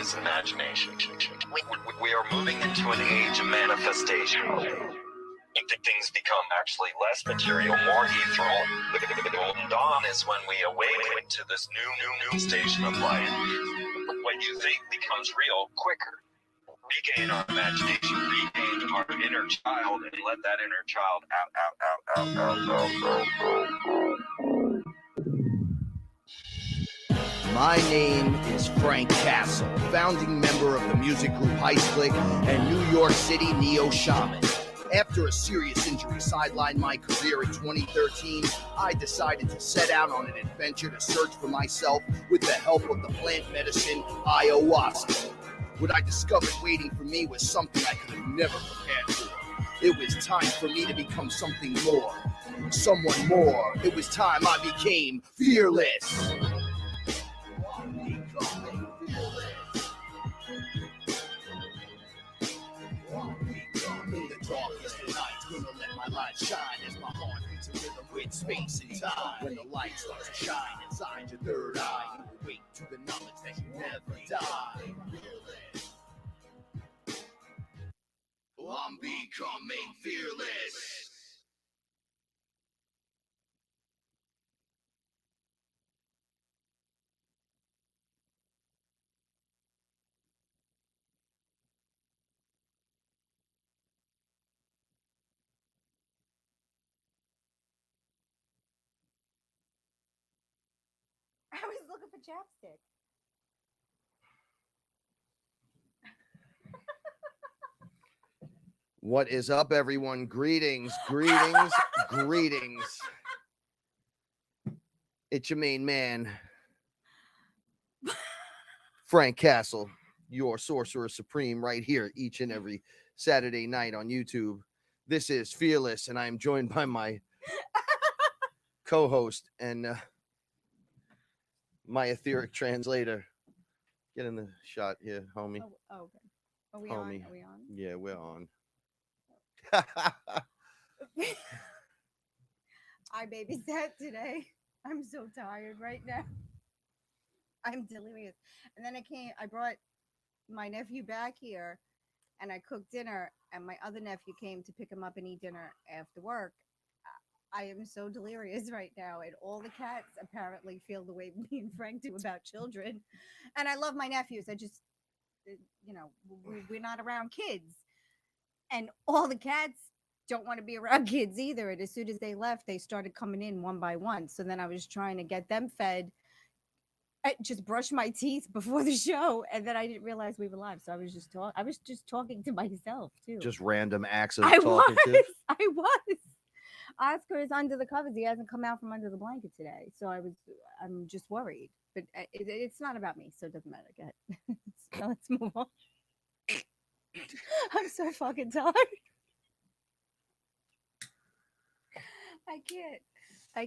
conscious imagination. We are moving into an age of manifestation. Things become actually less material, more ethereal. The golden dawn is when we awaken to this new station of life. What you think becomes real quicker. Regain our imagination, regain our inner child, and let that inner child out. My name is Frank Castle, founding member of the music group Heist and New York City Neo Shaman. After a serious injury sidelined my career in 2013, I decided to set out on an adventure to search for myself with the help of the plant medicine Ayahuasca. What I discovered waiting for me was something I could have never prepared for. It was time for me to become something more, someone more. It was time I became fearless. Gonna let my light shine as my heart beats a rhythm with space and time. When the light starts to shine inside your third eye, you awake to the knowledge that you never die. I'm becoming fearless. I was looking for chapstick. What is up, everyone? Greetings, greetings, greetings. It's your main man, Frank Castle, your sorcerer supreme, right here each and every Saturday night on YouTube. This is Fearless, and I am joined by my co-host and my etheric translator. Get in the shot here, homie. Oh, okay. Are we homie. on? Are we on? Yeah, we're on. I babysat today. I'm so tired right now. I'm delirious. And then I brought my nephew back here and I cooked dinner, and my other nephew came to pick him up and eat dinner after work. I am so delirious right now, and all the cats apparently feel the way me and Frank do about children. And I love my nephews. I just, we're not around kids. And all the cats don't want to be around kids either. And as soon as they left, they started coming in one by one. So then I was trying to get them fed. I just brushed my teeth before the show, and then I didn't realize we were live. So I was just talking to myself too. Just random acts of I talking was. to. I was. Oscar is under the covers. He hasn't come out from under the blanket today, so I'm just worried. But it's not about me, so it doesn't matter. Go ahead. So let's move on. I'm so fucking tired. I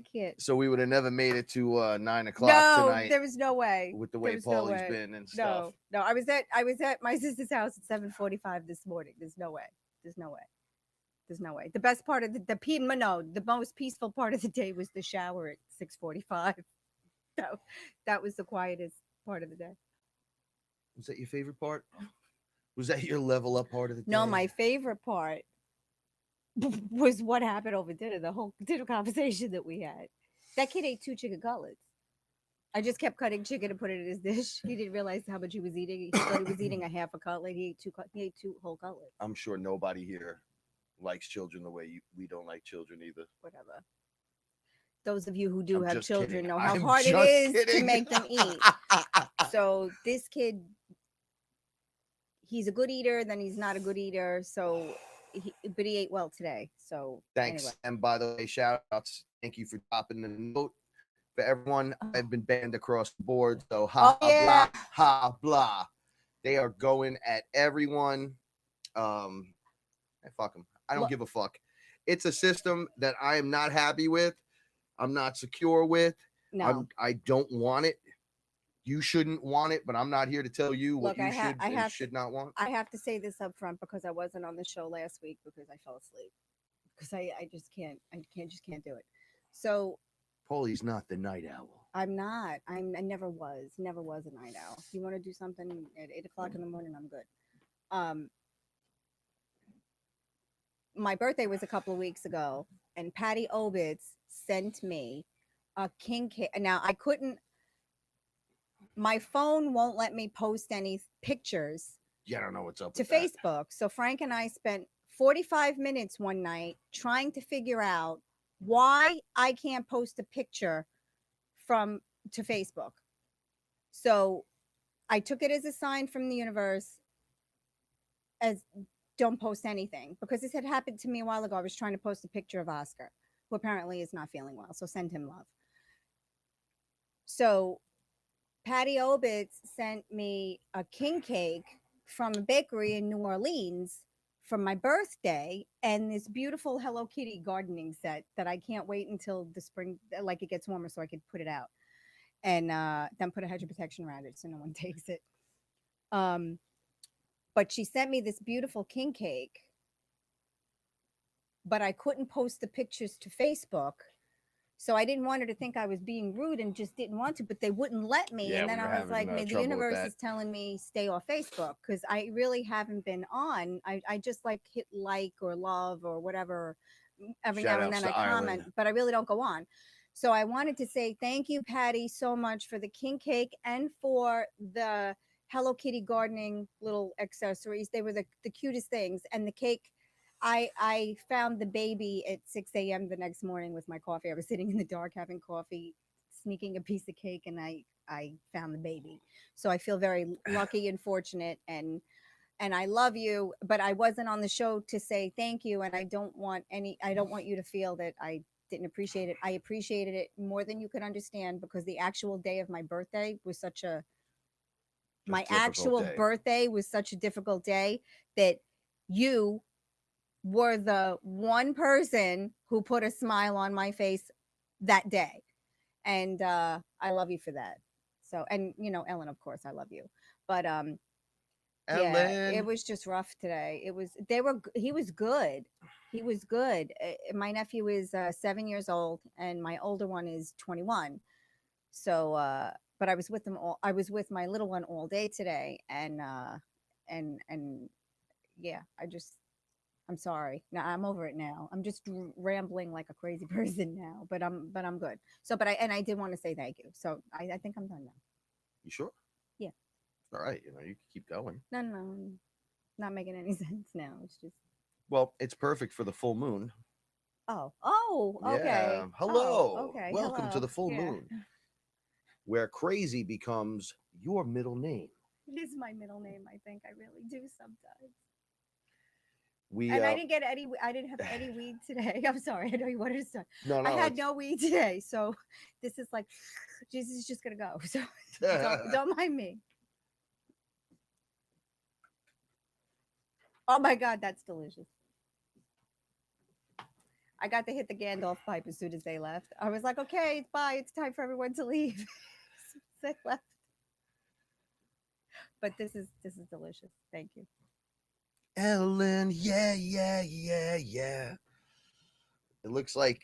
can't. So we would have never made it to 9 o'clock tonight. No, there was no way. With the way Paula's been and stuff. No. I was at my sister's house at 7:45 this morning. There's no way. The best part of the most peaceful part of the day was the shower at 6:45. That was the quietest part of the day. Was that your favorite part? Was that your level up part of the day? No, my favorite part was what happened over dinner, the whole dinner conversation that we had. That kid ate 2 chicken cutlets. I just kept cutting chicken and put it in his dish. He didn't realize how much he was eating. He thought he was eating a half a cutlet. He ate two whole cutlets. I'm sure nobody here likes children the way we don't like children either. Whatever. Those of you who do have children kidding. know how I'm hard it is kidding. to make them eat. So this kid, he's a good eater, then he's not a good eater. So, but he ate well today. So thanks. Anyway. And by the way, shout outs. Thank you for dropping the note. For everyone, I've been banned across the board. So blah, ha, blah. They are going at everyone. Fuck them. I don't give a fuck. It's a system that I am not happy with. I'm not secure with. No. I don't want it. You shouldn't want it, but I'm not here to tell you what you should not want. I have to say this up front because I wasn't on the show last week because I fell asleep. Because I just can't do it. So Paulie's not the night owl. I'm not. I never was. Never was a night owl. If you want to do something at 8 o'clock in the morning, I'm good. Um, my birthday was a couple of weeks ago, and Patty Obitz sent me a king cake. Now I couldn't. My phone won't let me post any pictures Yeah, I don't know what's up to with that. Facebook. So Frank and I spent 45 minutes one night trying to figure out why I can't post a picture from to Facebook. So I took it as a sign from the universe as don't post anything because this had happened to me a while ago. I was trying to post a picture of Oscar, who apparently is not feeling well. So send him love. So Patty Obitz sent me a king cake from a bakery in New Orleans for my birthday and this beautiful Hello Kitty gardening set that I can't wait until the spring, like it gets warmer so I could put it out and then put a hedge of protection around it so no one takes it. But she sent me this beautiful king cake, but I couldn't post the pictures to Facebook. So I didn't want her to think I was being rude and just didn't want to, but they wouldn't let me. Yeah, And then we were I was having, like, "Man, the trouble with universe that. is telling me stay off Facebook because I really haven't been on. I just like hit like or love or whatever. Every Shout now and outs then I to Ireland. comment, but I really don't go on. So I wanted to say thank you, Patty, so much for the king cake and for the Hello Kitty gardening little accessories. They were the cutest things. And the cake, I found the baby at 6 a.m. the next morning with my coffee. I was sitting in the dark having coffee, sneaking a piece of cake, and I found the baby. So I feel very lucky and fortunate, and I love you, but I wasn't on the show to say thank you, and I don't want you to feel that I didn't appreciate it. I appreciated it more than you could understand because the actual day of my birthday was such a my difficult actual day. birthday was such a difficult day that you were the one person who put a smile on my face that day. And I love you for that. So, and Ellen, of course, I love you. But yeah, it Ellen. was just rough today. He was good. He was good. My nephew is 7 years old and my older one is 21. So but I was with my little one all day today, and yeah, I'm sorry. No, I'm over it now. I'm just rambling like a crazy person now, but I'm good. So, I did want to say thank you. So I think I'm done now. You sure? Yeah. All right. You can keep going. No, not making any sense now. It's just. Well, it's perfect for the full moon. Oh, okay. Yeah. Oh, Hello. okay. Welcome to Hello. the full Yeah. moon, where crazy becomes your middle name. It is my middle name. I think I really do sometimes. We And I didn't get any. I didn't have any weed today. I'm sorry. I know you wanted to start. no, I had it's no weed today, so this is like, Jesus is just gonna go. So don't mind me. Oh my God, that's delicious. I got to hit the Gandalf pipe as soon as they left. I was like, okay, bye. It's time for everyone to leave. As soon as they left. But this is delicious. Thank you. Ellen. Yeah. It looks like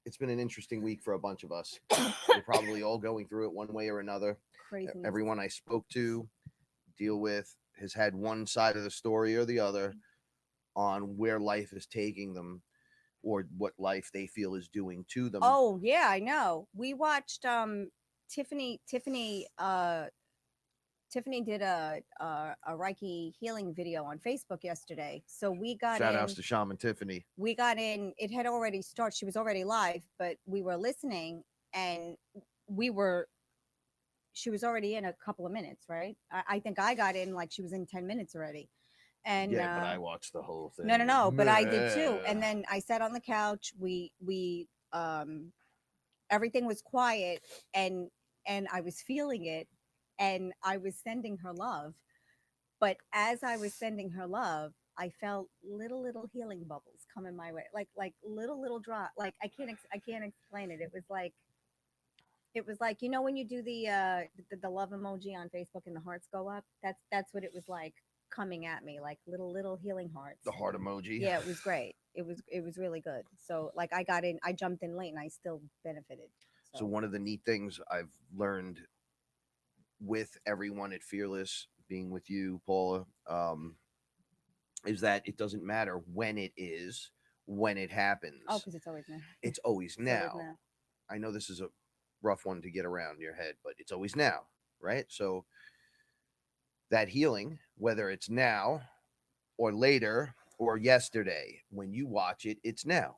it's been an interesting week for a bunch of us. We're probably all going through it one way or another. Craziness. Everyone I spoke to, deal with, has had one side of the story or the other on where life is taking them or what life they feel is doing to them. Oh yeah, I know. We watched Tiffany did a Reiki healing video on Facebook yesterday. So we got shout outs to Shaman Tiffany. We got in. It had already started. She was already live, but we were listening, and she was already in a couple of minutes, right? I think I got in like she was in 10 minutes already. And yeah, but I watched the whole thing. No, but I did too. And then I sat on the couch. We everything was quiet, and I was feeling it, and I was sending her love. But as I was sending her love, I felt little healing bubbles coming my way, like little drop. Like I can't explain it. It was like when you do the love emoji on Facebook and the hearts go up. That's what it was like coming at me, like little healing hearts. The heart emoji. Yeah, it was great. It was really good. So like I jumped in late and I still benefited. So one of the neat things I've learned with everyone at Fearless, being with you, Paula, is that it doesn't matter when it is, when it happens. Oh, because it's always now. It's always now. I know this is a rough one to get around your head, but it's always now, right? So that healing, whether it's now or later or yesterday, when you watch it, it's now.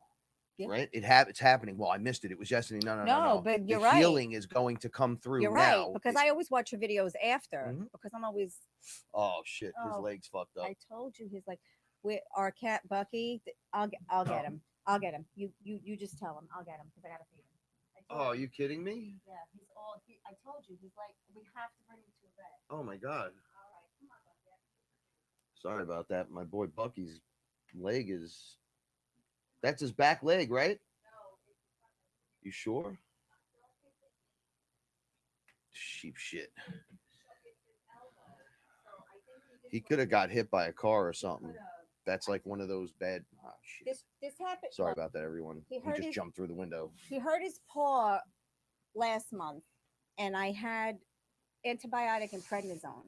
Yeah. Right? It's happening. Well, I missed it. It was yesterday. No. But you're the right. Healing is going to come through. You're now. right, because I always watch your videos after, because I'm always. Oh shit! His legs fucked up. I told you, he's like, our cat Bucky. I'll get him. I'll get him. You just tell him. I'll get him because I gotta feed him. Oh, are you kidding me? Yeah, he's all. I told you, he's like, we have to bring him to a vet. Oh my god. All right, come on, Bucky. Sorry about that. My boy Bucky's leg is. That's his back leg, right? No. You sure? Sheep shit. He could have got hit by a car or something. That's like one of those bad. Oh, shit. This happened. Sorry about that, everyone. He just jumped through the window. He hurt his paw last month, and I had antibiotic and prednisone,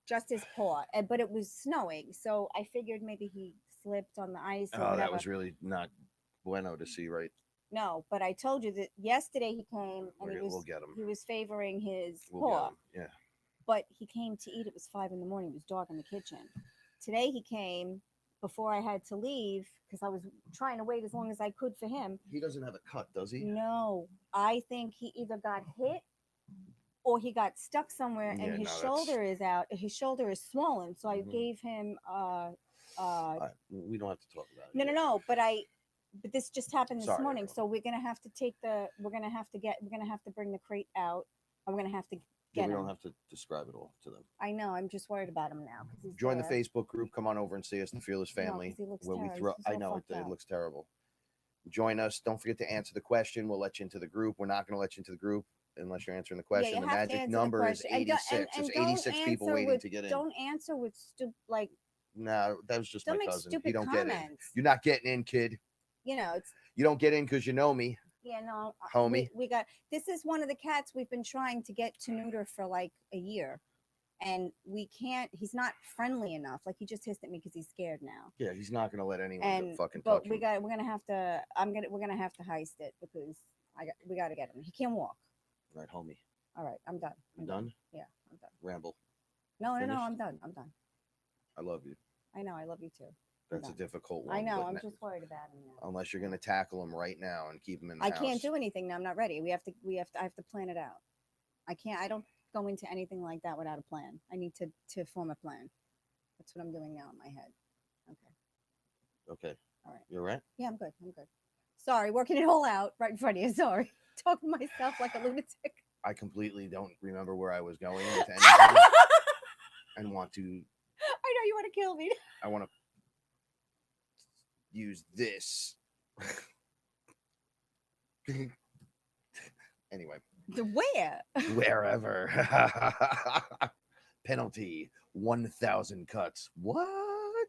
just his paw. But it was snowing, so I figured maybe he slipped on the ice. Or whatever. That was really not bueno to see, right? No, but I told you that yesterday he came and we'll get him. He was favoring his paw. Yeah. But he came to eat. It was 5 a.m. It was dark in the kitchen. Today he came before I had to leave because I was trying to wait as long as I could for him. He doesn't have a cut, does he? No, I think he either got hit or he got stuck somewhere, and his shoulder is out. His shoulder is swollen, so I gave him. We don't have to talk about it. No. But this just happened this morning, everyone. So we're gonna have to we're gonna have to bring the crate out, and we're gonna have to. We don't have to describe it all to them. I know. I'm just worried about him now. Join the Facebook group. Come on over and see us, the Fearless Family. No, where we throw. I know it looks terrible. Join us. Don't forget to answer the question. We'll let you into the group. We're not going to let you into the group unless you're answering the question. Yeah, the magic number is 86. There's 86 people waiting to get in. Don't answer with like. No, that was just my cousin. He don't comments. Get in. You're not getting in, kid. You don't get in because you know me. Yeah, no, homie. We got this is one of the cats we've been trying to get to neuter for like a year, and we can't. He's not friendly enough. Like he just hissed at me because he's scared now. Yeah, he's not gonna let anyone fucking touch him. We're gonna have to. We're gonna have to heist it because we gotta get him. He can't walk. All right, homie. All right, I'm done. I'm done. Yeah, I'm done. Ramble. No, I'm done. I love you. I know. I love you too. That's a difficult one. I know. I'm just worried about him now. Unless you're gonna tackle him right now and keep him in the house. I can't do anything now. I'm not ready. I have to plan it out. I don't go into anything like that without a plan. I need to form a plan. That's what I'm doing now in my head. Okay. All right. You're right? Yeah, I'm good. Sorry, working it all out right in front of you. Sorry. Talking to myself like a lunatic. I completely don't remember where I was going with anything. And want to. I know you want to kill me. I want to use this. Anyway. Where? Wherever. Penalty 1,000 cuts. What?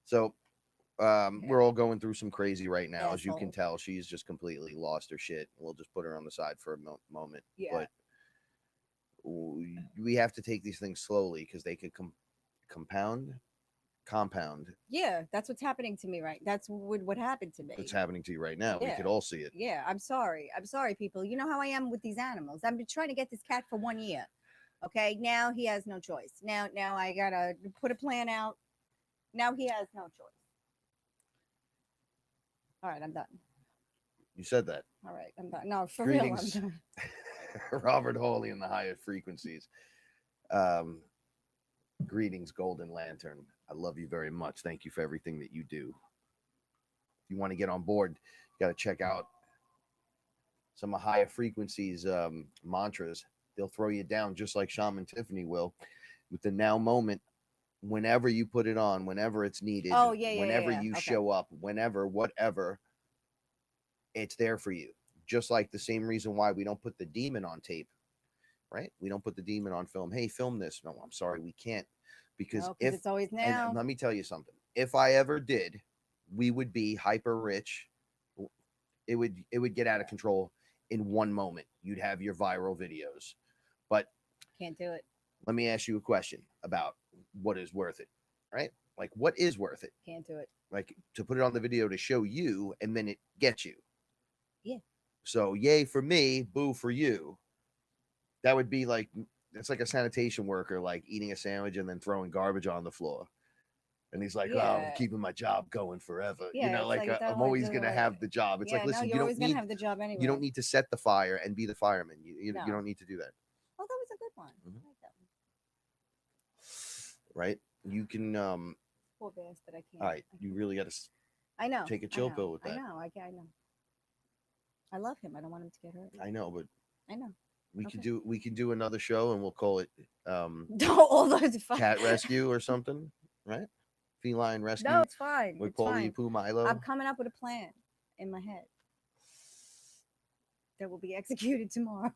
So we're all going through some crazy right now. As you can tell, she's just completely lost her shit. We'll just put her on the side for a moment. Yeah. But we have to take these things slowly because they could compound. Yeah, that's what's happening to me, right? That's what happened to me. It's happening to you right now. Yeah. We could all see it. Yeah, I'm sorry, people. You know how I am with these animals. I've been trying to get this cat for 1 year. Okay, now he has no choice. Now I gotta put a plan out. Now he has no choice. All right, I'm done. You said that. All right, I'm done. No, for Greetings. real, I'm done. Robert Hawley in the higher frequencies. Greetings, Golden Lantern. I love you very much. Thank you for everything that you do. If you want to get on board, you got to check out some of higher frequencies mantras. They'll throw you down just like Shaman Tiffany will with the now moment. Whenever you put it on, whenever it's needed, whenever you show up, whenever, whatever, it's there for you. Just like the same reason why we don't put the demon on tape, right? We don't put the demon on film. Hey, film this. No, I'm sorry, we can't. Because if it's always now. And let me tell you something. If I ever did, we would be hyper rich. it would get out of control in one moment. You'd have your viral videos. But Can't do it. let me ask you a question about what is worth it, right? Like, what is worth it? Can't do it. Like, to put it on the video to show you, and then it gets you. Yeah. So, yay for me, boo for you. That would be like, it's like a sanitation worker, like eating a sandwich and then throwing garbage on the floor. And he's like, "Oh, I'm Yeah. keeping my job going forever." Yeah, it's like, don't I'm always do gonna like- have the job. It's yeah, like, no, listen, you're you don't always gonna need have the job anyway. you don't need to set the fire and be the fireman. You No. don't need to do that, Oh, that was a good one. Mhm. I like that one. right? You can Poor bastard, I can't. all right, I you can't. really got to I know. take a I chill know, pill with I that. know. I know. I love him. I don't want him to get hurt. I know, but I know. we Okay. can do another show and we'll call it All those cat rescue or something, right? Feline rescue No, it's fine. with It's Paula fine. Poo Milo. I'm coming up with a plan in my head that will be executed tomorrow.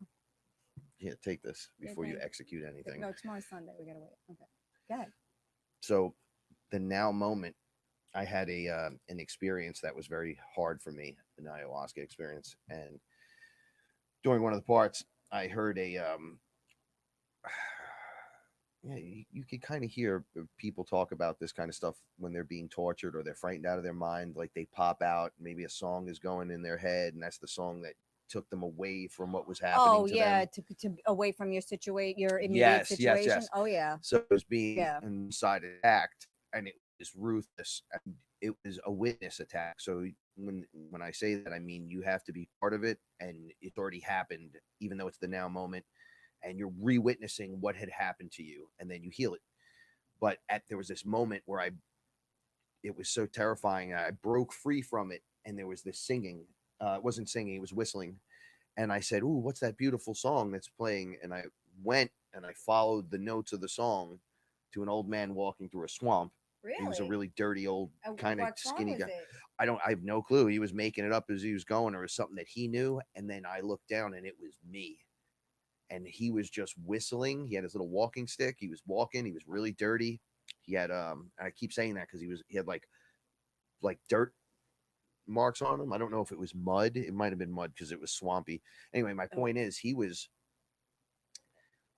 Yeah, take this before you thank you. execute anything. No, tomorrow's Sunday. We gotta wait. Okay. Go ahead. So the now moment, I had an experience that was very hard for me, an ayahuasca experience, and during one of the parts, I heard a yeah, you could kind of hear people talk about this kind of stuff when they're being tortured or they're frightened out of their mind. Like they pop out, maybe a song is going in their head, and that's the song that took them away from what was happening. Oh to yeah, them. to away from your situation, your immediate Yes, situation. yes. Oh yeah. So it was being Yeah. an inside attack, and it was ruthless. And it was a witness attack. So when I say that, I mean you have to be part of it, and it's already happened, even though it's the now moment, and you're re-witnessing what had happened to you, and then you heal it. But there was this moment where it was so terrifying. I broke free from it, and there was this singing. It wasn't singing; it was whistling. And I said, "Ooh, what's that beautiful song that's playing?" And I went and I followed the notes of the song to an old man walking through a swamp. Really? He was a really dirty old kind of What song skinny was guy. it? I have no clue. He was making it up as he was going, or it was something that he knew. And then I looked down, and it was me. And he was just whistling. He had his little walking stick. He was walking. He was really dirty. He had I keep saying that because he had like dirt marks on him. I don't know if it was mud. It might have been mud because it was swampy. Anyway, my point is he was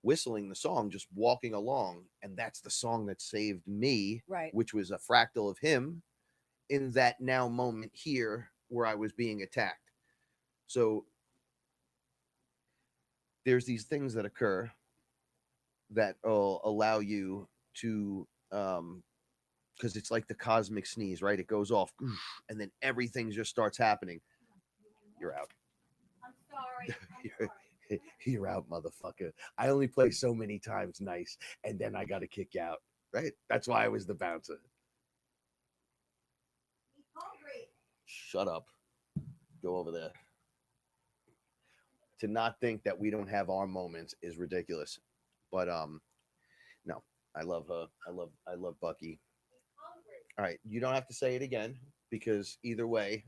whistling the song, just walking along, and that's the song that saved me, Right. which was a fractal of him in that now moment here where I was being attacked. So there's these things that occur that will allow you to because it's like the cosmic sneeze, right? It goes off and then everything just starts happening. You're out. I'm sorry. You're out, motherfucker. I only play so many times nice, and then I got to kick you out, right? That's why I was the bouncer. He's hungry. Shut up. Go over there. To not think that we don't have our moments is ridiculous. But no, I love her. I love Bucky. All right, you don't have to say it again because either way,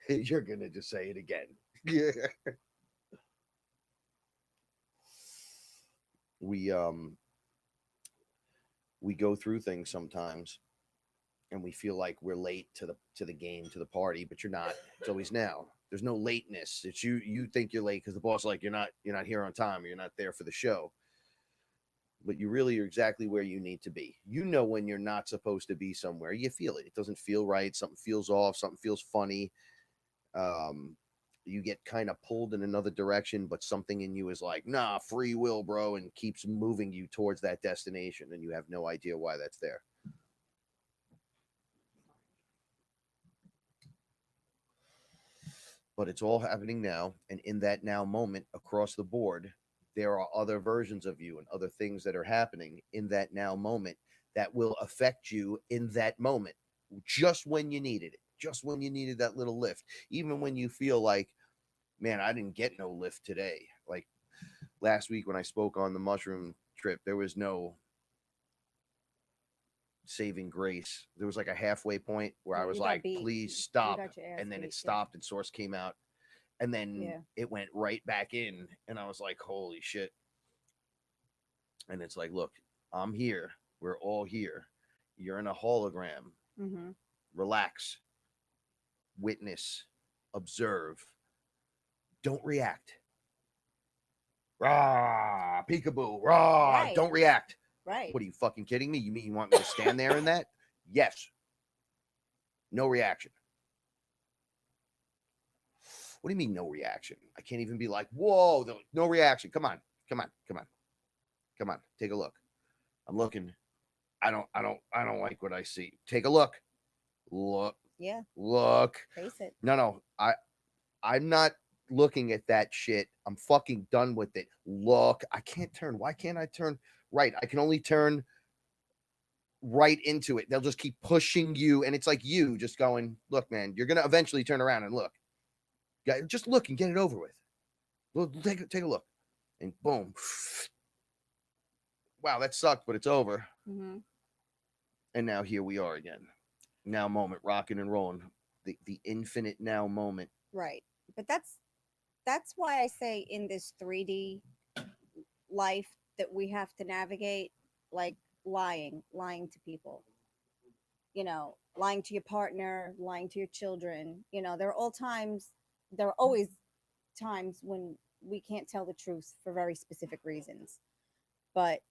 you're gonna just say it again. we go through things sometimes and we feel like we're late to the game, to the party, but you're not. It's always now. There's no lateness. It's you think you're late because the boss is like you're not here on time or you're not there for the show. But you really are exactly where you need to be. You know when you're not supposed to be somewhere. You feel it. It doesn't feel right. Something feels off. Something feels funny. You get kind of pulled in another direction, but something in you is like, nah, free will, bro, and keeps moving you towards that destination, and you have no idea why that's there. But it's all happening now, and in that now moment, across the board, there are other versions of you and other things that are happening in that now moment that will affect you in that moment, just when you needed it, just when you needed that little lift, even when you feel like, man, I didn't get no lift today. Like last week when I spoke on the mushroom trip, there was no saving grace. There was like a halfway point where I was like, please stop. And then it stopped and Source came out. And then it went right back in. And I was like, holy shit. And it's like, look, I'm here. We're all here. You're in a hologram. Mm-hmm. Relax. Witness. observe, don't react. Rah, peekaboo, rah, Right. don't react. Right. What are you fucking kidding me? You mean you want me to stand there in that? Yes. No reaction. What do you mean no reaction? I can't even be like, whoa, no reaction. Come on. Take a look. I'm looking. I don't like what I see. Take a look. Yeah. Look. Face it. No. I'm not looking at that shit. I'm fucking done with it. Look. I can't turn. Why can't I turn right? I can only turn right into it. They'll just keep pushing you, and it's like you just going, look, man, you're gonna eventually turn around and look. Yeah, just look and get it over with. Look, take a look, and boom. Wow, that sucked, but it's over. Mm-hmm. And now here we are again. Now moment, rocking and rolling. The infinite now moment. Right. But that's why I say in this 3D life that we have to navigate, like lying to people, lying to your partner, lying to your children. There are always times when we can't tell the truth for very specific reasons. But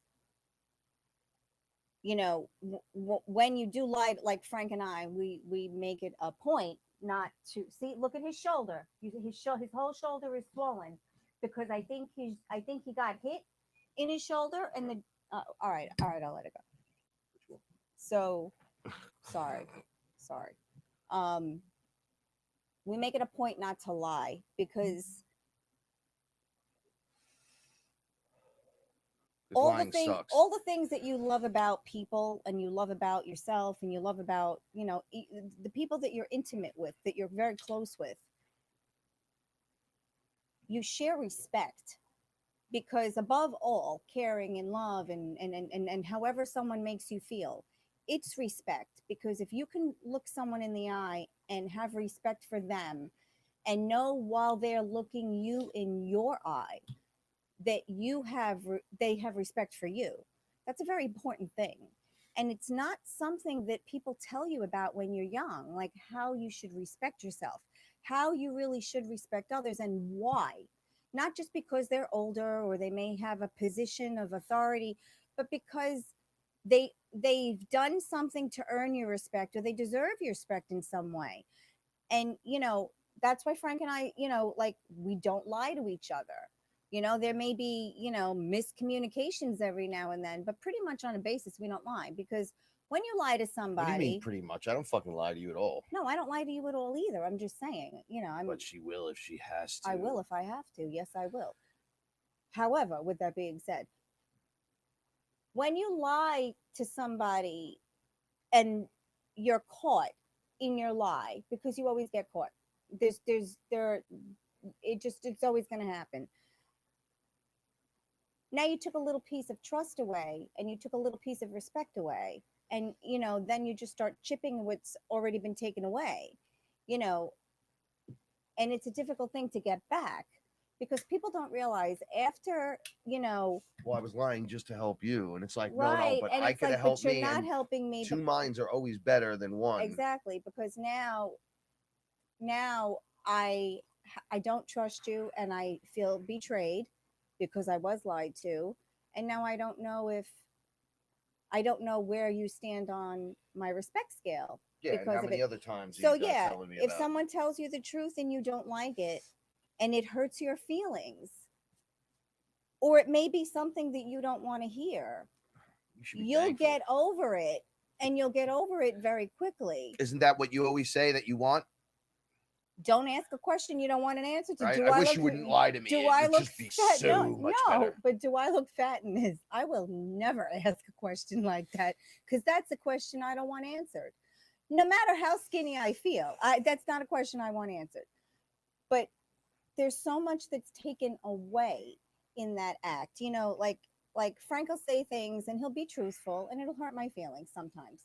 when you do lie, like Frank and I, we make it a point not to see. Look at his shoulder. His whole shoulder is swollen because I think he got hit in his shoulder, and the all right, I'll let it go. So sorry. We make it a point not to lie because all the things that you love about people, and you love about yourself, and you love about the people that you're intimate with, that you're very close with, you share respect. Because above all, caring and love and however someone makes you feel, it's respect. Because if you can look someone in the eye and have respect for them, and know while they're looking you in your eye that they have respect for you, that's a very important thing. And it's not something that people tell you about when you're young, like how you should respect yourself, how you really should respect others, and why. Not just because they're older or they may have a position of authority, but because they've done something to earn your respect, or they deserve your respect in some way. And that's why Frank and I, like, we don't lie to each other. There may be, miscommunications every now and then, but pretty much on a basis, we don't lie. Because when you lie to somebody. What do you mean pretty much? I don't fucking lie to you at all. No, I don't lie to you at all either. I'm just saying, But she will if she has to. I will if I have to. Yes, I will. However, with that being said, when you lie to somebody and you're caught in your lie, because you always get caught. It's always going to happen. Now you took a little piece of trust away, and you took a little piece of respect away, and then you just start chipping what's already been taken away, and it's a difficult thing to get back, because people don't realize after. Well, I was lying just to help you, and it's like, right, no, but and I it's could like, have helped but me. you're not helping me. Two minds are always better than one. Exactly, because now I don't trust you, and I feel betrayed because I was lied to, and now I don't know where you stand on my respect scale. Yeah, because and how of many it. other times So are you yeah, telling me if about? someone tells you the truth and you don't like it, and it hurts your feelings, or it may be something that you don't want to hear, you'll get over it, and you'll get over it very quickly. Isn't that what you always say that you want? Don't ask a question you don't want an answer to. Right? I wish you wouldn't lie to me. Do I look just be fat? so much better. But do I look fat in this? I will never ask a question like that, because that's a question I don't want answered. No matter how skinny I feel, that's not a question I want answered. But there's so much that's taken away in that act. Like Frank will say things and he'll be truthful, and it'll hurt my feelings sometimes.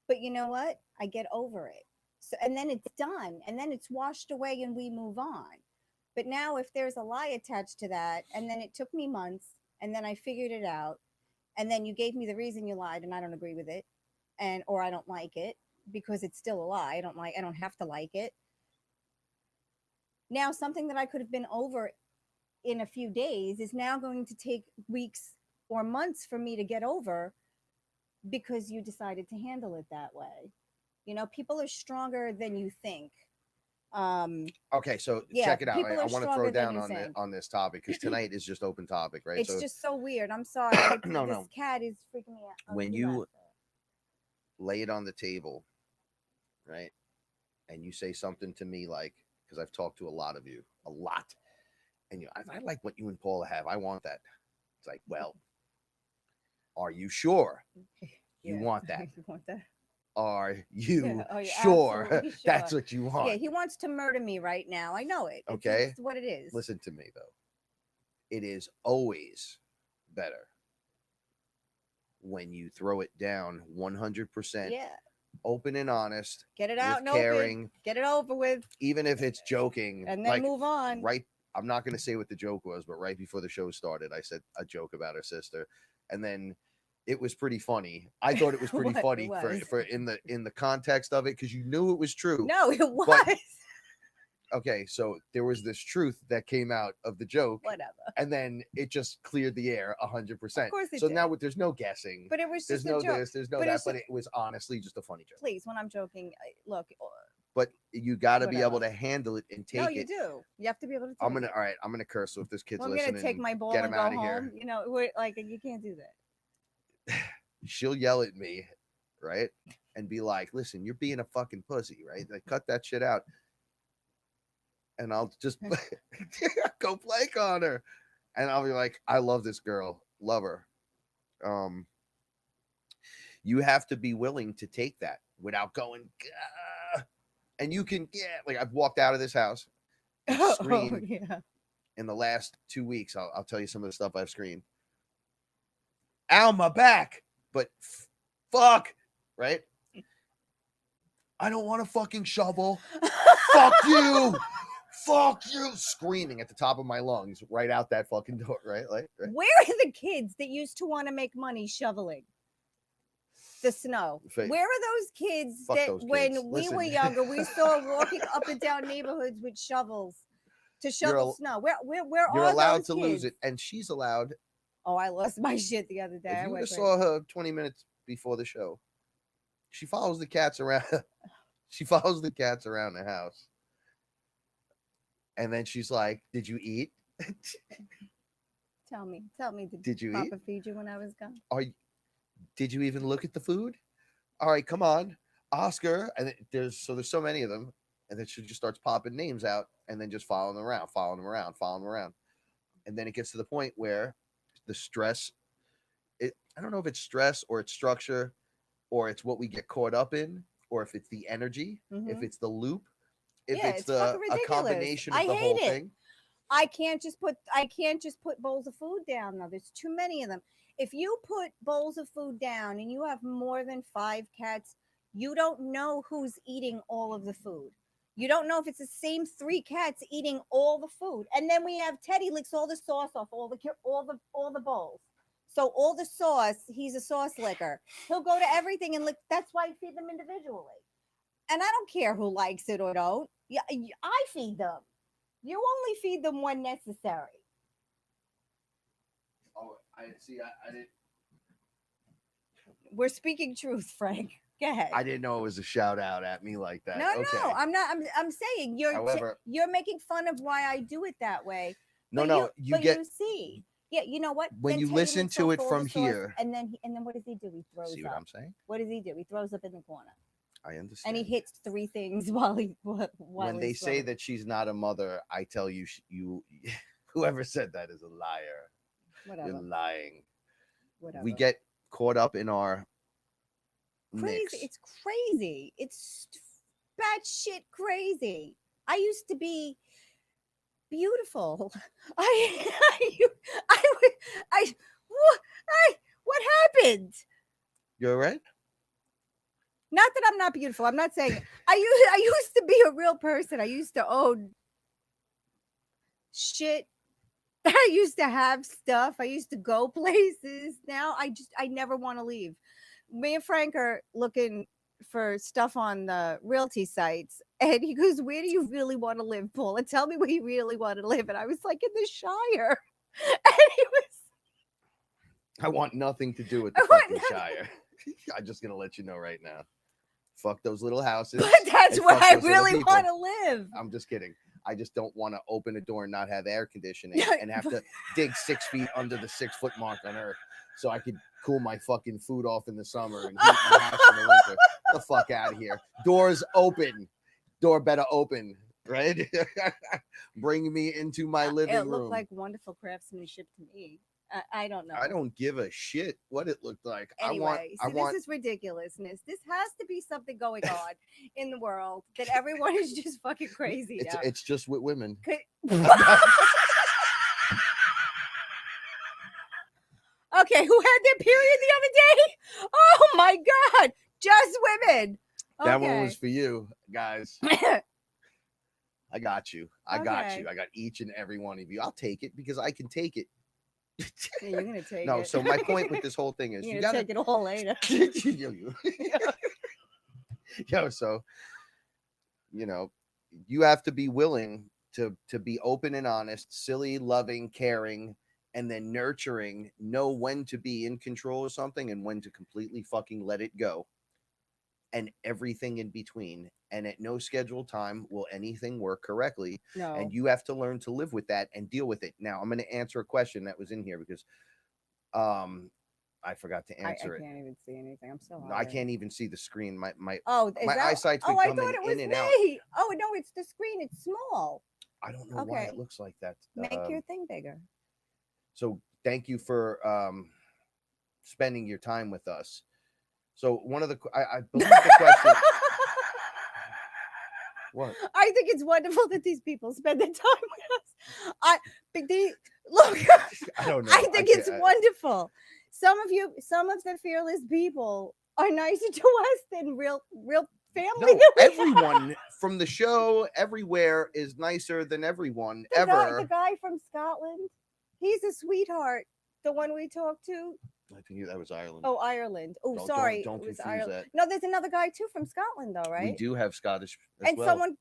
But you know what? I get over it. So, and then it's done, and then it's washed away, and we move on. But now if there's a lie attached to that, and then it took me months, and then I figured it out, and then you gave me the reason you lied, and I don't agree with it, or I don't like it, because it's still a lie. I don't have to like it. Now something that I could have been over in a few days is now going to take weeks or months for me to get over because you decided to handle it that way. You know, people are stronger than you think. Okay, so Yeah, check it out. people I are want to throw stronger than down you on think. this topic because tonight is just open topic, right? It's So just so weird. I'm sorry. Like, no, this no. cat is freaking me out. When Do you that. lay it on the table, right, and you say something to me like, because I've talked to a lot of you, a lot, and I like what you and Paula have. I want that. It's like, well, are you sure you Yeah. want that? You want that? Are you Yeah, are you sure absolutely that's sure? what you want? Yeah, he wants to murder me right now. I know it. Okay. It's what it is. Listen to me though. It is always better when you throw it down 100%, Yeah. open and honest, Get it with out and caring, open. Get it over with. even if it's joking, And then like move on. right. I'm not going to say what the joke was, but right before the show started, I said a joke about her sister, and then it was pretty funny. I thought it was pretty What? funny It was. for in the context of it because you knew it was true. No, it was. But- Okay, so there was this truth that came out of the joke, Whatever. and then it just cleared the air 100%. Of course it So did. now there's no guessing. But it was There's just no a joke. this, there's no But that, it's but just- it was honestly just a funny joke. Please, when I'm joking, look. But you got to be able Whatever. to handle it and take No, it. you do. You have to be able to. Take I'm gonna it. all right. I'm gonna curse. So if this kid's Well, I'm listening, gonna take my ball get and him go out of home. here. You know, we're, like, you can't do that. She'll yell at me, right, and be like, "Listen, you're being a fucking pussy, right? Like, cut that shit out." And I'll just go play on her, and I'll be like, "I love this girl, love her." You have to be willing to take that without going. Gah. And you can like I've walked out of this house and screamed Yeah. in the last 2 weeks. I'll tell you some of the stuff I've screamed. Ow, my back. But fuck, right? I don't want a fucking shovel. Fuck you. Fuck you. Screaming at the top of my lungs right out that fucking door, right? Like, right? Where are the kids that used to want to make money shoveling the snow? Fake. Where are those kids Fuck that those when kids. we were Listen. younger, we saw walking up and down neighborhoods with shovels to shovel snow? Where You're are allowed those to kids? lose it, and she's allowed. Oh, I lost my shit the other day. If I you would went have saw her 20 minutes before the show, she follows the cats around. She follows the cats around the house. And then she's like, "Did you eat?" Tell me, Did you Papa eat? feed you when I was gone? Did you even look at the food? All right, come on, Oscar. And there's so many of them, and then she just starts popping names out, and then just following them around. And then it gets to the point where the stress. I don't know if it's stress or it's structure, or it's what we get caught up in, or if it's the energy, if it's the loop, if Yeah, it's it's fucking a ridiculous. combination of I the hate whole it. thing. I can't just put bowls of food down though. There's too many of them. If you put bowls of food down and you have more than 5 cats, you don't know who's eating all of the food. You don't know if it's the same 3 cats eating all the food. And then we have Teddy licks all the sauce off all the bowls. So all the sauce, he's a sauce licker. He'll go to everything and lick. That's why I feed them individually. And I don't care who likes it or don't. Yeah, I feed them. You only feed them when necessary. Oh, I see. I didn't. We're speaking truth, Frank. Go ahead. I didn't know it was a shout out at me like that. No, Okay. no, I'm not. I'm saying However- you're making fun of why I do it that way. No, But no. You get you see. Yeah, you know what? when Then you Teddy listen licks to off it all from the sauce, here. and then what does he do? He throws See up. what I'm saying? What does he do? He throws up in the corner, I understand. and he hits 3 things while When they he's say throwing. that she's not a mother, I tell you, you whoever said that is a liar. Whatever. You're lying. Whatever. We get caught up in our crazy. mix. It's crazy. It's batshit crazy. I used to be beautiful. What happened? You all right? Not that I'm not beautiful. I'm not saying I used to be a real person. I used to own shit. I used to have stuff. I used to go places. Now I never want to leave. Me and Frank are looking for stuff on the realty sites. And he goes, "Where do you really want to live, Paula? Tell me where you really want to live." And I was like, "In the Shire." And he was, I want nothing to do with the I want fucking nothing. Shire. I'm just gonna let you know right now. Fuck those little houses. But that's and where fuck I those little really people. want to live. I'm just kidding. I just don't want to open a door and not have air conditioning and have to dig 6 feet under the 6 foot mark on Earth so I could cool my fucking food off in the summer and heat my house in the winter. Get the fuck out of here. Doors open. Door better open, right? Bring me into my living It room. looked like wonderful craftsmanship to me. I don't know. I don't give a shit what it looked like. Anyway, I want this is ridiculousness. This has to be something going on in the world that everyone is just fucking crazy now. it's just with women. Okay, who had their period the other day? Oh my God, just women. That one was for you, guys. I got you. I got Okay. you. I got each and every one of you. I'll take it because I can take it. Yeah, you're gonna take No, it. so my point with this whole thing is you're you gonna gotta take it all later. Yo, so you have to be willing to be open and honest, silly, loving, caring, and then nurturing, know when to be in control of something and when to completely fucking let it go. And everything in between. And at no scheduled time will anything work correctly. No. And you have to learn to live with that and deal with it. Now, I'm going to answer a question that was in here because I forgot to answer it. I can't even see anything. I'm so I can't even see the screen. My eyesight's been I coming thought it was in and out. me. Oh no, it's the screen. It's small. I don't know why it looks like that. Make your thing bigger. So thank you for spending your time with us. So one of the I believe the question. What? I think it's wonderful that these people spend their time with us. Look. I don't know. I think it's wonderful. Some of the fearless people are nicer to us than real family. No, everyone from the show everywhere is nicer than everyone ever. The guy from Scotland, he's a sweetheart. The one we talked to. I think that was Ireland. Oh, Ireland. Oh, sorry. Don't confuse Ireland. that. No, there's another guy too from Scotland, though, right? We do have Scottish as and well.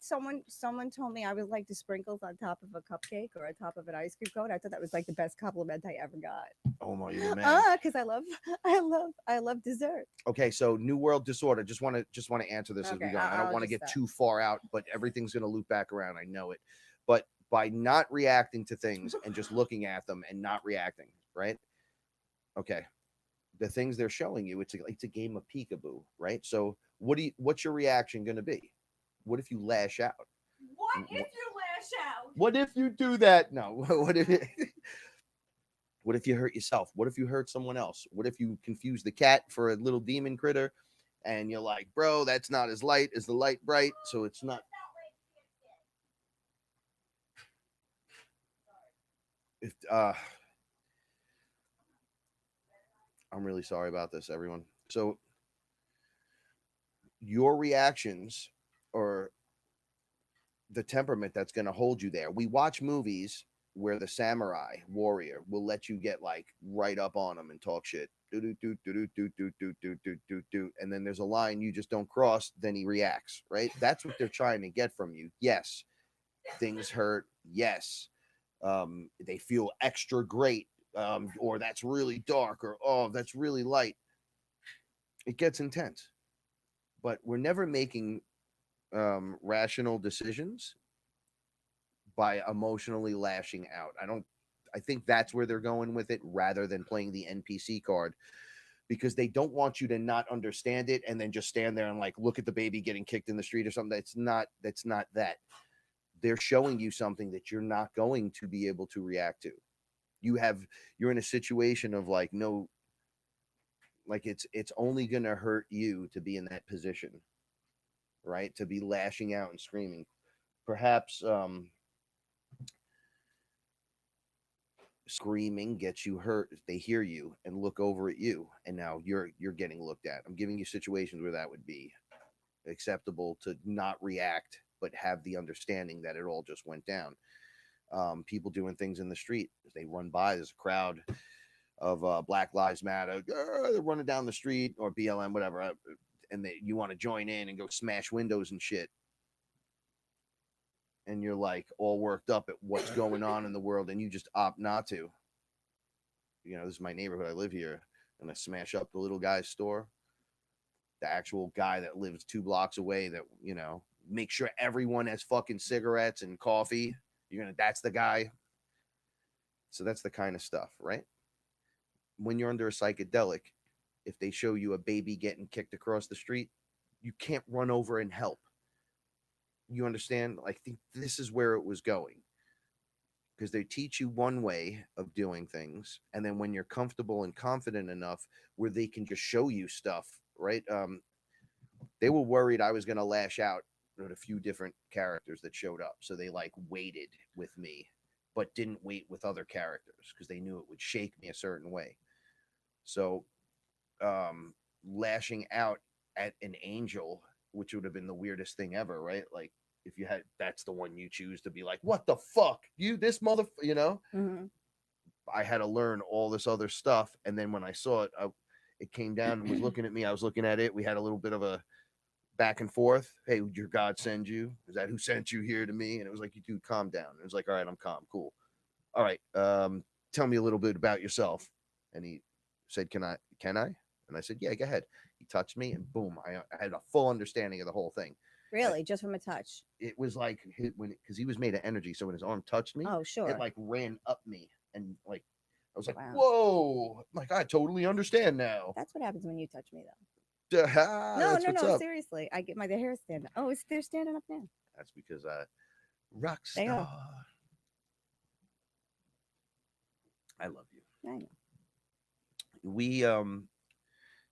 someone told me I was like the sprinkles on top of a cupcake or on top of an ice cream cone. I thought that was like the best compliment I ever got. Oh my, you're the man. Because I love dessert. Okay, so New World Disorder. Just want to answer this as we go. I don't want to get too far out, but everything's going to loop back around. I know it. But by not reacting to things and just looking at them and not reacting, right? Okay. The things they're showing you, it's a game of peekaboo, right? So what's your reaction going to be? What if you lash out? What if you lash out? What if you do that? No. What if you hurt yourself? What if you hurt someone else? What if you confuse the cat for a little demon critter and you're like, bro, that's not as light as the light bright, so it's not. If I'm really sorry about this, everyone. So your reactions or the temperament that's going to hold you there. We watch movies where the samurai warrior will let you get like right up on them and talk shit. And then there's a line you just don't cross, then he reacts, right? That's what they're trying to get from you. Yes, things hurt. Yes, they feel extra great. Or that's really dark, or oh, that's really light. It gets intense, but we're never making rational decisions by emotionally lashing out. I think that's where they're going with it rather than playing the NPC card, because they don't want you to not understand it and then just stand there and like look at the baby getting kicked in the street or something. That's not that. They're showing you something that you're not going to be able to react to. You're in a situation of like, no, like it's only going to hurt you to be in that position, right? To be lashing out and screaming. Perhaps screaming gets you hurt. They hear you and look over at you, and now you're getting looked at. I'm giving you situations where that would be acceptable to not react, but have the understanding that it all just went down. People doing things in the street as they run by. There's a crowd of Black Lives Matter. They're running down the street, or BLM, whatever, and you want to join in and go smash windows and shit. and you're like all worked up at what's going on in the world, and you just opt not to. This is my neighborhood. I live here, and I smash up the little guy's store. The actual guy that lives 2 blocks away that, make sure everyone has fucking cigarettes and coffee. That's the guy. So that's the kind of stuff, right? When you're under a psychedelic, if they show you a baby getting kicked across the street, you can't run over and help. You understand? I think this is where it was going. Because they teach you one way of doing things, and then when you're comfortable and confident enough where they can just show you stuff, right? They were worried I was going to lash out at a few different characters that showed up, so they like waited with me, but didn't wait with other characters because they knew it would shake me a certain way. So lashing out at an angel, which would have been the weirdest thing ever, right? Like, if you had, that's the one you choose to be like, what the fuck, you, this mother, Mhm. I had to learn all this other stuff. And then when I saw it, it came down and was looking at me. I was looking at it. We had a little bit of a back and forth. Hey, would your God send you? Is that who sent you here to me? And it was like, you dude, calm down. It was like, all right, I'm calm. Cool. All right. Tell me a little bit about yourself. And he said, can I? And I said, yeah, go ahead. He touched me, and boom, I had a full understanding of the whole thing. Really, just from a touch. It was like because he was made of energy, so when his arm touched me, Oh, sure. it like ran up me, and like I was like, Wow. whoa, like I totally understand now. That's what happens when you touch me, though. No, seriously. I get my hair stand up. Oh, they're standing up now. That's because rock They star. are. I love you. I know. We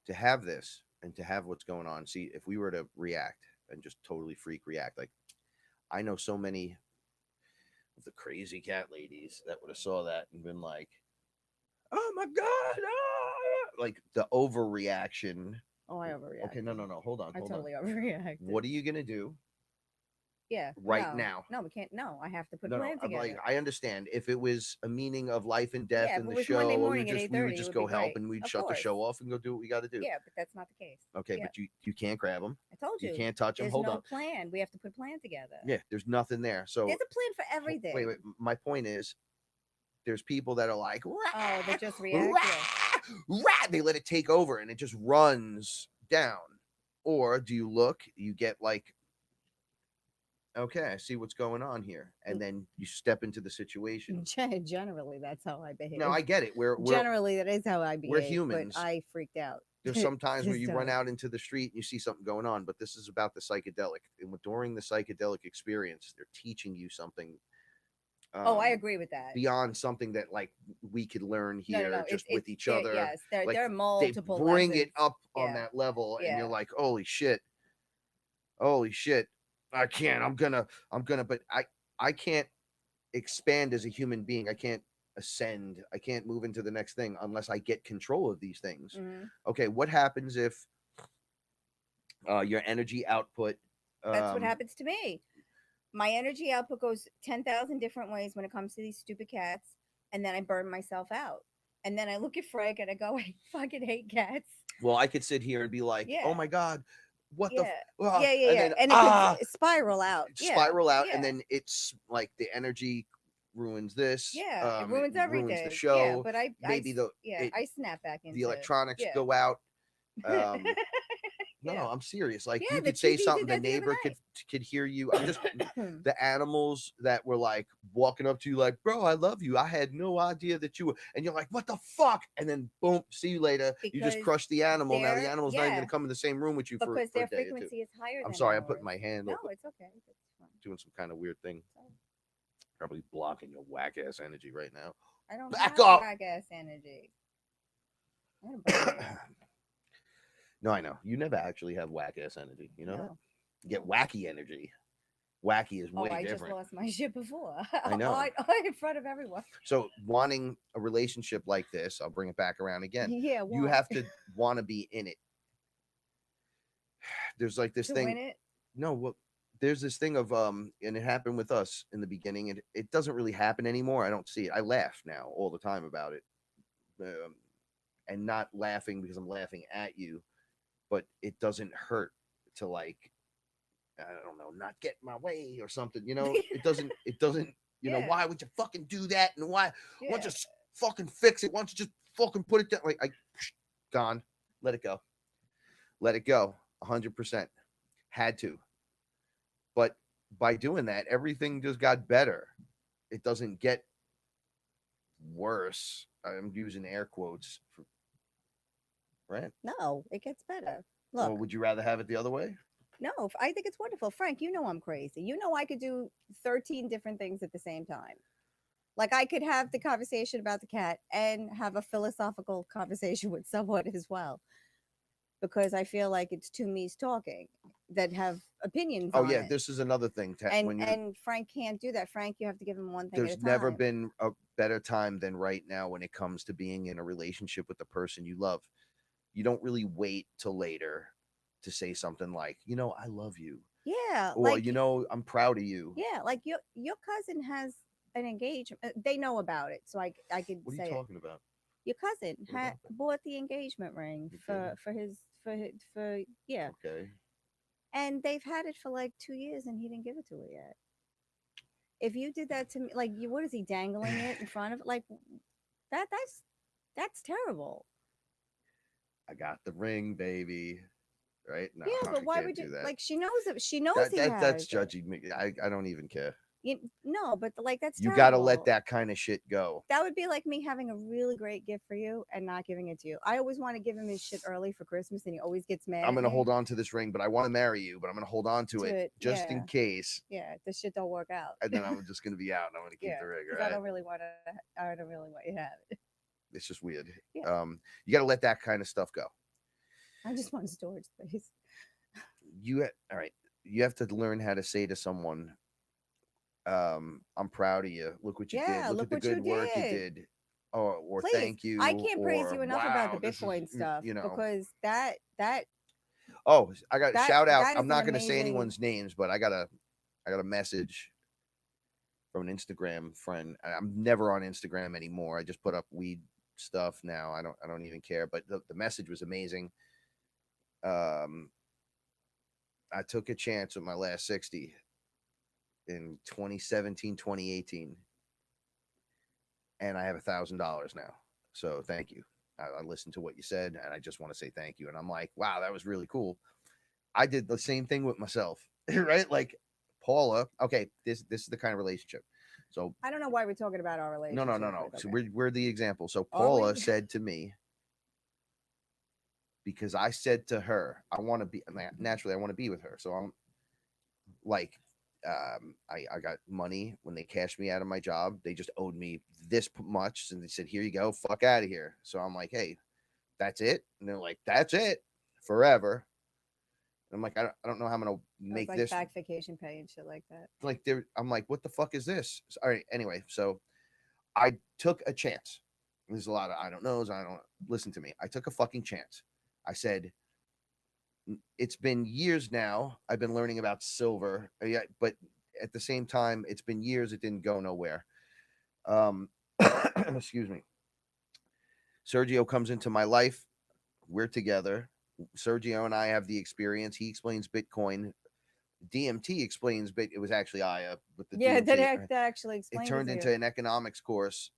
to have this and to have what's going on. See, if we were to react and just totally freak react, like I know so many of the crazy cat ladies that would have saw that and been like, oh my god, like the overreaction. Oh, I overreact. Okay, no, hold on. I totally overreacted. What are you gonna do? Yeah. Now. No, we can't. No, I have to put No, a plan together. like, I understand if it was a meaning of life and death in the show, Monday we morning would at just 8:30, go it would be help great. and we'd Of shut the course. show off and go do what we got to do. Yeah, but that's not the case. Okay, Yeah. but you can't grab them. I told you. You can't touch them. There's Hold no on. plan. We have to put a plan together. Yeah, there's nothing there. So there's a plan for everything. Wait. My point is, there's people that are like, oh, they just react. They let it take over and it just runs down. Or do you look? You get like, okay, I see what's going on here, and then you step into the situation. Generally, that's how I behave. No, I get it. Generally, that is how I behave. We're humans. But I freaked out. There's some times where you run out into the street and you see something going on, but this is about the psychedelic. And during the psychedelic experience, they're teaching you something. I agree with that. Beyond something that like we could learn here with each other. Yes, there like, are multiple. They bring lessons. it up on that level, and you're like, holy shit. I can't. I'm gonna. But I can't expand as a human being. I can't ascend. I can't move into the next thing unless I get control of these things. Mm-hmm. Okay, what happens if your energy output? That's what happens to me. My energy output goes 10,000 different ways when it comes to these stupid cats, and then I burn myself out. And then I look at Frank and I go, I fucking hate cats. Well, I could sit here and be like, oh my god, what the and it could spiral out. And then it's like the energy ruins this. Yeah, it ruins everything. Ruins the show. Yeah, but I snap back into the electronics go out. No, I'm serious. Like you could say something, the neighbor could hear you. I'm just the animals that were like walking up to you, like, bro, I love you. I had no idea that you were, and you're like, what the fuck? And then boom, see you later. You just crushed the animal. Now the animal's not even gonna come in the same room with you for a day. Because their frequency is higher. I'm sorry, I'm putting my hand. No, it's okay. Doing some kind of weird thing. Probably blocking your whack ass energy right now. I don't back have up. Whack ass energy. No, I know. You never actually have whack ass energy. You know that? You get wacky energy. Wacky is way different. I just lost my shit before. I know. In front of everyone. So wanting a relationship like this, I'll bring it back around again. Yeah. You have to want to be in it. There's like this thing. Win it? No, well, there's this thing of and it happened with us in the beginning, and it doesn't really happen anymore. I don't see it. I laugh now all the time about it. And not laughing because I'm laughing at you. But it doesn't hurt to like I don't know, not get in my way or something. It doesn't. Yeah. Why would you fucking do that? And why don't Yeah. you fucking fix it? Why don't you just fucking put it down? Like, gone. Let it go. Let it go. 100%. Had to. But by doing that, everything just got better. It doesn't get worse. I'm using air quotes. Right? No, it gets better. Or Look, would you rather have it the other way? no, I think it's wonderful. Frank, you know I'm crazy. You know I could do 13 different things at the same time. Like I could have the conversation about the cat and have a philosophical conversation with someone as well. Because I feel like it's two me's talking that have opinions Oh on yeah, it. this is another thing. And When you and Frank can't do that. Frank, you have to give him one thing at There's a never time. been a better time than right now when it comes to being in a relationship with the person you love. You don't really wait till later to say something like, I love you, Yeah, or I'm proud of you. yeah, like your cousin has an engagement. They know about it, so I could What are you say it. talking about? Your cousin What about that? bought the engagement ring Okay. for yeah, Okay. and they've had it for like 2 years, and he didn't give it to her yet. If you did that to me, like you, what is he dangling it in front of like that? That's terrible. I got the ring, baby. Right? No, Yeah, I but why can't would you do that. like? She knows it. She knows That, he that that's has it. judging me. I don't even care. No, but like that's You got to let terrible. that kind of shit go. That would be like me having a really great gift for you and not giving it to you. I always want to give him his shit early for Christmas, and he always gets mad I'm at gonna me hold on to this ring, but I want to marry you. But I'm gonna hold on to to it it. just in Yeah, case, yeah. This shit don't work out. and then I'm just gonna be out, and I'm gonna keep Yeah, the ring. because Right? I don't really want you to have it. It's just weird. Yeah, You got to let that kind of stuff go. I just want storage space. All right. You have to learn how to say to someone, I'm proud of you. Look what you did. Yeah, Look look at the what you good work you did. did. Or Please, thank you. I can't praise Or you enough about the wow, this is, Bitcoin stuff you know. because that Oh, I got a that shout out. that I'm is an not going to say amazing. anyone's names, but I got a message from an Instagram friend. I'm never on Instagram anymore. I just put up weed stuff now. I don't even care. But the message was amazing. Um, I took a chance with my last 60 in 2017, 2018, and I have $1,000 now. So thank you. I listened to what you said, and I just want to say thank you. And I'm like, wow, that was really cool. I did the same thing with myself, right? Like Paula. Okay, this is the kind of relationship. So I don't know why we're talking about our no, relationship. no. But So okay. we're the example. So Are we? Paula said to me, because I said to her, I want to be naturally, I want to be with her. So I'm like, I got money when they cashed me out of my job. They just owed me this much, and they said, "Here you go, fuck out of here." So I'm like, "Hey, that's it," and they're like, "That's it, forever." And I'm like, I don't know how I'm gonna It was make like this. back vacation pay and shit like that. Like, I'm like, what the fuck is this? So, all right, anyway, so I took a chance. There's a lot of I don't knows. I don't listen to me. I took a fucking chance. I said, it's been years now. I've been learning about silver, yeah, but at the same time, it's been years. It didn't go nowhere. Um, excuse me. Sergio comes into my life. We're together. Sergio and I have the experience. He explains Bitcoin. DMT explains Bit. It was actually Aya with the Yeah, DMT. that actually It explains turned to into you. an economics course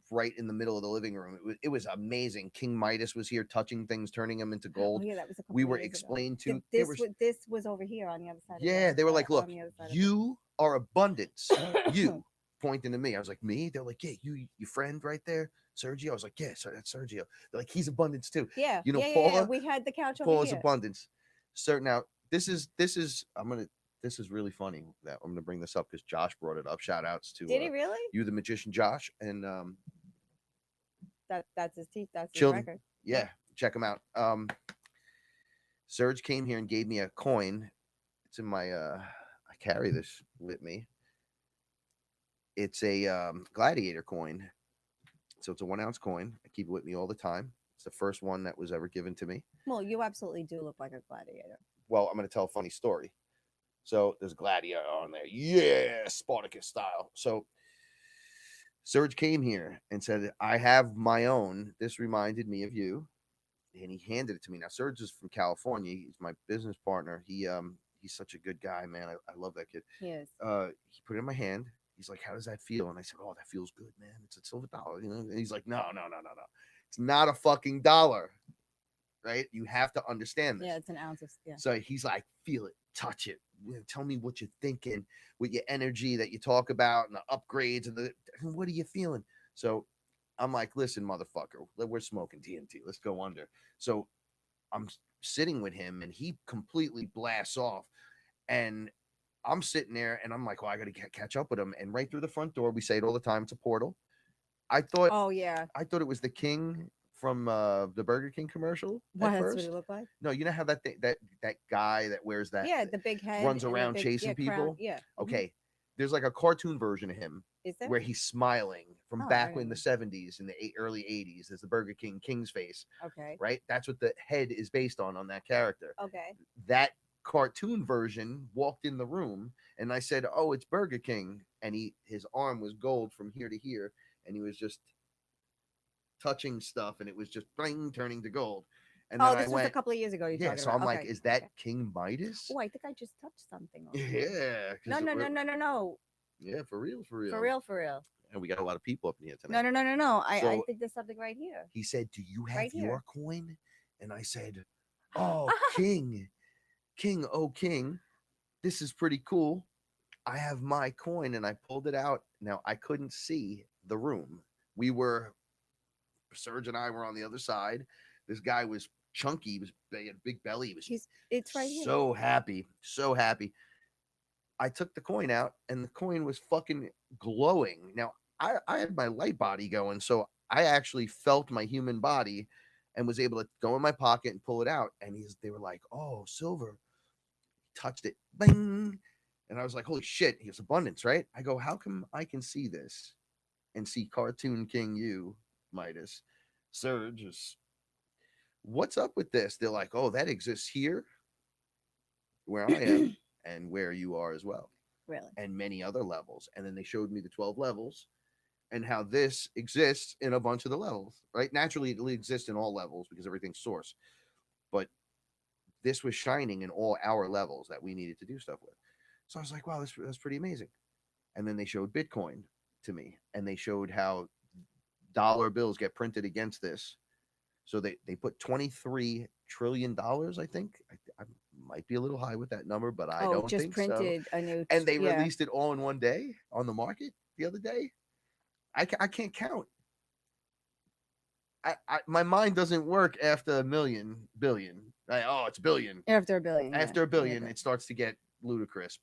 right in the middle of the living room. It was amazing. King Midas was here touching things, turning them into Oh gold. yeah, that was a couple We of were years ago. explained to. This was over here on the other side Yeah, of they were like, on look, the other side you are abundance. of it. You pointing to me. I was like, me? They're like, yeah, your friend right there, Sergio. I was like, yeah, sorry, that's Sergio. They're like, he's abundance too. Yeah, You know, yeah. Paula, We had the couch over Paula's here. abundance. So now this is this is really funny that I'm gonna bring this up because Josh brought it up. Shout outs to Did he really? you, the magician, Josh, and That's his teeth. That's his children. record. Yeah, check him out. Serge came here and gave me a coin. It's in my I carry this with me. It's a gladiator coin. So it's a 1 ounce coin. I keep it with me all the time. It's the first one that was ever given to me. Well, you absolutely do look like a gladiator. Well, I'm going to tell a funny story. So there's gladiator on there. Yeah, Spartacus style. So Serge came here and said, I have my own. This reminded me of you. And he handed it to me. Now, Serge is from California. He's my business partner. he's such a good guy, man. I love that kid. Yes. He put it in my hand. He's like, how does that feel? And I said, oh, that feels good, man. It's a silver dollar. You know? And he's like, no. It's not a fucking dollar, right? You have to understand this. Yeah, it's an ounce of, yeah. So he's like, feel it, touch it. Tell me what you're thinking with your energy that you talk about and the upgrades and what are you feeling? So I'm like, listen, motherfucker, we're smoking TNT. Let's go under. So I'm sitting with him and he completely blasts off. And I'm sitting there and I'm like, well, I got to catch up with him. And right through the front door, we say it all the time, it's a portal. I thought it was the king from the Burger King commercial. What, that's what it looked like? No, you know how that guy that wears that, the big head runs around chasing people. Crown. Okay, there's like a cartoon version of him. Is there? Where he's smiling from back in the 70s and the early 80s. There's the Burger King King's face. Okay. Right? That's what the head is based on that character. Okay. That cartoon version walked in the room and I said, oh, it's Burger King. And his arm was gold from here to here. And he was just touching stuff and it was just bling, turning to gold. And then this was a couple of years ago. So I'm like, is that King Midas? Oh, I think I just touched something. Yeah. No. Yeah, for real. For real. And we got a lot of people up in here tonight. No. I think there's something right here. He said, do you have your coin? And I said, oh, King, oh, King, this is pretty cool. I have my coin. And I pulled it out. Now, I couldn't see the room. Serge and I were on the other side. This guy was chunky. He had a big belly. It's right here. So happy. I took the coin out and the coin was fucking glowing. Now, I had my light body going, so I actually felt my human body and was able to go in my pocket and pull it out. And they were like, oh, silver. Touched it. Bing. And I was like, holy shit, he has abundance, right? I go, how come I can see this and see Cartoon King you, Midas? Serge is, what's up with this? They're like, oh, that exists here where I am. And where you are as well. Really? And many other levels. And then they showed me the 12 levels and how this exists in a bunch of the levels, right? Naturally, it exists in all levels because everything's source. But this was shining in all our levels that we needed to do stuff with. So I was like, wow, that's pretty amazing. And then they showed Bitcoin to me. And they showed how dollar bills get printed against this. So they put $23 trillion, I think. I might be a little high with that number, but I don't think so. Printed a new, and they released it all in one day on the market the other day. I can't count. My mind doesn't work after a billion. It's billion. After a billion. After a billion, it starts to get ludicrous,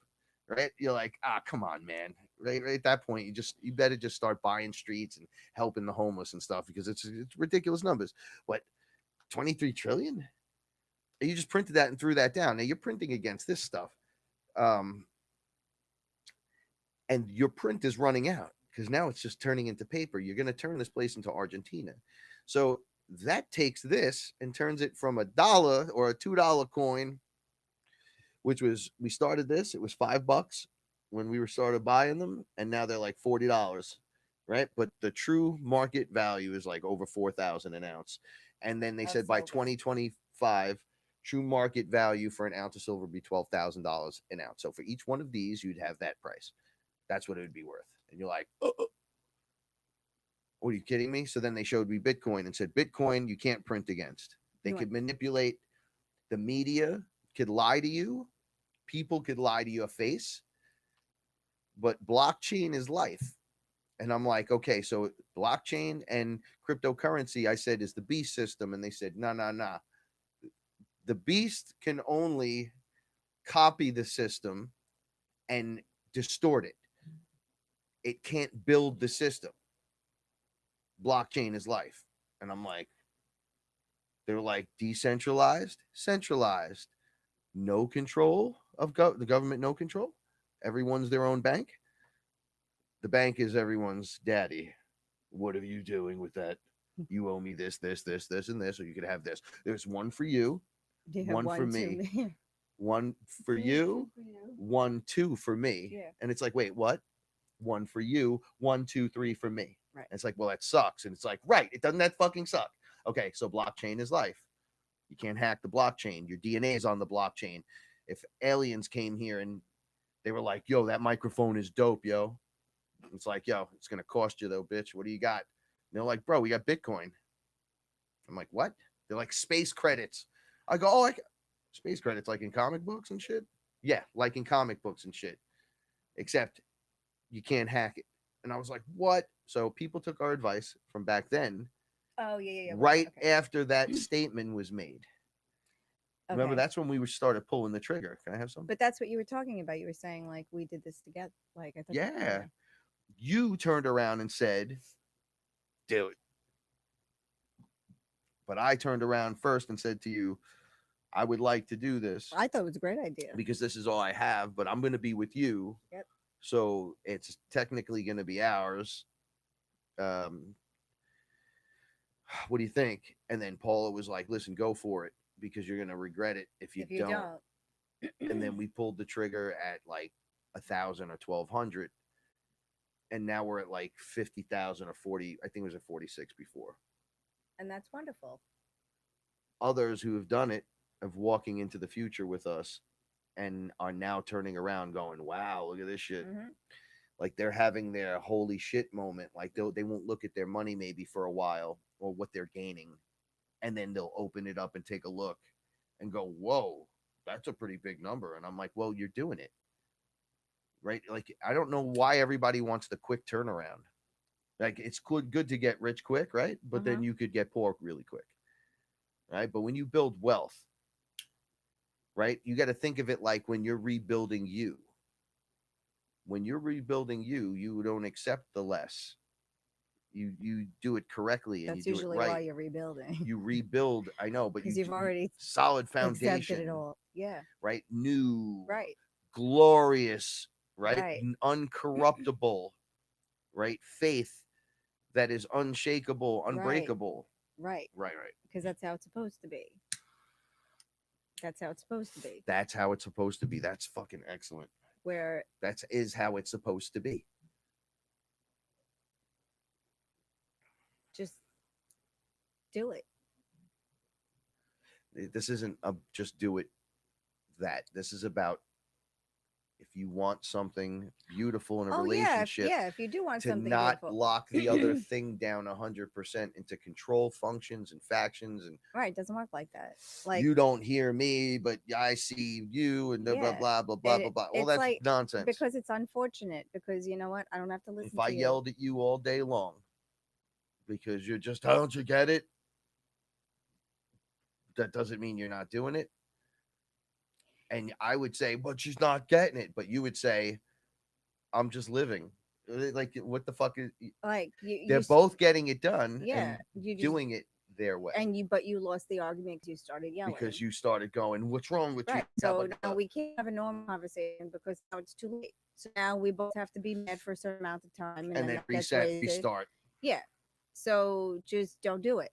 right? You're like, come on, man. Right at that point, you better just start buying streets and helping the homeless and stuff because it's ridiculous numbers. What, 23 trillion? You just printed that and threw that down. Now you're printing against this stuff, and your print is running out because now it's just turning into paper. You're going to turn this place into Argentina, so that takes this and turns it from $1 or a $2 coin, which was, we started this, it was $5 when we started buying them, and now they're like $40, right? But the true market value is like over 4,000 an ounce. And then they said by 2025, true market value for an ounce of silver would be $12,000 an ounce. So for each one of these, you'd have that price. That's what it would be worth. And you're like, what, are you kidding me? So then they showed me Bitcoin and said, Bitcoin, you can't print against. They could manipulate. The media could lie to you. People could lie to your face. But blockchain is life. And I'm like, okay, so blockchain and cryptocurrency, I said, is the beast system. And they said, no. The beast can only copy the system and distort it. It can't build the system. Blockchain is life. And I'm like, they're like decentralized, centralized, no control of the government, no control. Everyone's their own bank. The bank is everyone's daddy. What are you doing with that? You owe me this, and this, or you could have this. There's one for you, one for me, one for you, 1, 2 for me. Yeah. And it's like, wait, what? 1 for you, 1, 2, 3 for me. Right. And it's like, well, that sucks. And it's like, right, it doesn't that fucking suck. Okay, so blockchain is life. You can't hack the blockchain. Your DNA is on the blockchain. if aliens came here and they were like, yo, that microphone is dope, yo. It's like, yo, it's gonna cost you though, bitch. What do you got? And they're like, bro, we got Bitcoin. I'm like, what? They're like, space credits. I go, oh, like space credits, like in comic books and shit. Yeah, like in comic books and shit. Except you can't hack it. And I was like, what? So people took our advice from back then. Oh yeah. Right Okay. after that statement was made. Remember, Okay. that's when we started pulling the trigger. Can I have some? But that's what you were talking about. You were saying like we did this together. Like I thought. Yeah. You turned around and said, do it. But I turned around first and said to you, I would like to do this I thought it was a great idea. because this is all I have, but I'm going to be with you. Yep. So it's technically going to be ours. What do you think? And then Paula was like, listen, go for it because you're going to regret it if you don't. And then we pulled the trigger at like 1,000 or 1,200. And now we're at like 50,000 or 40. I think it was at 46 before. And that's wonderful. Others who have done it of walking into the future with us and are now turning around going, wow, look at this shit. Mm-hmm. Like they're having their holy shit moment. Like they won't look at their money maybe for a while or what they're gaining. And then they'll open it up and take a look and go, whoa, that's a pretty big number. And I'm like, well, you're doing it. Right? Like, I don't know why everybody wants the quick turnaround. Like, it's good to get rich quick, right? But then you could get poor really quick. Right? But when you build wealth, right, you got to think of it like when you're rebuilding you. When you're rebuilding you, you don't accept the less. You do it correctly and That's you do usually it right. why you're rebuilding. You rebuild, I know, but because you've already solid foundation. accepted it all. Yeah. Right? New. Right. Glorious. Right? Right. Uncorruptible. Right? Faith that is unshakable, unbreakable. Right. Right. Because that's how it's supposed to be. That's how it's supposed to be. That's how it's supposed to be. That's fucking excellent. Where that is how it's supposed to be. Just do it. This isn't a just do it that. This is about if you want something beautiful in a relationship. Yeah, if you do want to something not beautiful. lock the other thing down 100% into control functions and factions and right, it doesn't work like that. Like you don't hear me, but I see you and blah blah blah blah blah blah. Well, that's like, nonsense. Because it's unfortunate. Because you know what? I don't have to listen. If I yelled at you all day long because you're just don't you get it? That doesn't mean you're not doing it. And I would say, but she's not getting it. But you would say, I'm just living. Like, what the fuck is like? They're both getting it done. Yeah, and you doing it their way. But you lost the argument because you started yelling. Because you started going, what's wrong with you? So now we can't have a normal conversation because now it's too late. So now we both have to be mad for a certain amount of time, and then reset, restart. Yeah. So just don't do it,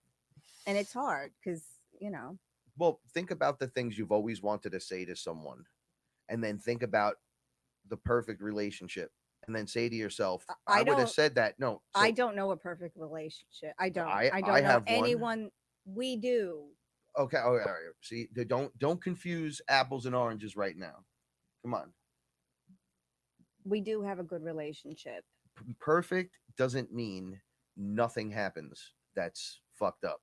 and it's hard because you know. Well, think about the things you've always wanted to say to someone, and then think about the perfect relationship, and then say to yourself, I would have said that. No, I don't know a perfect relationship. I don't know anyone. We do. Okay. All right. See, don't confuse apples and oranges right now. Come on. We do have a good relationship. Perfect doesn't mean nothing happens that's fucked up.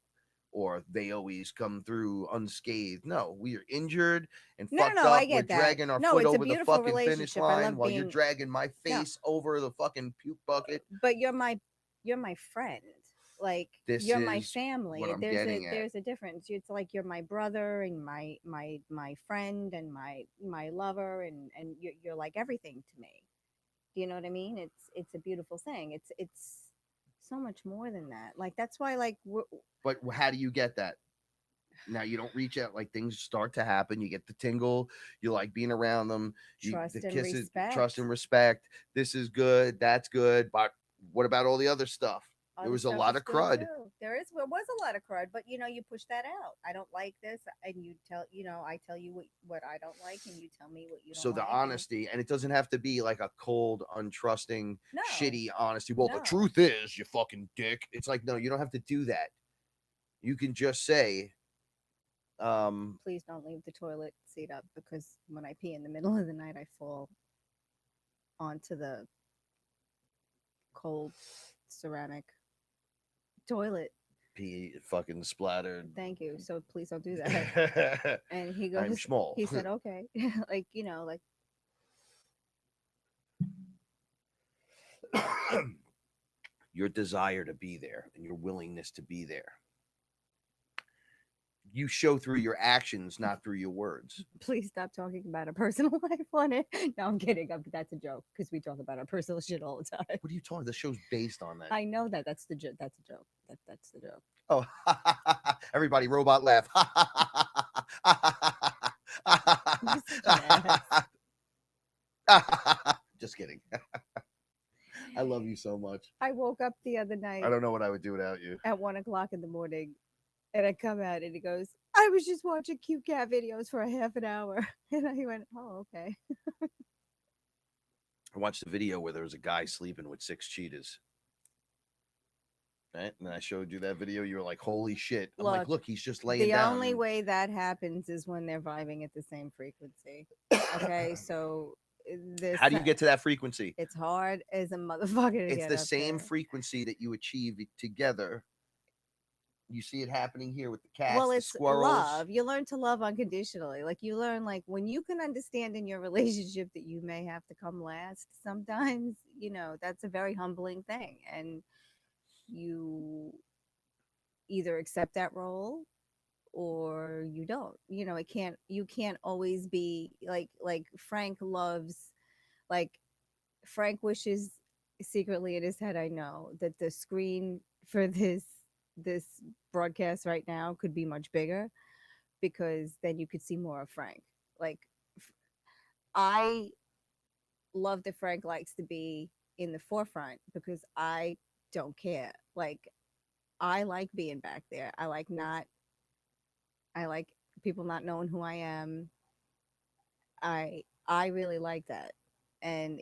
Or they always come through unscathed. No, we are injured and fucked up. I get We're dragging our foot over the fucking finish line while you're dragging my face over the fucking puke bucket. But you're my friend. Like you're my family. There's a difference. It's like you're my brother and my friend and my lover and you're like everything to me. Do you know what I mean? It's a beautiful thing. It's so much more than that. Like that's why but how do you get that? Now you don't reach out, like things start to happen. You get the tingle. You like being around them. Trust and respect. This is good. That's good. But what about all the other stuff? There was a lot of crud. There was a lot of crud, but you push that out. I don't like this, and I tell you what I don't like, and you tell me what you don't like. So the honesty, and it doesn't have to be like a cold, untrusting, shitty honesty. Well, the truth is, you fucking dick. It's like, no, you don't have to do that. You can just say, Please don't leave the toilet seat up because when I pee in the middle of the night, I fall onto the cold ceramic toilet. Pee fucking splattered. Thank you. So please don't do that. And he I'm goes, small. he said, okay. Like, like, Your desire to be there and your willingness to be there. You show through your actions, not through your words. please stop talking about our personal life on it. No, I'm kidding. That's a joke because we talk about our personal shit all the time. What are you talking? The show's based on that. I know that. That's the joke. That's a joke. That's the joke. Oh, everybody, robot laugh. You're such an ass. Just kidding. I love you so much. I woke up the other night I don't know what I would do without you. at 1 o'clock in the morning, and I come out and he goes, "I was just watching cute cat videos for a half an hour," and I went, "Oh, okay." I watched the video where there was a guy sleeping with 6 cheetahs. Right? And I showed you that video. You were like, holy shit. I'm like, look, he's just laying The down. only way that happens is when they're vibing at the same frequency. Okay, so this. How do you get to that frequency? It's hard as a motherfucker to It's get the up same there. frequency that you achieve together. You see it happening here with the cats, Well, the it's squirrels. love. You learn to love unconditionally. Like you learn, like when you can understand in your relationship that you may have to come last. Sometimes, that's a very humbling thing, and you either accept that role or you don't. You can't always be like Frank loves, like Frank wishes secretly in his head, I know, that the screen for this broadcast right now could be much bigger because then you could see more of Frank. Like I love that Frank likes to be in the forefront because I don't care. Like I like being back there. I like people not knowing who I am. I really like that. And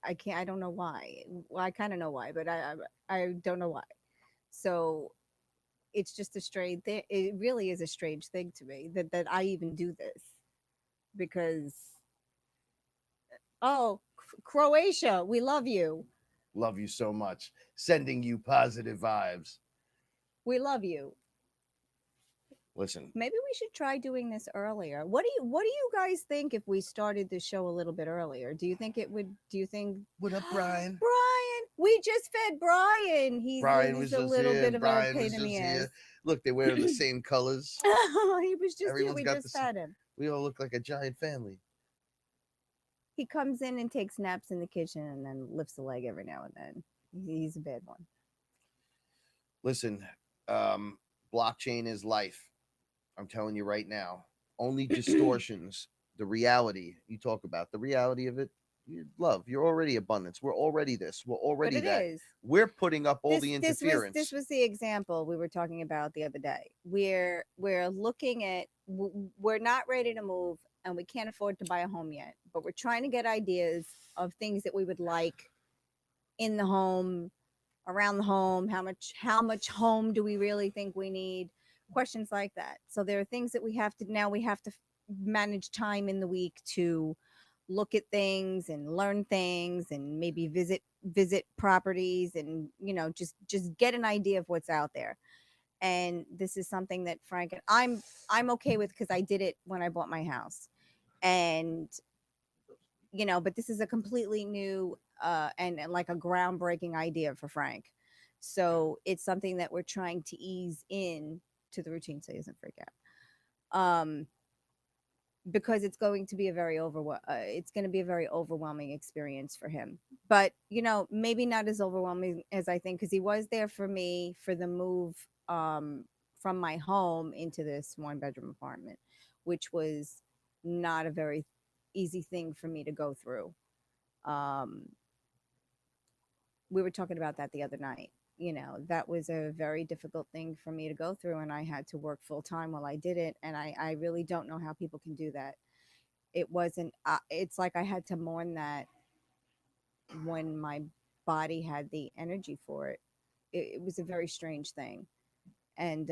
I don't know why. Well, I kind of know why, but I don't know why. So it's just a strange thing. It really is a strange thing to me that I even do this because Croatia, we love you. Love you so much. Sending you positive vibes. We love you. Listen, Maybe we should try doing this earlier. What do you guys think if we started the show a little bit earlier? Do you think it would? Do you think? What up, Brian? Brian, we just fed Brian. Brian He's was a just little here. bit of Brian a pain was in just the here. ass. Look, they wear the same colors. He was just here. Everyone's We got just the fed him. We all look like a giant family. He comes in and takes naps in the kitchen and then lifts a leg every now and then. He's a bad one. Listen, blockchain is life. I'm telling you right now. Only distortions. The reality you talk about, the reality of it, love. You're already abundance. We're already this. We're already But it that. is. We're putting up all the interference. This was the example we were talking about the other day. We're looking at. We're not ready to move, and we can't afford to buy a home yet. But we're trying to get ideas of things that we would like in the home, around the home. How much home do we really think we need? Questions like that. So there are things that we have to manage time in the week to look at things and learn things and maybe visit properties and just get an idea of what's out there. And this is something that Frank and I'm okay with because I did it when I bought my house. And but this is a completely new and like a groundbreaking idea for Frank. So it's something that we're trying to ease in to the routine so he doesn't freak out. Because it's going to be a very overwhelming experience for him. But maybe not as overwhelming as I think, because he was there for me for the move from my home into this 1-bedroom apartment, which was not a very easy thing for me to go through. We were talking about that the other night. That was a very difficult thing for me to go through, and I had to work full time while I did it. And I really don't know how people can do that. It wasn't, it's like I had to mourn that when my body had the energy for it. It was a very strange thing. And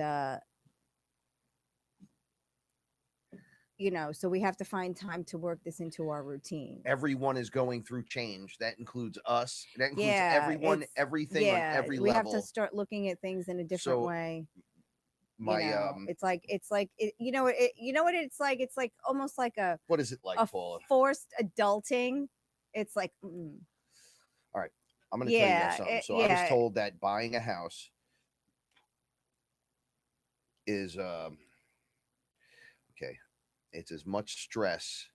you know, so we have to find time to work this into our routine. Everyone is going through change. That includes us. That includes Yeah, everyone, it's everything on every we have level. to start looking at things in a different So way. my You know, it's like you know what you know what it's like. It's like almost like what is it like, a Paula? forced adulting. It's like All right, I'm going to tell you guys something. So I was yeah. told that buying a house is okay. It's as much stress.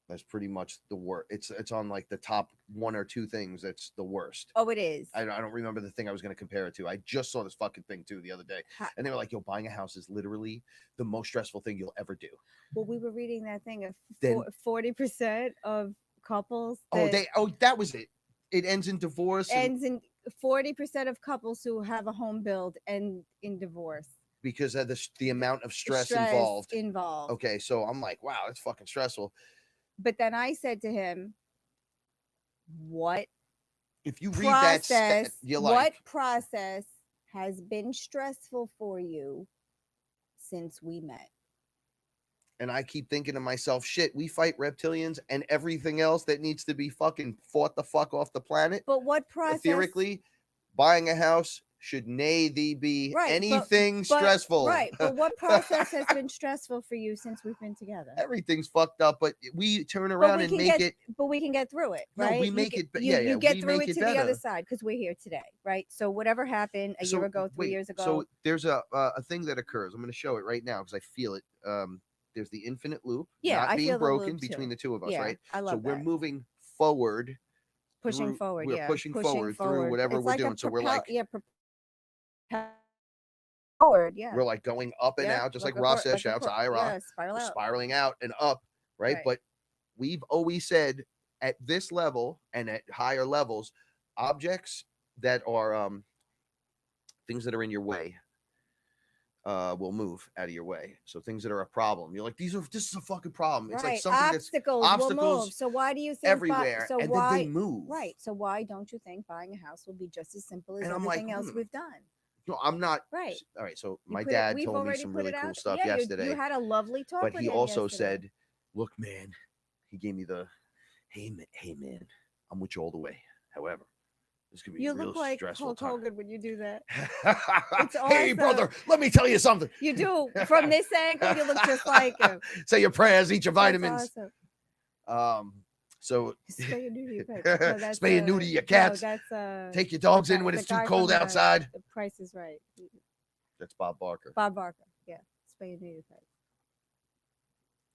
That's pretty much the worst. It's on like the top one or two things. That's the worst. Oh, it is. I don't remember the thing I was going to compare it to. I just saw this fucking thing too the other day, and they were like, "Yo, buying a house is literally the most stressful thing you'll ever do." Well, we were reading that thing of Then 40% of couples. That was it. It ends in divorce. Ends in 40% of couples who have a home build end in divorce because of the amount of stress involved. Involved. Okay, so I'm like, wow, that's fucking stressful. But then I said to him, "What? If you read that, you're like, what process has been stressful for you since we met?" And I keep thinking to myself, shit, we fight reptilians and everything else that needs to be fucking fought the fuck off the planet. But what process? Theoretically, buying a house should be anything stressful. Right. But what process has been stressful for you since we've been together? Everything's fucked up, but we turn around and make it. But we can get through it, right? No, we make it. You get through it to the other side because we're here today, right? So whatever happened a year ago, 3 years ago. So there's a thing that occurs. I'm going to show it right now because I feel it. There's the infinite loop, not being broken between the two of us, right? I love so we're moving forward, pushing forward. We're pushing forward through whatever we're doing. So we're like, forward, we're like going up and out, just like Ross says, shout out to Ira, spiraling out and up, right? But we've always said at this level and at higher levels, objects that are things that are in your way will move out of your way. So things that are a problem, you're like, this is a fucking problem. It's like something obstacles will move. So why do you think everywhere? So and why then they move? Right. So why don't you think buying a house will be just as simple as everything else we've done? No, I'm not. Right. All right. So my dad told me some really cool stuff yesterday. You had a lovely talk. But he also said, "Look, man," he gave me the, "Hey man, I'm with you all the way. However, this could be real like stressful." Hulk Hogan when you do that. Hey, brother, let me tell you something. You do from this angle. You look just like him. Say your prayers, eat your vitamins. Awesome. So spay and neuter your pets. No, spay and neuter your cats. No, take your dogs in when it's too cold outside. The Price is Right. That's Bob Barker. Bob Barker. Yeah. Spay and neuter your pets.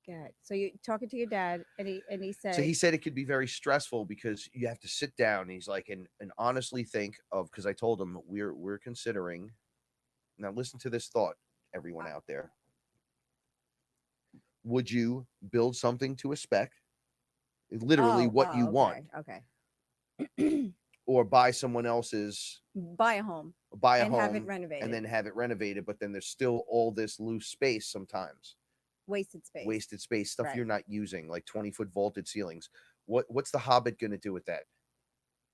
God. So you're talking to your dad, and he said. So he said it could be very stressful because you have to sit down. He's like, and honestly think of, because I told him we're considering. Now listen to this thought, everyone out there. Would you build something to a spec? Literally what you want. Okay. Or buy someone else's. Buy a home. And have it renovated. And then have it renovated, but then there's still all this loose space sometimes. Wasted space. Stuff you're not using, like 20-foot vaulted ceilings. What's the Hobbit going to do with that?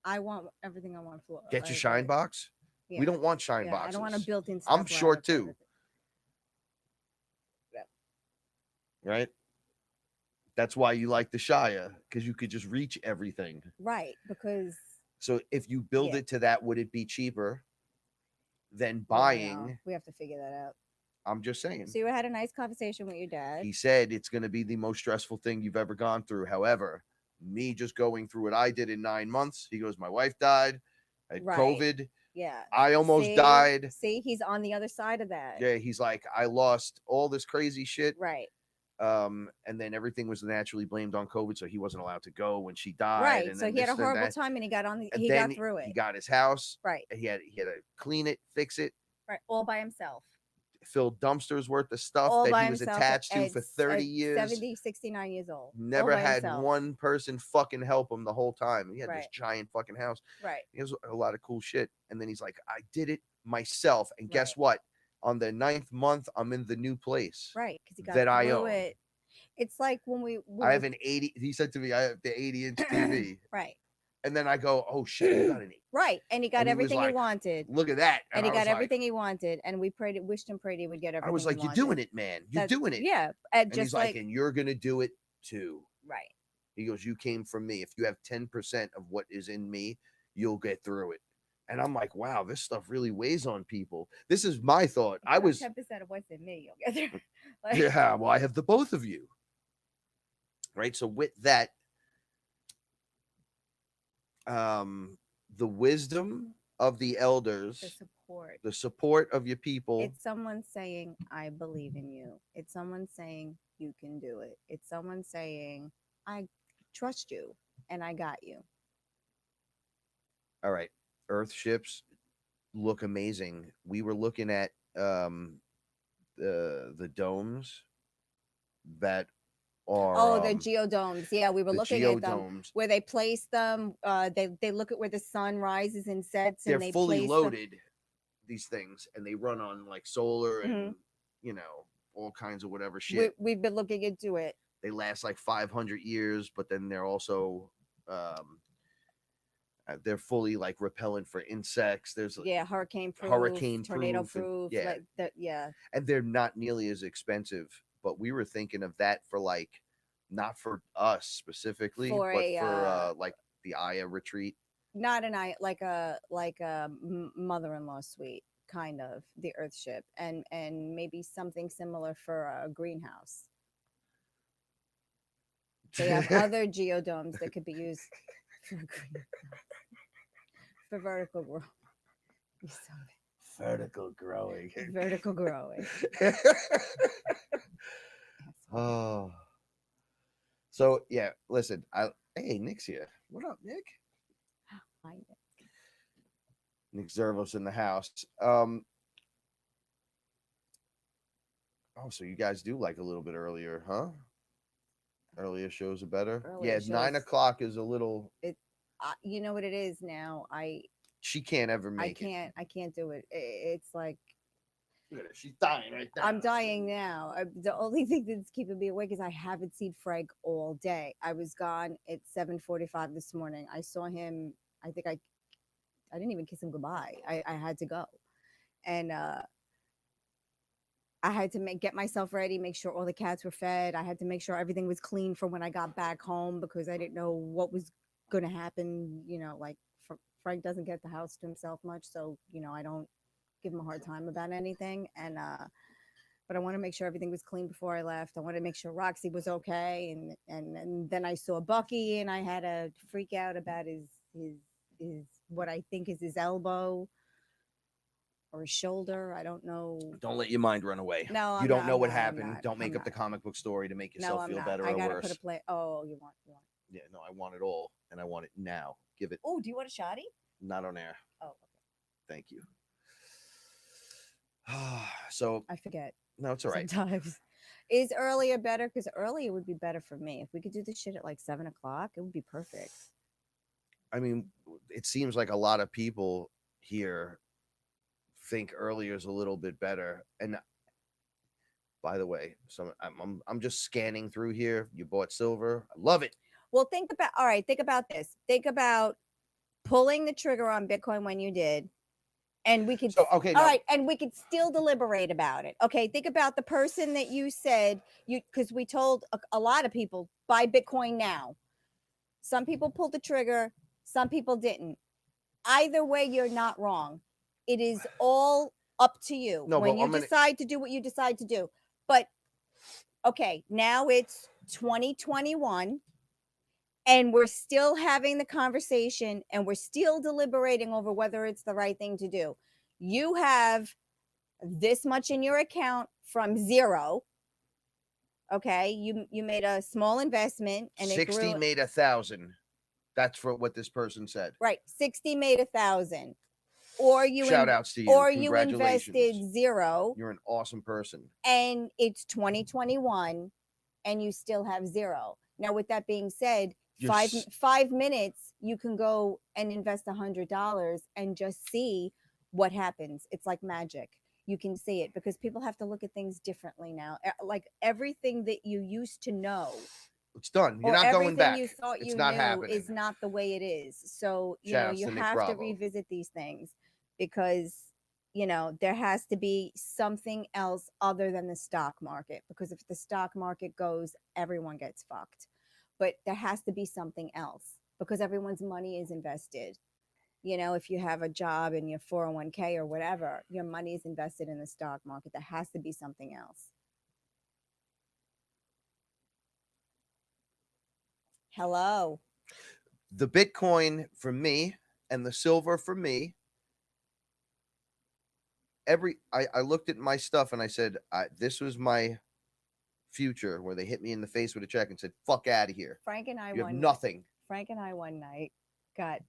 I want everything I want floor. Get your shine box. Yeah. We don't want shine boxes. I don't want a built-in. I'm short too. Yeah. Right. That's why you like the Shire, because you could just reach everything. Right, because. So if you build it to that, would it be cheaper than buying? We have to figure that out. I'm just saying. So you had a nice conversation with your dad. He said it's going to be the most stressful thing you've ever gone through. However, me just going through what I did in 9 months, he goes, my wife died, I had COVID. Yeah. I almost died. See, he's on the other side of that. Yeah, he's like, I lost all this crazy shit. Right. And then everything was naturally blamed on COVID, so he wasn't allowed to go when she died. Right. And so he had a horrible time, and he got through it. He got his house. Right. He had to clean it, fix it. Right. All by himself. Fill dumpsters worth of stuff that he was attached to for 30 years. 70, 69 years old. Never had one person fucking help him the whole time. He had this giant fucking house. Right. He has a lot of cool shit. And then he's like, I did it myself. And guess what? On the 9th month, I'm in the new place. Right. Because he got that I own. It. It's like when I have an 80. He said to me, I have the 80-inch TV. Right. And then I go, oh shit, you got an 8. Right. And he got And he was everything he like, wanted. Look at that. And he I got was like, everything he wanted. And we prayed, wished and prayed he would get everything I was like, he you're wanted. doing it, man. You're doing it. Yeah. And Just he's like, and you're going to do it too. right. He goes, you came from me. If you have 10% of what is in me, you'll get through it. And I'm like, wow, this stuff really weighs on people. This is my thought. I was 10% of what's in me, you'll get there. Like, yeah, well, I have the both of you. Right. So with that, the wisdom of the elders, the support of your people. It's someone saying, I believe in you. It's someone saying you can do it. It's someone saying, I trust you and I got you. All right. Earth ships look amazing. We were looking at the domes that are the geodomes. Yeah, we were looking at them where they place them. They look at where the sun rises and sets. They're and they fully place loaded, these things, and they run on like solar and all kinds of whatever shit. We've been looking into it. They last like 500 years, but then they're also they're fully like repellent for insects. There's hurricane proof, tornado proof, and they're not nearly as expensive. But we were thinking of that for like not for us specifically, but for like the Aya retreat. Not an Aya, like a mother-in-law suite, kind of the Earth ship, and maybe something similar for a greenhouse. They have other geodomes that could be used for for vertical growth. Vertical growing. Vertical growing. Oh. So yeah, listen. Hey, Nick's here. What up, Nick? Hi, Nick. Nick Zervos in the house. Oh, so you guys do like a little bit earlier, huh? Earlier shows are better. Earlier shows, 9 o'clock is a little. You know what it is now. She can't ever make it. I can't do it. It's like she's dying right now. I'm dying now. The only thing that's keeping me awake is I haven't seen Frank all day. I was gone at 7:45 this morning. I saw him. I think I didn't even kiss him goodbye. I had to go, and I had to get myself ready, make sure all the cats were fed. I had to make sure everything was clean for when I got back home because I didn't know what was going to happen. Like Frank doesn't get the house to himself much, so I don't give him a hard time about anything. And but I want to make sure everything was clean before I left. I want to make sure Roxy was okay, and then I saw Bucky, and I had to freak out about his what I think is his elbow or his shoulder. I don't know. Don't let your mind run away. No, you don't know what happened. Don't make up the comic book story to make yourself feel better or worse. I gotta put a play. Oh, you want? Yeah, no, I want it all, and I want it now. Give it. Oh, do you want a shotty? Not on air. Oh, okay. Thank you. So I forget. No, it's all right. Sometimes. Is earlier better? Because earlier would be better for me. If we could do this shit at like 7 o'clock, it would be perfect. I mean, it seems like a lot of people here think earlier is a little bit better. And by the way, I'm just scanning through here. You bought silver. I love it. Well, think about this. Think about pulling the trigger on Bitcoin when you did. And we could, and we could still deliberate about it. Okay, think about the person that you said because we told a lot of people buy Bitcoin now. Some people pulled the trigger, some people didn't. Either way, you're not wrong. It is all up to you when you decide to do what you decide to do. But okay, now it's 2021. And we're still having the conversation and we're still deliberating over whether it's the right thing to do. You have this much in your account from zero. Okay. You made a small investment and 60 made 1,000. That's for what this person said. Right. 60 made 1,000. Or you shout outs to you. Or you invested zero. You're an awesome person. And it's 2021 and you still have zero. Now, with that being said, 5 minutes, you can go and invest $100 and just see what happens. It's like magic. You can see it because people have to look at things differently now. Like everything that you used to know It's done. You're or not going everything back. you thought It's you not knew happening. is not the way it is. So, Shouts you to Nick have to Bravo. revisit these things because, there has to be something else other than the stock market, because if the stock market goes, everyone gets fucked. But there has to be something else because everyone's money is invested. If you have a job in your 401k or whatever, your money is invested in the stock market. There has to be something else. Hello. The Bitcoin for me and the silver for me. I looked at my stuff and I said, this was my future, where they hit me in the face with a check and said, fuck out of here. Frank and I You have nothing. Frank and I one night got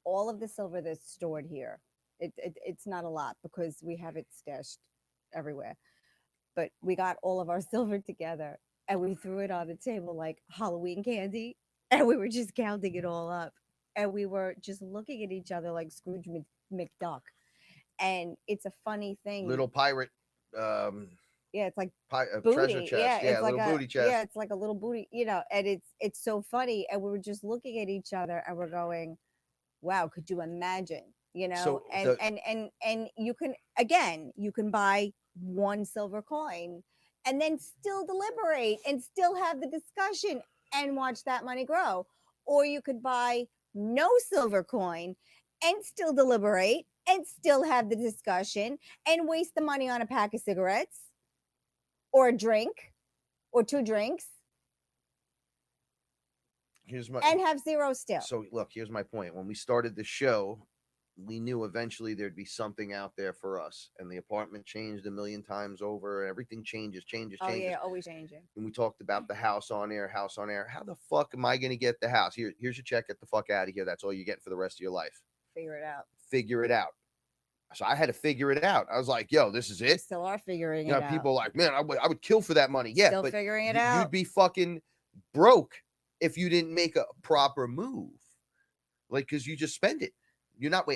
all of the silver that's stored here. It's not a lot because we have it stashed everywhere. But we got all of our silver together and we threw it on the table like Halloween candy. And we were just counting it all up. And we were just looking at each other like Scrooge McDuck. And it's a funny thing. Little pirate. Yeah, it's like treasure chest. Yeah, it's like little booty chest. Yeah, it's like a little booty, and it's so funny. And we were just looking at each other and we're going, wow, could you imagine? So and you can buy one silver coin and then still deliberate and still have the discussion and watch that money grow. Or you could buy no silver coin and still deliberate and still have the discussion and waste the money on a pack of cigarettes or a drink or 2 drinks and have zero still. So look, here's my point. When we started the show, we knew eventually there'd be something out there for us, and the apartment changed a million times over. Everything changes. Oh yeah, always changing. And we talked about the house on air. How the fuck am I going to get the house? Here's your check. Get the fuck out of here. That's all you get for the rest of your life. Figure it out. So I had to figure it out. I was like, yo, this is it. We still are figuring it out. People are like, man, I would kill for that money. Yeah, still but figuring it out. You'd be fucking broke if you didn't make a proper move. Like, because you just spend it.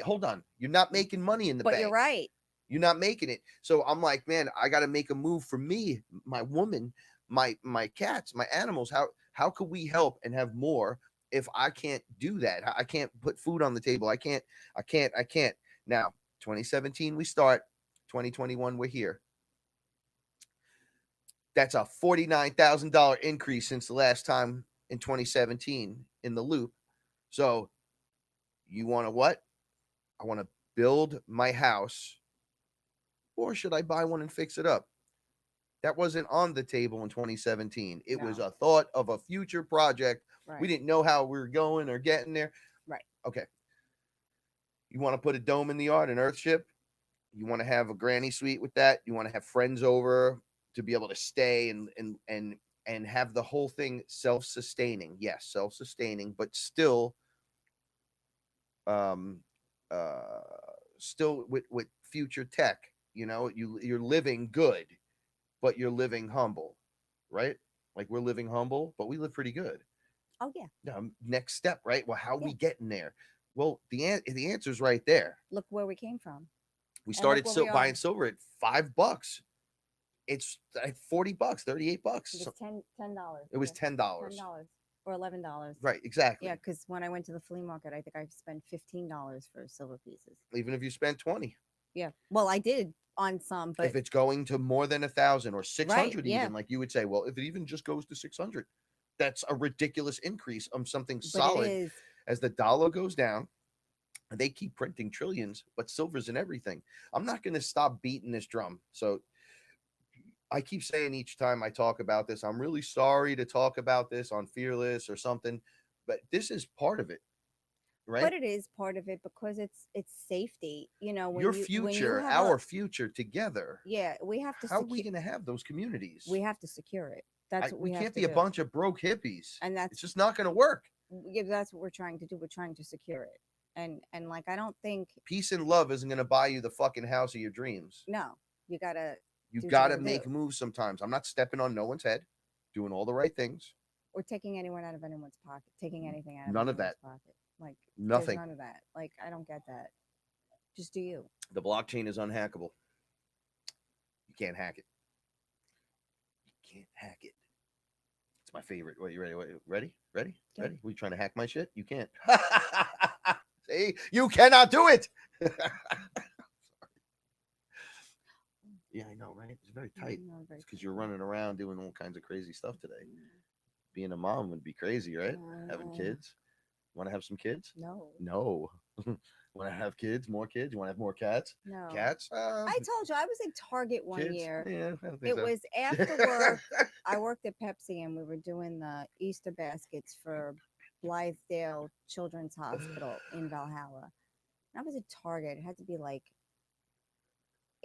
Hold on. You're not making money in the bank. But you're right. You're not making it. So I'm like, man, I got to make a move for me, my woman, my cats, my animals. How could we help and have more if I can't do that? I can't put food on the table. I can't. Now, 2017, we start. 2021, we're here. That's a $49,000 increase since the last time in 2017 in the loop. So you want to what? I want to build my house, or should I buy one and fix it up? That wasn't on the table in 2017. It was a thought of a future project. Right. We didn't know how we were going or getting there. Right. Okay. You want to put a dome in the yard, an earthship? You want to have a granny suite with that? You want to have friends over to be able to stay and have the whole thing self-sustaining? Yes, self-sustaining, but still still with future tech. You're living good, but you're living humble, right? Like, we're living humble, but we live pretty good. Oh yeah. Next step, right? Well, how are we getting there? Well, the answer's right there. Look where we came from. We started buying silver at $5. It's like $40, $38. It was $10. It was $10. $10 or $11. Right, exactly. Yeah, because when I went to the flea market, I think I spent $15 for silver pieces. Even if you spent 20. Yeah, well, I did on some, but if it's going to more than 1,000 or 600, right, even like you would say, well, if it even just goes to 600, that's a ridiculous increase on something solid. As the dollar goes down, and they keep printing trillions, but silver's in everything. I'm not going to stop beating this drum. So I keep saying each time I talk about this, I'm really sorry to talk about this on Fearless or something, but this is part of it, right? But it is part of it because it's safety. When your future, our future together. Yeah, we have to. How are we going to have those communities? We have to secure it. That's what we have to do. We can't be a bunch of broke hippies, and it's just not going to work. Yeah, that's what we're trying to do. We're trying to secure it. And like, I don't think peace and love isn't going to buy you the fucking house of your dreams. No, you gotta make moves sometimes. I'm not stepping on no one's head, doing all the right things, or taking anyone out of anyone's pocket, taking anything out of none of that pocket. Like, nothing. None of that. Like, I don't get that. Just do you. The blockchain is unhackable. You can't hack it. You can't hack it. It's my favorite. What, you ready? Ready? Yeah. Ready? We trying to hack my shit? You can't. See, you cannot do it. Yeah, I know, right? It's very tight. Because you're running around doing all kinds of crazy stuff today. Being a mom would be crazy, right? Having kids. Want to have some kids? No. Want to have kids? More kids? You want to have more cats? No. Cats? I told you I was at Target one kids? year. Yeah, I don't think It so. was after work. I worked at Pepsi and we were doing the Easter baskets for Blythedale Children's Hospital in Valhalla. And I was at Target. It had to be like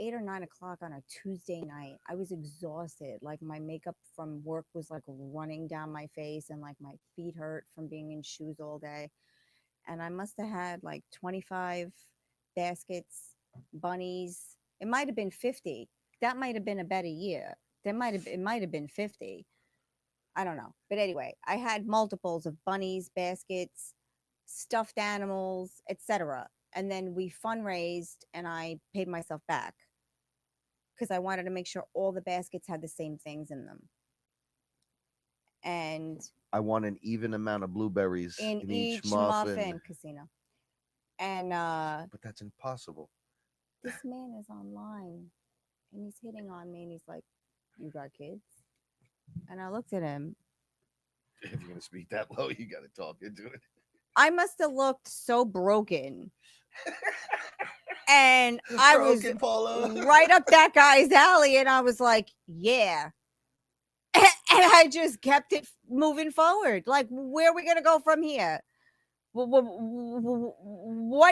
8 or 9 o'clock on a Tuesday night. I was exhausted. Like my makeup from work was like running down my face and like my feet hurt from being in shoes all day. And I must have had like 25 baskets, bunnies. It might have been 50. That might have been a better year. It might have been 50. I don't know. But anyway, I had multiples of bunnies, baskets, stuffed animals, etc. And then we fundraised and I paid myself back because I wanted to make sure all the baskets had the same things in them. And I want an even amount of blueberries in each each muffin. casino. And But that's impossible. this man is online and he's hitting on me and he's like, "You got kids?" And I looked at him. If you're gonna speak that low, you gotta talk into it. I must have looked so broken. And I was Paula. right up that guy's alley and I was like, yeah. And I just kept it moving forward. Like, where are we going to go from here? What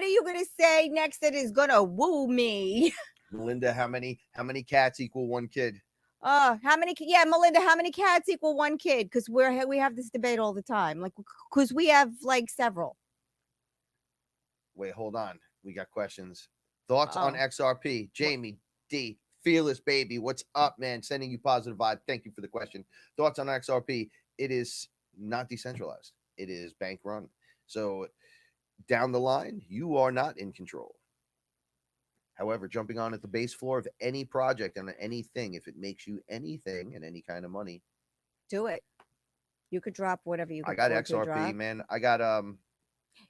are you going to say next that is going to woo me? Melinda, how many cats equal one kid? Melinda, how many cats equal one kid? Because we have this debate all the time. Like, because we have like several. Wait, hold on. We got questions. Thoughts on XRP? Jamie D. Fearless baby. What's up, man? Sending you positive vibe. Thank you for the question. Thoughts on XRP? It is not decentralized. It is bank run. So down the line, you are not in control. However, jumping on at the base floor of any project and anything, if it makes you anything and any kind of money, do it. You could drop whatever you. I got XRP, man. I got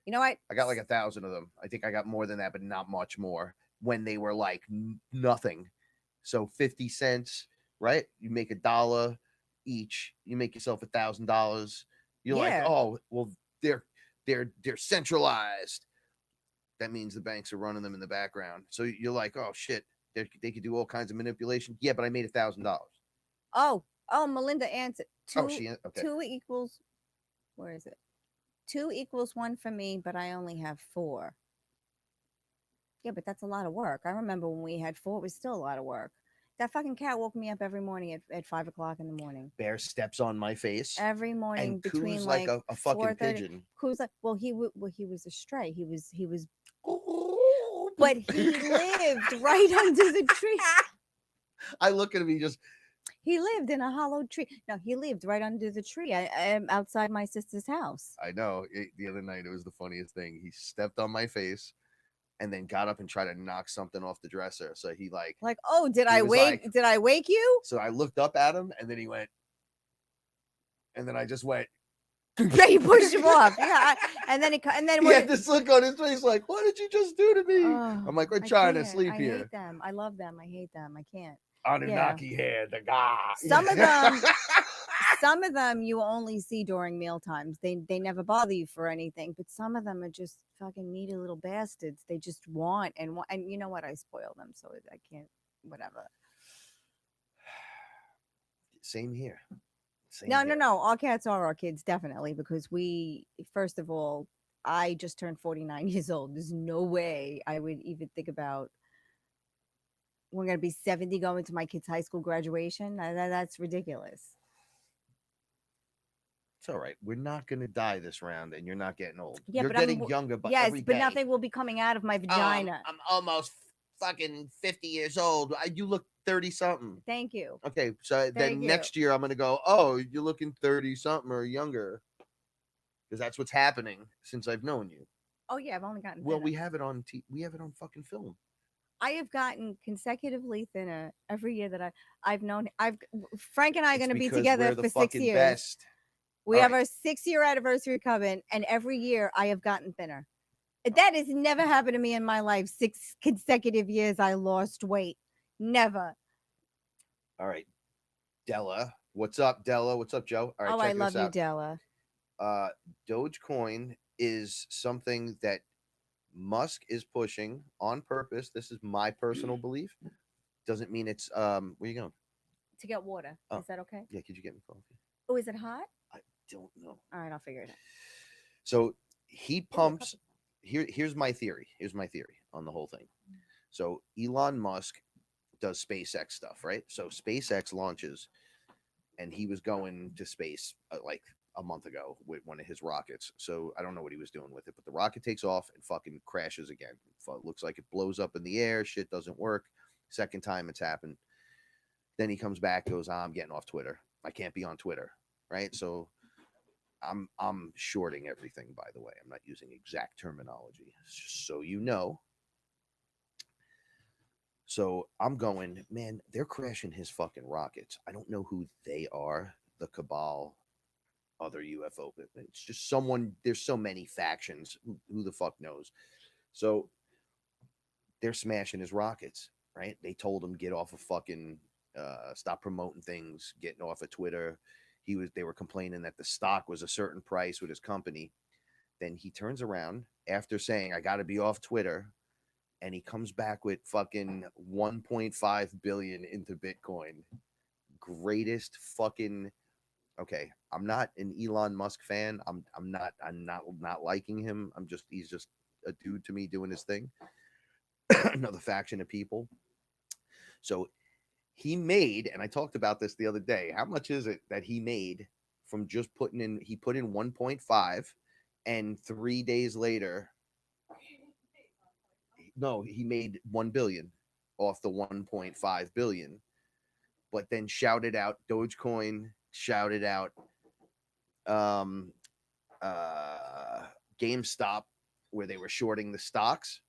You know what? I got like 1,000 of them. I think I got more than that, but not much more when they were like nothing. So 50 cents, right? You make $1 each. You make yourself $1,000. You're like, oh, well, they're centralized. That means the banks are running them in the background. So you're like, oh shit, they could do all kinds of manipulation. Yeah, but I made $1,000. Oh, Melinda answered. Okay. 2 equals. Where is it? 2 equals 1 for me, but I only have 4. Yeah, but that's a lot of work. I remember when we had 4, it was still a lot of work. That fucking cat woke me up every morning at 5 o'clock in the morning. Bear steps on my face every morning and between like a fucking 4:30. pigeon. Coos like, he was a stray. He was, but he lived right under the tree. I look at him. He lived in a hollow tree. No, he lived right under the tree. I am outside my sister's house. I know. The other night, it was the funniest thing. He stepped on my face and then got up and tried to knock something off the dresser. So he oh, did I wake you? So I looked up at him and then he went, and then I just went. Yeah, you pushed him off. Yeah, and then he had this look on his face like, what did you just do to me? I'm like, we're trying to sleep here. I hate them. I love them. I hate them. I can't. Anunnaki head, the guy. Some of them you only see during meal times. They never bother you for anything, but some of them are just fucking needy little bastards. They just want and you know what? I spoil them, so I can't. Whatever. Same here. No. All cats are our kids, definitely, because first of all, I just turned 49 years old. There's no way I would even think about. We're going to be 70 going to my kid's high school graduation. That's ridiculous. It's all right. We're not going to die this round, and you're not getting old. Yeah, you're getting younger, but every but day. nothing will be coming out of my vagina. I'm almost fucking 50 years old. You look 30-something. Thank you. Okay, so then next year I'm going to go, oh, you're looking 30-something or younger. Because that's what's happening since I've known you. Oh, yeah, I've only gotten thinner. Well, we have it on fucking film. I have gotten consecutively thinner every year that I've known. Frank and I are going to be together for 6 years. Best. We All have right. our 6-year anniversary coming, and every year I have gotten thinner. That has never happened to me in my life. 6 consecutive years I lost weight. Never. All right. Della. What's up, Della? What's up, Joe? All right, Oh, I check love this you, out. Della. Dogecoin is something that Musk is pushing on purpose. This is my personal belief. Doesn't mean it's where you going? To get water. Oh. Is that okay? Yeah, could you get me coffee? Oh, is it hot? I don't know. All right, I'll figure it out. So he Oh, yeah, pumps. Here's my theory. Here's my theory on the whole thing. So Elon Musk does SpaceX stuff, right? So SpaceX launches, and he was going to space like a month ago with one of his rockets. So I don't know what he was doing with it, but the rocket takes off and fucking crashes again. Looks like it blows up in the air. Shit doesn't work. Second time it's happened. Then he comes back, goes, I'm getting off Twitter. I can't be on Twitter, right? So I'm shorting everything, by the way. I'm not using exact terminology, just so you know. So I'm going, man, they're crashing his fucking rockets. I don't know who they are, the cabal, other UFO. It's just someone, there's so many factions. Who the fuck knows? So they're smashing his rockets, right? They told him get off of fucking stop promoting things, getting off of Twitter. They were complaining that the stock was a certain price with his company. Then he turns around after saying, I gotta be off Twitter, and he comes back with fucking 1.5 billion into Bitcoin. Greatest fucking okay. I'm not an Elon Musk fan. I'm not liking him. He's just a dude to me doing his thing. Another faction of people. So he made, and I talked about this the other day. How much is it that he made from just putting in? He put in 1.5, and 3 days later, no, he made 1 billion off the 1.5 billion. But then shouted out Dogecoin, shouted out um, GameStop, where they were shorting the stocks.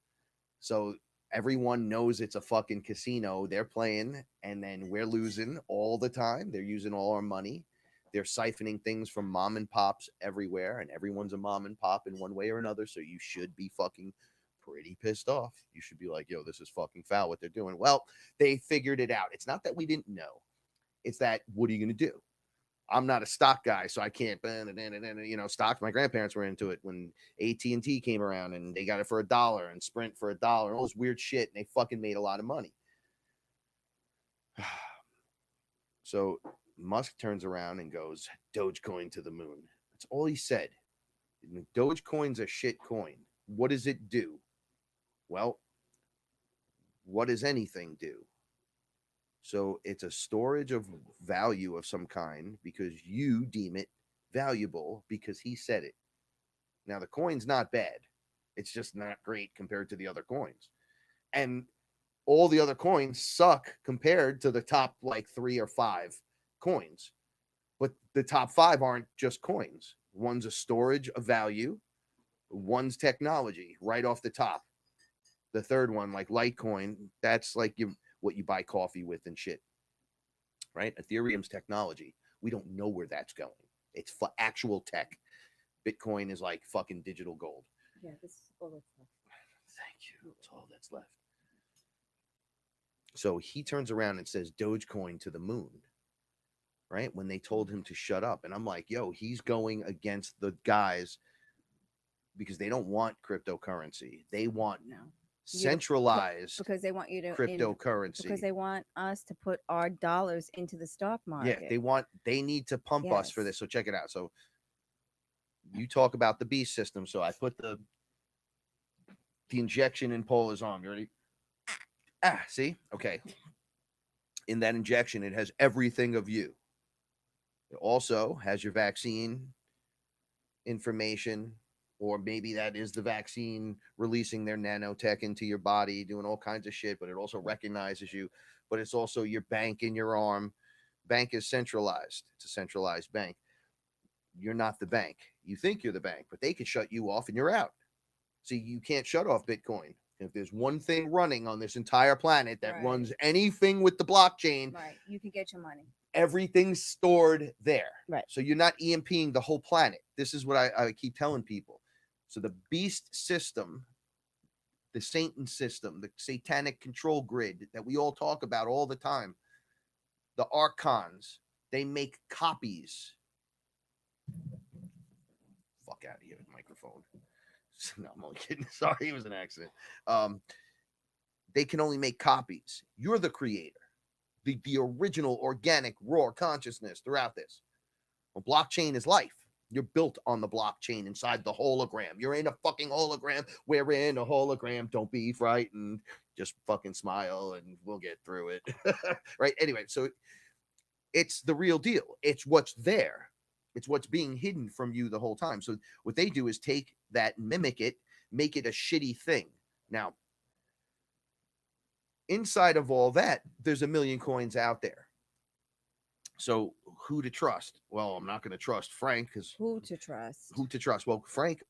So everyone knows it's a fucking casino. They're playing, and then we're losing all the time. They're using all our money. They're siphoning things from mom and pops everywhere, and everyone's a mom and pop in one way or another. So you should be fucking pretty pissed off. You should be like, yo, this is fucking foul what they're doing. Well, they figured it out. It's not that we didn't know. It's that, what are you going to do? I'm not a stock guy, so I can't. Stocks. My grandparents were into it when AT&T came around, and they got it for $1, and Sprint for $1, all this weird shit, and they fucking made a lot of money. So Musk turns around and goes, Dogecoin to the moon. That's all he said. Dogecoin's a shit coin. What does it do? Well, what does anything do? So it's a storage of value of some kind because you deem it valuable because he said it. Now, the coin's not bad. It's just not great compared to the other coins. And all the other coins suck compared to the top like 3 or 5 coins. But the top 5 aren't just coins. One's a storage of value, one's technology right off the top. The third one, like Litecoin, that's like what you buy coffee with and shit. Right? Ethereum's technology. We don't know where that's going. It's for actual tech. Bitcoin is like fucking digital gold. Yeah, this is all that's left. Thank you. That's all that's left. So he turns around and says Dogecoin to the moon, right? When they told him to shut up. And I'm like, yo, he's going against the guys because they don't want cryptocurrency. They want centralized because they want you to cryptocurrency. Because they want us to put our dollars into the stock market. Yeah, they need to pump us for this. So check it out. So you talk about the beast system. So I put the injection in Paula's arm. You ready? See? Okay. In that injection, it has everything of you. It also has your vaccine information, or maybe that is the vaccine releasing their nanotech into your body, doing all kinds of shit, but it also recognizes you. But it's also your bank in your arm. Bank is centralized. It's a centralized bank. You're not the bank. You think you're the bank, but they can shut you off and you're out. See, you can't shut off Bitcoin. If there's one thing running on this entire planet that Right. runs anything with the blockchain, Right. You can get your money. everything's stored there. Right. So you're not EMPing the whole planet. This is what I keep telling people. So the beast system, the Satan system, the satanic control grid that we all talk about all the time, the archons, they make copies. Fuck out of here with the microphone. No, I'm only kidding. Sorry, it was an accident. They can only make copies. You're the creator, the original organic raw consciousness throughout this. Well, blockchain is life. You're built on the blockchain inside the hologram. You're in a fucking hologram. We're in a hologram. Don't be frightened. Just fucking smile and we'll get through it. Right? Anyway, so it's the real deal. It's what's there. It's what's being hidden from you the whole time. So what they do is take that, mimic it, make it a shitty thing. Now, inside of all that, there's a million coins out there. So who to trust? Well, I'm not going to trust Frank because Who to trust? who to trust? Well, Frank,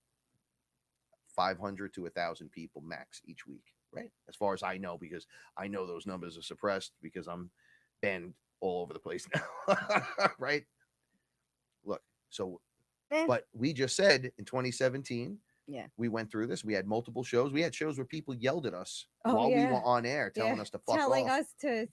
500 to 1,000 people max each week, right? As far as I know, because I know those numbers are suppressed because I'm banned all over the place now, right? Look, so, but we just said in 2017, Yeah. we went through this. We had multiple shows. We had shows where people yelled at us Oh, while we yeah. were on air, telling us to fuck telling off. us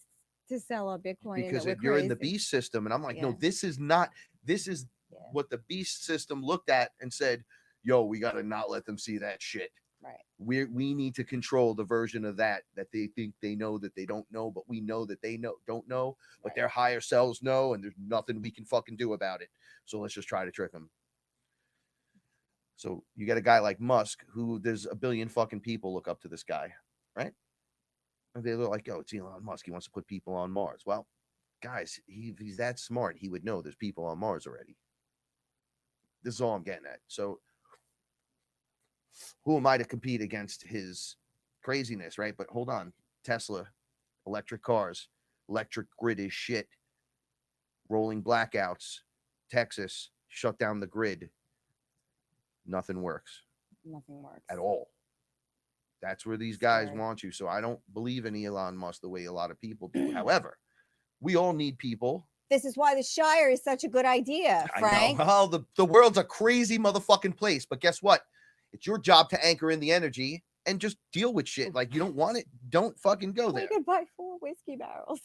to sell our Bitcoin. Because and that you're we're in the crazy. beast system. And I'm like, no, Yeah. this is not, this is Yeah. what the beast system looked at and said, yo, we got to not let them see that shit. Right. We need to control the version of that they think they know that they don't know, but we know that they don't know, but Right. their higher selves know, and there's nothing we can fucking do about it. So let's just try to trick them. So you got a guy like Musk, who there's a billion fucking people look up to this guy, right? And they look like, oh, it's Elon Musk. He wants to put people on Mars. Well, guys, he's that smart. He would know there's people on Mars already. This is all I'm getting at. So who am I to compete against his craziness, right? But hold on. Tesla, electric cars, electric grid is shit. Rolling blackouts. Texas, shut down the grid. Nothing works. Nothing works at all. That's where these guys Sorry. want you. So I don't believe in Elon Musk the way a lot of people do. However, we all need people. This is why the Shire is such a good idea, Frank. I know. Oh, the world's a crazy motherfucking place. But guess what? It's your job to anchor in the energy and just deal with shit. Like, you don't want it, don't fucking go there. We could buy 4 whiskey barrels.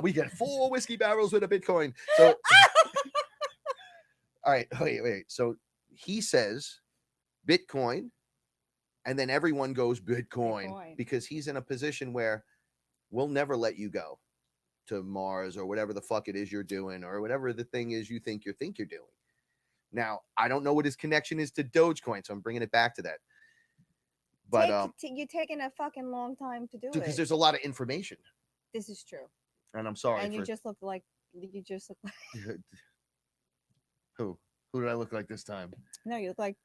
We get 4 whiskey barrels with a Bitcoin. So, all right, wait. So he says Bitcoin, and then everyone goes Bitcoin because he's in a position where we'll never let you go to Mars or whatever the fuck it is you're doing, or whatever the thing is you think you're doing. Now, I don't know what his connection is to Dogecoin, so I'm bringing it back to that. But you're taking a fucking long time to do it because there's a lot of information. This is true. And I'm sorry. And you just look like Who did I look like this time? No, you look like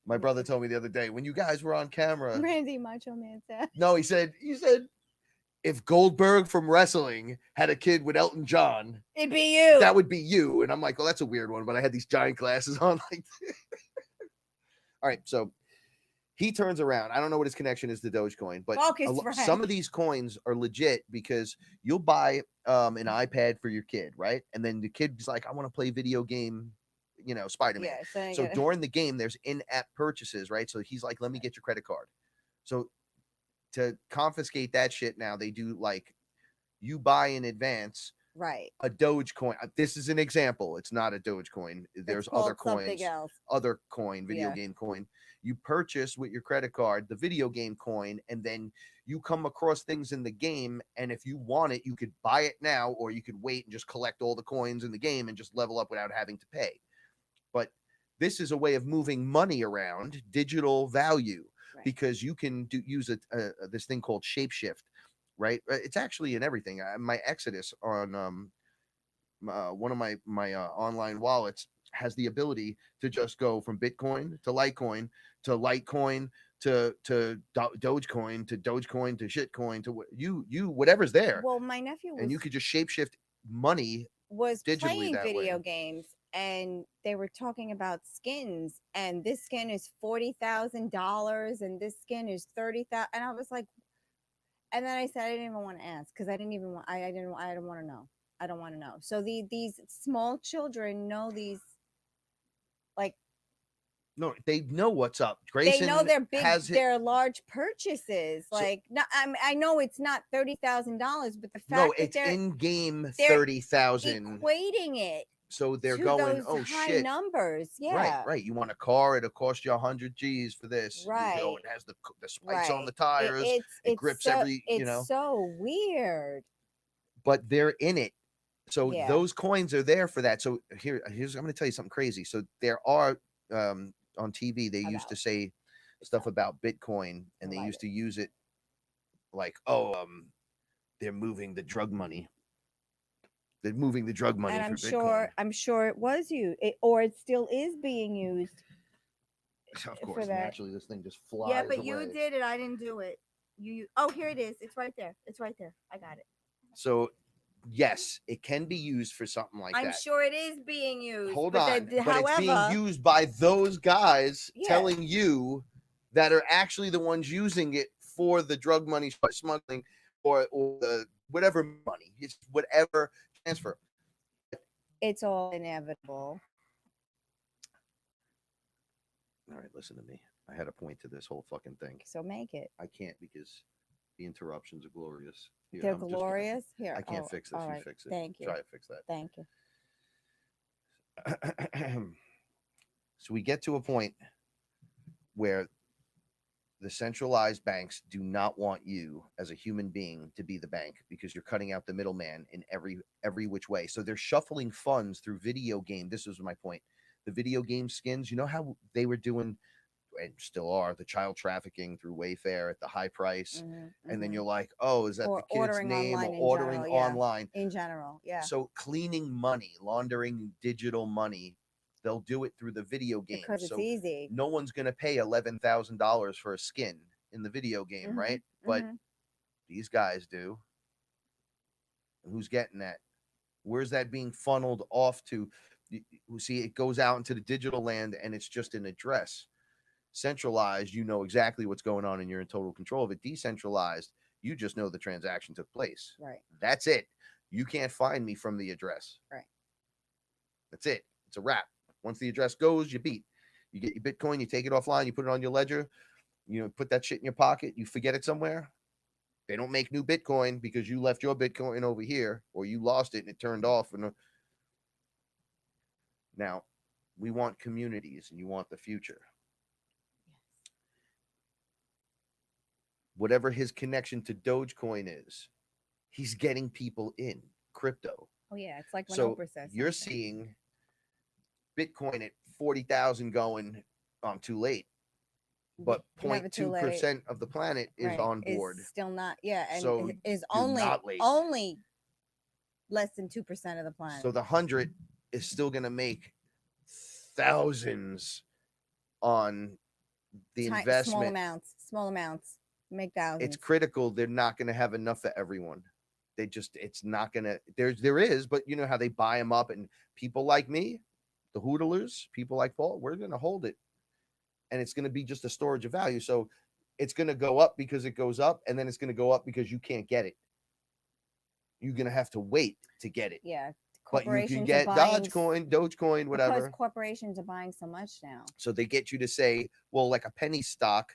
My brother told me the other day when you guys were on camera. Randy Macho Man said. No, he said if Goldberg from wrestling had a kid with Elton John, it'd be you. That would be you. And I'm like, well, that's a weird one, but I had these giant glasses on like All right, so he turns around. I don't know what his connection is to Dogecoin, but some of these coins are legit because you'll buy an iPad for your kid, right? And then the kid's like, I want to play video game, Spider-Man. Yeah, so during the game, there's in-app purchases, right? So he's like, let me get your credit card. So to confiscate that shit now, they do like you buy in advance. Right. A Dogecoin. This is an example. It's not a Dogecoin. There's other coins. Other coin, video game coin. You purchase with your credit card the video game coin, and then you come across things in the game, and if you want it, you could buy it now, or you could wait and just collect all the coins in the game and just level up without having to pay. But this is a way of moving money around, digital value, because you can use this thing called shapeshift, right? It's actually in everything. My Exodus on one of my online wallets has the ability to just go from Bitcoin to Litecoin to Litecoin to Dogecoin to Dogecoin to shitcoin to you whatever's there. Well, my nephew and you could just shapeshift money was digitally playing that video way. games, and they were talking about skins, and this skin is $40,000 and this skin is 30,000, and I was like, and then I said I didn't even want to ask because I didn't even want, I didn't want to know. I don't want to know. So these small children know these, like, No, they know what's up. they Grayson know their big, has their large purchases. So- Like, no, I know it's not $30,000, but the fact no, that it's they're in game they're 30,000. equating it So they're to going, those oh high shit. numbers. Yeah. Right. You want a car? It'll cost you 100 G's for this. Right. You know, it has the spikes on the Right. tires. It grips so, every. It's You know, so weird. but they're in it. So Yeah. those coins are there for that. So here's I'm going to tell you something crazy. So there are on TV they used to say stuff about Bitcoin, and they used to use it like, they're moving the drug money. They're moving the drug money And for I'm Bitcoin. I'm sure it was used, or it still is being used. Of for course, that. naturally this thing just flies Yeah, but away. you did it. I didn't do it. You. Oh, here it is. It's right there. It's right there. I got it. So yes, it can be used for something like I'm that. sure it is being used. Hold but on, but however, it's being used by those guys Yeah. telling you that are actually the ones using it for the drug money smuggling or the whatever money. It's whatever transfer. it's all inevitable. All right, listen to me. I had a point to this whole fucking thing. So make it. I can't because the interruptions are glorious. Here, They're I'm just glorious. Here, I can't fix this. all You right. fix it. Thank you. Try to fix that. Thank you. So we get to a point where the centralized banks do not want you as a human being to be the bank because you're cutting out the middleman in every which way. So they're shuffling funds through video game. This was my point. The video game skins, you know how they were doing and still are the child trafficking through Wayfair at the high price. And then you're like, oh, is that Or the kid's name or ordering online? In general, yeah. So cleaning money, laundering digital money, they'll do it through the video game. Because it's so easy. no one's going to pay $11,000 for a skin in the video game, right? But these guys do. And who's getting that? Where's that being funneled off to? You see, it goes out into the digital land and it's just an address. Centralized, you know exactly what's going on and you're in total control of it. Decentralized, you just know the transaction took place. Right. That's it. You can't find me from the address. Right. That's it. It's a wrap. Once the address goes, you beat. You get your Bitcoin, you take it offline, you put it on your ledger, you know, put that shit in your pocket, you forget it somewhere. They don't make new Bitcoin because you left your Bitcoin over here or you lost it and it turned off. Now, we want communities and you want the future. Whatever his connection to Dogecoin is, he's getting people in crypto. Oh yeah, it's like when So Oprah says you're something. seeing Bitcoin at 40,000 going too late, but Never too 0.2% of the planet is Right. on board. Is still not, yeah, and So is you're only not late. less than 2% of the planet. So the 100 is still going to make thousands on the investment. Small amounts, make thousands. It's critical. They're not going to have enough for everyone. It's not going to, there is, but you know how they buy them up and people like me, the hoodlers, people like Paul, we're going to hold it. And it's going to be just a storage of value. So it's going to go up because it goes up, and then it's going to go up because you can't get it. You're going to have to wait to get it. Yeah. But you can get Dogecoin, whatever. Because corporations are buying so much now. So they get you to say, well, like a penny stock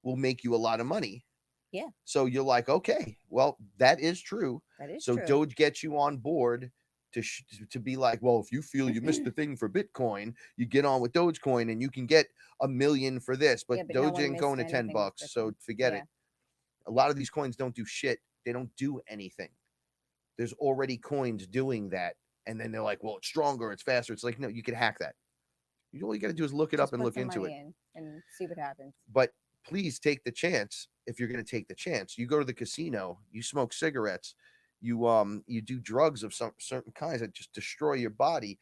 will make you a lot of money. Yeah. So you're like, okay, well, that is true. That is so true. Doge gets you on board to be like, well, if you feel you missed the thing for Bitcoin, you get on with Dogecoin and you can get $1 million for this. But, but no Doge one ain't going to missed anything $10, with so Bitcoin. forget Yeah. it. A lot of these coins don't do shit. They don't do anything. There's already coins doing that. And then they're like, well, it's stronger, it's faster. It's like, no, you can hack that. All you got to do is look it Just up and put look some into it. money in and see what happens. But please take the chance. If you're going to take the chance, you go to the casino, you smoke cigarettes, you do drugs of some certain kinds that just destroy your body.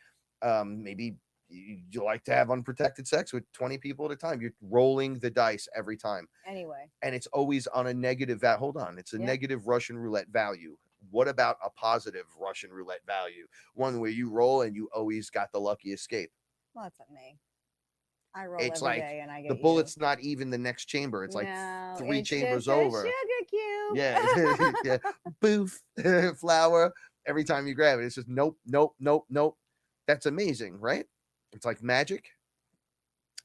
Maybe you like to have unprotected sex with 20 people at a time. You're rolling the dice every time. Anyway. And it's always on a negative hold on. It's a negative Russian roulette value. what about a positive Russian roulette value? One where you roll and you always got the lucky escape. Well, that's not me. I roll It's every like day and I the get bullet's not even the next chamber. It's like no, 3 it's chambers just a over. sugar cube. Yeah. Yeah. Boof. Flour. Every time you grab it, it's just nope, nope, nope, nope. That's amazing, right? It's like magic.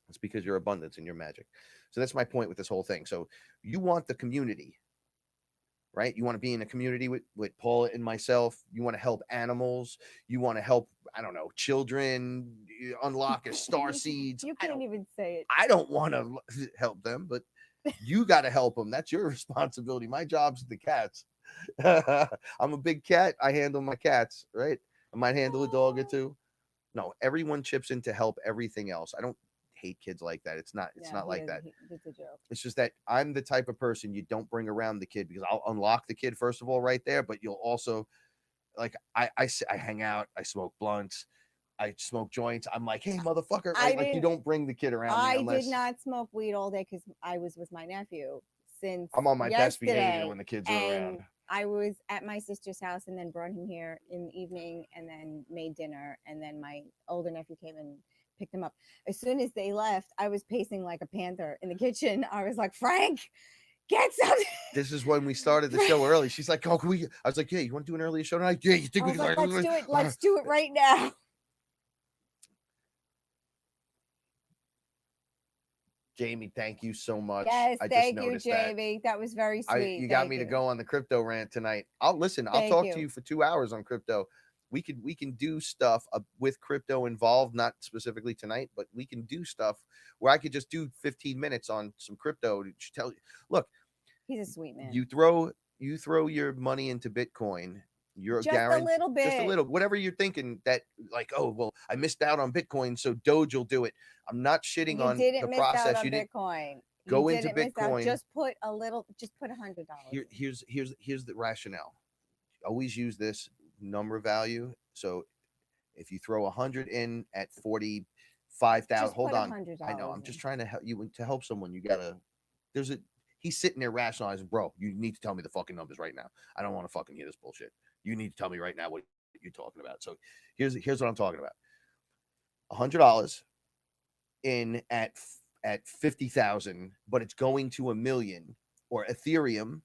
It's because you're abundance and you're magic. So that's my point with this whole thing. So you want the community, right? You want to be in a community with Paula and myself. You want to help animals. You want to help, I don't know, children unlock a star seeds. You can't even say it. I don't want to help them, but you got to help them. That's your responsibility. My job's the cats. I'm a big cat. I handle my cats, right? I might handle a dog or two. No, everyone chips in to help everything else. I don't hate kids like that. It's not like that. It's a joke. It's just that I'm the type of person you don't bring around the kid, because I'll unlock the kid first of all right there, but you'll also, like, I hang out, I smoke blunts, I smoke joints. I'm like, hey, motherfucker, right? Like, you don't bring the kid around me I unless did not smoke weed all day because I was with my nephew since I'm on my best behavior yesterday, when the kids are and around. I was at my sister's house and then brought him here in the evening and then made dinner, and then my older nephew came and picked him up. As soon as they left, I was pacing like a panther in the kitchen. I was like, Frank, get something. This is when we started the show early. She's like, oh, can we? I was like, yeah, you want to do an earlier show tonight? Yeah, you think I we was can? like, let's do it. Let's do it right now. Jamie, thank you so much. Yes, I thank just you, noticed Jamie. That was very sweet. You got Thank me to you. go on the crypto rant tonight. I'll listen. I'll Thank talk you. to you for 2 hours on crypto. We can do stuff with crypto involved, not specifically tonight, but we can do stuff where I could just do 15 minutes on some crypto to tell you. Look, he's a sweet man. You throw your money into Bitcoin. You're just a little bit, just a little, whatever you're thinking that, like, oh well, I missed out on Bitcoin, so Doge will do it. I'm not shitting on the process. You didn't Bitcoin. Go into Bitcoin. Just put $100. Here's the rationale. Always use this number value. So if you throw 100 in at 45,000, hold on. I know. I'm just trying to help you to help someone. You gotta. He's sitting there rationalizing, bro. You need to tell me the fucking numbers right now. I don't want to fucking hear this bullshit. You need to tell me right now what you're talking about. So here's what I'm talking about. $100 in at 50,000, but it's going to 1 million, or Ethereum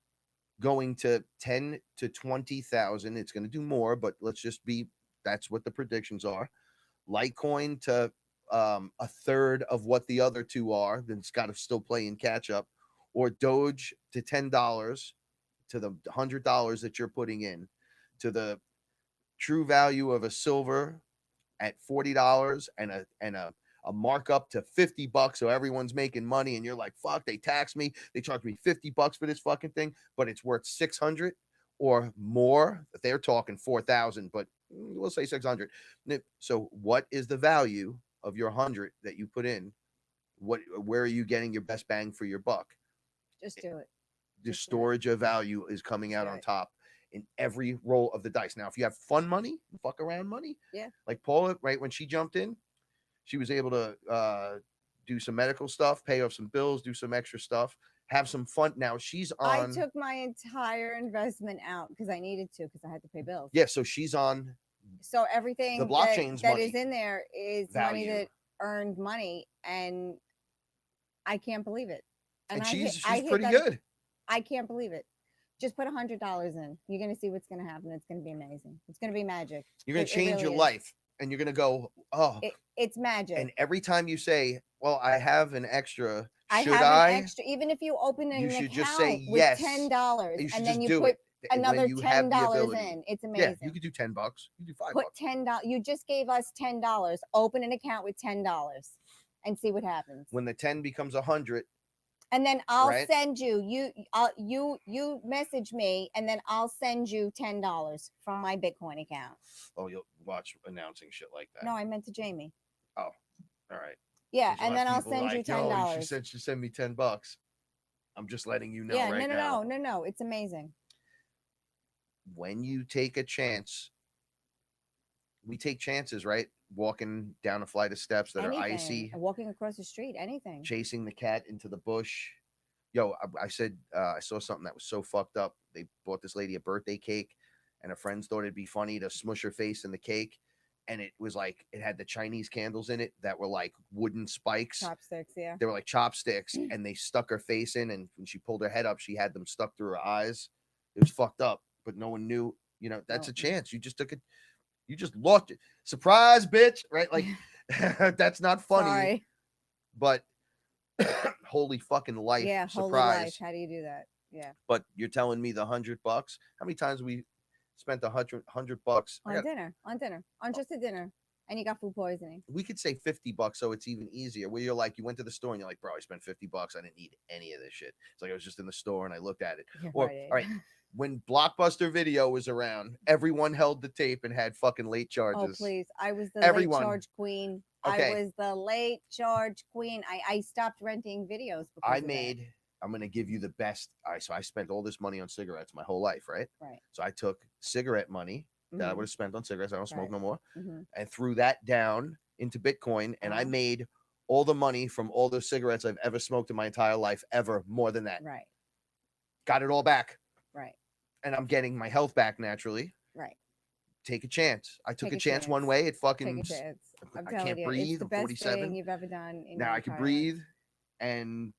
going to 10 to 20,000. It's going to do more, but that's what the predictions are. Litecoin to a third of what the other two are. Then it's got to still play in catch up. Or Doge to $10, to the $100 that you're putting in, to the true value of a silver at $40 and a markup to $50, so everyone's making money, and you're like, fuck, they tax me, they charge me $50 for this fucking thing, but it's worth 600 or more. They're talking 4,000, but we'll say 600. So what is the value of your 100 that you put in? Where are you getting your best bang for your buck? Just do it. The storage of value is coming out on top in every roll of the dice. Now, if you have fun money, fuck around money, like Paula, right, when she jumped in, she was able to do some medical stuff, pay off some bills, do some extra stuff, have some fun. Now she's on. I took my entire investment out because I needed to, because I had to pay bills. Yeah, so she's on. So everything the blockchain's that is in there is value. Money that earned money, and I can't believe it. And she's pretty good. I can't believe it. Just put $100 in. You're going to see what's going to happen. It's going to be amazing. It's going to be magic. You're going to change your life, and you're going to go, oh, it's magic. And every time you say, well, I have an extra, should I? An extra, even if you open an account just say with yes, $10, and then you put another $10 in. It's amazing. Yeah, you could do $10. You do $5. Put $10. You just gave us $10. Open an account with $10 and see what happens. When the 10 becomes 100. And then I'll send you you message me, and then I'll send you $10 from my Bitcoin account. Oh, you'll watch announcing shit like that. No, I meant to Jamie. Oh, all right. Yeah, and then I'll send you $10. Oh, she said she'd send me $10. I'm just letting you know now. No. It's amazing. When you take a chance, we take chances, right? Walking down a flight of steps that are icy, walking across the street, anything, chasing the cat into the bush. Yo, I said I saw something that was so fucked up. They bought this lady a birthday cake, and her friends thought it'd be funny to smush her face in the cake. And it was like, it had the Chinese candles in it that were like wooden spikes. Chopsticks, yeah. They were like chopsticks, and they stuck her face in. And when she pulled her head up, she had them stuck through her eyes. It was fucked up, but no one knew. You know, that's a chance. You just took it. You just lost it. Surprise, bitch! Right? Like that's not funny. Sorry. But holy fucking life! Yeah, surprise. holy life. How do you do that? Yeah. But you're telling me the $100? How many times we spent $100 on dinner, on just a dinner, and you got food poisoning? We could say $50, so it's even easier. Where you're like, you went to the store and you're like, bro, I spent $50. I didn't need any of this shit. It's like I was just in the store and I looked at it. Or Right. all right, when Blockbuster Video was around, everyone held the tape and had fucking late charges. Oh please, I was the late charge queen. Okay. I was the late charge queen. I stopped renting videos. Because I'm going to give you the best. All right, so I spent all this money on cigarettes my whole life, right? Right. So I took cigarette money that I would have spent on cigarettes. I don't smoke no more. Mm-hmm. And threw that down into Bitcoin. And I made all the money from all those cigarettes I've ever smoked in my entire life, ever more than that. Right. Got it all back. Right. And I'm getting my health back naturally. Right. Take a chance. I took a chance one way. It fucking. Take a chance. I can't breathe. It's the best 47. thing you've ever done. Now I can breathe. And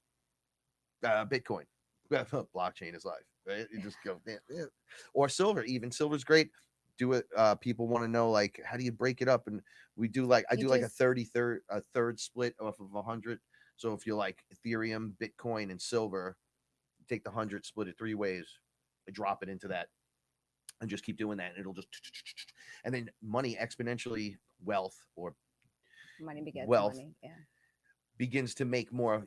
Bitcoin, blockchain is life, right? You just go, yeah. Or silver. Even silver's great. Do it. People want to know, like, how do you break it up? And we do like I do like a third split off of 100. So if you're like Ethereum, Bitcoin, and silver, take the 100, split it 3 ways, drop it into that, and just keep doing that, and it'll just, and then money exponentially, wealth or money begets wealth. Money. Yeah. Begins to make more.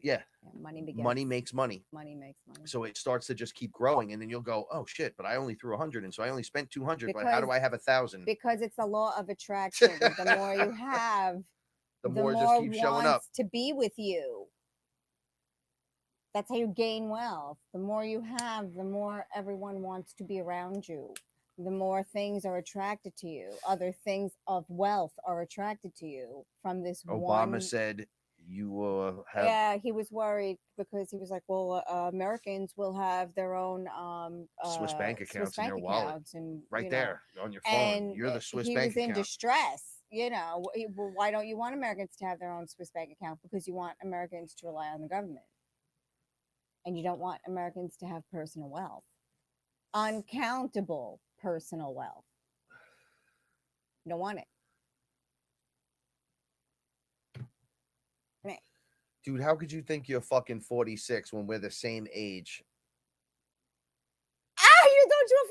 Money makes money. Money makes money. So it starts to just keep growing, and then you'll go, oh shit, but I only threw 100, and so I only spent 200. But how do I have 1,000? Because it's the law of attraction. The more you have, the more just keeps showing up to be with you. That's how you gain wealth. The more you have, the more everyone wants to be around you. The more things are attracted to you. Other things of wealth are attracted to you from this Obama said you will have. Yeah, he was worried because he was like, well, Americans will have their own Swiss bank accounts in their wallet. And, right there on your phone. And you're the Swiss bank account. He was in distress. You know, well, why don't you want Americans to have their own Swiss bank account? Because you want Americans to rely on the government. And you don't want Americans to have personal wealth. Uncountable personal wealth. You don't want it. Dude, how could you think you're fucking 46 when we're the same age? You thought you were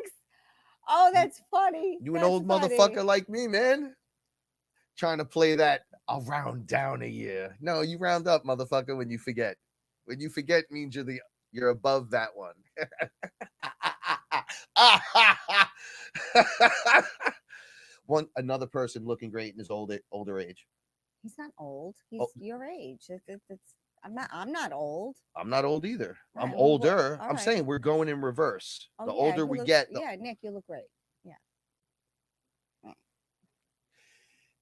46? Oh, that's funny. You an old motherfucker like me, man. Trying to play that, I'll round down a year. No, you round up, motherfucker, when you forget. When you forget means you're above that one. Another person looking great in his older age. He's not old. He's your age. I'm not old. I'm not old either. I'm older. I'm saying we're going in reverse. The older we get. Nick, you look great. Yeah.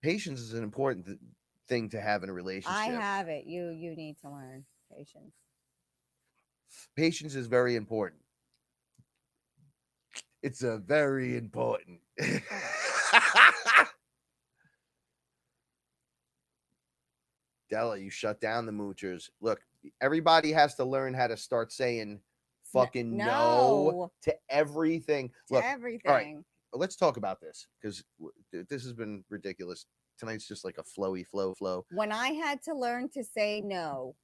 Patience is an important thing to have in a relationship. I have it. You need to learn patience. Patience is very important. It's a very important. Della, you shut down the moochers. Look, everybody has to learn how to start saying fucking no to everything. Look, everything. All right, let's talk about this because this has been ridiculous. Tonight's just like a flowy flow. When I had to learn to say no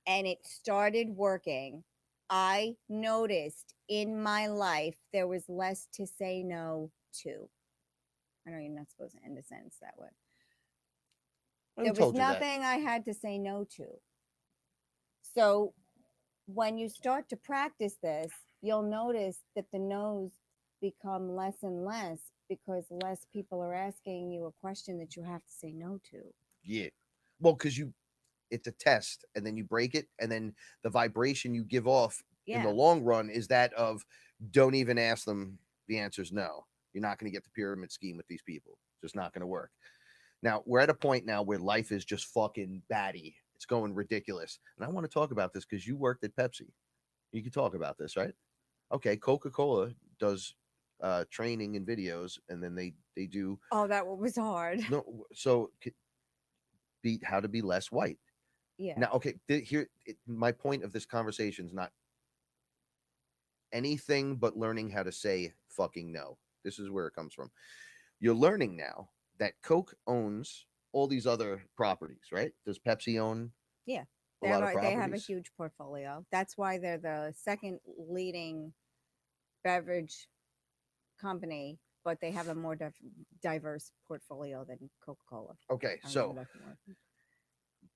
and it started working, I noticed in my life there was less to say no to. I know you're not supposed to end a sentence that way. There was nothing I had to say no to. So when you start to practice this, you'll notice that the no's become less and less because less people are asking you a question that you have to say no to. Yeah. Well, because it's a test and then you break it and then the vibration you give off in the long run is that of don't even ask them. The answer is no. You're not going to get the pyramid scheme with these people. It's just not going to work. Now, we're at a point now where life is just fucking batty. It's going ridiculous. And I want to talk about this because you worked at Pepsi. You can talk about this, right? Okay, Coca-Cola does training and videos, and then they do Oh, that one was hard. no. So be how to be less white. Yeah. Now, okay, my point of this conversation is not anything but learning how to say fucking no. This is where it comes from. You're learning now that Coke owns all these other properties, right? Does Pepsi own Yeah. a lot of They have a properties? huge portfolio. That's why they're the second leading beverage company, but they have a more diverse portfolio than Coca-Cola. Okay, I so remember that from work.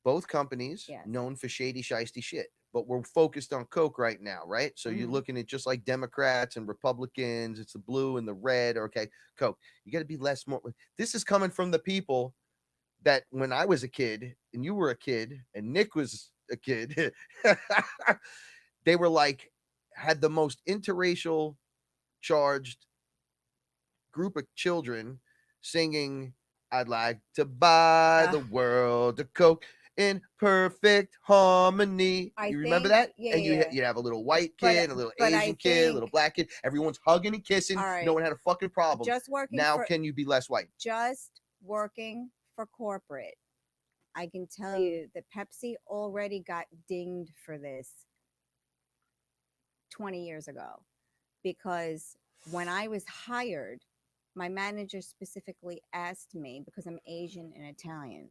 both companies Yes. known for shady, shisty shit. But we're focused on Coke right now, right? So you're Mhm. looking at just like Democrats and Republicans. It's the blue and the red. Okay, Coke. You got to be less more. This is coming from the people that when I was a kid and you were a kid and Nick was a kid, they were like had the most interracial charged group of children singing, I'd like to buy the world a Coke in perfect harmony. I You remember think, that? yeah, And yeah. you have a little white But- kid, a little but I Asian kid, a little think- black kid. Everyone's hugging and kissing. All right. No one had a fucking problem. Just working Now, for can you be less white? just working for corporate, I can tell you that Pepsi already got dinged for this 20 years ago, because when I was hired, my manager specifically asked me, because I'm Asian and Italian,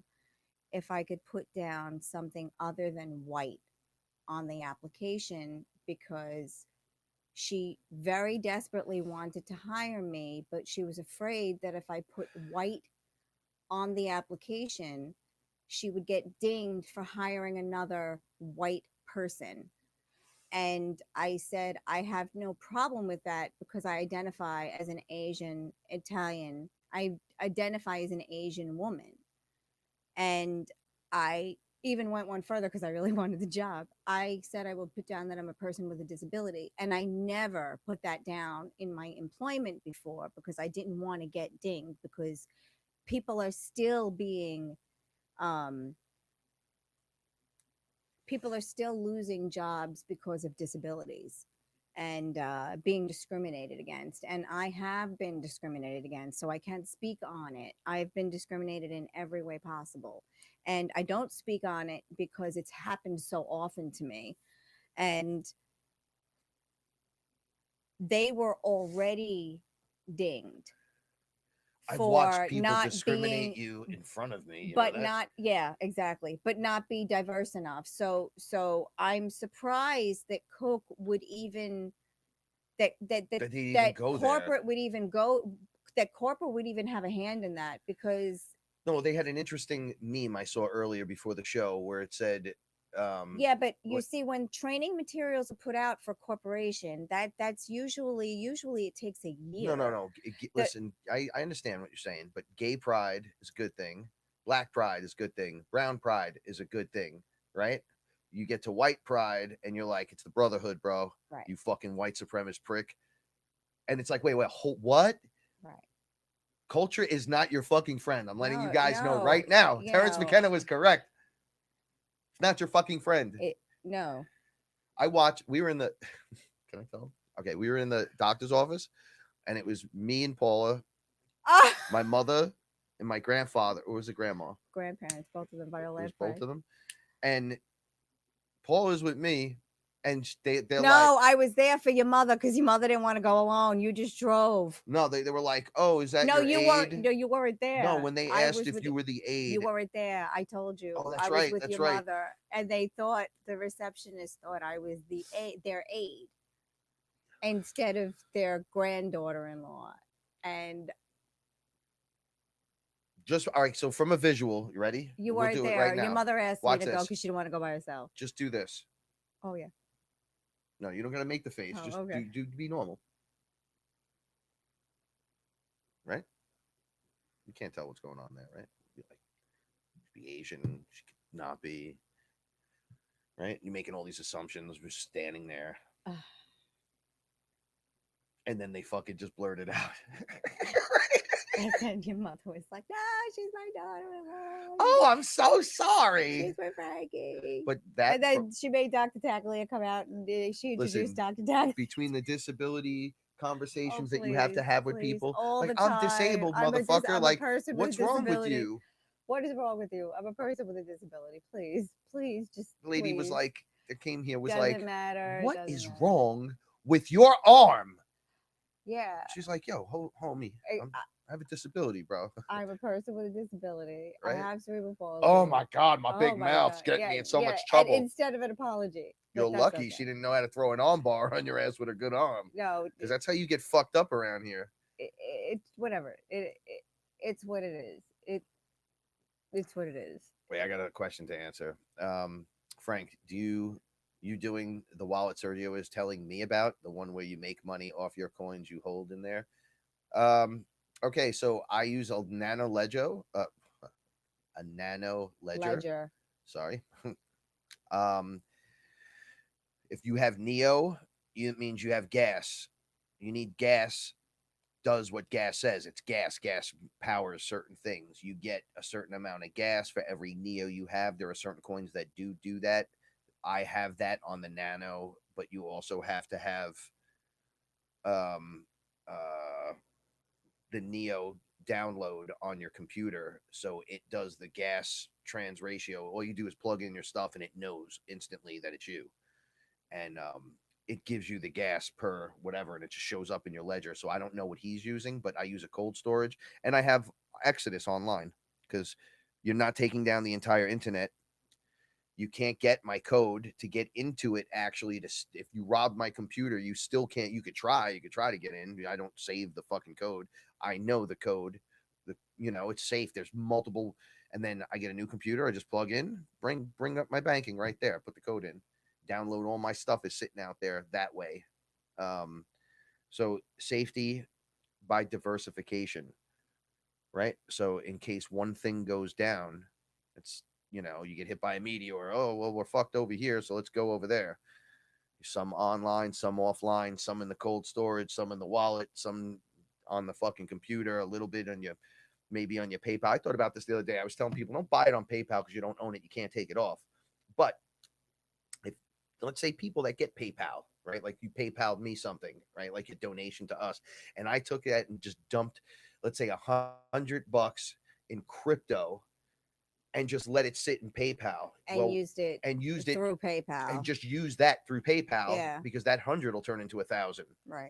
if I could put down something other than white on the application, because she very desperately wanted to hire me, but she was afraid that if I put white on the application, she would get dinged for hiring another white person. And I said, I have no problem with that, because I identify as an Asian Italian. I identify as an Asian woman. And I even went one further, because I really wanted the job. I said I will put down that I'm a person with a disability. And I never put that down in my employment before, because I didn't want to get dinged, because people are still being people are still losing jobs because of disabilities and being discriminated against. And I have been discriminated against, so I can't speak on it. I've been discriminated in every way possible. And I don't speak on it because it's happened so often to me. And they were already dinged. I've watched for people not discriminate being, you in front of me. You but know that? not, yeah, exactly, but not be diverse enough. So I'm surprised that Coke would even That they even that go there. corporate would even go that corporate would even have a hand in that, because No, they had an interesting meme I saw earlier before the show where it said, yeah, but you what- see, when training materials are put out for corporation, that's usually it takes a year. no. Listen, I understand what you're saying, but gay pride is a good thing. Black pride is a good thing. Brown pride is a good thing, right? You get to white pride and you're like, it's the brotherhood, bro. Right. You fucking white supremacist prick. And it's like, wait, what? Right. Culture is not your fucking friend. I'm letting you guys know No, right now. you Terrence know. McKenna was correct. It's not your fucking friend. No. We were in the can I tell? Okay, we were in the doctor's office and it was me and Paula, my mother, and my grandfather, or was it grandma? Grandparents, both of them, by It was last both of them. And Paula's with me, and they're No, like, I was there for your mother, because your mother didn't want to go alone. You just drove. no, they were like, oh, is that No, your you aide? weren't. No, you weren't there. No, when they I asked was if with you were the aide. You weren't there. I told you. Oh, that's I was right, with that's your right. mother, and they thought, the receptionist thought I was their aide instead of their granddaughter-in-law. And Just all right. So from a visual, you ready? you We'll weren't do it there. right Your now. mother asked Watch me to go this. because she didn't want to go by herself. Just do this. Oh yeah. No, you don't gotta make the face. Oh, Just okay. do be normal. Right? You can't tell what's going on there, right? Be like, be Asian, she could not be. Right? You're making all these assumptions. We're standing there. And then they fucking just blurted out. And then your mother was like, "No, she's my daughter-in-law. Oh, I'm so sorry. She's my Frankie." But that And then she made Dr. Taglia come out, and she Listen, introduced Dr. Taglia. between the disability conversations Oh, that you have to please, have with please, people. all Like, the I'm time. disabled, motherfucker. I'm a Like, person with what's a wrong with disability. you? What is wrong with you? I'm a person with a disability. Please, please, just The lady was please. like, that came here was Doesn't like, matter. what Doesn't is matter. wrong with your arm? Yeah. She's like, yo, homie, I, I have a disability, bro. I'm a person with a disability. I Right? have cerebral palsy. Oh my God, my Oh big my mouth's God. getting Yeah, me in so yeah. much And trouble. instead of an apology. You're But that's lucky okay. she didn't know how to throw an arm bar on your ass with a good arm. No, Because that's how you get fucked up around here. it's whatever. It's what it is. It's what it is. Wait, I got a question to answer. Frank, do you doing the wallet Sergio is telling me about, the one where you make money off your coins you hold in there? Okay, so I use a nano ledger, a nano ledger. Sorry. um, if you have Neo, it means you have gas. You need gas. Does what gas says. It's gas. Gas powers certain things. You get a certain amount of gas for every Neo you have. There are certain coins that do that. I have that on the Nano, but you also have to have um the Neo download on your computer, so it does the gas trans ratio. All you do is plug in your stuff and it knows instantly that it's you. And it gives you the gas per whatever, and it just shows up in your ledger. So I don't know what he's using, but I use a cold storage, and I have Exodus online because you're not taking down the entire internet. You can't get my code to get into it. Actually, if you rob my computer, you still can't. You could try to get in. I don't save the fucking code. I know the code. It's safe. There's multiple, and then I get a new computer. I just plug in, bring up my banking right there, put the code in, download. All my stuff is sitting out there that way. So safety by diversification, right? So in case one thing goes down, it's you get hit by a meteor. Oh well, we're fucked over here, so let's go over there. Some online, some offline, some in the cold storage, some in the wallet, some on the fucking computer, a little bit on your maybe on your PayPal. I thought about this the other day. I was telling people, don't buy it on PayPal because you don't own it. You can't take it off. But if, let's say, people that get PayPal, right? Like you PayPal'd me something, right? Like a donation to us. And I took that and just dumped, let's say, $100 in crypto and just let it sit in PayPal. And used it through PayPal. And just use that through PayPal. Yeah. Because that 100 will turn into 1,000. Right.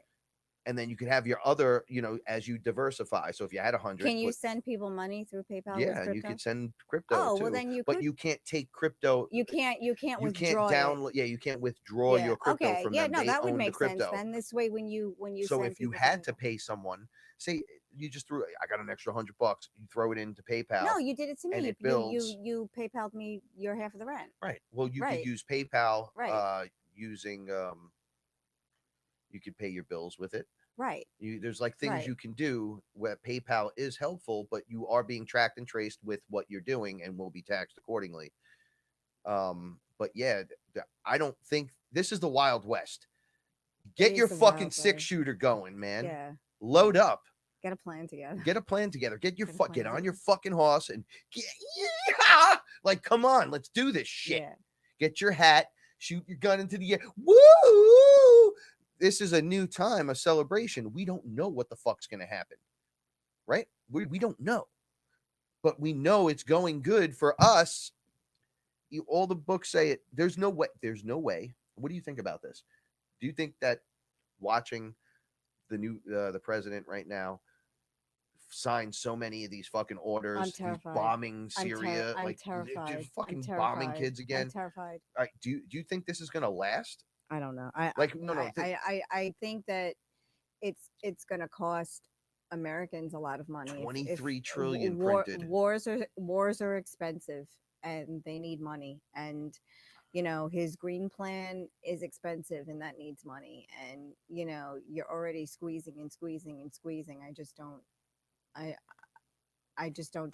And then you could have your other, as you diversify. So if you had 100, can you send people money through PayPal? Yeah, with and you crypto? could send crypto Oh, too. well, then but you can't take crypto. You can't You withdraw can't download. Yeah, you can't withdraw your crypto okay. from Yeah, them. no, They that would own the make sense. crypto. Then this way, when you So send if you people had to pay someone, say you just threw, I got an extra $100, you throw it into PayPal. No, you did it to me. And it builds. You PayPal'd me your half of the rent. Right. Well, you Right. could use PayPal. Right. Using you could pay your bills with it. Right. There's like things Right. you can do where PayPal is helpful, but you are being tracked and traced with what you're doing and will be taxed accordingly. But yeah, I don't think this is the Wild West. Get your fucking 6-shooter going, man. Yeah. Load up. Get a plan together. Get a plan together. Get Get on your fucking horse and yeah! Like, come on, let's do this shit. Yeah. Get your hat, shoot your gun into the air. Woo! This is a new time, a celebration. We don't know what the fuck's gonna happen, right? We don't know, but we know it's going good for us. All the books say it. There's no way. There's no way. What do you think about this? Do you think that watching the president right now sign so many of these fucking orders, these bombing Syria, I'm terrified. They're fucking bombing kids again? I'm terrified. All right, do you think this is gonna last? I don't know. I think that it's going to cost Americans a lot of money. 23 trillion printed. Wars are expensive, and they need money. And his green plan is expensive, and that needs money. And you're already squeezing and squeezing and squeezing. I just don't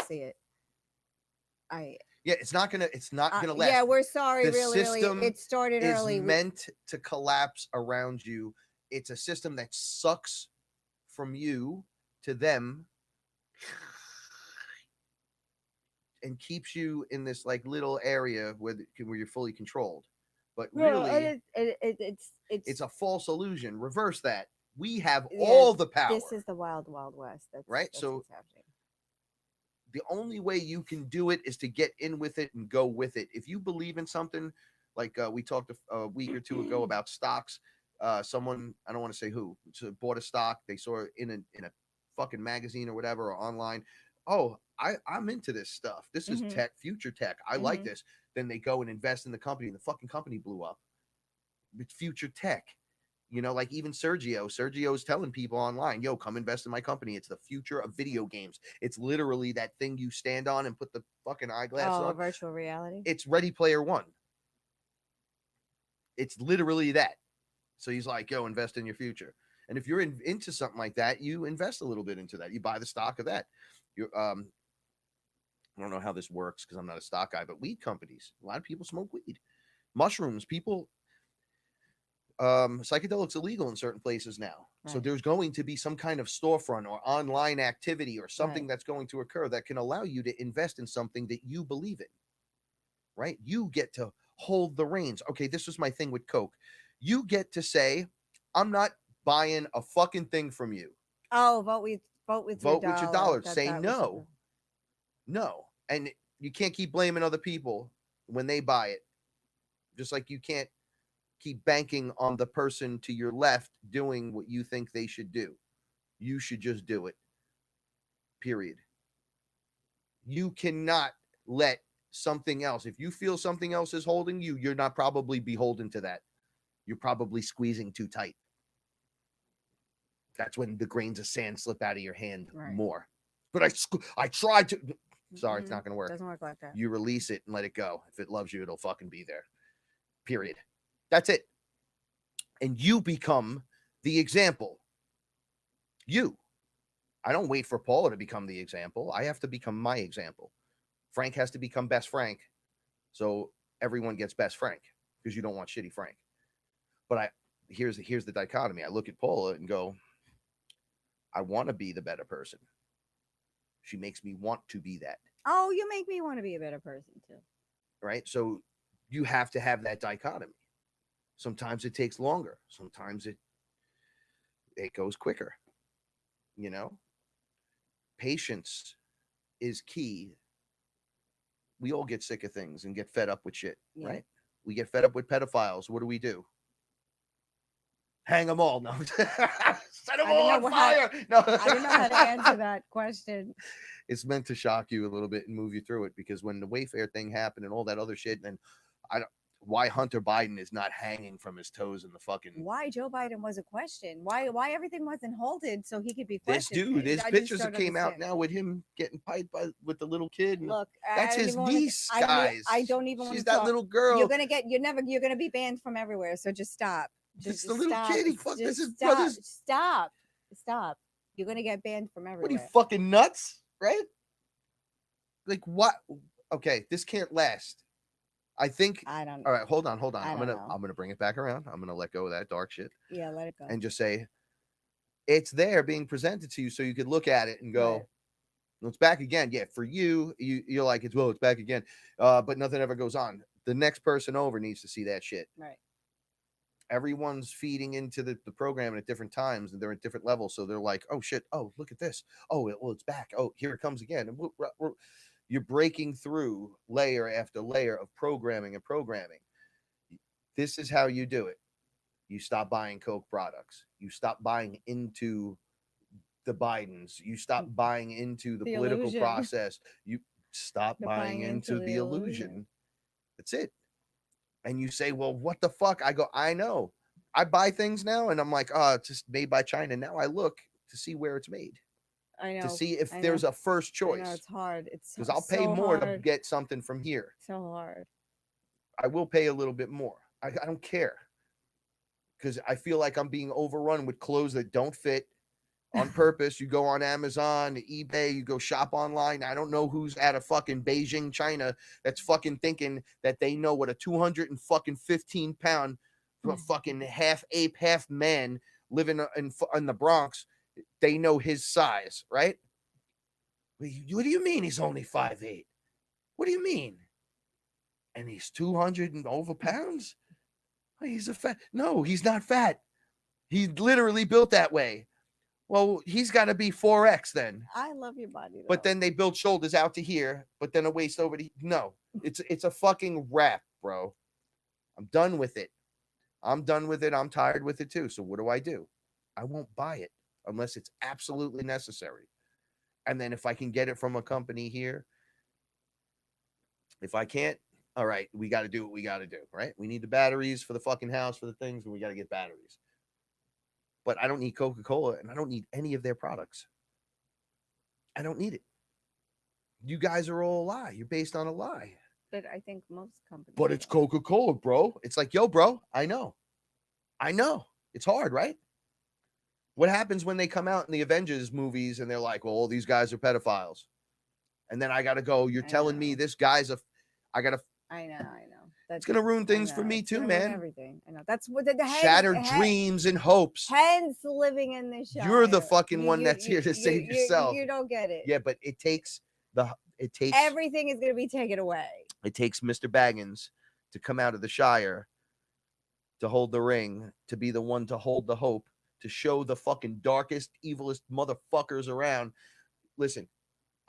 see it. Yeah, it's not gonna last. Yeah, we're sorry. The really, system it started is early. meant to collapse around you. It's a system that sucks from you to them and keeps you in this like little area where you're fully controlled. But really, it's a false illusion. Reverse that. We have Yeah, all the power. This is the wild, wild west. Right? That's So what's happening. the only way you can do it is to get in with it and go with it. If you believe in something, like we talked a week or two ago about stocks, someone, I don't want to say who, bought a stock. They saw it in a fucking magazine or whatever, or online. Oh, I'm into this stuff. This is tech, future tech. I like this. Then they go and invest in the company, and the fucking company blew up. It's future tech. You know, like even Sergio's telling people online, yo, come invest in my company. It's the future of video games. It's literally that thing you stand on and put the fucking eyeglasses on. Virtual reality. It's Ready Player One. It's literally that. So he's like, yo, invest in your future. And if you're into something like that, you invest a little bit into that. You buy the stock of that. I don't know how this works because I'm not a stock guy, but weed companies, a lot of people smoke weed. Mushrooms, people, psychedelics illegal in certain places now. Right. So there's going to be some kind of storefront or online activity or something that's going to occur that can allow you to invest in something that you believe in. Right? You get to hold the reins. Okay, this was my thing with Coke. You get to say, I'm not buying a fucking thing from you. Oh, vote with your dollar. Say no. No. And you can't keep blaming other people when they buy it. Just like you can't keep banking on the person to your left doing what you think they should do. You should just do it. Period. You cannot let something else, if you feel something else is holding you, you're not probably beholden to that. You're probably squeezing too tight. That's when the grains of sand slip out of your hand more. But I tried to. Sorry, it's not going to work. Doesn't work like that. You release it and let it go. If it loves you, it'll fucking be there. Period. That's it. And you become the example. You. I don't wait for Paula to become the example. I have to become my example. Frank has to become best Frank. So everyone gets best Frank because you don't want shitty Frank. But here's the dichotomy. I look at Paula and go, I want to be the better person. She makes me want to be that. Oh, you make me want to be a better person too. Right? So you have to have that dichotomy. Sometimes it takes longer. Sometimes it goes quicker. You know? Patience is key. We all get sick of things and get fed up with shit, right? We get fed up with pedophiles. What do? Hang them all. No. Set them all on fire. No. I don't know how to answer that question. It's meant to shock you a little bit and move you through it, because when the Wayfair thing happened and all that other shit, and why Hunter Biden is not hanging from his toes in the fucking... Why Joe Biden was a question. Why everything wasn't halted so he could be questioned. This dude, there's pictures that came out now with him getting piped with the little kid. Look, that's his niece, guys. I don't even want to She's that little girl. You're gonna be banned from everywhere. So just stop. It's the little kid. He fucked his brothers. Stop. You're gonna get banned from everywhere. What are you, fucking nuts? Right? Like what? Okay, this can't last. I think. I don't know. All right, hold on. I'm gonna bring it back around. I'm gonna let go of that dark shit. Yeah, let it go. And just say, it's there being presented to you, so you could look at it and go, right. Well, it's back again. Yeah, for you're like, it's back again. But nothing ever goes on. The next person over needs to see that shit. Right. Everyone's feeding into the program at different times, and they're at different levels. So they're like, oh shit, oh look at this. Oh well, it's back. Oh, here it comes again. And you're breaking through layer after layer of programming. This is how you do it. You stop buying Coke products. You stop buying into the Bidens. You stop buying into the political illusion. Process. You stop buying into the illusion. That's it. And you say, well, what the fuck? I go, I know. I buy things now, and I'm like, oh, it's just made by China. Now I look to see where it's made. I know. To see if there's a first choice. I know, it's hard. It's because I'll pay more to get something from here. So hard. I will pay a little bit more. I don't care. Because I feel like I'm being overrun with clothes that don't fit on purpose. You go on Amazon, eBay, you go shop online. I don't know who's at a fucking Beijing, China, that's fucking thinking that they know what a 215-pound fucking half ape, half man living in the Bronx, they know his size, right? What do you mean he's only 5'8"? What do you mean? And he's 200 and over pounds? He's a fat. No, he's not fat. He's literally built that way. Well, he's got to be 4X then. I love your body, though. But then they build shoulders out to here, but then a waist over to no. It's a fucking wrap, bro. I'm done with it. I'm done with it. I'm tired with it too. So what do? I won't buy it unless it's absolutely necessary. And then if I can get it from a company here, if I can't, all right, we got to do what we got to do, right? We need the batteries for the fucking house, for the things, and we got to get batteries. But I don't need Coca-Cola, and I don't need any of their products. I don't need it. You guys are all a lie. You're based on a lie. But I think most companies. But it's Coca-Cola, bro. It's like, yo, bro, I know. It's hard, right? What happens when they come out in the Avengers movies and they're like, well, all these guys are pedophiles. And then I got to go, you're telling me this guy's I got to. I know. It's going to ruin things for me too, man. Everything. I know. That's what the shattered dreams and hopes. Hence living in the show. You're the fucking one that's here to save yourself. You don't get it. Yeah, but it takes everything is going to be taken away. It takes Mr. Baggins to come out of the Shire, to hold the ring, to be the one to hold the hope, to show the fucking darkest, evilest motherfuckers around. Listen,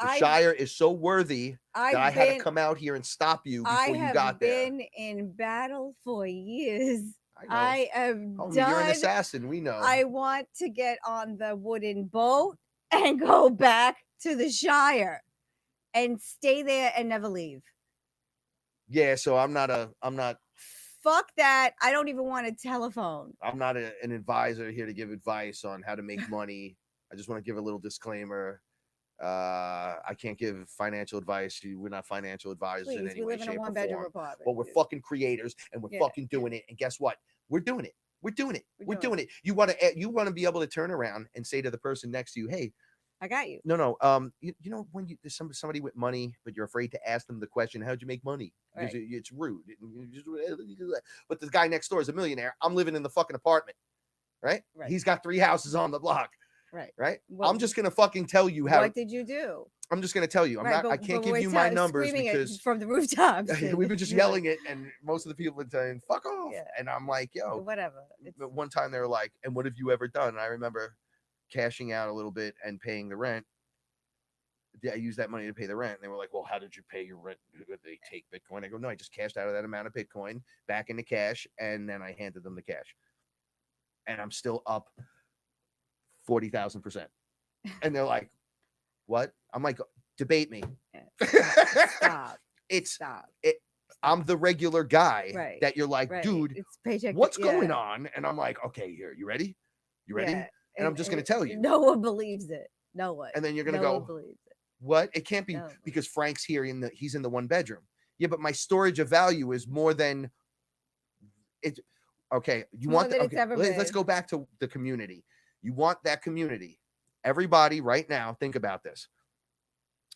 the Shire is so worthy that I had to come out here and stop you before you got there. I have been in battle for years. I am done. You're an assassin. We know. I want to get on the wooden boat and go back to the Shire and stay there and never leave. Yeah, so I'm not. Fuck that. I don't even want a telephone. I'm not an advisor here to give advice on how to make money. I just want to give a little disclaimer. I can't give financial advice. We're not financial advisors in any way, shape, or form. We live in a one-bedroom apartment. But we're fucking creators, and we're fucking doing it. And guess what? We're doing it. We're doing it. You want to be able to turn around and say to the person next to you, "Hey, I got you." No. You know when there's somebody with money, but you're afraid to ask them the question, "How'd you make money?" Because it's rude. But the guy next door is a millionaire. I'm living in the fucking apartment, right? He's got 3 houses on the block. Right. Well, I'm just gonna fucking tell you how. What did you do? I'm just gonna tell you. I can't give you my numbers because from the rooftops. We've been just yelling it, and most of the people have been saying "fuck off," and I'm like, "Yo, whatever." But one time they were like, "And what have you ever done?" And I remember cashing out a little bit and paying the rent. I used that money to pay the rent. And they were like, "Well, how did you pay your rent? Did they take Bitcoin?" I go, "No, I just cashed out of that amount of Bitcoin back into cash, and then I handed them the cash, and I'm still up 40,000%." And they're like, "What?" I'm like, "Debate me." Stop. Stop. I'm the regular guy that you're like, "Dude, it's paycheck, what's going on?" And I'm like, "Okay, here, you ready? You ready?" And I'm just going to tell you. No one believes it. No one. And then you're going to go, believes it. "What? It can't be because Frank's here he's in the 1 bedroom." Yeah, but my storage of value is more than it. Okay, let's go back to the community. You want that community. Everybody right now, think about this.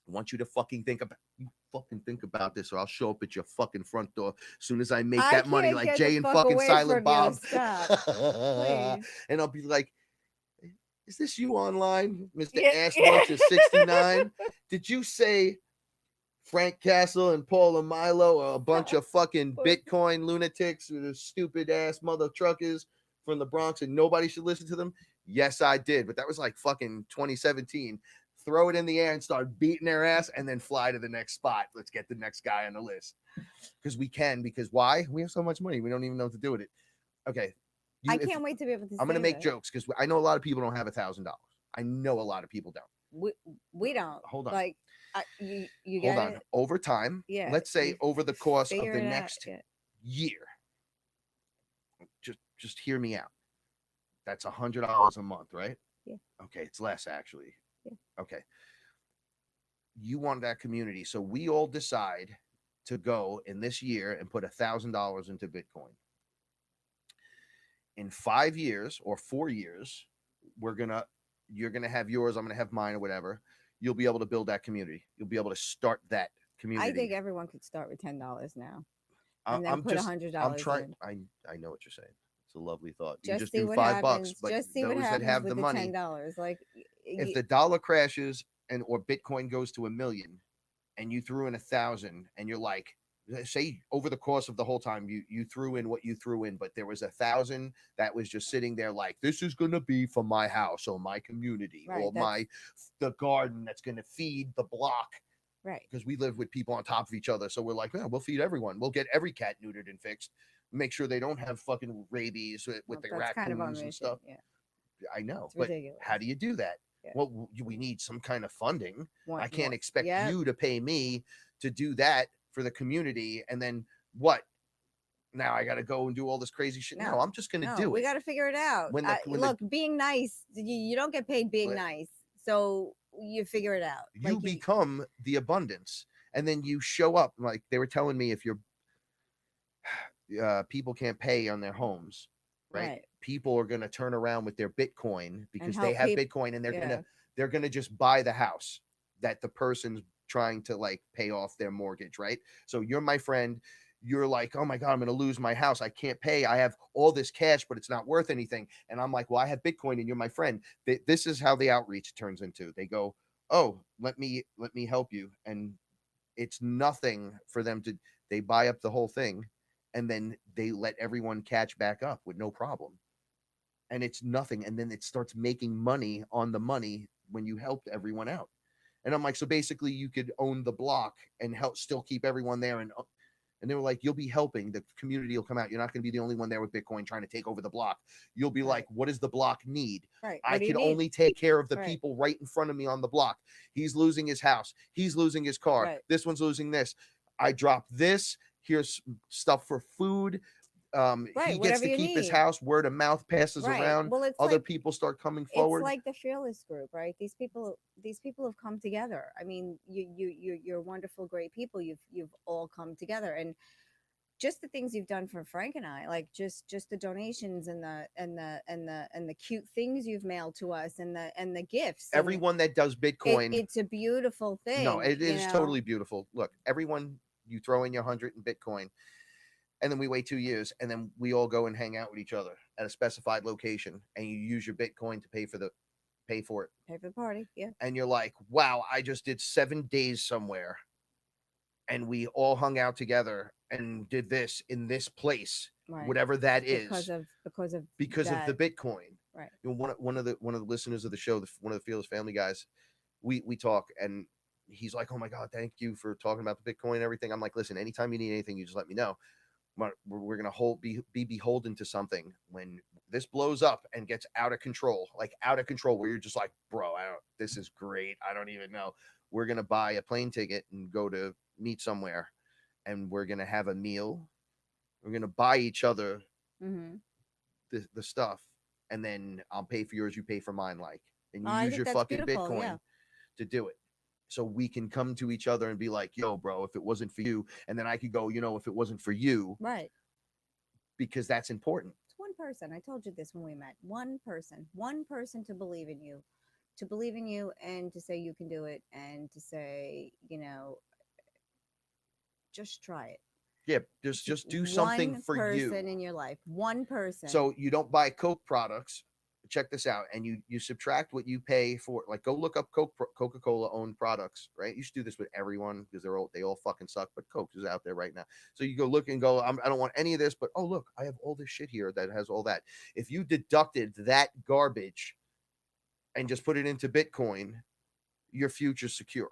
I want you to fucking think about this, or I'll show up at your fucking front door as soon as I make that money, like Jay and fucking Silent Bob. And I'll be like, "Is this you online, Mr. Ass Muncher 69? Did you say Frank Castle and Paula Milo are a bunch of fucking Bitcoin lunatics with the stupid ass mother truckers from the Bronx and nobody should listen to them?" Yes, I did, but that was like fucking 2017. Throw it in the air and start beating their ass and then fly to the next spot. Let's get the next guy on the list. Because why? We have so much money. We don't even know what to do with it. Okay. I can't wait to be able to I'm going to make jokes because I know a lot of people don't have $1,000. I know a lot of people don't. We don't. Hold on. Like, you hold on. Over time, let's say over the course of the next year, just hear me out. That's $100 a month, right? Yeah. Okay, it's less actually. Yeah. Okay. You want that community, so we all decide to go in this year and put $1,000 into Bitcoin. In 5 years or 4 years, you're gonna have yours. I'm gonna have mine or whatever. You'll be able to build that community. You'll be able to start that community. I think everyone could start with $10 now, and then put $100. I'm trying. I know what you're saying. It's a lovely thought. You just do $5, but just see those what happens that have with the money, $10, like if the dollar crashes or Bitcoin goes to 1 million, and you threw in 1,000, and you're like, say over the course of the whole time you threw in what you threw in, but there was 1,000 that was just sitting there like, this is going to be for my house or my community Right, or the garden that's going to feed the block, right. because we live with people on top of each other. So we're like, yeah, we'll feed everyone. We'll get every cat neutered and fixed. Make sure they don't have fucking rabies with Well, the that's kind of our raccoons and mission. stuff. Yeah, I know, it's but ridiculous. how do you do that? Yeah. Well, we need some kind of funding. I can't One. expect Yep. you to pay me to do that for the community, and then what? Now I got to go and do all this crazy shit. No, I'm just going to do We it. got to figure it out. When Look, being nice, you don't get paid being Let- nice, so you figure it out. You Like become the abundance, and then you show up. Like they were telling me, if you're people can't pay on their homes, right? People are going to turn around with their Bitcoin because they have Bitcoin, and they're gonna just buy the house that the person's trying to like pay off their mortgage, right? So you're my friend. You're like, oh my God, I'm going to lose my house. I can't pay. I have all this cash, but it's not worth anything. And I'm like, well, I have Bitcoin and you're my friend. This is how the outreach turns into. They go, oh, let me help you. And it's nothing for them to, they buy up the whole thing and then they let everyone catch back up with no problem. And it's nothing. And then it starts making money on the money when you helped everyone out. And I'm like, so basically you could own the block and help still keep everyone there. And they were like, you'll be helping. The community will come out. You're not going to be the only one there with Bitcoin trying to take over the block. You'll be like, what does the block need? Right. I can only take care of the people right in front of me on the block. He's losing his house. He's losing his car. Right. This one's losing this. I drop this. Here's stuff for food. He gets to keep his house. Word of mouth passes around. Well, it's other people start coming forward. It's like the FearLess group, right? These people have come together. I mean, you're wonderful, great people. You've all come together, and just the things you've done for Frank and I, like just the donations and the cute things you've mailed to us and the gifts. Everyone that does Bitcoin, it's a beautiful thing. No, it is totally beautiful. Look, everyone, you throw in your 100 in Bitcoin, and then we wait 2 years, and then we all go and hang out with each other at a specified location, and you use your Bitcoin to pay for it. Pay for the party, yeah. And you're like, wow, I just did 7 days somewhere, and we all hung out together and did this in this place, whatever that is, because of the Bitcoin. Right. You know, one of the listeners of the show, one of the FearLess family guys, we talk, and he's like, oh my God, thank you for talking about the Bitcoin and everything. I'm like, listen, anytime you need anything, you just let me know. We're going to be beholden to something when this blows up and gets out of control, where you're just like, bro, this is great. I don't even know. We're going to buy a plane ticket and go to meet somewhere, and we're going to have a meal. We're going to buy each other the stuff, and then I'll pay for yours. You pay for mine. And you use your fucking Bitcoin to do it. So we can come to each other and be like, yo, bro, if it wasn't for you, and then I could go, if it wasn't for you, right? Because that's important. It's one person. I told you this when we met. One person to believe in you, and to say you can do it, and to say, just try it. Yeah, just do something for you. One person in your life. One person. So you don't buy Coke products. Check this out, and you subtract what you pay for. Like, go look up Coca-Cola owned products, right? You should do this with everyone because they all fucking suck. But Coke is out there right now, so you go look and go, I don't want any of this, but oh look, I have all this shit here that has all that. If you deducted that garbage and just put it into Bitcoin, your future's secure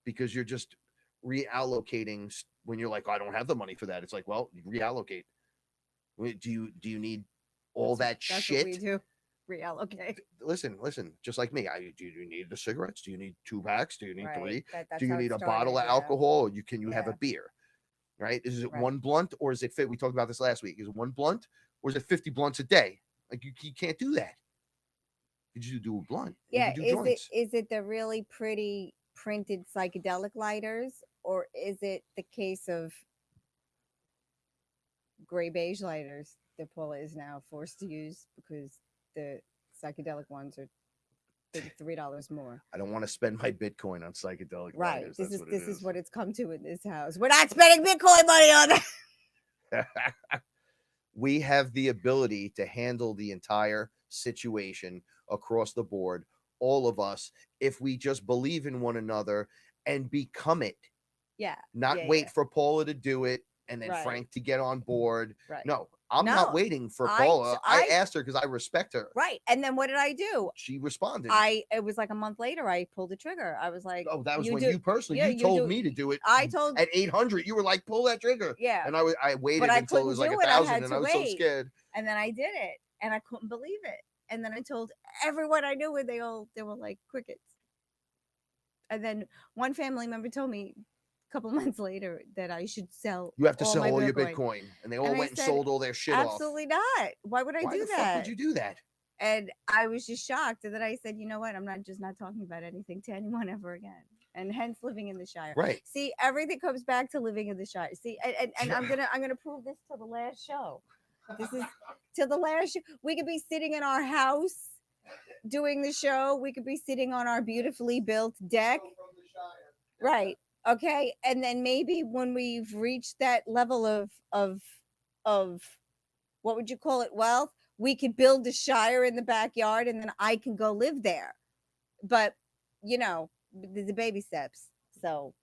because you're just reallocating. When you're like, oh, I don't have the money for that, it's like, well, you reallocate. Do you need all that that's shit? What we do. Reallocate. Listen, just like me. Do you need the cigarettes? Do you need 2 packs? Do you need 3? That's do you need a bottle of alcohol? Or can you have a beer? Right? Is it one blunt or is it fit? We talked about this last week. Is it one blunt or is it 50 blunts a day? Like you can't do that. You just do a blunt. Yeah. Is it the really pretty printed psychedelic lighters, or is it the case of gray beige lighters that Paula is now forced to use because the psychedelic ones are $3 more? I don't want to spend my Bitcoin on psychedelic lighters. This is what it's come to in this house. We're not spending Bitcoin money on that. We have the ability to handle the entire situation across the board, all of us, if we just believe in one another and become it. Yeah. Not Yeah, wait yeah. for Paula to do it and then Right. Frank to get on board. Right. No, I'm No, not waiting for I- Paula. I I- asked her because I respect her. Right. And then what did I do? She responded. It was like a month later, I pulled the trigger. I was like, Oh, that was when do- you personally, yeah, you you told do- me to do it. I told, At 800, you were like, pull that trigger. yeah. And I waited But I until it couldn't was like do it. I 1,000 had and to I was so wait. scared. And then I did it, and I couldn't believe it. And then I told everyone I knew, and they were like crickets. And then one family member told me a couple months later that I should sell. You have to sell my all your Bitcoin. And they all And I went and said, sold all their shit off. Absolutely not. Why would I Why do the that? fuck would you do that? And I was just shocked. And then I said, you know what? I'm not talking about anything to anyone ever again. And hence living in the Shire. Right. See, everything comes back to living in the Shire. See, and I'm gonna prove this to the last show. This is to the last show. We could be sitting in our house doing the show. We could be sitting on our beautifully built deck. Right. Okay. And then maybe when we've reached that level of what would you call it? Wealth, we could build a Shire in the backyard and then I can go live there. But the baby steps. So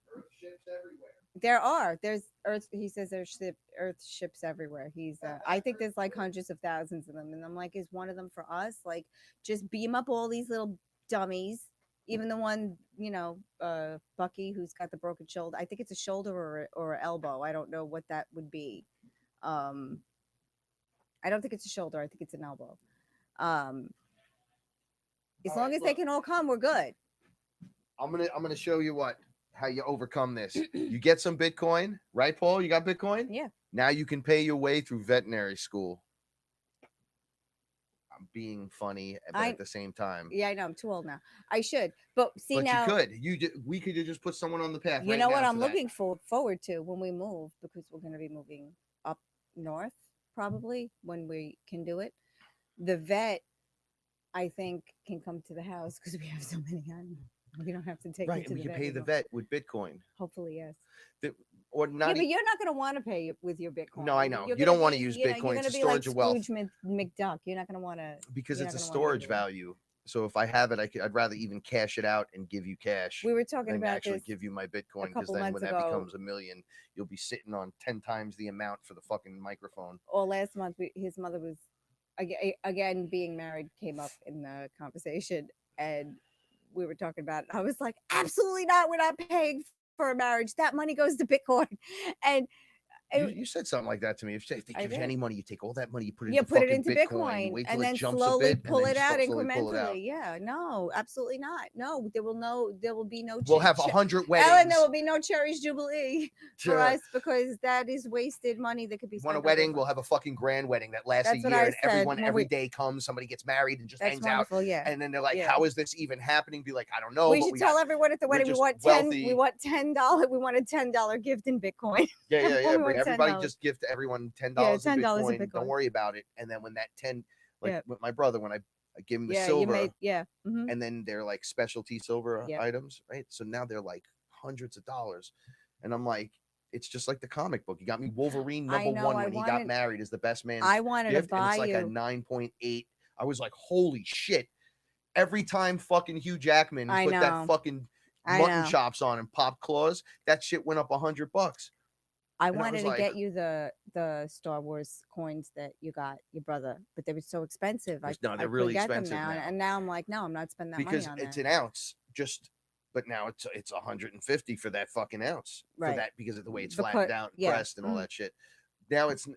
there's earth. He says there's earth ships everywhere. I think there's like hundreds of thousands of them. And I'm like, is one of them for us? Like, just beam up all these little dummies. Even the one, Bucky, who's got the broken shoulder. I think it's a shoulder or an elbow. I don't know what that would be. I don't think it's a shoulder. I think it's an elbow. As long as they can all come, we're good. I'm gonna show you how you overcome this. You get some Bitcoin, right, Paul? You got Bitcoin? Yeah. Now you can pay your way through veterinary school. I'm being funny, but at the same time. Yeah, I know. I'm too old now. I should. But see, now you could. We could just put someone on the path. You know what I'm looking forward to when we move, because we're going to be moving up north probably when we can do it. The vet, I think, can come to the house because we have so many animals. We don't have to take right, it to and we the can vet pay anymore. the vet with Bitcoin. Hopefully, yes. Or not. Yeah, but you're not going to want to pay with your Bitcoin. No, I know. You don't want to use Bitcoin. It's a storage of wealth. Scrooge McDuck. You're not going to want to. Because it's a storage value. So if I have it, I'd rather even cash it out and give you cash. We were talking about actually this give you my Bitcoin, because then when that becomes $1 million, you'll be sitting on 10 times the amount for the fucking microphone. Or last month, his mother was again being married came up in the conversation, and we were talking about it. I was like, absolutely not. We're not paying for a marriage. That money goes to Bitcoin. And you said something like that to me. If they give you any money, you take all that money, you put it into Bitcoin, you wait till and then it jumps slowly a bit, pull it out pull it out. incrementally. Yeah, no, absolutely not. No, there will be no. We'll have 100 weddings. Ellen, there will be no Cherry's Jubilee for us, because that is wasted money that could be spent. Want a wedding? We'll have a fucking grand wedding that lasts a year, and everyone every day comes. Somebody gets married and just hangs out. Yeah. And then they're like, "How is this even happening?" Be like, "I don't know." We should tell everyone at the wedding we want $10. We want $10. We want a $10 gift in Bitcoin. Yeah. Everybody just give to everyone $10 in Bitcoin. Don't worry about it. And then when that 10, with my brother, when I give him the silver, and then they're like specialty silver items, right? So now they're like hundreds of dollars, and I'm like, it's just like the comic book. You got me Wolverine #1 when he got married as the best man. I wanted gift, to buy and it's like a 9.8. I was like, holy shit! Every time fucking Hugh Jackman put that fucking mutton chops on and pop claws, that shit went up $100. I wanted to get you the Star Wars coins that you got your brother, but they were so expensive. They're really expensive now. And now I'm like, no, I'm not spending that money on that. Because it's an ounce, but now it's 150 for that fucking ounce, for that, because of the way it's flattened out, pressed, and all that shit. Now it's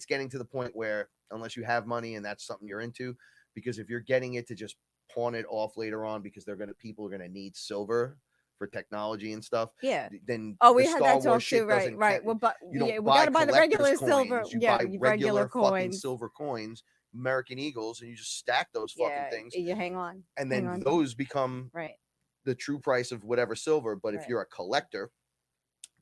getting to the point where, unless you have money and that's something you're into, because if you're getting it to just pawn it off later on, because people are gonna need silver for technology and stuff. Yeah. Then we had that talk too, right. Well, but we gotta buy the regular silver. You buy regular fucking silver coins, American Eagles, and you just stack those fucking things. You hang on. And then those become the true price of whatever silver. But if you're a collector,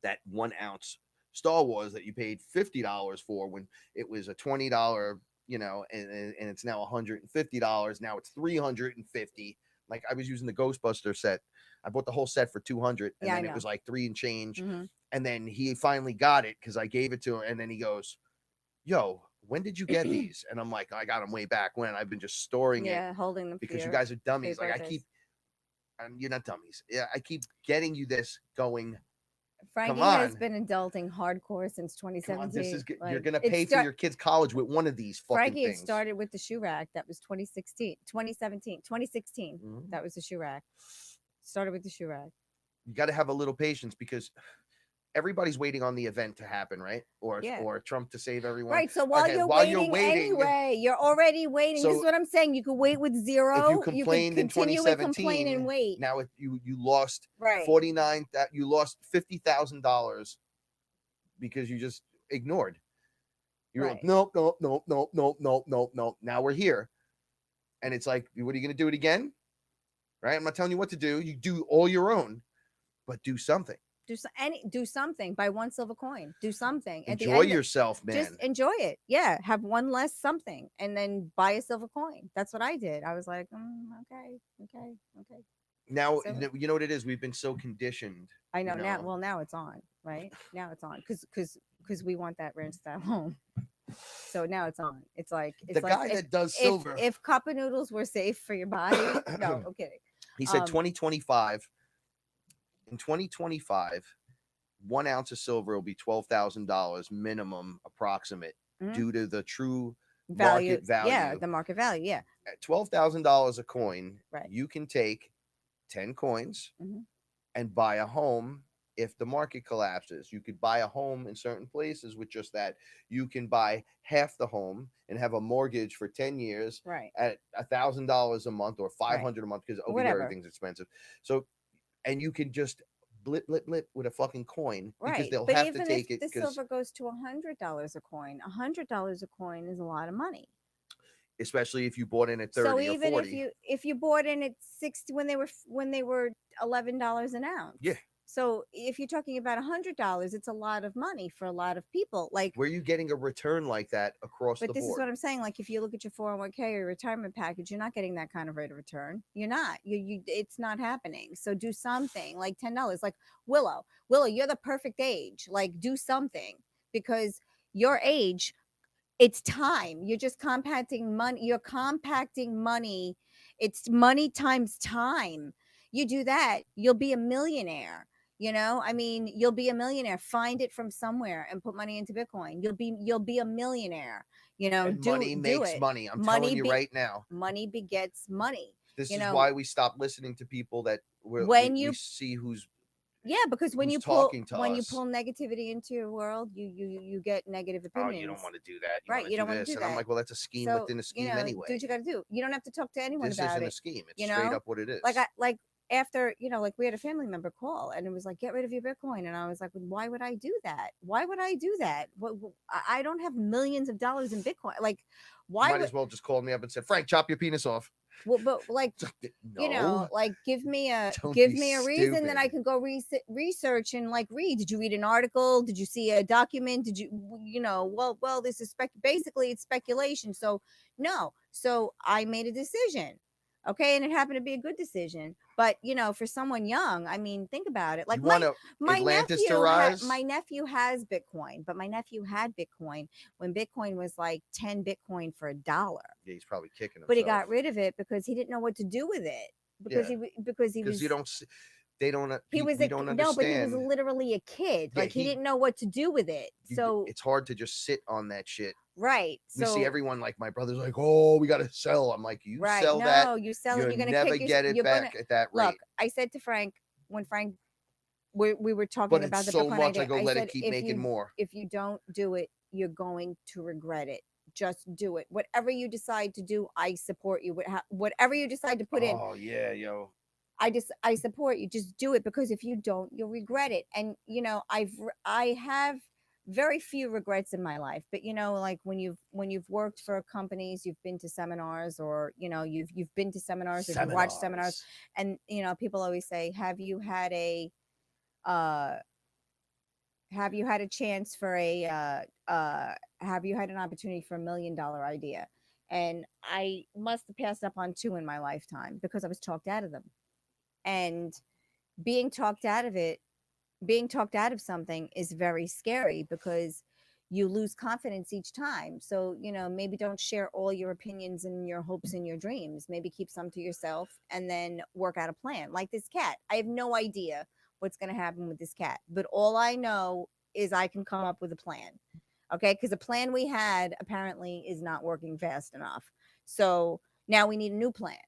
that 1 ounce Star Wars that you paid $50 for when it was a $20, and it's now $150. Now it's $350. Like, I was using the Ghostbuster set. I bought the whole set for $200, and then it was like $3 and change. And then he finally got it because I gave it to him, and then he goes, "Yo, when did you get these?" And I'm like, "I got them way back when. I've been just storing it, holding them because you guys are dummies. Like, you're not dummies. Yeah, I keep getting you this, going, Frankie Come has on. been adulting hardcore since Come on, 2017. you're Like, gonna it pay for start your kids' college with one of these fucking Frankie had things. started with the shoe rack. That was 2016, 2017, 2016. Mhm. That was the shoe rack. Started with the shoe rack. You got to have a little patience because everybody's waiting on the event to happen, right? Yeah. Or Trump to save everyone. Right. So while Okay, you're while you're waiting waiting, anyway, you're already waiting. This is So what I'm saying. You could wait with zero. if you could complained in continue and complain 2017, and wait. now you lost Right. 49 that you lost $50,000 because you just ignored. You're like, Right. nope, nope, nope, nope, nope, nope, nope, nope. Now we're here. And it's like, what are you going to do it again? Right? I'm not telling you what to do. You do all your own, but do something. Do something. Buy one silver coin. Do something. At the Enjoy end, yourself, man. just enjoy it. Yeah. Have one less something and then buy a silver coin. That's what I did. I was like, okay. Now, So- you know what it is? We've been so conditioned. I know you now. Well, now it's on, right? Now it's on because we want that ranch style home. So now it's on. It's like the guy that does silver. If cup of noodles were safe for your body, no, I'm kidding. He said 2025. In 2025, 1 ounce of silver will be $12,000 minimum, approximate, Mhm. due to the true Value, market value. yeah, the market value, yeah. At $12,000 a coin, Right. you can take 10 coins Mhm. and buy a home. If the market collapses, you could buy a home in certain places with just that. You can buy half the home and have a mortgage for 10 years Right. at $1,000 a month or $500 a month because over here Whatever. everything's expensive. So, and you can just blip with a fucking coin because Right. they'll But have even to take if it the because, silver goes to $100 a coin, $100 a coin is a lot of money. especially if you bought in at 30 So or even 40. if you bought in at 60 when they were $11 an ounce. Yeah. So if you're talking about $100, it's a lot of money for a lot of people. Like, Where are you getting a return like that across the but this is board? what I'm saying. Like, if you look at your 401k or your retirement package, you're not getting that kind of rate of return. You're not. It's not happening. So do something like $10. Like Willow, you're the perfect age. Like, do something because your age, it's time. You're just compacting money. You're compacting money. It's money times time. You do that, you'll be a millionaire. I mean, you'll be a millionaire. Find it from somewhere and put money into Bitcoin. You'll be a millionaire. And money makes it. money. I'm Money telling you right now. Money begets money. This is why we stop listening to people that we see who's because when who's you pull talking to when you us. pull negativity into your world, you get negative opinions. Oh, you don't want to do that. Right, you don't want to this. do And that. I'm like, well, that's a scheme So, within a scheme anyway. Do what you got to do. You don't have to talk to anyone This about isn't it. a scheme. It's straight up what it is. Like after, like we had a family member call and it was like, get rid of your Bitcoin. And I was like, well, why would I do that? Why would I do that? I don't have millions of dollars in Bitcoin. Like, why? You might as well just called me up and said, Frank, chop your penis off. Well, but like, No. like give me a reason that I can go research and like read. Did you read an article? Did you see a document? Did you, well, this is basically it's speculation. So no. So I made a decision. Okay. And it happened to be a good decision. But, for someone young, I mean, think about it. Like my nephew has Bitcoin, but my nephew had Bitcoin when Bitcoin was like 10 Bitcoin for $1. Yeah, he's probably kicking himself. But he got rid of it because he didn't know what to do with it. Because you don't they don't he was we don't understand. No, but he was literally a kid. Yeah, like he didn't know what to do with it. So it's hard to just sit on that shit. Right. We see everyone like my brother's like, oh, we got to sell. I'm like, you sell that. You sell it. You're going to never get it back at that rate. Look, I said to Frank, when Frank, we were talking about the so Bitcoin much. idea, I go, let it keep making more. If you don't do it, you're going to regret it. Just do it. Whatever you decide to do, I support you. Whatever you decide to put in. Oh yeah, yo. I support you. Just do it because if you don't, you'll regret it. And I have very few regrets in my life, but like when you've worked for companies, you've been to seminars, or you've been to seminars, or you've watched seminars, and people always say, have you had a chance for have you had an opportunity for $1 million idea? And I must have passed up on 2 in my lifetime because I was talked out of them. And being talked out of something is very scary because you lose confidence each time. So, maybe don't share all your opinions and your hopes and your dreams. Maybe keep some to yourself and then work out a plan. Like this cat. I have no idea what's going to happen with this cat. But all I know is I can come up with a plan. Okay, because the plan we had apparently is not working fast enough. So now we need a new plan.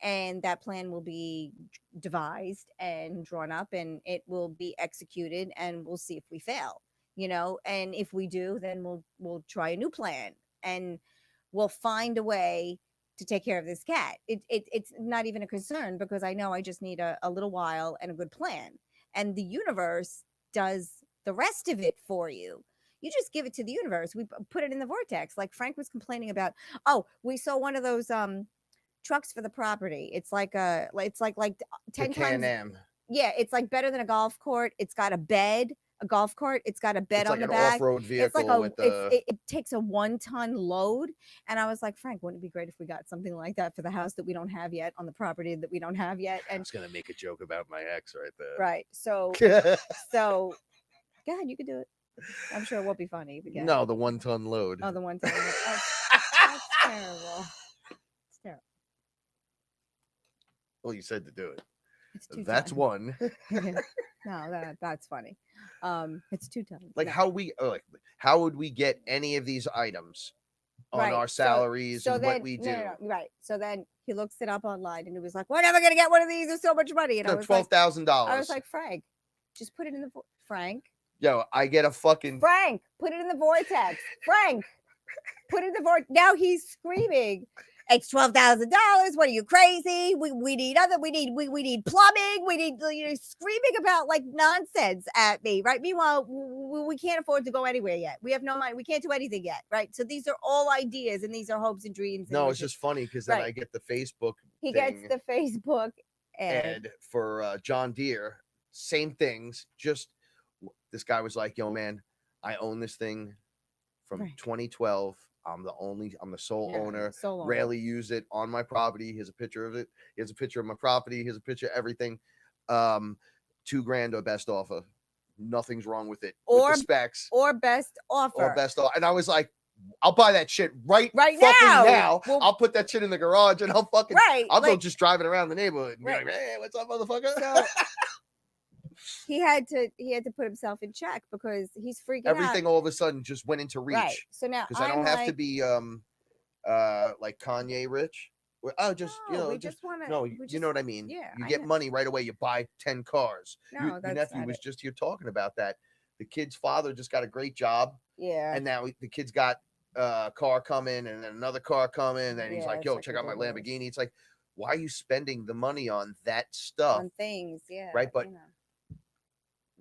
And that plan will be devised and drawn up, and it will be executed, and we'll see if we fail, and if we do, then we'll try a new plan, and we'll find a way to take care of this cat. It's not even a concern, because I know I just need a little while and a good plan, and the universe does the rest of it for you. You just give it to the universe. We put it in the vortex. Like Frank was complaining about. Oh, we saw one of those trucks for the property. It's like 10 times. Yeah, it's like better than a golf court. It's got a bed. A golf cart. It's got a bed it's on like the an back. off-road vehicle. It's like with the... it takes a 1-ton load. And I was like, Frank, wouldn't it be great if we got something like that for the house that we don't have yet, on the property that we don't have yet? And I was gonna make a joke about my ex right there. Right. So go ahead, you can do it. I'm sure it won't be funny again. No, the 1-ton load. Oh, the 1-ton load. That's terrible. It's terrible. Well, you said to do it. It's 2 That's tons. one. No, that's funny. It's 2 tons. Like, yeah. how would we get any of these items on Right. our salaries So and then, what we do? No, right. So then he looks it up online, and he was like, "We're never gonna get one of these. There's so much money." And I was $12,000. I was like, Frank, just put it in the Frank. Yo, I get a fucking Frank, put it in the vortex. Frank, put it in the vortex. Now he's screaming, "It's $12,000. What are you, crazy? We need we need plumbing. We need," screaming about like nonsense at me, right? Meanwhile, we can't afford to go anywhere yet. We have no money. We can't do anything yet, right? So these are all ideas, and these are hopes and dreams. No, it's just funny because then Right. I get the Facebook. He thing gets the Facebook ad for John Deere. Same things. Just this guy was like, "Yo, man, I own this thing from Right. 2012. I'm the sole owner. Rarely use it on my property. Here's a picture of it. Here's a picture of my property. Here's a picture of everything. $2,000 or best offer. Nothing's wrong with it. Or with the specs or best offer. or best offer." And I was like, I'll buy that shit right fucking now. Well, I'll put that shit in the garage and I'll fucking I'll go just driving around the neighborhood and be like, "Hey, what's up, motherfucker?" So he had to put himself in check, because he's freaking out. Everything all of a sudden just went into reach. Right. So now because I don't have to be like Kanye rich. Oh, just we just want to. You know what I mean. Yeah, you get money right away. You buy 10 cars. No, Your nephew was just here talking about that. The kid's father just got a great job. Yeah. And now the kid's got a car coming and then another car coming, and he's like, "Yo, check out my Lamborghini." It's like, why are you spending the money on that stuff? On things, yeah. Right, but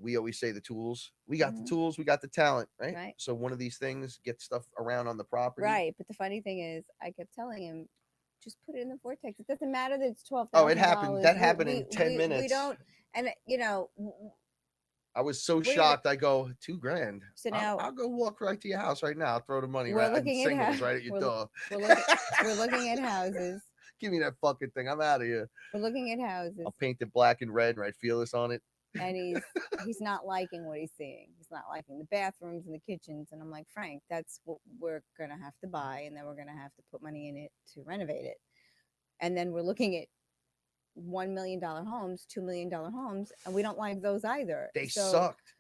we always say the tools. We got the tools. We got the talent, right? Right. So one of these things, get stuff around on the property. Right, but the funny thing is, I kept telling him, just put it in the vortex. It doesn't matter that it's $12,000. Oh, it happened. That happened in 10 minutes. We don't, and I was so shocked. I go, $2,000. So now I'll go walk right to your house right now. I'll throw the money right at your door. We're looking at houses. Give me that fucking thing. I'm out of here. We're looking at houses. I'll paint it black and red and write "FearLess" on it. And he's not liking what he's seeing. He's not liking the bathrooms and the kitchens. And I'm like, Frank, that's what we're gonna have to buy, and then we're gonna have to put money in it to renovate it. And then we're looking at $1 million homes, $2 million homes, and we don't like those either. They sucked.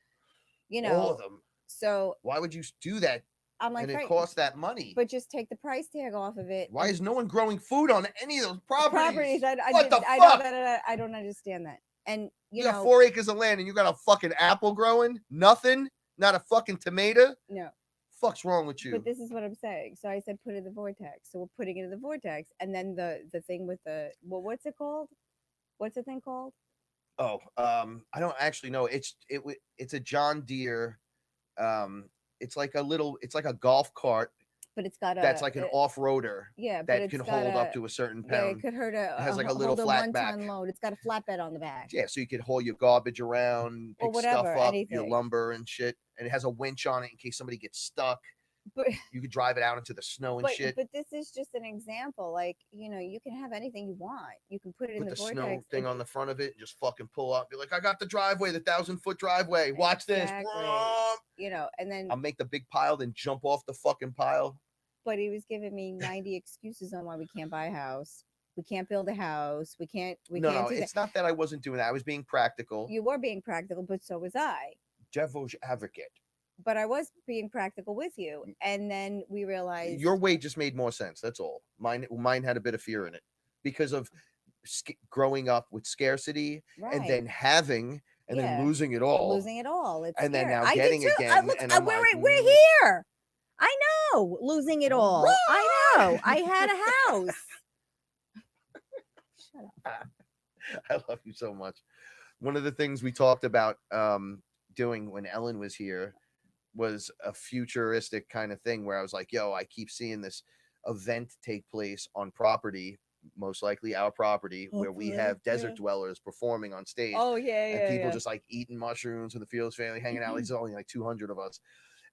All of them. So why would you do that? I'm like, and it costs that money. But just take the price tag off of it. Why is no one growing food on any of those properties? I don't understand that. And you got 4 acres of land and you got a fucking apple growing? Nothing? Not a fucking tomato? No. Fuck's wrong with you? But this is what I'm saying. So I said put it in the vortex. So we're putting it in the vortex. And then the thing with what's it called? What's the thing called? Oh, I don't actually know. It's a John Deere. It's like a golf cart. But it's got that's like an off-roader. Yeah, that can hold up to a certain pound. Yeah, it could hurt it has like a little flat back. Load. It's got a flatbed on the back. Yeah, so you could haul your garbage around, pick stuff up, your lumber and shit. And it has a winch on it in case somebody gets stuck. But you could drive it out into the snow and shit. But this is just an example. Like, you can have anything you want. You can put it in the vortex. Put the snow thing on the front of it and just fucking pull up. Be like, I got the driveway, the 1,000-foot driveway. Watch this. And then I'll make the big pile, then jump off the fucking pile. But he was giving me 90 excuses on why we can't buy a house. We can't build a house. We can't No, do that. it's not that I wasn't doing that. I was being practical. You were being practical, but so was I. Devil's advocate. But I was being practical with you, and then we realized Your way just made more sense. That's all. Mine had a bit of fear in it because of growing up with scarcity and then having and then losing it all. Losing it all. It's and then scary. now getting again. We're here. I know. Losing it all. Right. I know. I had a house. Shut up. I love you so much. One of the things we talked about doing when Ellen was here was a futuristic kind of thing where I was like, yo, I keep seeing this event take place on property, most likely our property, where we have desert dwellers performing on stage. Oh, yeah, and people just like eating mushrooms with the FearLess family, hanging out. There's only like 200 of us.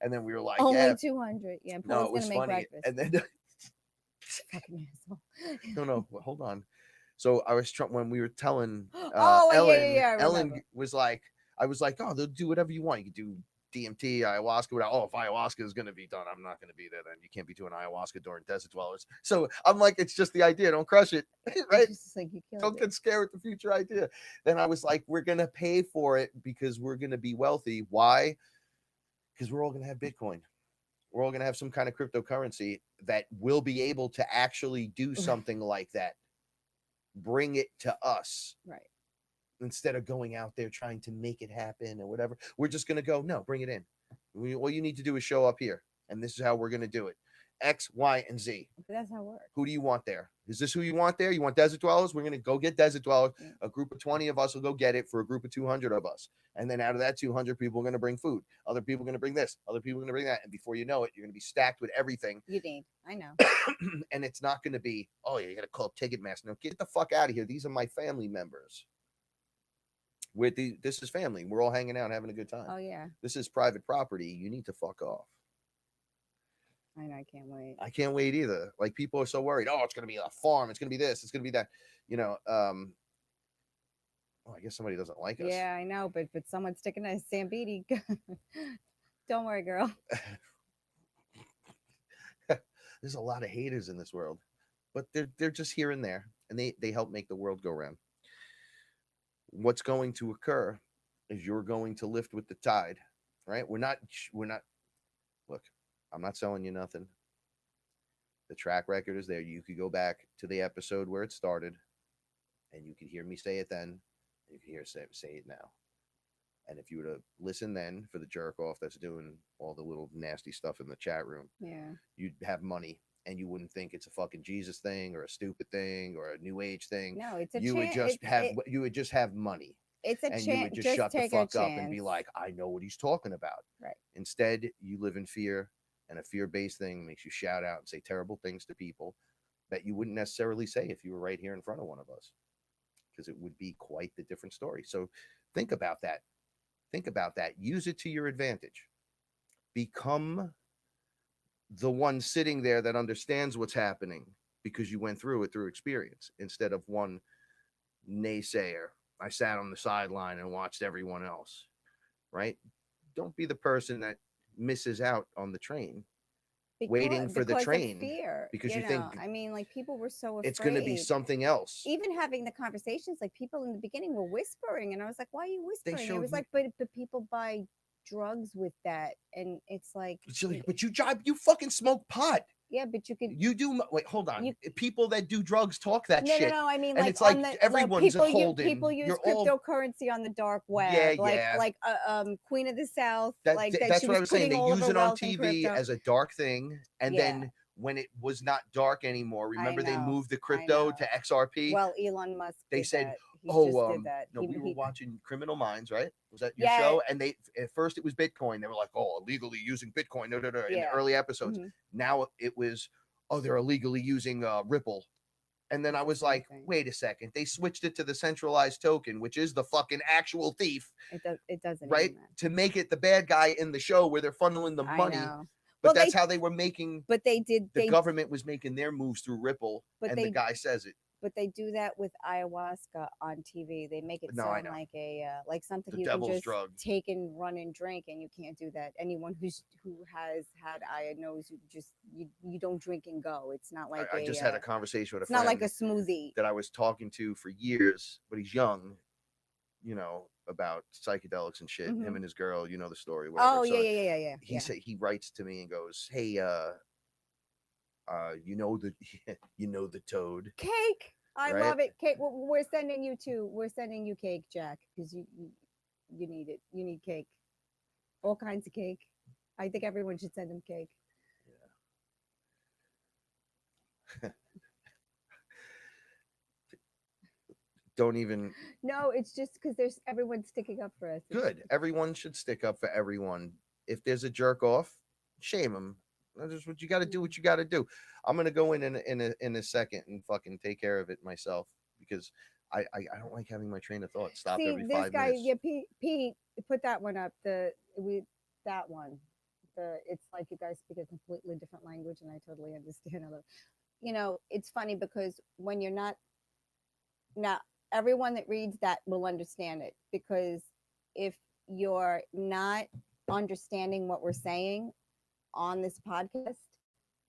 And then we were like, only yeah. 200. Yeah, No, it was funny. Breakfast. And then no, hold on. So I was when we were telling Ellen, Ellen was like, I was like, oh, they'll do whatever you want. You can do DMT, ayahuasca, whatever. Oh, if ayahuasca is going to be done, I'm not going to be there. Then you can't be doing ayahuasca during desert dwellers. So I'm like, it's just the idea. Don't crush it, right? Like Don't get scared with the future idea. Then I was like, we're going to pay for it because we're going to be wealthy. Why? Because we're all going to have Bitcoin. We're all going to have some kind of cryptocurrency that will be able to actually do something like that. Bring it to us. Right. Instead of going out there trying to make it happen or whatever, we're just going to go, no, bring it in. All you need to do is show up here. And this is how we're going to do it. X, Y, and Z. That's how it works. Who do you want there? Is this who you want there? You want desert dwellers? We're going to go get desert dwellers. A group of 20 of us will go get it for a group of 200 of us. And then out of that 200 people are going to bring food. Other people are going to bring this. Other people are going to bring that. And before you know it, you're going to be stacked with everything. You need. I know. And it's not going to be, oh, yeah, you got to call Ticketmaster. No, get the fuck out of here. These are my family members. This is family. We're all hanging out, having a good time. Oh, yeah. This is private property. You need to fuck off. I know. I can't wait. I can't wait either. Like, people are so worried. Oh, it's going to be a farm. It's going to be this. It's going to be that. You know, I guess somebody doesn't like us. Yeah, I know. But someone's sticking a Zambiti. Don't worry, girl. There's a lot of haters in this world, but they're just here and there, and they help make the world go round. What's going to occur is you're going to lift with the tide, right? We're not. Look, I'm not selling you nothing. The track record is there. You could go back to the episode where it started, and you could hear me say it then. You can hear say it now. And if you were to listen then for the jerk off that's doing all the little nasty stuff in the chat room, you'd have money, and you wouldn't think it's a fucking Jesus thing or a stupid thing or a new age thing. No, it's a you would just have money. It's a chance. You would just shut the fuck up and be like, I know what he's talking about. Right. Instead, you live in fear, and a fear-based thing makes you shout out and say terrible things to people that you wouldn't necessarily say if you were right here in front of one of us, because it would be quite the different story. So think about that. Think about that. Use it to your advantage. Become the one sitting there that understands what's happening because you went through it through experience, instead of one naysayer. I sat on the sideline and watched everyone else, right? Don't be the person that misses out on the train, waiting for the train, fear, because you think, I mean, like, people were so afraid. It's going to be something else. Even having the conversations, like, people in the beginning were whispering, and I was like, why are you whispering? It was like, but people buy drugs with that, and it's like, but you fucking smoke pot. Yeah, but wait, hold on. People that do drugs talk that shit. No, I mean, and it's like everyone's holding. People use cryptocurrency on the dark web. Like Queen of the South. That's what I was saying. They use it on TV as a dark thing, and then when it was not dark anymore, remember they moved the crypto to XRP. Well, Elon Musk. They said, we were watching Criminal Minds, right? Was that your show? And they, at first it was Bitcoin. They were like, oh, illegally using Bitcoin. No. In the early episodes. Now it was, they're illegally using Ripple. And then I was like, wait a second. They switched it to the centralized token, which is the fucking actual thief. It doesn't. Right? To make it the bad guy in the show where they're funneling the money. But that's how they were making. But they did. The government was making their moves through Ripple, and the guy says it. But they do that with ayahuasca on TV. They make it No, I sound know. like a like something The you can devil's just drug. take and run and drink, and you can't do that. Anyone who has had aya knows you don't drink and go. It's not like I just had a conversation with a it's not friend like a smoothie. that I was talking to for years, but he's young, you know, about psychedelics and shit. Him and his girl, you know the story, whatever. Oh So yeah. he said, he writes to me and goes, "Hey, you know the you know the toad." Cake. I Right? love it. Cake. We're sending you too. We're sending you cake, Jack, because you need it. You need cake. All kinds of cake. I think everyone should send him cake. Don't even. No, it's just because there's everyone's sticking up for us. Good. Everyone should stick up for everyone. If there's a jerk off, shame him. That's just what you got to do. What you got to do. I'm gonna go in a second and fucking take care of it myself, because I don't like having my train of thought stopped See, every this 5 guy, minutes. yeah, Pete, put that one up. That one. It's like you guys speak a completely different language, and I totally understand. You know, it's funny because when you're not now, everyone that reads that will understand it, because if you're not understanding what we're saying on this podcast,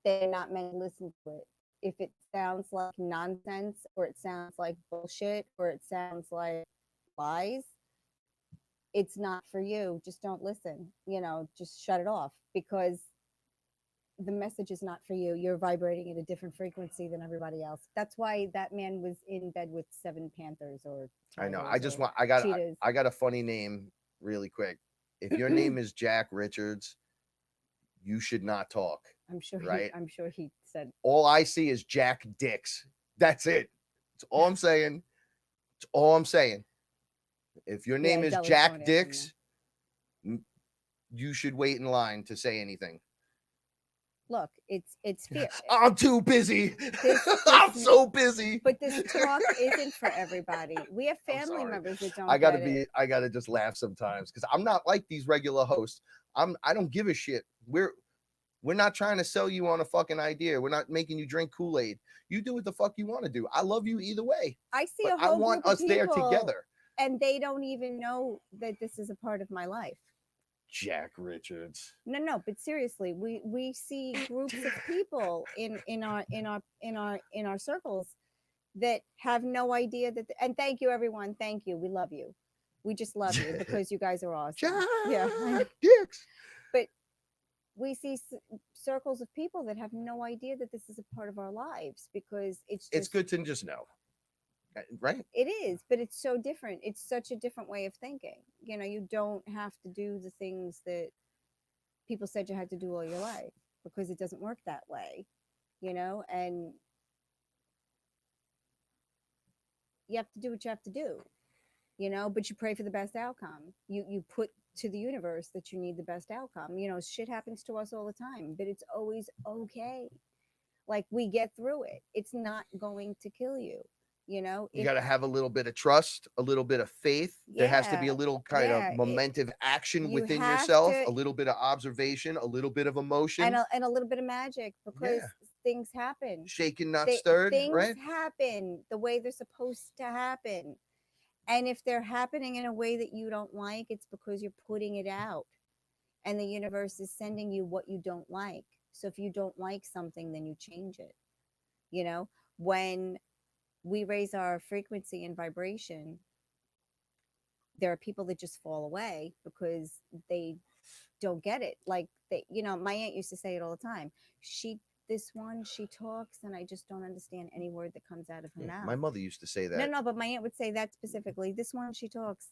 they're not meant to listen to it. If it sounds like nonsense, or it sounds like bullshit, or it sounds like lies, it's not for you. Just don't listen. You know, just shut it off, because the message is not for you. You're vibrating at a different frequency than everybody else. That's why that man was in bed with 7 panthers or I know. tigers or I got cheetahs. I got a funny name really quick. If your name is Jack Richards, you should not talk. I'm sure right? I'm sure he said. All I see is Jack Dicks. That's it. That's all I'm saying. That's all I'm saying. If your name is Della's Jack going after him Dicks, you should wait in line to say anything. Look, it's fear. I'm too busy. I'm so busy. But this talk isn't for everybody. We have family members that don't. I gotta just laugh sometimes, because I'm not like these regular hosts. I don't give a shit. We're not trying to sell you on a fucking idea. We're not making you drink Kool-Aid. You do what the fuck you want to do. I love you either way. I see but a whole I want group us of there people, together. and they don't even know that this is a part of my life. Jack Richards. No, but seriously, we see groups of people in our circles that have no idea that. And thank you, everyone. Thank you. We love you. We just love you because you guys are awesome. Jack yeah. Dicks. But we see circles of people that have no idea that this is a part of our lives, because it's good to just know. Right? It is, but it's so different. It's such a different way of thinking. You know, you don't have to do the things that people said you had to do all your life, because it doesn't work that way, you know, and you have to do what you have to do, you know, but you pray for the best outcome. You put to the universe that you need the best outcome. You know, shit happens to us all the time, but it's always okay. Like, we get through it. It's not going to kill you. You know, you got to have a little bit of trust, a little bit of faith. There has to be a little kind of momentum action within yourself, a little bit of observation, a little bit of emotion, and a little bit of magic, because things happen. Shaken, not stirred. Things happen the way they're supposed to happen. And if they're happening in a way that you don't like, it's because you're putting it out. And the universe is sending you what you don't like. So if you don't like something, then you change it. You know, when we raise our frequency and vibration, there are people that just fall away because they don't get it. Like, you know, my aunt used to say it all the time. She talks, and I just don't understand any word that comes out of her mouth. My mother used to say that. No, but my aunt would say that specifically. This one, she talks,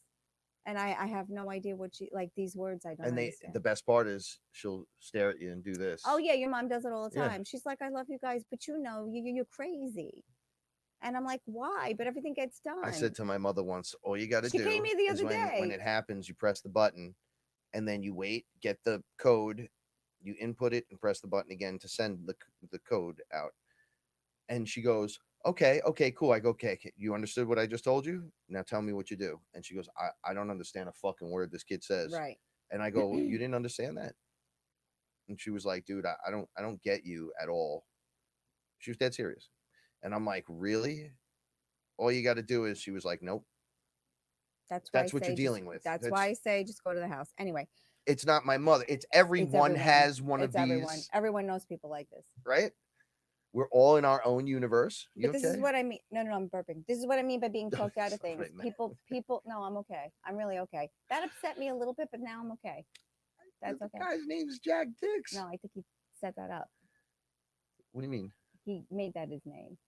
and I have no idea what she, like, these words I don't understand. The best part is she'll stare at you and do this. Oh yeah, your mom does it all the time. She's like, I love you guys, but you know, you're crazy. And I'm like, why? But everything gets done. I said to my mother once, all you got to do came me the other day. When it happens, you press the button, and then you wait, get the code, you input it, and press the button again to send the code out. And she goes, okay, cool. I go, okay, you understood what I just told you? Now tell me what you do. And she goes, I don't understand a fucking word this kid says. Right. And I go, you didn't understand that? And she was like, dude, I don't get you at all. She was dead serious. And I'm like, really? All you got to do is, she was like, nope, That's why I that's what you're say dealing with. that's why I say just go to the house. Anyway, It's not my mother. It's it's everyone everyone. has one It's of everyone. these, Everyone knows people like this. right? We're all in our own universe. You But this is okay? what I mean. No, I'm burping. This is what I mean by being talked out of That's what things. I meant. People. No, I'm okay. I'm really okay. That upset me a little bit, but now I'm okay. That's The okay. guy's name is Jack Dix. No, I think he set that up. What do you mean? He made that his name.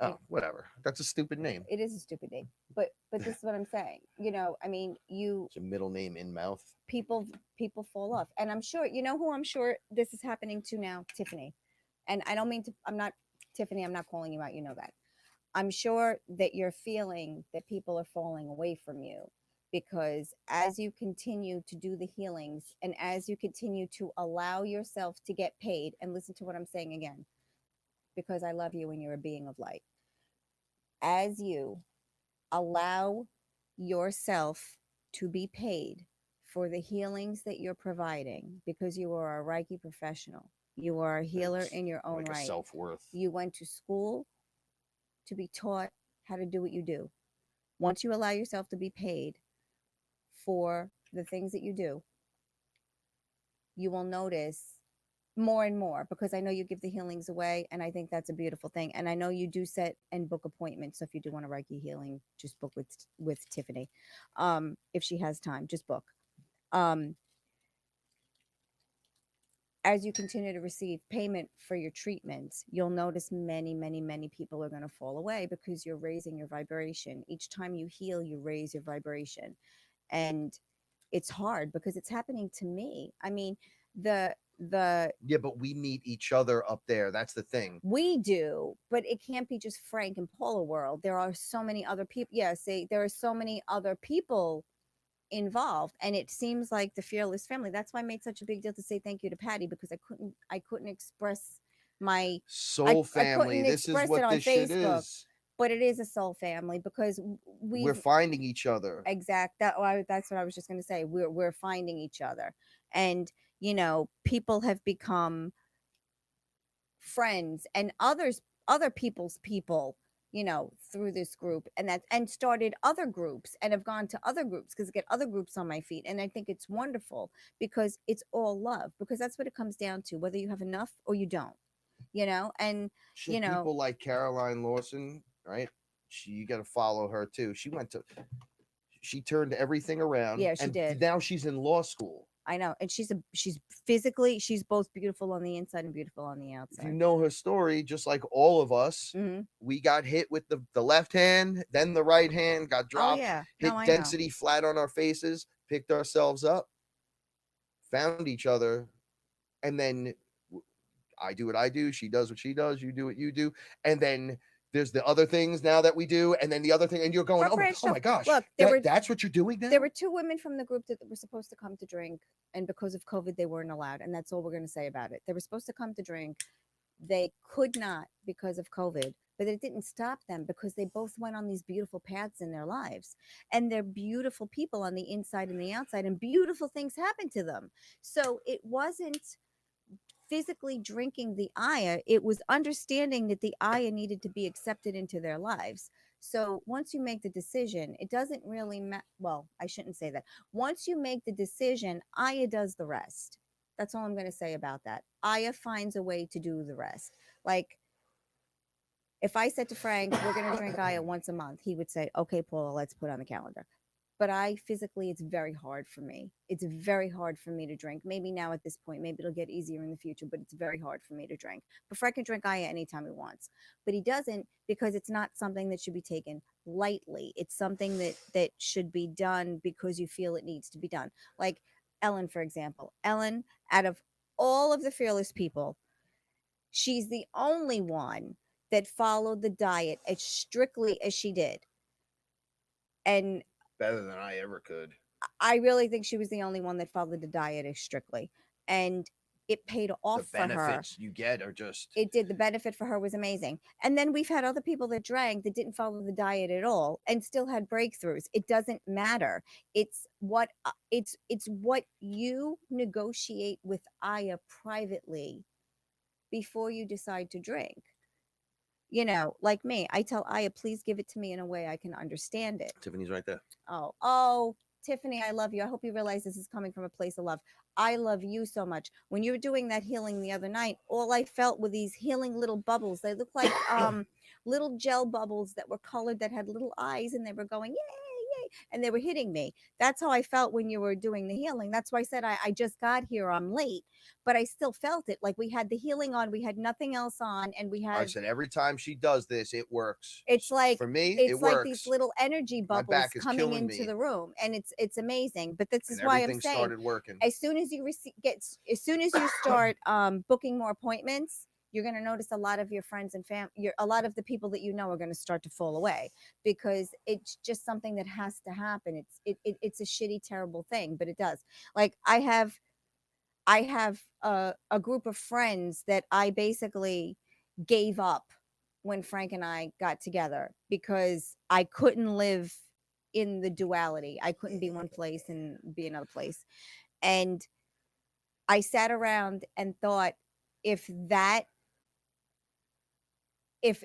Oh, whatever. That's a stupid name. It is a stupid name, but this is what I'm saying. I mean, It's a middle name in mouth. people fall off, and I'm sure who I'm sure this is happening to now, Tiffany. And I don't mean to. I'm not Tiffany. I'm not calling you out. You know that. I'm sure that you're feeling that people are falling away from you because as you continue to do the healings and as you continue to allow yourself to get paid, and listen to what I'm saying again, because I love you and you're a being of light. As you allow yourself to be paid for the healings that you're providing, because you are a Reiki professional, you are a healer It's in your own like a right. self-worth. You went to school to be taught how to do what you do. Once you allow yourself to be paid for the things that you do, you will notice more and more, because I know you give the healings away, and I think that's a beautiful thing. And I know you do set and book appointments. So if you do want a Reiki healing, just book with Tiffany. If she has time, just book. As you continue to receive payment for your treatments, you'll notice many, many, many people are going to fall away because you're raising your vibration. Each time you heal, you raise your vibration. And it's hard because it's happening to me. I mean, the Yeah, but we meet each other up there. That's the thing. we do, but it can't be just Frank and Paula world. There are so many other people. Yeah, see, there are so many other people involved, and it seems like the Fearless family. That's why I made such a big deal to say thank you to Patty, because I couldn't express my Soul I family. couldn't This is express it what on this shit Facebook, is. but it is a soul family because We're we've finding each other. that's what I was just going to say. We're finding each other, and people have become friends and other people's people, through this group, and started other groups and have gone to other groups because get other groups on my feet. And I think it's wonderful because it's all love, because that's what it comes down to, whether you have enough or you don't, and Shit, people like Caroline Lawson, right? You got to follow her too. She turned everything around. Yeah, she and did. Now she's in law school. I know, and she's physically, she's both beautiful on the inside and beautiful on the If outside. you know her story, just like all of us, we got hit with the left hand, then the right hand got dropped, hit density flat on our faces, picked ourselves up, found each other, and then I do what I do, she does what she does, you do what you do, and then there's the other things now that we do, and then the other thing, and you're going, oh my gosh, look, that's what you're doing now? There were 2 women from the group that were supposed to come to drink, and because of COVID, they weren't allowed, and that's all we're going to say about it. They were supposed to come to drink. They could not because of COVID, but it didn't stop them because they both went on these beautiful paths in their lives, and they're beautiful people on the inside and the outside, and beautiful things happened to them. So it wasn't physically drinking the Aya, it was understanding that the Aya needed to be accepted into their lives. So once you make the decision, it doesn't really matter. Well, I shouldn't say that. Once you make the decision, Aya does the rest. That's all I'm going to say about that. Aya finds a way to do the rest. Like, if I said to Frank, we're going to drink Aya once a month, he would say, okay, Paula, let's put on the calendar. But it's very hard for me. It's very hard for me to drink. Maybe now at this point, maybe it'll get easier in the future, but it's very hard for me to drink. But Frank can drink Aya anytime he wants. But he doesn't, because it's not something that should be taken lightly. It's something that should be done because you feel it needs to be done. Like Ellen, for example. Ellen, out of all of the Fearless people, she's the only one that followed the diet as strictly as she did. And better than I ever could. I really think she was the only one that followed the diet as strictly, and it paid off for her. The benefits you get are just... It did. The benefit for her was amazing. And then we've had other people that drank that didn't follow the diet at all and still had breakthroughs. It doesn't matter. It's what you negotiate with Aya privately before you decide to drink. Like me, I tell Aya, please give it to me in a way I can understand it. Tiffany's right there. Oh, Tiffany, I love you. I hope you realize this is coming from a place of love. I love you so much. When you were doing that healing the other night, all I felt were these healing little bubbles. They look like little gel bubbles that were colored, that had little eyes, and they were going, yay, yay, and they were hitting me. That's how I felt when you were doing the healing. That's why I said I just got here. I'm late, but I still felt it. Like we had the healing on, we had nothing else on, and we I had. said every time she does this, it works. It's like For me, it it's like these works. little energy My bubbles back is coming killing into me, the room, and it's amazing. But this is and why I'm everything saying, started working. as soon as you as soon as you start booking more appointments, you're going to notice a lot of your friends and a lot of the people that you know are going to start to fall away, because it's just something that has to happen. It's a shitty, terrible thing, but it does. Like I have a group of friends that I basically gave up when Frank and I got together, because I couldn't live in the duality. I couldn't be one place and be another place. And I sat around and thought, if that if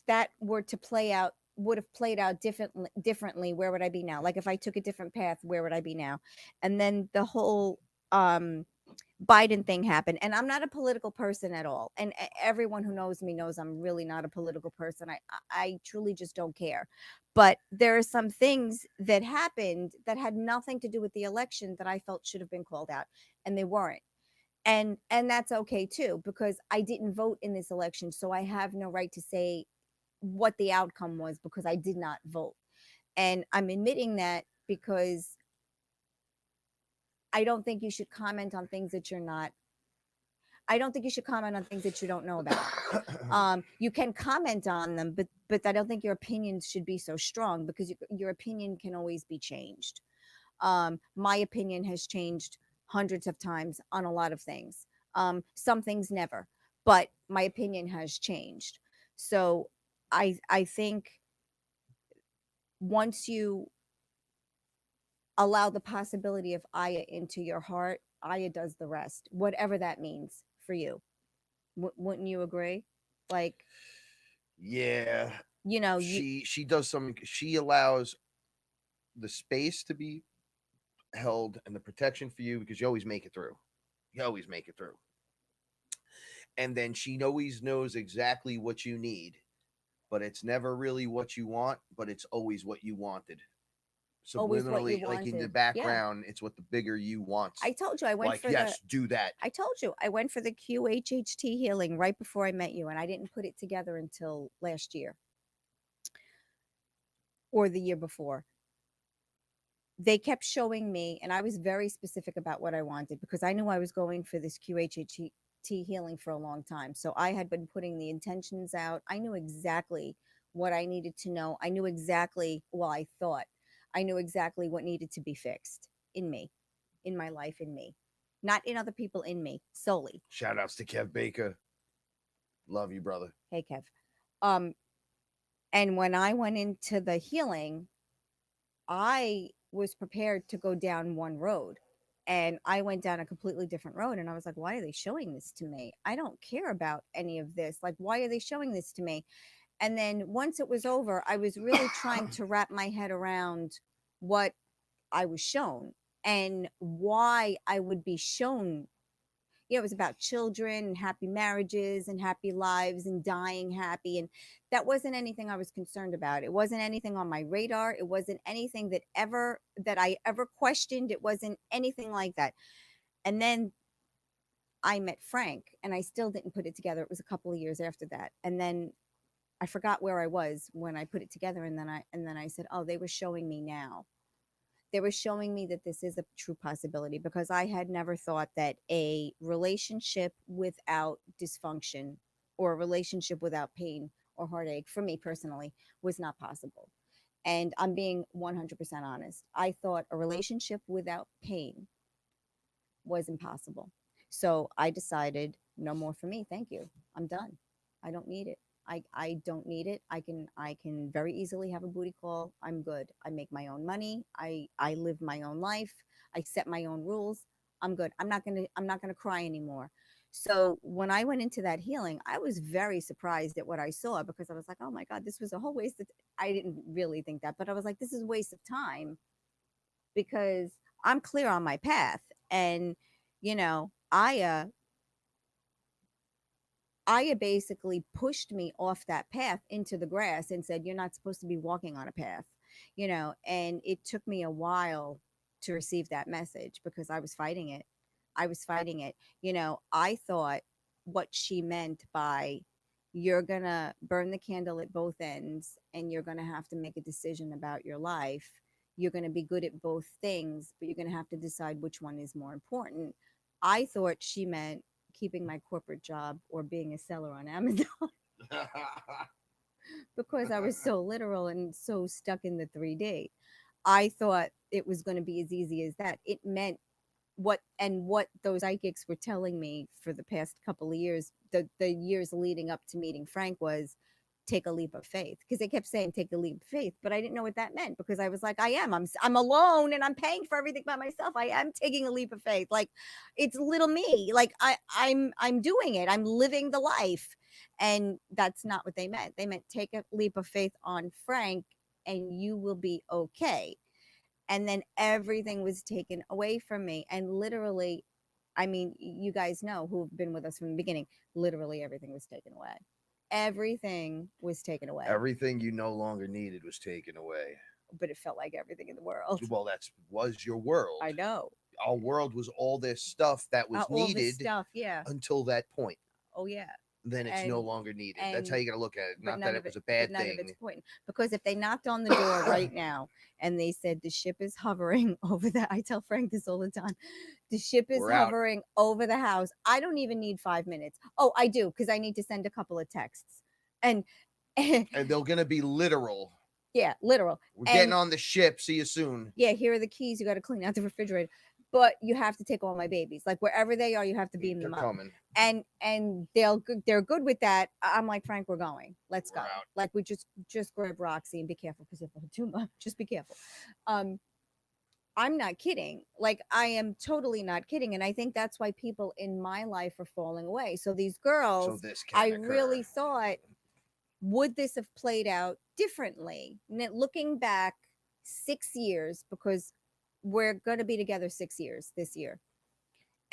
that were to play out, would have played out differently, where would I be now? Like if I took a different path, where would I be now? And then the whole Biden thing happened. And I'm not a political person at all. And everyone who knows me knows I'm really not a political person. I truly just don't care. But there are some things that happened that had nothing to do with the election that I felt should have been called out, and they weren't. And that's okay too, because I didn't vote in this election, so I have no right to say what the outcome was, because I did not vote. And I'm admitting that because I don't think you should comment on things that you're not I don't think you should comment on things that you don't know about. You can comment on them, but I don't think your opinions should be so strong, because your opinion can always be changed. My opinion has changed hundreds of times on a lot of things. Some things never, but my opinion has changed. So I think once you allow the possibility of Aya into your heart, Aya does the rest, whatever that means for you. Wouldn't you agree? Like, yeah, you she does something. She allows the space to be held and the protection for you, because you always make it through. You always make it through. And then she always knows exactly what you need, but it's never really what you want, but it's always what you wanted. always what you Subliminally, like in the wanted. Yeah. background, it's what the bigger you wants. I told you I went Like, for the yes, do that. I told you I went for the QHHT healing right before I met you, and I didn't put it together until last year or the year before. They kept showing me, and I was very specific about what I wanted, because I knew I was going for this QHHT healing for a long time. So I had been putting the intentions out. I knew exactly what I needed to know. I knew exactly, well, I thought I knew exactly what needed to be fixed in me, in my life, in me, not in other people, in me solely. Shout outs to Kev Baker. Love you, brother. Hey, Kev. Um, and when I went into the healing, I was prepared to go down one road, and I went down a completely different road, and I was like, why are they showing this to me? I don't care about any of this. Like, why are they showing this to me? And then once it was over, I was really trying to wrap my head around what I was shown and why I would be shown. It was about children and happy marriages and happy lives and dying happy. And that wasn't anything I was concerned about. It wasn't anything on my radar. It wasn't anything that I ever questioned. It wasn't anything like that. And then I met Frank, and I still didn't put it together. It was a couple of years after that. And then I forgot where I was when I put it together. And then I said, oh, they were showing me now. They were showing me that this is a true possibility, because I had never thought that a relationship without dysfunction, or a relationship without pain or heartache, for me personally, was not possible. And I'm being 100% honest. I thought a relationship without pain was impossible. So I decided, no more for me. Thank you. I'm done. I don't need it. I don't need it. I can very easily have a booty call. I'm good. I make my own money. I live my own life. I set my own rules. I'm good. I'm not gonna cry anymore. So when I went into that healing, I was very surprised at what I saw, because I was like, oh my God, this was a whole waste of I didn't really think that, but I was like, this is a waste of time, because I'm clear on my path. And, you know, Aya basically pushed me off that path into the grass and said, you're not supposed to be walking on a path, you know, and it took me a while to receive that message, because I was fighting it. I was fighting it. You know, I thought what she meant by, you're going to burn the candle at both ends, and you're going to have to make a decision about your life. You're going to be good at both things, but you're going to have to decide which one is more important. I thought she meant keeping my corporate job or being a seller on Amazon, because I was so literal and so stuck in the 3D. I thought it was going to be as easy as that. It meant what those psychics were telling me for the past couple of years, the years leading up to meeting Frank, was take a leap of faith, because they kept saying take a leap of faith, but I didn't know what that meant, because I was like, I'm alone and I'm paying for everything by myself. I am taking a leap of faith. Like, it's little me. Like, I'm doing it. I'm living the life. And that's not what they meant. They meant take a leap of faith on Frank and you will be okay. And then everything was taken away from me. And literally, I mean, you guys know who've been with us from the beginning, literally everything was taken away. Everything was taken away. Everything you no longer needed was taken away. But it felt like everything in the world. Well, that's was your world. I know. Our world was all this stuff that was All this needed stuff, yeah. until that point. Oh, yeah. Then it's no longer needed. That's how you got to look at it. But Not that it was a bad none thing. of it's important. Because if they knocked on the door right now and they said the ship is hovering over the, I tell Frank this all the time, the ship is We're out. hovering over the house. I don't even need 5 minutes. Oh, I do, because I need to send a couple of texts. And And they're gonna be literal. yeah, literal. We're getting on the ship. See you soon. Yeah, here are the keys. You got to clean out the refrigerator. But you have to take all my babies. Like, wherever they are, you have to beam They're them up. coming. And they're good with that. I'm like, Frank, we're going. Let's go. We're out. Like, we just grab Roxy and be careful, because if I too much, just be careful. I'm not kidding. Like, I am totally not kidding. And I think that's why people in my life are falling away. So these girls, So this can occur. really thought, would this have played out differently? Looking back 6 years, because we're going to be together 6 years this year.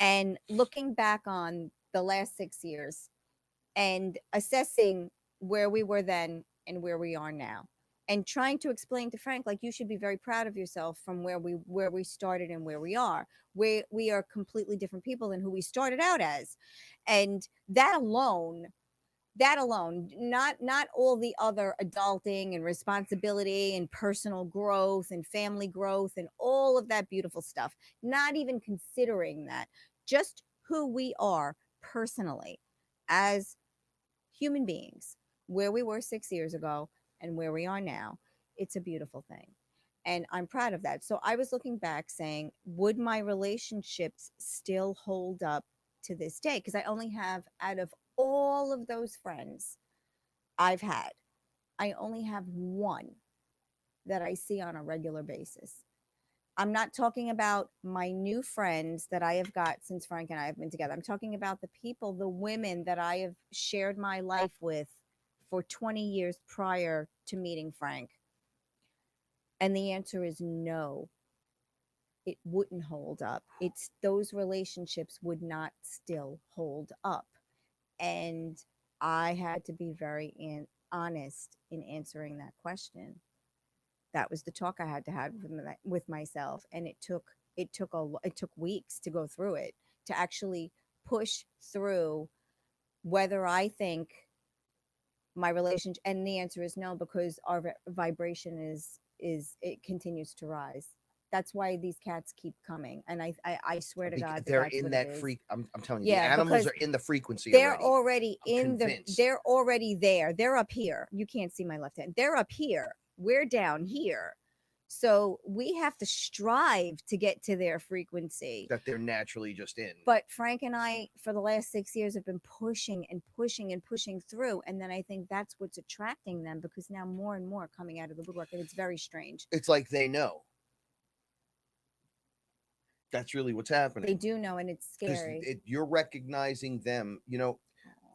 And looking back on the last 6 years and assessing where we were then and where we are now, and trying to explain to Frank, like, you should be very proud of yourself from where we started and where we are. We are completely different people than who we started out as. And that alone, not all the other adulting and responsibility and personal growth and family growth and all of that beautiful stuff, not even considering that, just who we are personally as human beings, where we were 6 years ago and where we are now, it's a beautiful thing. And I'm proud of that. So I was looking back saying, would my relationships still hold up to this day? Because I only have, out of all of those friends I've had, I only have one that I see on a regular basis. I'm not talking about my new friends that I have got since Frank and I have been together. I'm talking about the people, the women that I have shared my life with for 20 years prior to meeting Frank. And the answer is no. It wouldn't hold up. It's those relationships would not still hold up. And I had to be very honest in answering that question. That was the talk I had to have with myself, and it took weeks to go through it, to actually push through whether I think my relationship, and the answer is no, because our vibration is it continues to rise. That's why these cats keep coming, and I swear to God, they're in that freak. I'm telling you, Yeah, the animals because are in the frequency. they're already I'm in convinced. they're already there. They're up here. You can't see my left hand. They're up here. We're down here. So we have to strive to get to their frequency that they're naturally just in. But Frank and I, for the last 6 years, have been pushing and pushing and pushing through. And then I think that's what's attracting them, because now more and more are coming out of the woodwork, and it's very strange. It's like they know. That's really what's They happening. do know, and it's Because scary. you're recognizing them. Aw.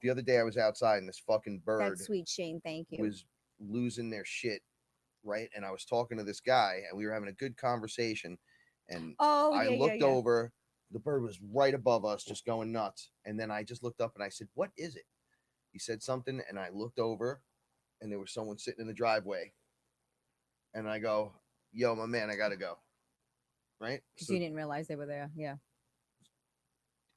The other day I was outside and this fucking That's bird sweet, Shane. Thank you. was losing their shit, right? And I was talking to this guy and we were having a good conversation. And Oh, I yeah, yeah, looked yeah. over, the bird was right above us, just going nuts. And then I just looked up and I said, "What is it?" He said something, and I looked over and there was someone sitting in the driveway. And I go, "Yo, my man, I gotta go." Right? Because So you didn't realize they were there. Yeah.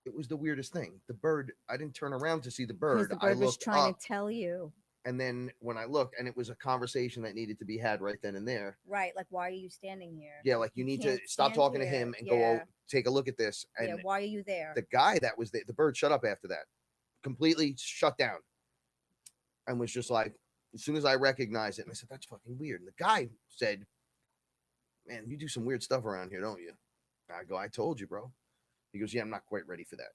it was the weirdest thing. The bird, I didn't turn around to see the Because bird. the I bird was looked trying up, to tell you. and then when I looked, and it was a conversation that needed to be had right then and there. Right. Like, why are you standing here? Yeah, like you need to can't stop stand talking to here. him and go, Yeah. "Oh, take a look at this." Yeah. And Why are you there? the guy that was the bird shut up after that, completely shut down, and was just like, as soon as I recognized it, and I said, "That's fucking weird." And the guy said, "Man, you do some weird stuff around here, don't you?" I go, "I told you, bro." He goes, "Yeah, I'm not quite ready for that.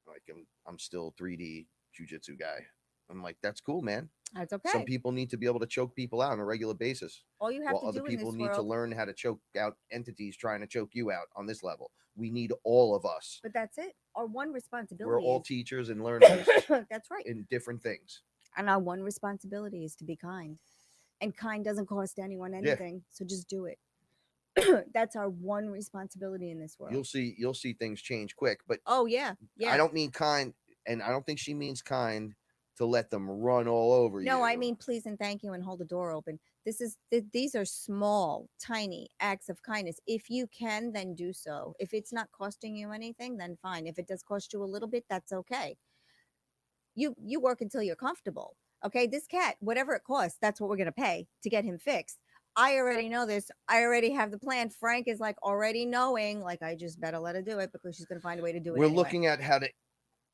Like I'm still 3D jujitsu guy." I'm like, "That's cool, man. That's Some okay. people need to be able to choke people out on a regular basis, All you have while to other do in people this need to world. learn how to choke out entities trying to choke you out on this level. We need all of us. But that's it. Our one We're responsibility all is teachers and learners that's right. in different things." And our one responsibility is to be kind. And kind doesn't cost anyone Yeah, anything. So just do it. That's our one responsibility in this world. you'll see things change quick, but Oh yeah. I Yeah. don't mean kind, and I don't think she means kind to let them run all over No, I you. mean please and thank you and hold the door open. These are small, tiny acts of kindness. If you can, then do so. If it's not costing you anything, then fine. If it does cost you a little bit, that's okay. You work until you're comfortable. Okay, this cat, whatever it costs, that's what we're gonna pay to get him fixed. I already know this. I already have the plan. Frank is like already knowing, like I just better let her do it because she's gonna find a way to do it We're anyway. looking at how to,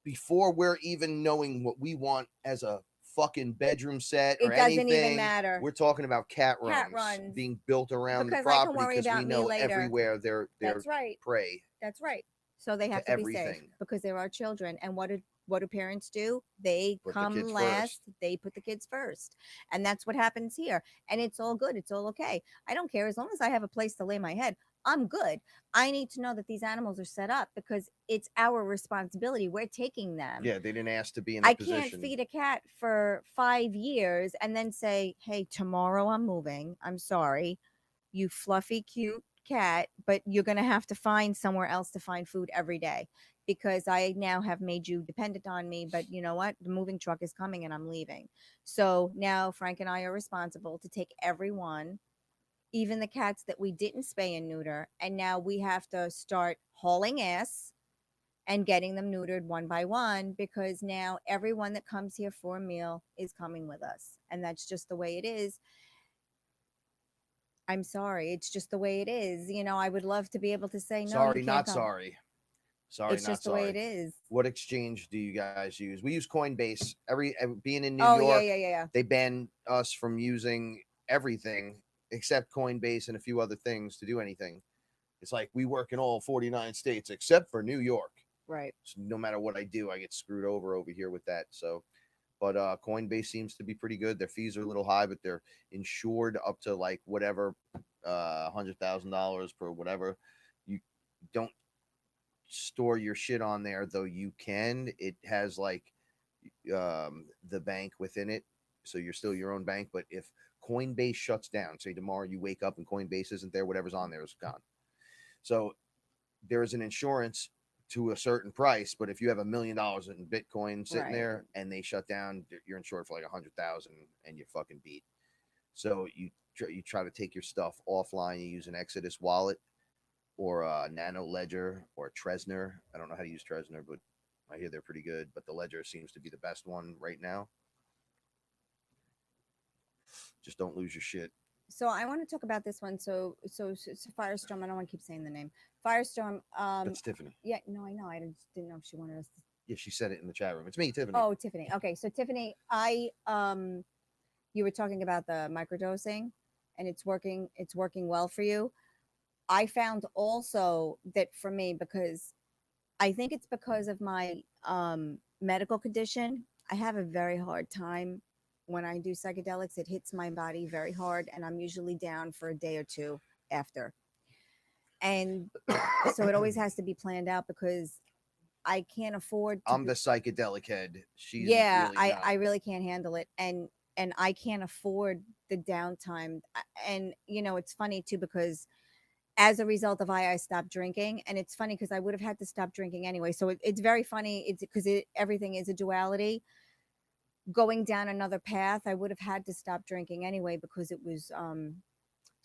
before we're even knowing what we want as a fucking bedroom set or It doesn't even anything, matter. we're talking about cat Cat runs runs. being built around the Because I can property worry because we about me know later. everywhere they're That's right. prey That's right. So they have to to be safe everything. because there are children. And what do parents do? They Put the come kids last. first. They put the kids first. And that's what happens here. And it's all good. It's all okay. I don't care as long as I have a place to lay my head. I'm good. I need to know that these animals are set up because it's our responsibility. We're taking them. Yeah, they didn't ask to be in that I position. can't feed a cat for 5 years and then say, "Hey, tomorrow I'm moving. I'm sorry, you fluffy, cute cat, but you're going to have to find somewhere else to find food every day because I now have made you dependent on me. But you know what? The moving truck is coming and I'm leaving. So now Frank and I are responsible to take everyone, even the cats that we didn't spay and neuter. And now we have to start hauling ass and getting them neutered one by one because now everyone that comes here for a meal is coming with us. And that's just the way it is. I'm sorry. It's just the way it is. I would love to be able to say, no, you Sorry, can't not come. sorry. Sorry, It's not just the way it sorry. is. What exchange do you guys use? We use Coinbase. Being in New Oh, York, yeah. they ban us from using everything except Coinbase and a few other things to do anything. It's like we work in all 49 states except for New York. Right. So no matter what I do, I get screwed over here with that. So, but Coinbase seems to be pretty good. Their fees are a little high, but they're insured up to like whatever, $100,000 per whatever. You don't store your shit on there, though you can. It has like the bank within it, so you're still your own bank. But if Coinbase shuts down, say tomorrow you wake up and Coinbase isn't there, whatever's on there is gone. So there is an insurance to a certain price, but if you have $1 million in Bitcoin sitting Right. there and they shut down, you're insured for like 100,000 and you're fucking beat. So you try to take your stuff offline. You use an Exodus wallet or a Nano Ledger or a Trezor. I don't know how to use Trezor, but I hear they're pretty good. But the Ledger seems to be the best one right now. Just don't lose your shit. So I want to talk about this one. So Firestorm. I don't want to keep saying the name. Firestorm. That's Tiffany. Yeah. No, I know. I didn't know if she wanted us to. Yeah, she said it in the chat room. It's me, Tiffany. Oh, Tiffany. Okay. So Tiffany, you were talking about the microdosing, and it's working. It's working well for you. I found also that for me, because I think it's because of my medical condition, I have a very hard time when I do psychedelics. It hits my body very hard, and I'm usually down for a day or two after. And so it always has to be planned out because I can't afford to I'm the psychedelic head. She's yeah, really not. I really can't handle it, and I can't afford the downtime. And it's funny too because as a result of I stopped drinking, and it's funny because I would have had to stop drinking anyway. So it's very funny. It's because everything is a duality. Going down another path, I would have had to stop drinking anyway because it was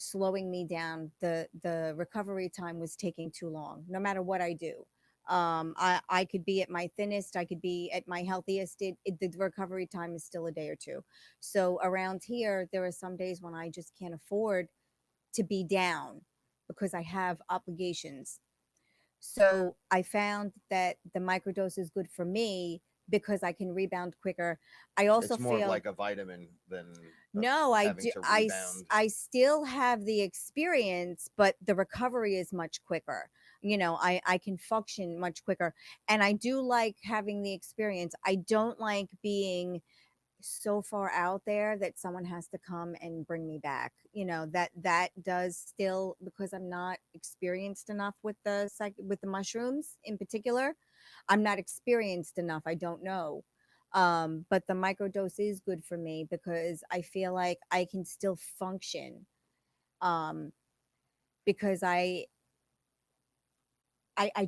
slowing me down. The recovery time was taking too long. No matter what I do, I could be at my thinnest, I could be at my healthiest. The recovery time is still a day or two. So around here, there are some days when I just can't afford to be down because I have obligations. So I found that the microdose is good for me because I can rebound quicker. I also It's more of feel like a vitamin than no, I having do. to rebound. I still have the experience, but the recovery is much quicker. I can function much quicker, and I do like having the experience. I don't like being so far out there that someone has to come and bring me back. That does still because I'm not experienced enough with with the mushrooms in particular. I'm not experienced enough. I don't know. But the microdose is good for me because I feel like I can still function. Um, because I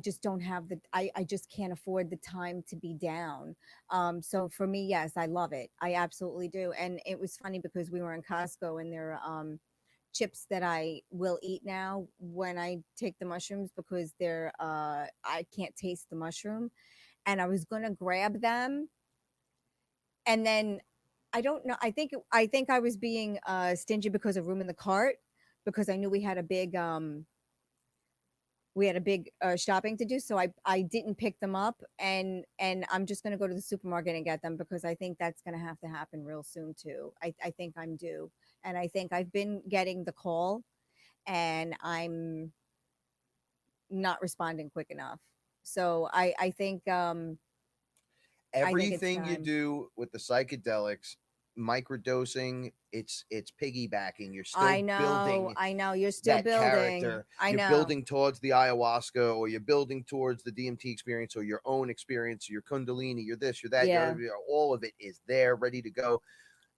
just don't have I just can't afford the time to be down. So for me, yes, I love it. I absolutely do. And it was funny because we were in Costco and there are chips that I will eat now when I take the mushrooms because I can't taste the mushroom. And I was gonna grab them, and then I don't know. I think I was being stingy because of room in the cart because I knew we had a big shopping to do, so I didn't pick them up, and I'm just going to go to the supermarket and get them because I think that's going to have to happen real soon too. I think I'm due, and I think I've been getting the call, and I'm not responding quick enough. So I think it's Everything you time. do with the psychedelics, microdosing, it's piggybacking. You're still building I know. You're still that building. character. I You're know. building towards the ayahuasca, or you're building towards the DMT experience, or your own experience, your kundalini, your this, your that, Yeah. all of it is there, ready to go.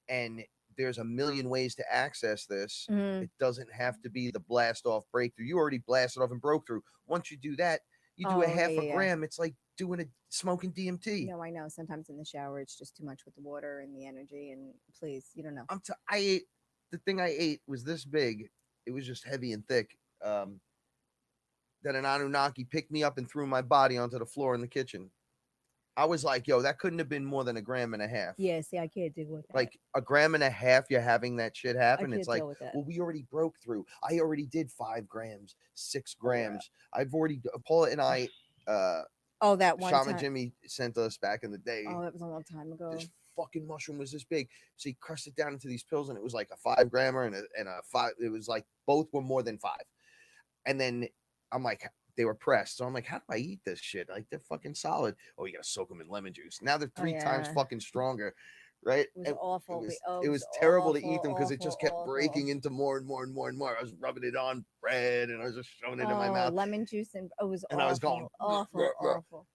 And there's a million ways to access this. Mhm. It doesn't have to be the blast off breakthrough. You already blasted off and broke through. Once you do that, you do a Oh, yeah, half yeah, a yeah. gram. It's like doing a smoking DMT. No, I know. Sometimes in the shower, it's just too much with the water and the energy. And please, you don't know. I ate the thing I ate was this big. It was just heavy and thick. That an Anunnaki picked me up and threw my body onto the floor in the kitchen. I was like, yo, that couldn't have been more than a gram and a half. Yeah, see, I can't deal with that. Like a gram and a half, you're having that shit I happen. can't It's like, deal with that. well, we already broke through. I already did 5 grams, 6 grams. Oh, I've already, Paula and I, oh, that one Shaman time. Jimmy sent us back in the day. Oh, that was a long time ago. This fucking mushroom was this big. So he crushed it down into these pills, and it was like a 5 grammer and a five. It was like both were more than 5. And then I'm like, they were pressed. So I'm like, how do I eat this shit? Like they're fucking solid. Oh, you gotta soak them in lemon juice. Now they're Oh, 3 times yeah. fucking stronger, right? It was And awful. it It was was terrible to awful, eat them because it awful, just kept awful. breaking into more and more and more and more. I was rubbing it on bread and I was just shoving it in my Oh, mouth, lemon juice and it was and I was going, awful, awful, awful.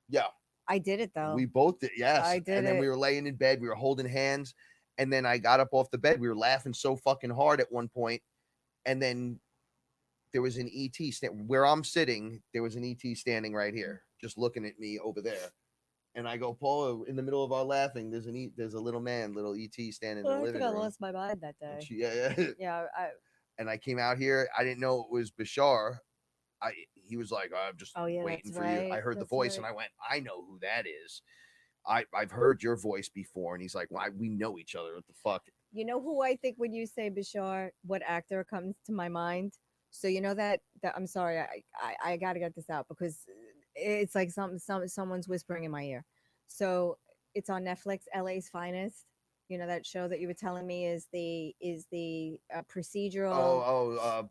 yeah. I did it though. We both did, yes. I did And then we it. were laying in bed, we were holding hands, and then I got up off the bed. We were laughing so fucking hard at one point, and then there was an ET where I'm sitting. There was an ET standing right here, just looking at me over there. And I go, Paula, in the middle of our laughing, there's a little man, little ET standing in the Oh, I living think I room. lost my mind that And day. yeah. Yeah, And I came out here. I didn't know it was Bashar. He was like, I'm just oh yeah, waiting that's for you. I right. heard the That's voice, and right. I went, I know who that is. I've heard your voice before. And he's like, well, we know each other. What the fuck? You know who I think when you say Bashar, what actor comes to my mind? So you know that I'm sorry, I got to get this out because it's like someone's whispering in my ear. So it's on Netflix, LA's Finest. You know that show that you were telling me is the procedural.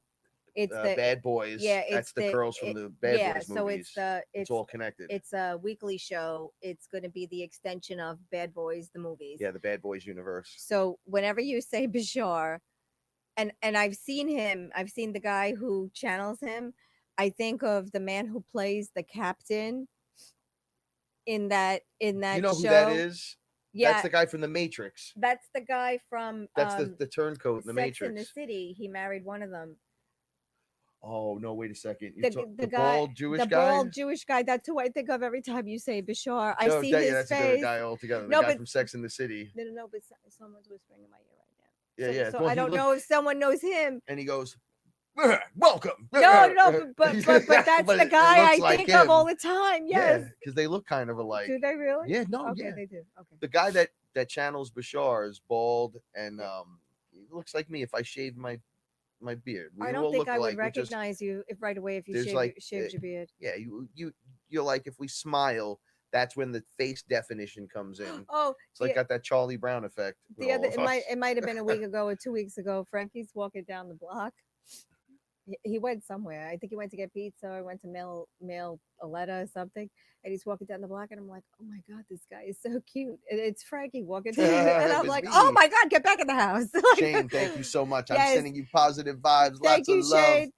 It's the Bad Boys. yeah, That's it's the the girls from the Bad yeah. Boys So movies. It's all connected. it's a weekly show. It's going to be the extension of Bad Boys the movies. Yeah, the Bad Boys universe. So whenever you say Bashar, and I've seen him, I've seen the guy who channels him. I think of the man who plays the captain in that You know who that show. is? That's Yeah, the guy from The Matrix. that's the guy from That's the turncoat in The Sex in the Matrix. City. He married one of them. Oh no! Wait a second. You The the guy, bald Jewish the guy? bald Jewish guy. That's who I think of every time you say Bashar. I No, see his that's a face. different guy altogether. The No, guy but from Sex in the City. no. But someone's whispering in my ear right now. Yeah, So, yeah. so Well, I he don't look know if someone knows him. and he goes, "Welcome." No, but that's But the it guy I looks like think of all him. the time. Yeah, Yes. because they look kind of alike. Do they really? Yeah, no, Okay, yeah. they do. Okay. The guy that channels Bashar is bald and he looks like me if I shaved my beard. We I don't all think look I would alike. We're just recognize you if right away if you there's like shaved your beard. yeah, you're like if we smile, that's when the face definition comes in. Oh, It's like got that Charlie Brown effect. with the all other of us. it might have been a week ago or 2 weeks ago. Frankie's walking down the block. He went somewhere. I think he went to get pizza or went to mail a letter or something. And he's walking down the block, and I'm like, oh my god, this guy is so cute. And it's Frankie walking down, and It I'm was like, me. oh my god, get back in the house. Shane, thank you so much. I'm Yes. sending you positive vibes. Thank Lots you, of love. Shane.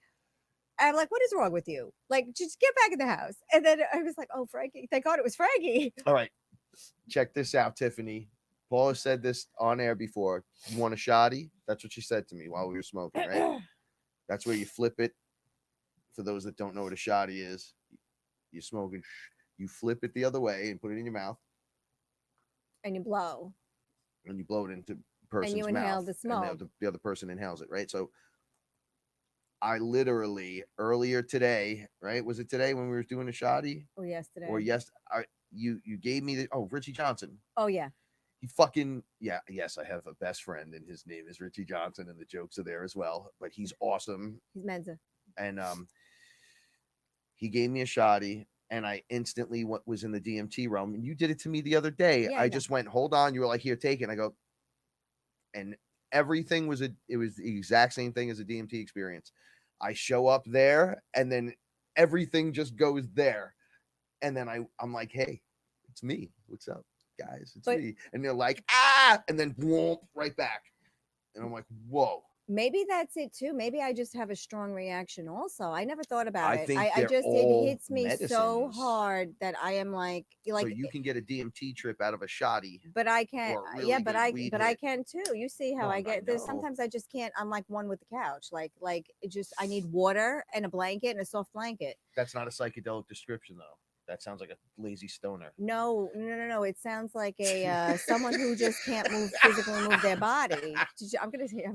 And I'm like, what is wrong with you? Like, just get back in the house. And then I was like, oh, Frankie. Thank God it was Frankie. All right. Check this out, Tiffany. Paula said this on air before. You want a shoddy? That's what she said to me while we were smoking, right? That's where you flip it. For those that don't know what a shoddy is, you're smoking, you flip it the other way and put it in your mouth. And you blow. And you blow it into person's And you mouth. inhale the smoke. And the other person inhales it, right? So I literally earlier today, right? Was it today when we were doing a shoddy? Or yesterday. Or yes, you gave me the Richie Johnson. Oh yeah. He fucking yes, I have a best friend and his name is Richie Johnson and the jokes are there as well. But he's awesome. He's Mensa. And he gave me a shoddy and I instantly was in the DMT realm. And you did it to me the other day. Yeah, I just went, hold on. You were like, here, take it. And I go, and everything was the exact same thing as a DMT experience. I show up there and then everything just goes there. And then I'm like, hey, it's me. What's up, guys? It's me. And they're like, ah, and then whoop, right back. And I'm like, whoa. Maybe that's it too. Maybe I just have a strong reaction also. I never thought about it. Think I just all it hits me so medicines. hard that I am like So you can get a DMT trip out of a shoddy. but I can't really yeah, but good I weed but I hit. can too. You see how Oh, I I get there's know. sometimes I just can't. I'm like one with the couch. Like it just I need water and a blanket and a soft blanket. That's not a psychedelic description though. That sounds like a lazy stoner. No. It sounds like a someone who just can't physically move their body. I'm gonna say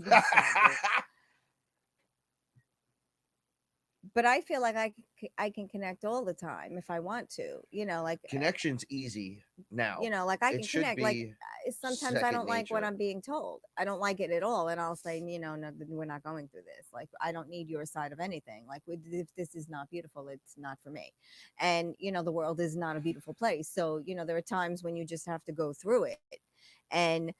but I feel like I can connect all the time if I want to, like Connection's easy now. like I can It should connect. Like be sometimes I second don't like what nature. I'm being told. I don't like it at all, and I'll say, no, we're not going through this. Like I don't need your side of anything. Like if this is not beautiful, it's not for me. And the world is not a beautiful place. So there are times when you just have to go through it, and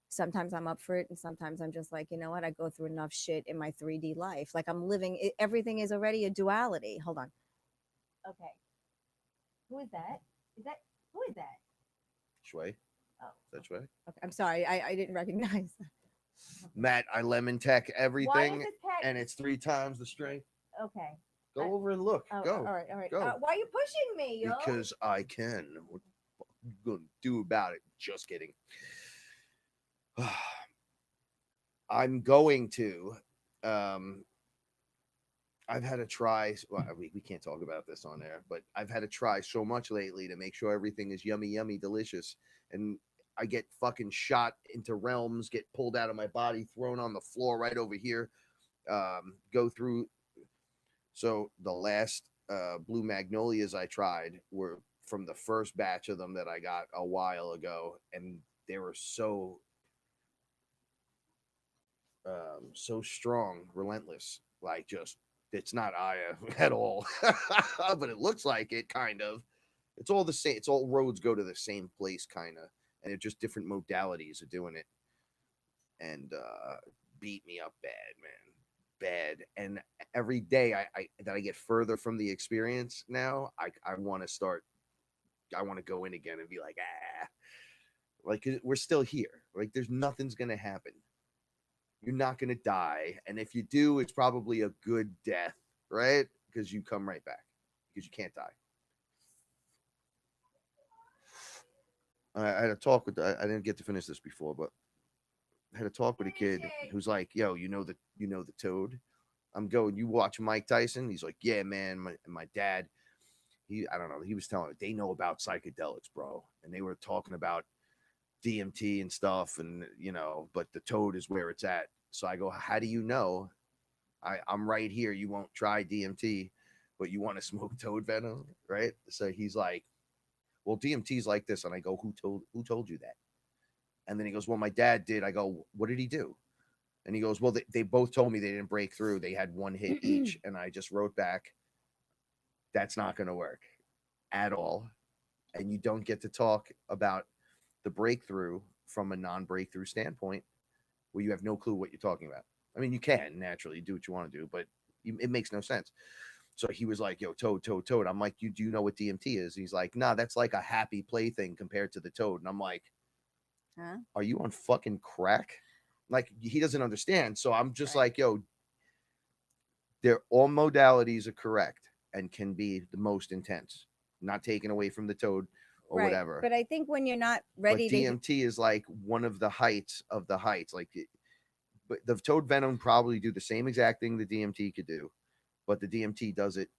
sometimes I'm up for it, and sometimes I'm just like, you know what? I go through enough shit in my 3D life. Like I'm living. Everything is already a duality. Hold on. Okay. Who is that? Who is that? Shui. Oh. Is that Shui? Okay. I'm sorry. I didn't recognize. Matt, I lemon tech Why everything, is this cat? and it's 3 times the strength. Okay. Go over and look. Oh, Go. All right. Go. Why are you pushing me, yo? Because I can. What you gonna do about it? Just kidding. I'm going to. I've had to try. Well, we can't talk about this on air, but I've had to try so much lately to make sure everything is yummy, yummy, delicious. And I get fucking shot into realms, get pulled out of my body, thrown on the floor right over here. Go through. So the last blue magnolias I tried were from the first batch of them that I got a while ago, and they were so strong, relentless. Like just it's not Aya at all, but it looks like it kind of. It's all the same. It's all roads go to the same place, kind of, and it's just different modalities of doing it. And beat me up bad, man, bad. And every day I get further from the experience now, I want to start. I want to go in again and be like, like we're still here. Like there's nothing's gonna happen. You're not gonna die, and if you do, it's probably a good death, right? because you come right back because you can't die. I had a talk with. I didn't get to finish this before, but I had a talk with a kid who's like, "Yo, you know the toad." I'm going. You watch Mike Tyson? He's like, "Yeah, man." My dad, I don't know. He was telling me they know about psychedelics, bro, and they were talking about DMT and stuff, and but the toad is where it's at. So I go, "How do you know?" I'm right here. You won't try DMT, but you want to smoke toad venom, right? So he's like, well, DMT's like this. And I go, who told you that? And then he goes, well, my dad did. I go, what did he do? And he goes, well, they both told me they didn't break through. They had one hit each. And I just wrote back, that's not going to work at all. And you don't get to talk about the breakthrough from a non-breakthrough standpoint where you have no clue what you're talking about. I mean, you can naturally do what you want to do, but it makes no sense. So he was like, yo, toad. I'm like, do you know what DMT is? He's like, nah, that's like a happy plaything compared to the toad. And I'm like, huh? Are you on fucking crack? Like, he doesn't understand. So I'm just like, yo, all modalities are correct and can be the most intense, not taken away from the toad or whatever. But I think when you're not ready but DMT is like one of the heights of the heights. Like, but the toad venom probably do the same exact thing the DMT could do, but the DMT does it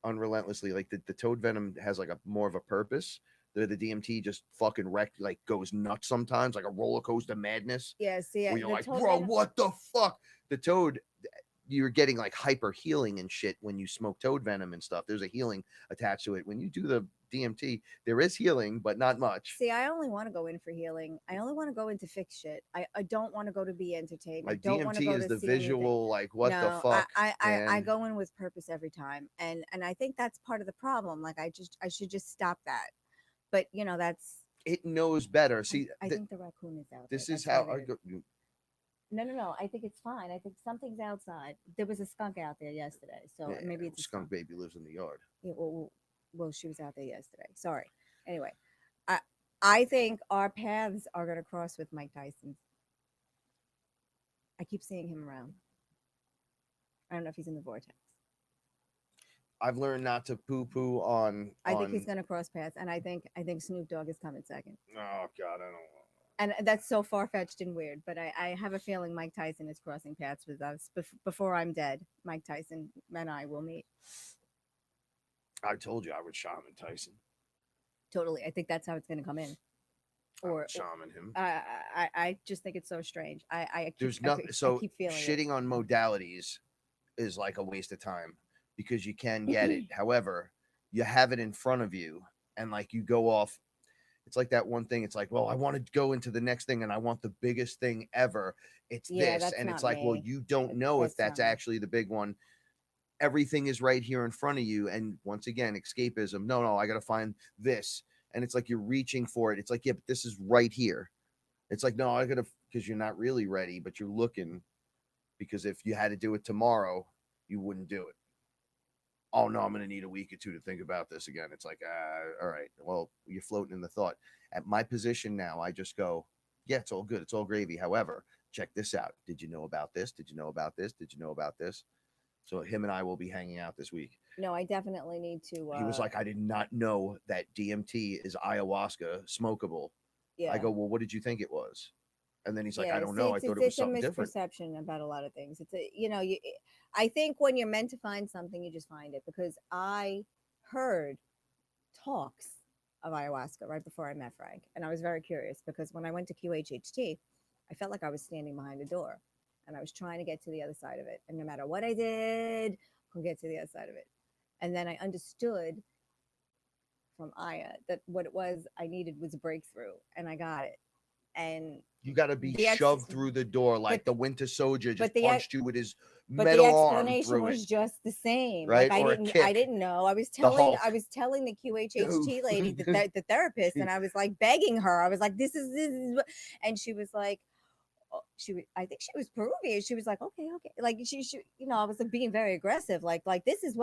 unrelentlessly. Like the toad venom has like a more of a purpose. The DMT just fucking like goes nuts sometimes, like a roller coaster madness. Yeah, see, where you're like, bro, what the fuck? The toad, you're getting like hyper healing and shit when you smoke toad venom and stuff. There's a healing attached to it. When you do the DMT, there is healing, but not much. See, I only want to go in for healing. I only want to go in to fix shit. I don't want to go to be entertained. Like, I don't want to go DMT is to the see visual, anything. like, what the fuck? I go in with purpose every time, and I think that's part of the problem. Like, I should just stop that. But that's it knows better. See, I think the raccoon is out. This is how I go. No. I think it's fine. I think something's outside. There was a skunk out there yesterday, so maybe it's a skunk. Baby lives in the yard. Yeah, well, she was out there yesterday. Sorry. Anyway, I think our paths are going to cross with Mike Tyson's. I keep seeing him around. I don't know if he's in the vortex. I've learned not to poo-poo on. I think he's going to cross paths, and I think Snoop Dogg is coming second. Oh God, I don't know. And that's so far-fetched and weird, but I have a feeling Mike Tyson is crossing paths with us. Before I'm dead, Mike Tyson and I will meet. I told you I would shaman Tyson. Totally. I think that's how it's going to come in. Or shaman him. I just think it's so strange. There's nothing. So shitting on modalities is like a waste of time because you can get it. However, you have it in front of you and like you go off. It's like that one thing. It's like, well, I want to go into the next thing and I want the biggest thing ever. It's this. And it's like, well, you don't know if that's actually the big one. Everything is right here in front of you. And once again, escapism. No, I got to find this. And it's like you're reaching for it. It's like, yeah, but this is right here. It's like, no, I got to, because you're not really ready, but you're looking. Because if you had to do it tomorrow, you wouldn't do it. Oh, no, I'm going to need a week or two to think about this again. It's like, all right, well, you're floating in the thought. At my position now, I just go, yeah, it's all good. It's all gravy. However, check this out. Did you know about this? Did you know about this? Did you know about this? So him and I will be hanging out this week. No, I definitely need to. He was like, I did not know that DMT is ayahuasca smokable. Yeah. I go, well, what did you think it was? And then he's like, I don't know. I thought it was something different. It's a misperception about a lot of things. It's I think when you're meant to find something, you just find it. Because I heard talks of ayahuasca right before I met Frank, and I was very curious because when I went to QHHT, I felt like I was standing behind a door, and I was trying to get to the other side of it. And no matter what I did, I couldn't get to the other side of it. And then I understood from Aya that what it was I needed was a breakthrough, and I got it. And you got to be shoved through the door like the Winter Soldier just punched you with his metal arm. But the explanation was just the same. Right? Like I didn't know. I was telling the QHHT lady, the therapist, and I was like begging her. I was like, this is, and she was like, I think she was Peruvian. She was like, okay, okay. Like she, I was like being very aggressive. Like this is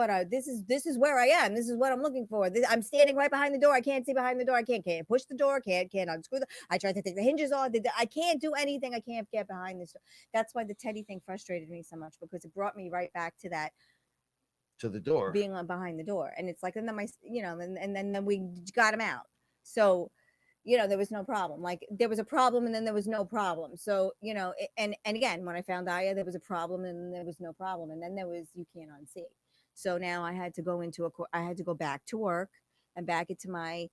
this is where I am. This is what I'm looking for. I'm standing right behind the door. I can't see behind the door. I can't push the door. Can't unscrew I tried to take the hinges off. I can't do anything. I can't get behind this door. That's why the Teddy thing frustrated me so much, because it brought me right back to that, to the door, being behind the door. And it's like, and then and then we got him out. So there was no problem. Like there was a problem and then there was no problem. So, and again, when I found Aya, there was a problem and there was no problem. And then there was, you can't unsee. So now I had to I had to go back to work and back into my,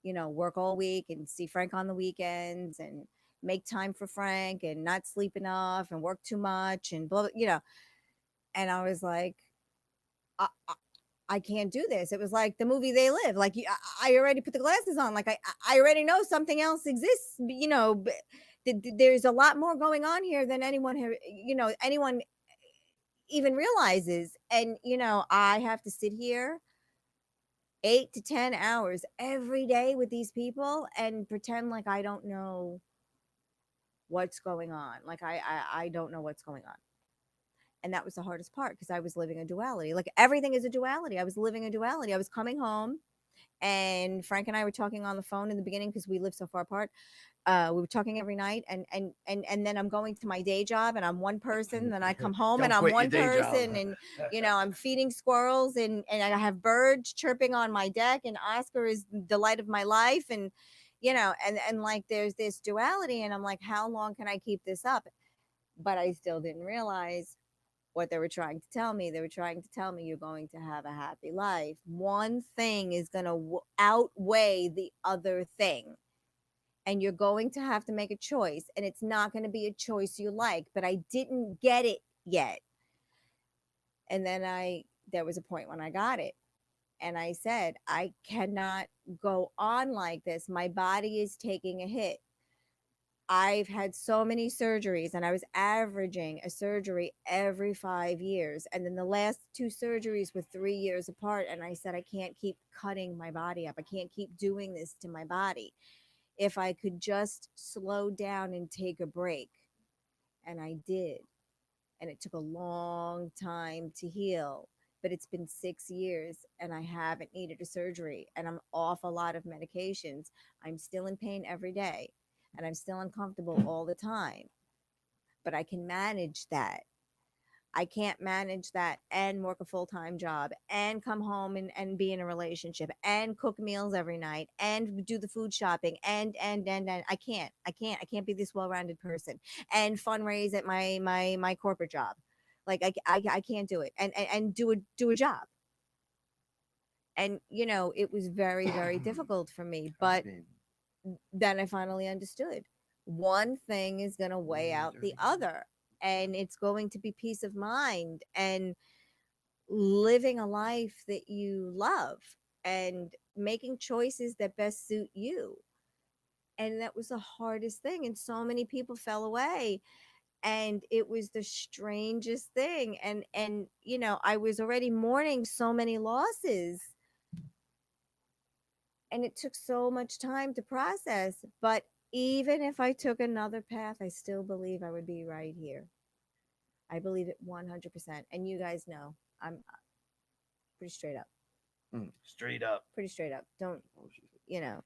work all week and see Frank on the weekends and make time for Frank and not sleep enough and work too much and blah, and I was like, I can't do this. It was like the movie They Live. Like I already put the glasses on. Like I already know something else exists. There's a lot more going on here than anyone even realizes. And I have to sit here 8 to 10 hours every day with these people and pretend like I don't know what's going on. Like I don't know what's going on. And that was the hardest part, because I was living a duality. Like everything is a duality. I was living a duality. I was coming home, and Frank and I were talking on the phone in the beginning because we live so far apart. We were talking every night, and then I'm going to my day job, and I'm one person. Then I come home, and I'm one person, and I'm feeding squirrels, and I have birds chirping on my deck, and Oscar is the delight of my life, and and like there's this duality, and I'm like, how long can I keep this up? But I still didn't realize what they were trying to tell me. They were trying to tell me, you're going to have a happy life. One thing is going to outweigh the other thing. And you're going to have to make a choice. And it's not going to be a choice you like. But I didn't get it yet. And then there was a point when I got it. And I said, I cannot go on like this. My body is taking a hit. I've had so many surgeries, and I was averaging a surgery every 5 years. And then the last 2 surgeries were 3 years apart. And I said, I can't keep cutting my body up. I can't keep doing this to my body. If I could just slow down and take a break. And I did. And it took a long time to heal. But it's been 6 years and I haven't needed a surgery. And I'm off a lot of medications. I'm still in pain every day. And I'm still uncomfortable all the time. But I can manage that. I can't manage that and work a full-time job and come home and be in a relationship and cook meals every night and do the food shopping and I can't be this well-rounded person and fundraise at my corporate job. Like I can't do it and do a job. And it was very, very difficult for me, but then I finally understood. One thing is going to weigh out the other, and it's going to be peace of mind and living a life that you love and making choices that best suit you. And that was the hardest thing. And so many people fell away. And it was the strangest thing. And I was already mourning so many losses. And it took so much time to process. But even if I took another path, I still believe I would be right here. I believe it 100%. And you guys know, I'm pretty straight up. Straight up. Pretty straight up. Don't, you're going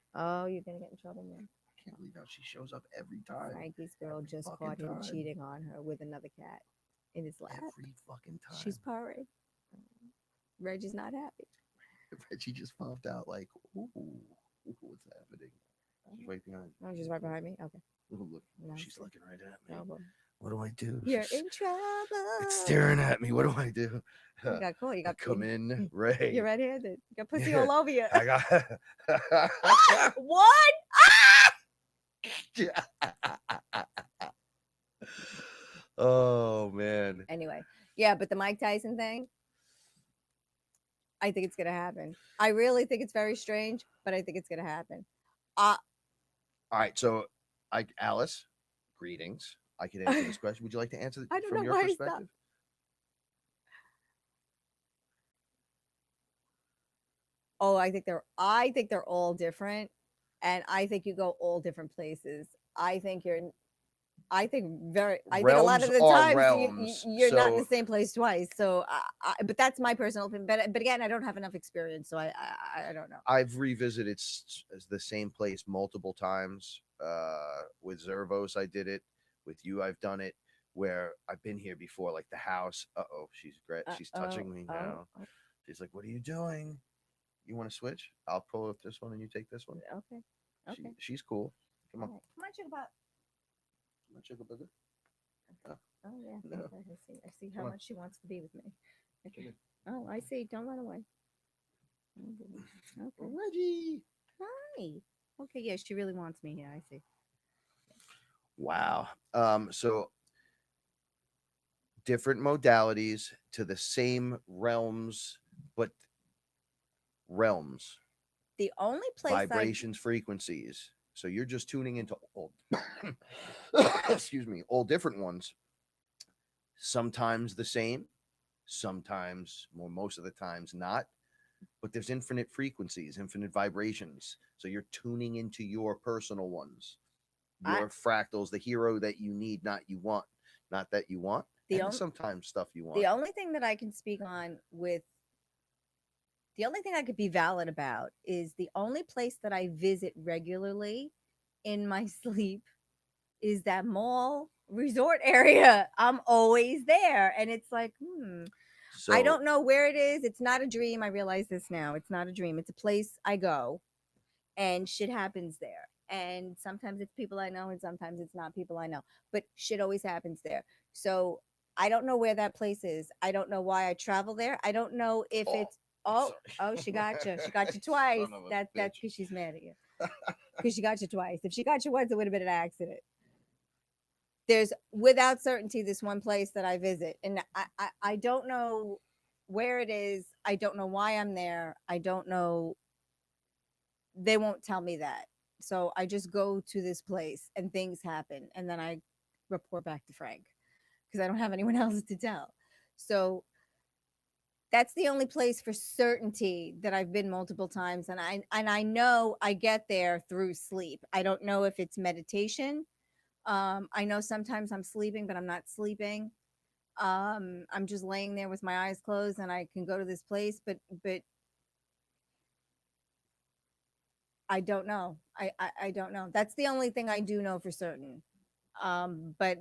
to get in trouble, man. I can't believe how she shows up every time. Frankie's girl just caught him cheating on her with another cat in his lap. Every fucking time. She's purring. Reggie's not happy. Reggie just popped out like, ooh, what's happening? She's right behind me. Oh, she's right behind me? Okay. Ooh, look, No, she's looking right at me. No, what do I do? You're in trouble. It's staring at me. What do I do? You got cool. You got come in, Ray. You're red-handed. You got pussy all over you. I got what? Oh man. Anyway, yeah, but the Mike Tyson thing, I think it's gonna happen. I really think it's very strange, but I think it's gonna happen. All right, so Alice, greetings. I can answer this question. Would you like to answer I don't from know your why perspective? Oh, I think they're all different, and I think you go all different places. I think you're I think I think a Realms lot of the are times realms. you're not in the So same place twice. So, but that's my personal opinion. But again, I don't have enough experience, so I don't know. I've revisited the same place multiple times. With Zervos, I did it. With you, I've done it. Where I've been here before, like the house. She's touching me now. She's like, "What are you doing? You want to switch? I'll pull up this one and you take this one." Okay. Okay. She's cool. Come on, All right. Come on, Sugar Pop. come on, Sugar Booger. Oh yeah. No. Okay. I see how Come on. much she wants to be with me. Okay. Sugar. Oh, I see. Don't run away. Oh, goodness. Okay. Reggie. Hi. Okay. Yeah, she really wants me here. I see. Wow. So different modalities to the same realms, but realms, The only place vibrations, frequencies. So you're just tuning into all, excuse me, all different ones. Sometimes the same, sometimes, well, most of the times not. But there's infinite frequencies, infinite vibrations. So you're tuning into your personal ones, your fractals, the hero that you need, not you want, not that you want, and sometimes stuff you want. The only thing that I can speak on with the only thing I could be valid about is the only place that I visit regularly in my sleep is that mall resort area. I'm always there. And it's like, So I don't know where it is. It's not a dream. I realize this now. It's not a dream. It's a place I go and shit happens there. And sometimes it's people I know and sometimes it's not people I know. But shit always happens there. So I don't know where that place is. I don't know why I travel there. I don't know if it's she got you. She got you twice. That's because she's mad at you. Because she got you twice. If she got you once, it would have been an accident. There's without certainty this one place that I visit, and I don't know where it is. I don't know why I'm there. I don't know. They won't tell me that. So I just go to this place and things happen, and then I report back to Frank because I don't have anyone else to tell. So that's the only place for certainty that I've been multiple times, and I know I get there through sleep. I don't know if it's meditation. I know sometimes I'm sleeping, but I'm not sleeping. I'm just laying there with my eyes closed, and I can go to this place, but I don't know. I don't know. That's the only thing I do know for certain. But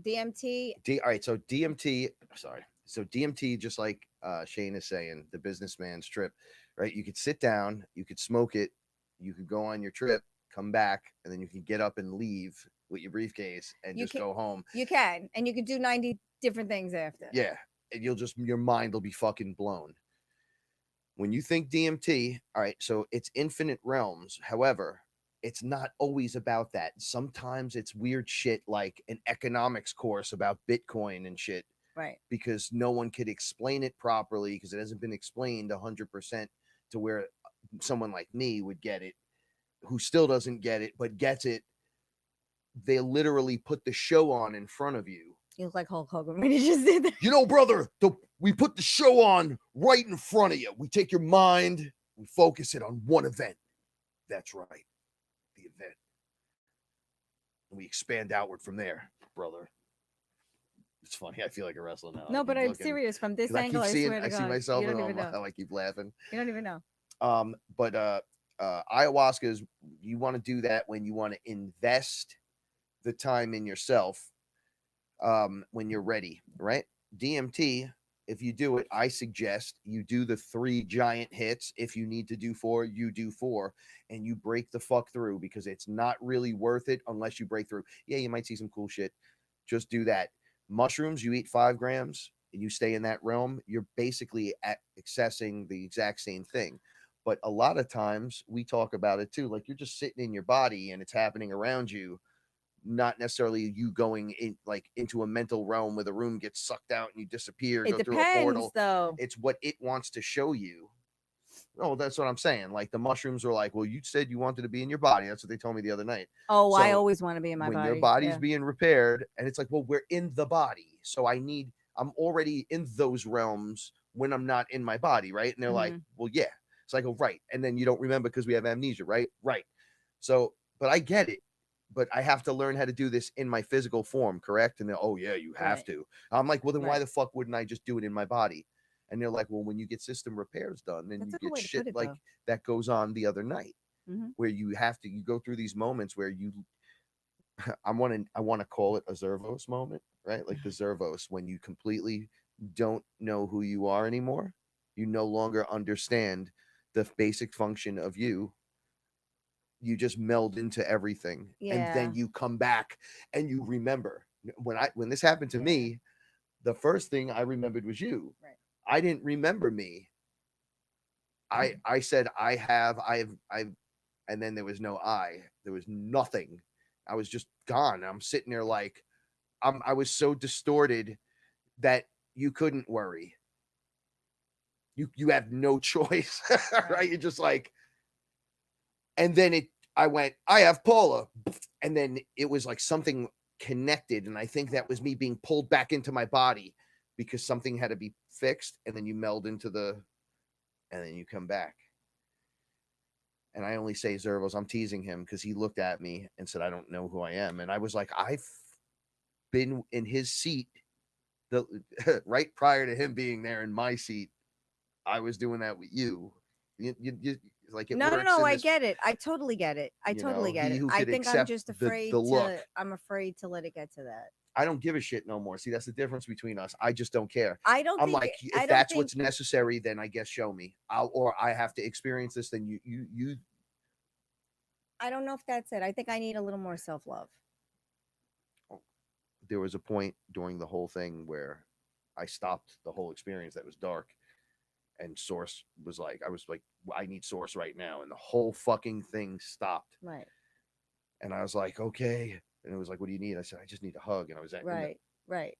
DMT. All right. So DMT. Sorry. So DMT, just like Shane is saying, the businessman's trip, right? You could sit down, you could smoke it, you could go on your trip, come back, and then you can get up and leave with your briefcase and go home. You can, and you can do 90 different things after. Yeah, and your mind will be fucking blown. When you think DMT, all right, so it's infinite realms. However, it's not always about that. Sometimes it's weird shit like an economics course about Bitcoin and shit. Right. Because no one could explain it properly because it hasn't been explained 100% to where someone like me would get it, who still doesn't get it, but gets it. They literally put the show on in front of you. You look like Hulk Hogan when you just did that. You know, brother, we put the show on right in front of you. We take your mind, we focus it on one event. That's right, the event. And we expand outward from there, brother. It's funny. I feel like a wrestler now. No, but I'm serious. From this angle, I swear to God. I see myself you and don't even know. I keep laughing. You don't even know. But ayahuasca is, you want to do that when you want to invest the time in yourself, when you're ready, right? DMT, if you do it, I suggest you do the 3 giant hits. If you need to do 4, you do 4, and you break the fuck through, because it's not really worth it unless you break through. Yeah, you might see some cool shit. Just do that. Mushrooms, you eat 5 grams and you stay in that realm, you're basically accessing the exact same thing. But a lot of times we talk about it too, like you're just sitting in your body and it's happening around you, not necessarily you going in like into a mental realm where the room gets sucked out and you disappear, it go depends, through a portal. Though it's what it wants to show you. Oh, that's what I'm saying. Like the mushrooms are like, well, you said you wanted to be in your body. That's what they told me the other night. Oh, so I always want to be in my body. When your body's being repaired, and it's like, well, we're in the body. So I'm already in those realms when I'm not in my body, right? And they're like, well, yeah. So I go, right. And then you don't remember because we have amnesia, right? Right. So, but I get it. but I have to learn how to do this in my physical form, correct? And they're, oh yeah, you have Right. to. I'm like, well, then why Right. the fuck wouldn't I just do it in my body? And they're like, well, when you get system repairs done, then That's you a good get way to shit put it, like though. that goes on the other night, Hmm. where you go through these moments where you I want to call it a Zervos moment, right? Like the Zervos, when you completely don't know who you are anymore. You no longer understand the basic function of you. You just meld into everything, and Yeah. then you come back and you remember. When this happened to Yeah. me, the first thing I remembered was you. Right. I didn't remember me. I said I've, and then there was no I. There was nothing. I was just gone. I'm sitting there like I was so distorted that you couldn't worry. You have no choice, right? Right. You're just like, and then I went, I have Paula, and then it was like something connected, and I think that was me being pulled back into my body because something had to be fixed, and then you meld into and then you come back. And I only say Zervos, I'm teasing him because he looked at me and said, I don't know who I am. And I was like, I've been in his seat the right prior to him being there in my seat. I was doing that with you. Like it No, no, works no. in I this, get it. I totally get it. I totally get he it. who I could think I'm accept just the afraid look. to. I'm afraid to let it get to that. I don't give a shit no more. See, that's the difference between us. I just don't care. I don't I'm think. like, I if don't that's think. what's necessary, then I guess show me. Or I have to experience this. Then you. I don't know if that's it. I think I need a little more self love. There was a point during the whole thing where I stopped the whole experience that was dark, and Source was like, I was like, I need Source right now, and the whole fucking thing stopped. Right. And I was like, okay. And it was like, what do you need? I said, I just need a hug. And I was at Right. Right.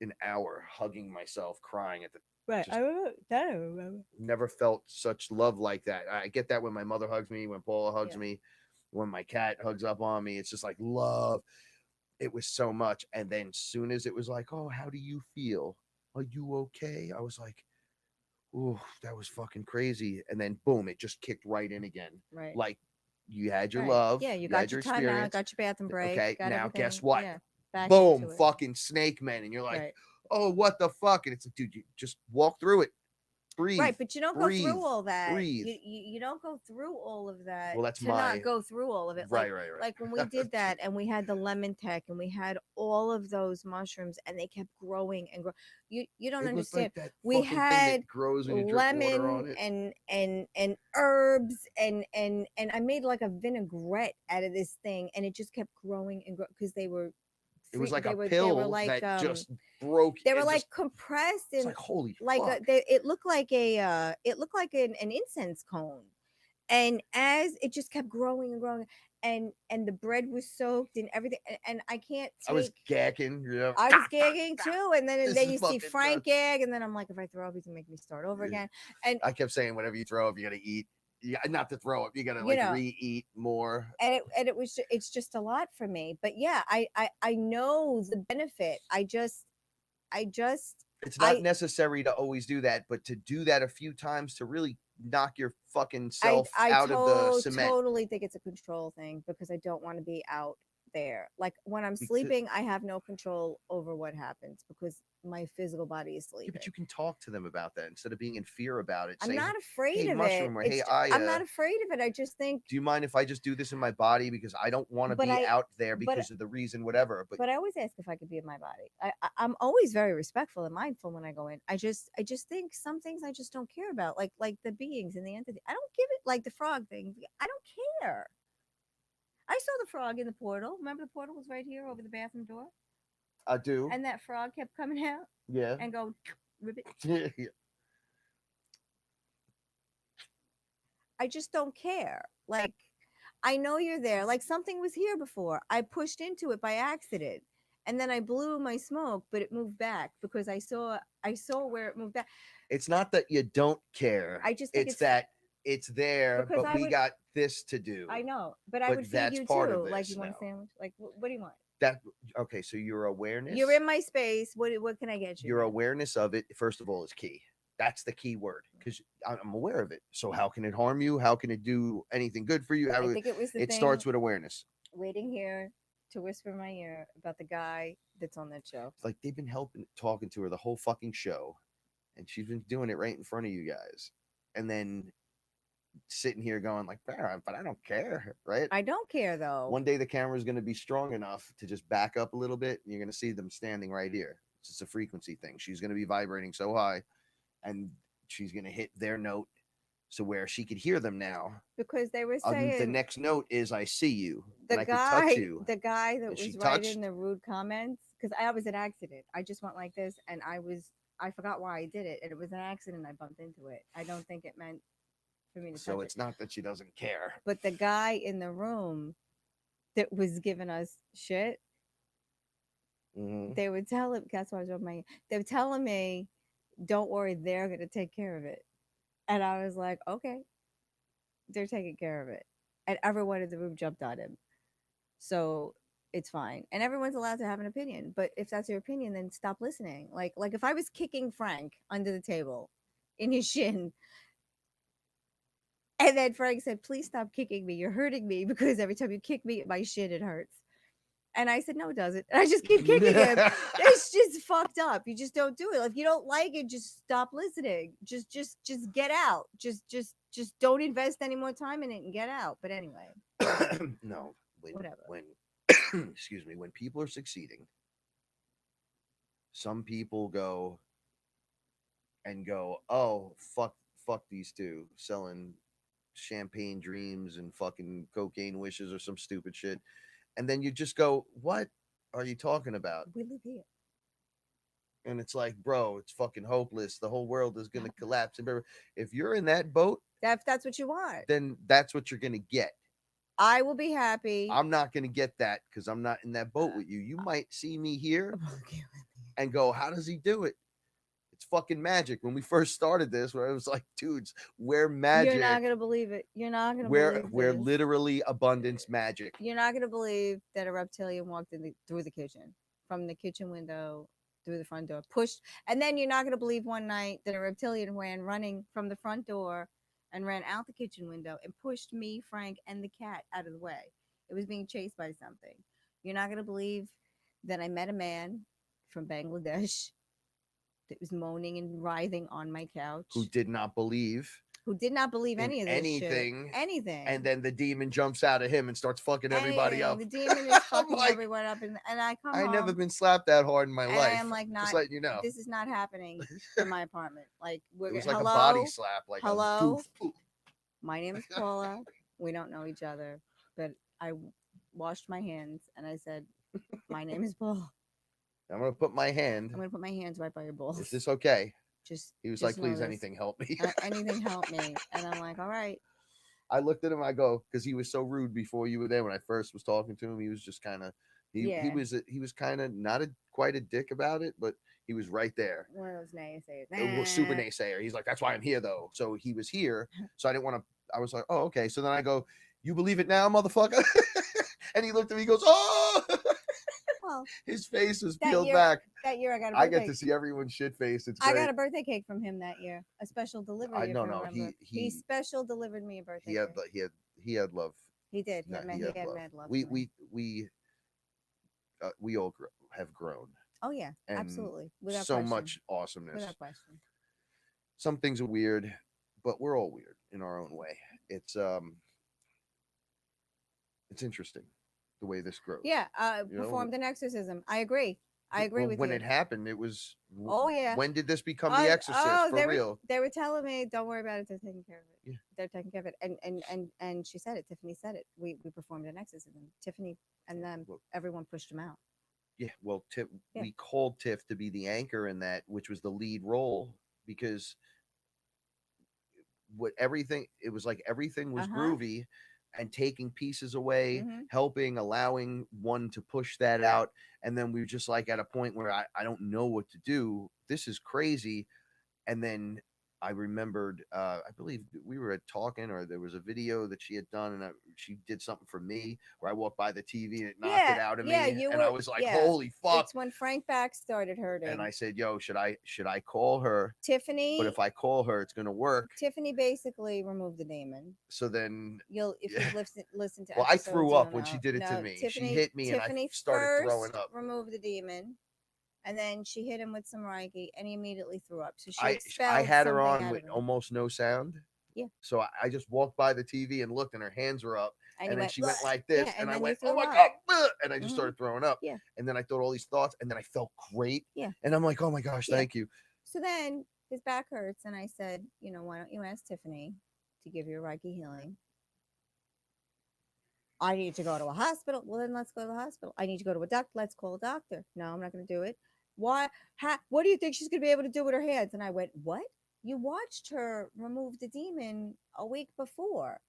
an hour hugging myself, crying at the. Right. Just I remember that. I remember. never felt such love like that. I get that when my mother hugs me, when Paula hugs Yeah. me, when my cat hugs up on me. It's just like love. It was so much. And then soon as it was like, oh, how do you feel? Are you okay? I was like, oh, that was fucking crazy. And then boom, it just kicked right in again. Right. Like you had your Right. love. Yeah. You had got your your time out. experience. Got your bathroom break. Okay. Got Now everything. guess what? Yeah. Back Boom, into it. fucking snake men. And you're like, Right. oh, what the fuck? And it's like, dude, you just walk through it. Breathe. Right, but you don't breathe, go through all that. Breathe. You don't go through all of that Well, that's to my not go through all of it. right, right. Like when we did that and we had the lemon tech and we had all of those mushrooms and they kept growing and grow. You don't It looked understand. like that We fucking thing had that grows when you drip water on lemon it. and herbs and I made like a vinaigrette out of this thing and it just kept growing and grow because they were It was like they a were pill like that just broke. they were and like just, compressed it's and like holy like fuck. it looked like an incense cone, and as it just kept growing and growing, and the bread was soaked and everything, and I can't I was take. gagging. I was gagging too, and This then is you see fucking Frank nuts. gag, and then I'm like, if I throw up, he's gonna make me start over Yeah. again. And I kept saying, whatever you throw up, you gotta eat. Yeah, not to throw up. You gotta you like know, re-eat more. and it was it's just a lot for me. But yeah, I know the benefit. I just It's not I necessary to always do that, but to do that a few times to really knock your fucking self out of the cement. totally think it's a control thing because I don't want to be out there. Like when I'm Because- sleeping, I have no control over what happens because my physical body is Yeah, sleeping. but you can talk to them about that instead of being in fear about it. I'm say, not afraid hey, of mushroom, it. or It's hey, I'm not afraid of it. I just think. do you mind if I just do this in my body because I don't want to But be I- out there but- because of the reason, whatever. But I always ask if I could be in my body. I'm always very respectful and mindful when I go in. I just think some things I just don't care about, like the beings and the entity. I don't give it like the frog thing. I don't care. I saw the frog in the portal. Remember the portal was right here over the bathroom door, I do. and that frog kept coming out Yeah. and go ribbit. I just don't care. Like I know you're there. Like something was here before. I pushed into it by accident. And then I blew my smoke, but it moved back because I saw where it moved back. It's not that you don't care. I just think it's that it's there, because but I we would- got this to do. I know, but I But would feed that's you part too. of Like this you want a now. sandwich? Like what do you want? That okay? So your awareness. You're in my space. What can I get you? Your man? awareness of it, first of all, is key. That's the key word because I'm aware of it. So how can it harm you? How can it do anything good for you? I think it was the It thing. starts with awareness. waiting here to whisper in my ear about the guy that's on that show. It's like they've been talking to her the whole fucking show, and she's been doing it right in front of you guys, and then sitting here going like, but I don't care, right? I don't care though. One day the camera is going to be strong enough to just back up a little bit, and you're going to see them standing right here. It's just a frequency thing. She's going to be vibrating so high, and she's going to hit their note, so where she could hear them now. Because they were saying the next note is "I see you." the and I could touch guy, you. the guy that And she was writing touched- the rude comments, because I was an accident. I just went like this, and I forgot why I did it, and it was an accident. I bumped into it. I don't think it meant for me to So touch it's it. not that she doesn't care. But the guy in the room that was giving us shit, Mhm. they would tell him. That's why I was rubbing my. They were telling me, "Don't worry, they're gonna take care of it," and I was like, "Okay, they're taking care of it." And everyone in the room jumped on him, so it's fine. And everyone's allowed to have an opinion, but if that's your opinion, then stop listening. Like if I was kicking Frank under the table in his shin, and then Frank said, "Please stop kicking me. You're hurting me because every time you kick me, my shin it hurts." And I said, "No, it doesn't." And I just keep kicking him. It's just fucked up. You just don't do it. If you don't like it, just stop listening. Just get out. Just don't invest any more time in it and get out. But anyway, No, Whatever. when excuse me, when people are succeeding, some people go, "Oh, fuck these two selling champagne dreams and fucking cocaine wishes or some stupid shit," and then you just go, "What are you talking about?" we live here. And it's like, bro, it's fucking hopeless. The whole world is gonna collapse. And if you're in that boat, If that's what you want, then that's what you're gonna get. I will be happy. I'm not gonna get that because I'm not in that boat with you. You might see me here Okay. and go, "How does he do it?" It's fucking magic. When we first started this, where I was like, dudes, we're magic. You're not gonna believe it. You're not gonna we're believe we're this. literally abundance magic. You're not gonna believe that a reptilian walked through the kitchen, from the kitchen window through the front door, pushed, and then you're not gonna believe one night that a reptilian ran running from the front door and ran out the kitchen window and pushed me, Frank, and the cat out of the way. It was being chased by something. You're not gonna believe that I met a man from Bangladesh that was moaning and writhing on my couch, Who did not believe who did not believe in any of this anything, shit. Anything. and then the demon jumps out of him and starts fucking everybody up. The demon is fucking like, everyone up, and I come I home. never been slapped that hard in my and life. I am like, not, just letting you know. this is not happening in my apartment. Like, It was like hello, a body slap. Like hello. A doof. My name is Paula. We don't know each other, but I washed my hands and I said, "My name is Paula. I'm gonna put my hand. I'm gonna put my hands right by your balls. Is this okay?" Just He was just like, know "Please, this. anything help me." Anything help me." And I'm like, "All right." I looked at him. I go, because he was so rude before you were there. When I first was talking to him, he was just kind of he Yeah. he was kind of not quite a dick about it, but he was right there. One of those naysayers. It was super naysayer. He's like, "That's why I'm here, though." So he was here. So I didn't want to. I was like, "Oh, okay." So then I go, "You believe it now, motherfucker?" And he looked at me. He goes, "Oh!" Well, his face was that peeled year- back. that year I got a I birthday. get to see everyone's shit face. It's I great. got a birthday cake from him that year. A special delivery. I if no you no remember. he special delivered me a birthday he had cake. he had love. He did. He No, had, he he had had love. mad love. for me. We all have grown. Oh yeah, and absolutely. Without so question. much awesomeness. Without question. Some things are weird, but we're all weird in our own way. It's interesting the way this grows. Yeah. You know, Performed an exorcism. I agree. I agree with when you. it happened, it was. Oh, yeah. When did this become The Exorcist for real? They were telling me, "Don't worry about it. They're taking care of it. Yeah. They're taking care of it." And she said it. Tiffany said it. We performed an exorcism. Tiffany and then Well, everyone pushed him out. Yeah, well, Yeah. we called Tiff to be the anchor in that, which was the lead role, because it was like everything was groovy, and taking pieces away, Mhm. helping, allowing one to push that out, and then we were just like at a point where I don't know what to do. This is crazy, and then I remembered, I believe we were talking, or there was a video that she had done, and she did something for me where I walked by the TV and it knocked it out of Yeah, me, you and I were. was like, Yeah, "Holy fuck!" it's when Frank back started And hurting. I said, "Yo, should I call her? But Tiffany, if I call her, it's gonna work." Tiffany basically removed the demon. So then, You'll if yeah. you've listened to Well, I episodes, threw you'll up when she know. did it to No, me. She Tiffany, hit me, and I Tiffany started throwing first up. removed the demon, and then she hit him with some Reiki, and he immediately threw up. So she I expelled had her something on out with of him. almost no sound. Yeah. So I just walked by the TV and looked, and her hands were up, And and you then went, she went "Bleh." like this, Yeah, and I then you went, threw "Oh my up. god!" Bleh, and I just Mhm. started throwing up. Yeah. And then I thought all these thoughts, and then I felt great. Yeah. And I'm like, "Oh my gosh, Yeah. thank you." So then his back hurts, and I said, why don't you ask Tiffany to give you a Reiki healing? I need to go to a hospital. Well, then let's go to the hospital. I need to go to a doctor. Let's call a doctor. No, I'm not going to do it. Why? What do you think she's going to be able to do with her hands? And I went, what? You watched her remove the demon a week before.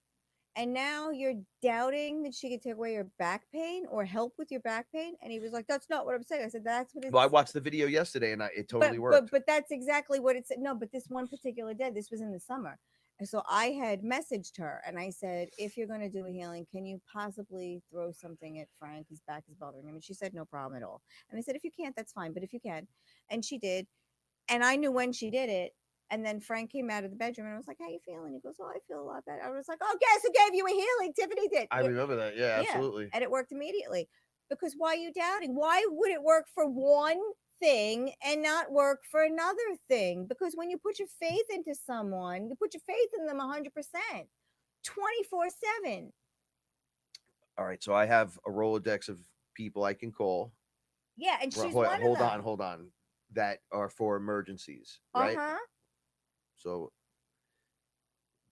And now you're doubting that she could take away your back pain or help with your back pain? And he was like, that's not what I'm saying. I said, that's what it's. Well, I watched the video yesterday, and it totally worked. But that's exactly what it said. No, but this one particular day, this was in the summer. And so I had messaged her and I said, if you're going to do a healing, can you possibly throw something at Frank? His back is bothering him. And she said, no problem at all. And I said, if you can't, that's fine. But if you can. And she did. And I knew when she did it. And then Frank came out of the bedroom and I was like, how you feeling? He goes, oh, I feel a lot better. I was like, oh, guess who gave you a healing? Tiffany did. I remember that. Yeah, absolutely. And it worked immediately. Because why are you doubting? Why would it work for one thing and not work for another thing? Because when you put your faith into someone, you put your faith in them 100%, 24/7. All right, so I have a Rolodex of people I can call. Yeah, and she's hold, one hold of them. on, hold on. That are for emergencies, right? So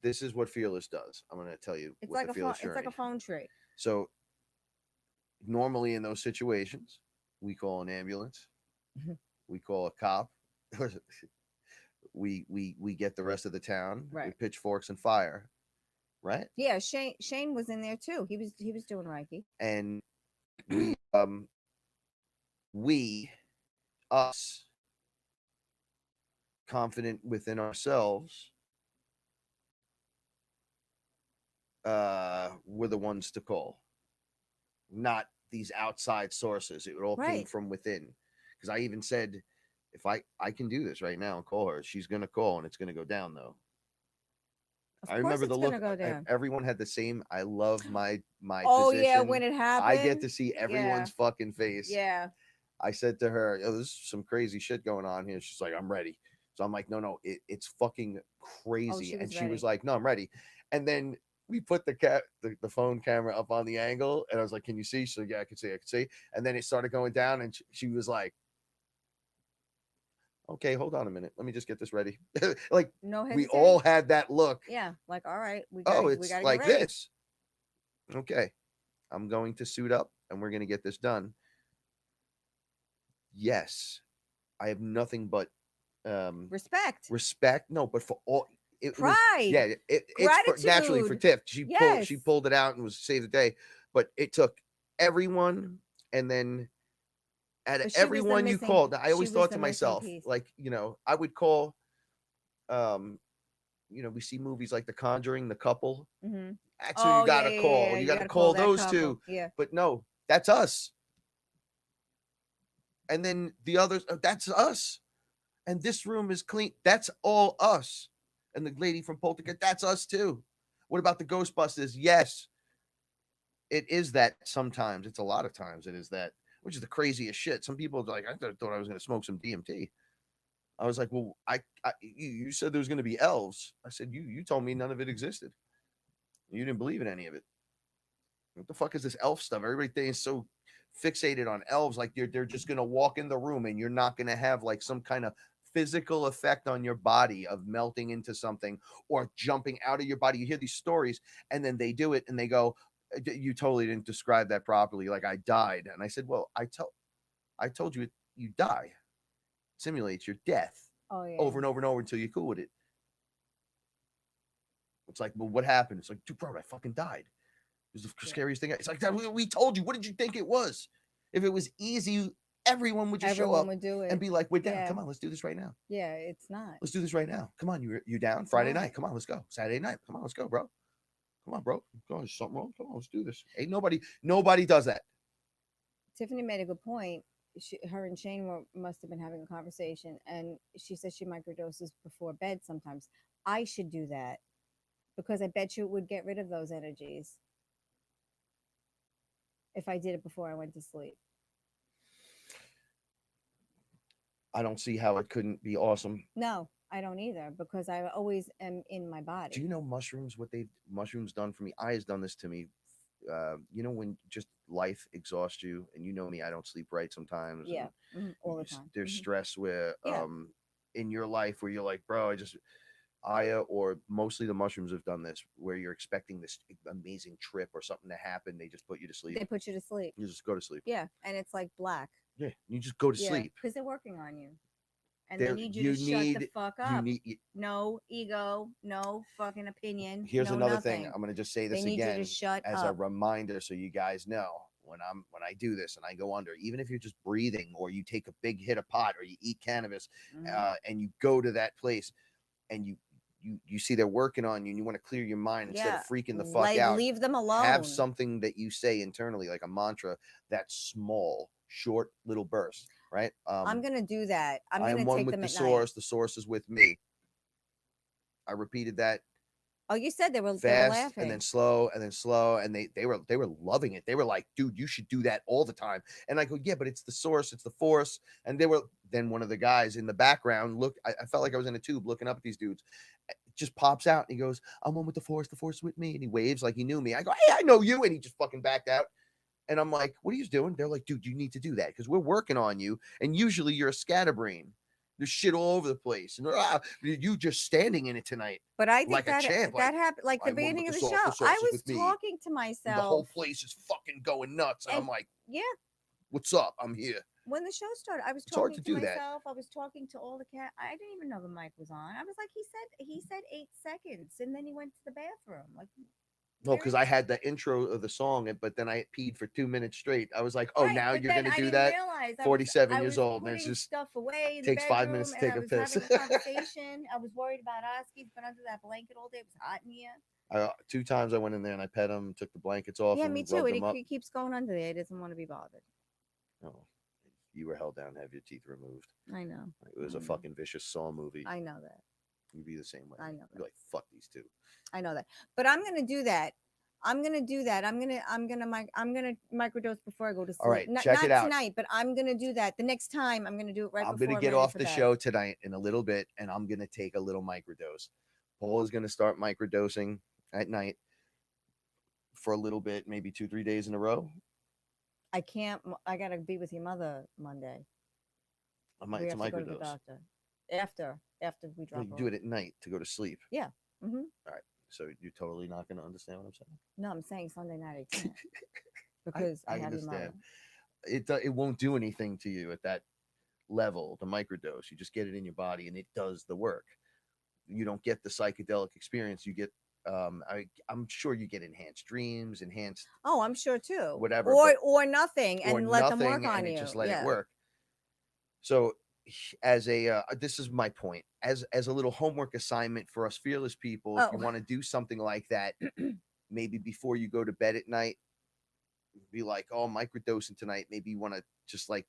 this is what Fearless does. I'm going to tell you. It's like a phone tree. So normally in those situations, we call an ambulance, we call a cop, we get the rest of the town with pitchforks and fire, right? Yeah, Shane was in there too. He was doing Reiki. And us, confident within ourselves, we're the ones to call, not these outside sources. It all came from within. Because I even said, if I can do this right now and call her, she's gonna call and it's gonna go down though. I remember the look. Everyone had the same. I love my oh position. Yeah, when it happened, I get to see everyone's fucking face. Yeah. I said to her, oh, there's some crazy shit going on here. She's like, I'm ready. So I'm like, no, it's fucking crazy. And she was like, no, I'm ready. And then we put the phone camera up on the angle, and I was like, can you see? So yeah, I could see. And then it started going down, and she was like, okay, hold on a minute. Let me just get this ready. Like, no hesitation. We all had that look. Yeah, like, all right. It's like this. Okay, I'm going to suit up, and we're going to get this done. Yes, I have nothing but respect. No, but for all pride. It's naturally for Tiff. She pulled it out and was saved the day. But it took everyone, and then at everyone you called, I always thought to myself, like, I would call. We see movies like The Conjuring, The Couple. Mm-hmm. That's who you gotta call. You gotta call those two. Yeah. But no, that's us. And then the others, that's us. And this room is clean. That's all us. And the lady from Poltergeist, that's us too. What about the Ghostbusters? Yes, it is that sometimes. It's a lot of times it is that, which is the craziest shit. Some people are like, I thought I was going to smoke some DMT. I was like, well, you said there was going to be elves. I said, you told me none of it existed. You didn't believe in any of it. What the fuck is this elf stuff? Everybody is so fixated on elves, like they're just gonna walk in the room and you're not gonna have like some kind of physical effect on your body of melting into something or jumping out of your body. You hear these stories and then they do it and they go, you totally didn't describe that properly, like I died. And I said, well, I told you you die. It simulates your death over and over and over until you're cool with it. It's like, well, what happened? It's like, dude, bro, I fucking died. It was the scariest thing. It's like, we told you. What did you think it was? If it was easy, everyone would just show Everyone up would do it. and be like, "We're down. Yeah. Come on, let's do this right now. Yeah, it's not. Let's do this right now. Come on, you down? Friday not. night. Come on, let's go. Saturday night. Come on, let's go, bro. Come on, bro. Come on, there's something wrong. Come on, let's do this. Ain't nobody does that. Tiffany made a good point. Her and Shane must have been having a conversation, and she said she microdoses before bed sometimes. I should do that because I bet you it would get rid of those energies if I did it before I went to sleep. I don't see how it couldn't be awesome. No, I don't either because I always am in my body. Do you know mushrooms? What mushrooms done for me? Aya's done this to me. You know, when just life exhausts you, and you know me, I don't sleep right sometimes. Yeah, all the time. There's stress where Yeah. in your life where you're like, bro, Aya or mostly the mushrooms have done this, where you're expecting this amazing trip or something to happen. They just put you to sleep. They put you to sleep. You just go to sleep. Yeah, and it's like black. Yeah, you just go to sleep because they're working on you, and they need you to shut the fuck up. No ego, no fucking opinion. Here's no another nothing. thing. I'm gonna just say this They need again you to shut as up. a reminder, so you guys know when I do this and I go under, even if you're just breathing or you take a big hit of pot or you eat cannabis, and you go to that place and you see they're working on you and you want to clear your mind instead of freaking the fuck out. Leave them alone. Have something that you say internally, like a mantra that's small, short, little bursts. Right. I'm gonna do that. I'm I gonna am one take with them the at source. night. The source is with me. I repeated that. Oh, you said they were Fast laughing. and then slow and then slow, and they were loving it. They were like, dude, you should do that all the time. And I go, yeah, but it's the source, it's the force. And then one of the guys in the background I felt like I was in a tube looking up at these dudes. It just pops out and he goes, I'm one with the force is with me. And he waves like he knew me. I go, hey, I know you. And he just fucking backed out. And I'm like, what are you doing? They're like, dude, you need to do that because we're working on you. And usually you're a scatterbrain. There's shit all over the place. And you just standing in it tonight. But I think like that a champ. that happened like the beginning of the show. I was talking to myself. The whole place is fucking going nuts. And I'm like, yeah, what's up? I'm here. When the show started, I was talking to myself. I was talking to all the cat. I didn't even know the mic was on. I was like, he said 8 seconds, and then he went to the bathroom. Like, no, because I had the intro of the song, but then I peed for 2 minutes straight. I was like, oh, right, now you're gonna do that. 47 years old, and it's just stuff away. Takes 5 minutes to take a piss. Conversation. I was worried about Oski's been under that blanket all day. It was hot in here. 2 times I went in there and I pet him, took the blankets off. Yeah, me too. And he keeps going under there. He doesn't want to be bothered. Oh, you were held down, have your teeth removed. I know. It was a fucking vicious Saw movie. I know that. You'd be the same way. I know. You'd be like, fuck these two. I know that. But I'm gonna do that. I'm gonna microdose before I go to sleep. All right, check it out. Not tonight, but I'm gonna do that. The next time I'm gonna do it right before I'm gonna get off the show tonight in a little bit, and I'm gonna take a little microdose. Paula's gonna start microdosing at night for a little bit, maybe 2-3 days in a row. I can't. I gotta be with your mother Monday. It's a microdose. Go to the doctor. After we drop. You do it at night to go to sleep. Yeah. Mm-hmm. All right. So you're totally not going to understand what I'm saying? No, I'm saying Sunday night I can't because I have understand. It won't do anything to you at that level. The microdose, you just get it in your body and it does the work. You don't get the psychedelic experience. You get. I'm sure you get enhanced dreams, enhanced. Oh, I'm sure too. Whatever. Or nothing, and let them work on you. Just let it work. So, as a this is my point, as a little homework assignment for us fearless people, if you want to do something like that, maybe before you go to bed at night, be like, oh, I'm microdosing tonight. Maybe you want to just like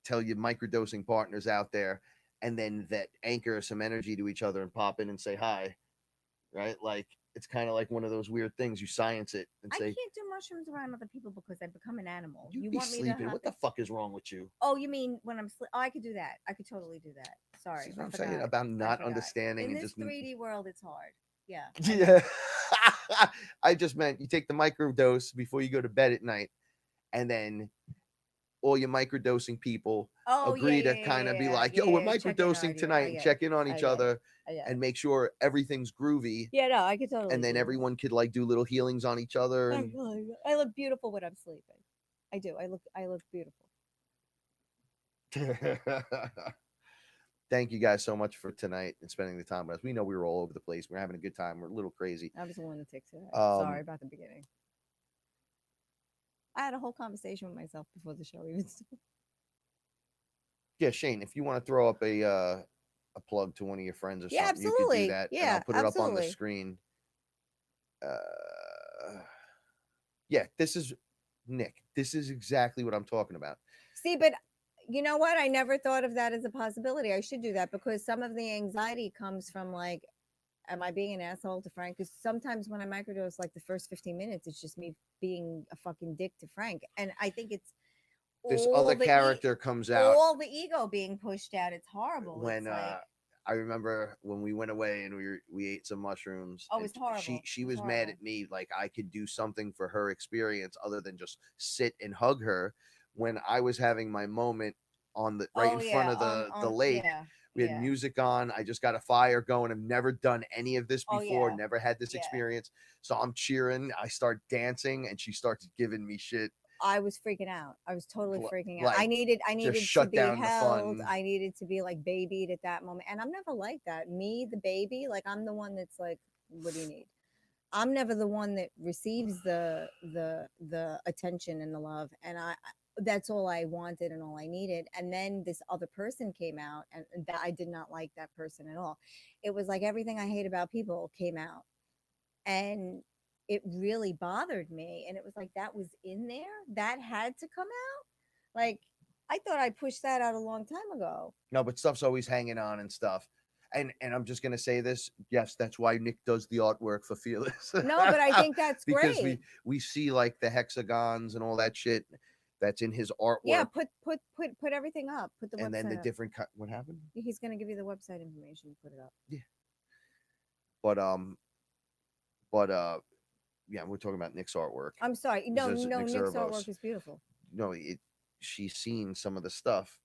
tell your microdosing partners out there, and then that anchor some energy to each other and pop in and say hi. Right? Like, it's kind of like one of those weird things. You science it and say, I can't do mushrooms around other people because I become an animal. You want me sleeping. What the fuck is wrong with you? Oh, you mean when I'm sleeping? Oh, I could do that. I could totally do that. Sorry. That's what I'm saying about not understanding. In and this just 3D world, it's hard. Yeah. Yeah. I just meant you take the microdose before you go to bed at night, and then all your microdosing people agree to kind of be like, yo, we're microdosing tonight and check in on each other and make sure everything's groovy. Yeah, no, I could totally. And then everyone could like do little healings on each other. And I look beautiful when I'm sleeping. I do. I look beautiful. Thank you guys so much for tonight and spending the time with us. We know we were all over the place. We're having a good time. We're a little crazy. I was a lunatic today. Sorry about the beginning. I had a whole conversation with myself before the show even started. Yeah, Shane, if you want to throw up a plug to one of your friends or Yeah, something, you could do absolutely. that, and I'll Yeah, put it up on the absolutely. screen. Uh, yeah, this is Nick. This is exactly what I'm talking about. See, but you know what? I never thought of that as a possibility. I should do that because some of the anxiety comes from like, am I being an asshole to Frank? Because sometimes when I microdose, like the first 15 minutes, it's just me being a fucking dick to Frank. And I think it's This other all character comes out all the ego being pushed out. It's horrible. when It's like, I remember when we went away and we ate some mushrooms. oh, And it's horrible. she It's was mad horrible. at me like I could do something for her experience other than just sit and hug her when I was having my moment on the right Oh in front yeah, of the lake. yeah, We had yeah. music on. I just got a fire going. I've never done any of this Oh before. yeah, Never had this yeah. experience. So I'm cheering. I start dancing, and she starts giving me shit. I was freaking out. I was totally L- freaking out. Like I just needed to shut be down the held. fun. I needed to be like babied at that moment. And I'm never like that. Me, the baby, like I'm the one that's like, what do you need? I'm never the one that receives the attention and the love. And that's all I wanted and all I needed. And then this other person came out, and that I did not like that person at all. It was like everything I hate about people came out, and it really bothered me. And it was like that was in there, that had to come out. Like I thought I pushed that out a long time ago. No, but stuff's always hanging on and stuff. And I'm just gonna say this. Yes, that's why Nick does the artwork for Fearless. No, but I think that's because great. we see like the hexagons and all that shit that's in his artwork. Yeah, put everything up. Put the and then the website up. different what happened? He's gonna give you the website information. Put it up. Yeah. But yeah, we're talking about Nick's artwork. I'm sorry. No, This is no, Nick Nick's Zervos. artwork is beautiful. No, she's seen some of the stuff.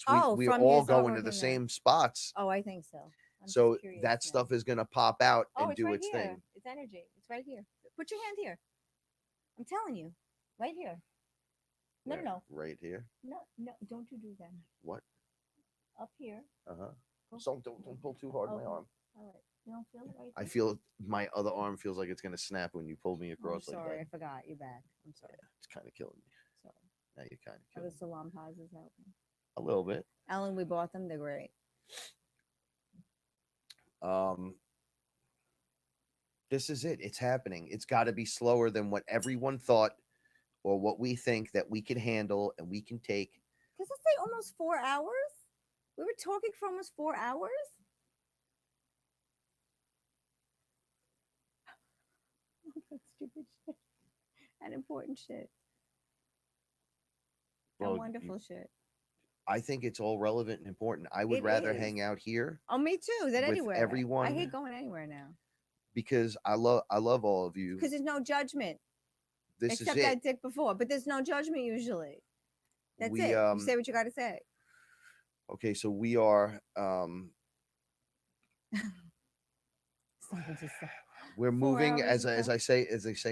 Oh, we from all his go artwork into the in there. same spots. Oh, I think so. I'm So just curious that now. stuff is gonna pop out Oh, and it's do right its here. thing. It's energy. It's right here. Put your hand here. I'm telling you, right here. No, Yeah, no, right here. no, no. Don't you do that. What? Up here. Uh-huh. Go. So don't pull too hard my Okay. arm. All right. You don't feel it right I there? feel my other arm feels like it's gonna snap when you pull me Oh, I'm across like sorry. I that. forgot. You're back. I'm sorry. Yeah, it's kind of killing me. Sorry. Now you're kind of Are killing the me. salon pauses helping? A little bit. Ellen, we bought them. They're great. This is it. It's happening. It's got to be slower than what everyone thought or what we think that we can handle and we can take. Does it say almost 4 hours? We were talking for almost 4 hours? That stupid shit. And important shit. Well, And wonderful shit. I think it's all relevant and important. I would It rather is. hang out here Oh, me too. Than with anywhere. everyone I hate going anywhere now because I love all of you. because there's no judgment. This Except is it. that dick before, but there's no judgment usually. That's We it. You say what you got to say. okay, so we are Something to say. we're 4 moving hours as ago. I say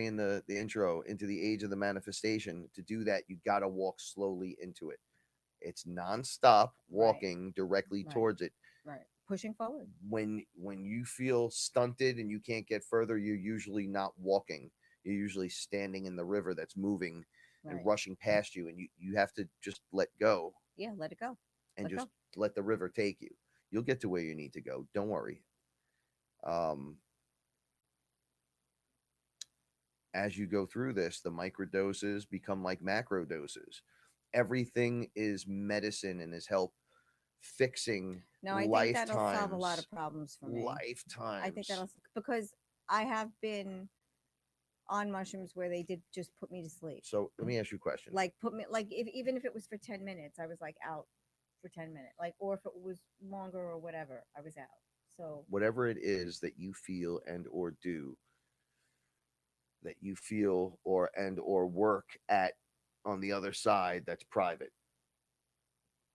in the intro into the age of the manifestation. To do that, you got to walk slowly into it. It's nonstop walking directly Right. towards it. Right. Pushing forward. When you feel stunted and you can't get further, you're usually not walking. You're usually standing in the river that's moving and Right. rushing past you, and you have to just let go Yeah, let it go. and Let just go. let the river take you. You'll get to where you need to go. Don't worry. As you go through this, the micro doses become like macro doses. Everything is medicine and is help fixing No, I think that'll solve a lot of problems for me. lifetimes. I think that'll because I have been on mushrooms where they did just put me to sleep. So let me ask you a question. Like put me like if even if it was for 10 minutes, I was like out for 10 minutes. Like or if it was longer or whatever, I was out. So whatever it is that you feel and or do, that you feel or work at on the other side, that's private,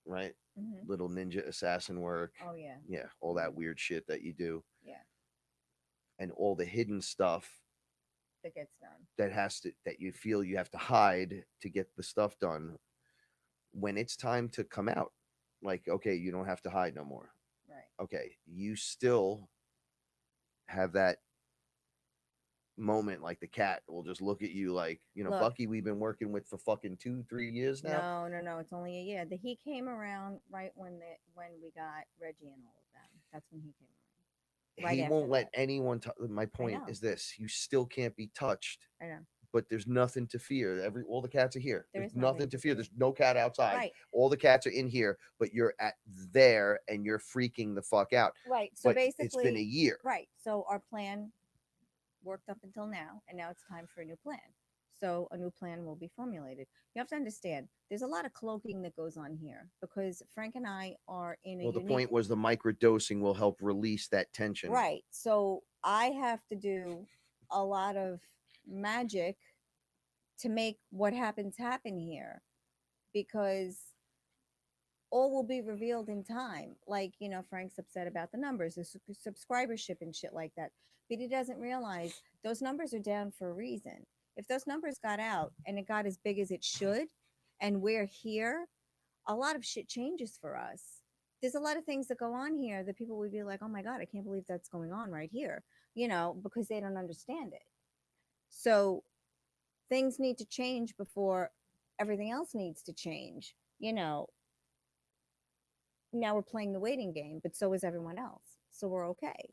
right? mhm. Little ninja assassin work, Oh yeah. yeah, all that weird shit that you do, Yeah. and all the hidden stuff That gets done. that you feel you have to hide to get the stuff done. When it's time to come out, like, okay, you don't have to hide no more. Right. Okay, you still have that moment, like the cat will just look at you like, Look. Bucky, we've been working with for fucking 2-3 years now. No. It's only a year. He came around right when we got Reggie and all of them. That's when he came around. Right He after won't let that. anyone my point know. is this: you still can't be touched, I know. but there's nothing to fear. All the cats are here. There There's is nothing nothing to to fear. fear. There's no cat outside. Right. All the cats are in here, but you're at there and you're freaking the fuck out. Right. So But basically, it's been a year. Right. So our plan worked up until now, and now it's time for a new plan. So a new plan will be formulated. You have to understand, there's a lot of cloaking that goes on here because Frank and I are in a Well, the unique. point was the microdosing will help release that tension. Right. So I have to do a lot of magic to make what happens happen here because all will be revealed in time. Like, Frank's upset about the numbers, the subscribership and shit like that. But he doesn't realize those numbers are down for a reason. If those numbers got out and it got as big as it should, and we're here, a lot of shit changes for us. There's a lot of things that go on here that people would be like, oh my God, I can't believe that's going on right here, because they don't understand it. So things need to change before everything else needs to change. Now we're playing the waiting game, but so is everyone else. So we're okay.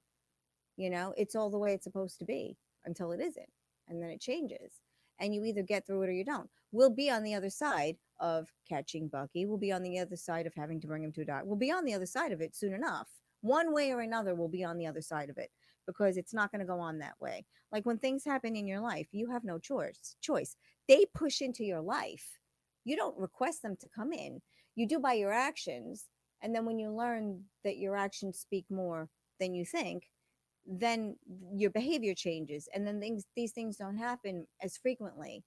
It's all the way it's supposed to be until it isn't. And then it changes. And you either get through it or you don't. We'll be on the other side of catching Bucky. We'll be on the other side of having to bring him to a doctor. We'll be on the other side of it soon enough. One way or another, we'll be on the other side of it because it's not going to go on that way. Like when things happen in your life, you have no choice. They push into your life. You don't request them to come in. You do by your actions. And then when you learn that your actions speak more than you think, then your behavior changes. And then these things don't happen as frequently,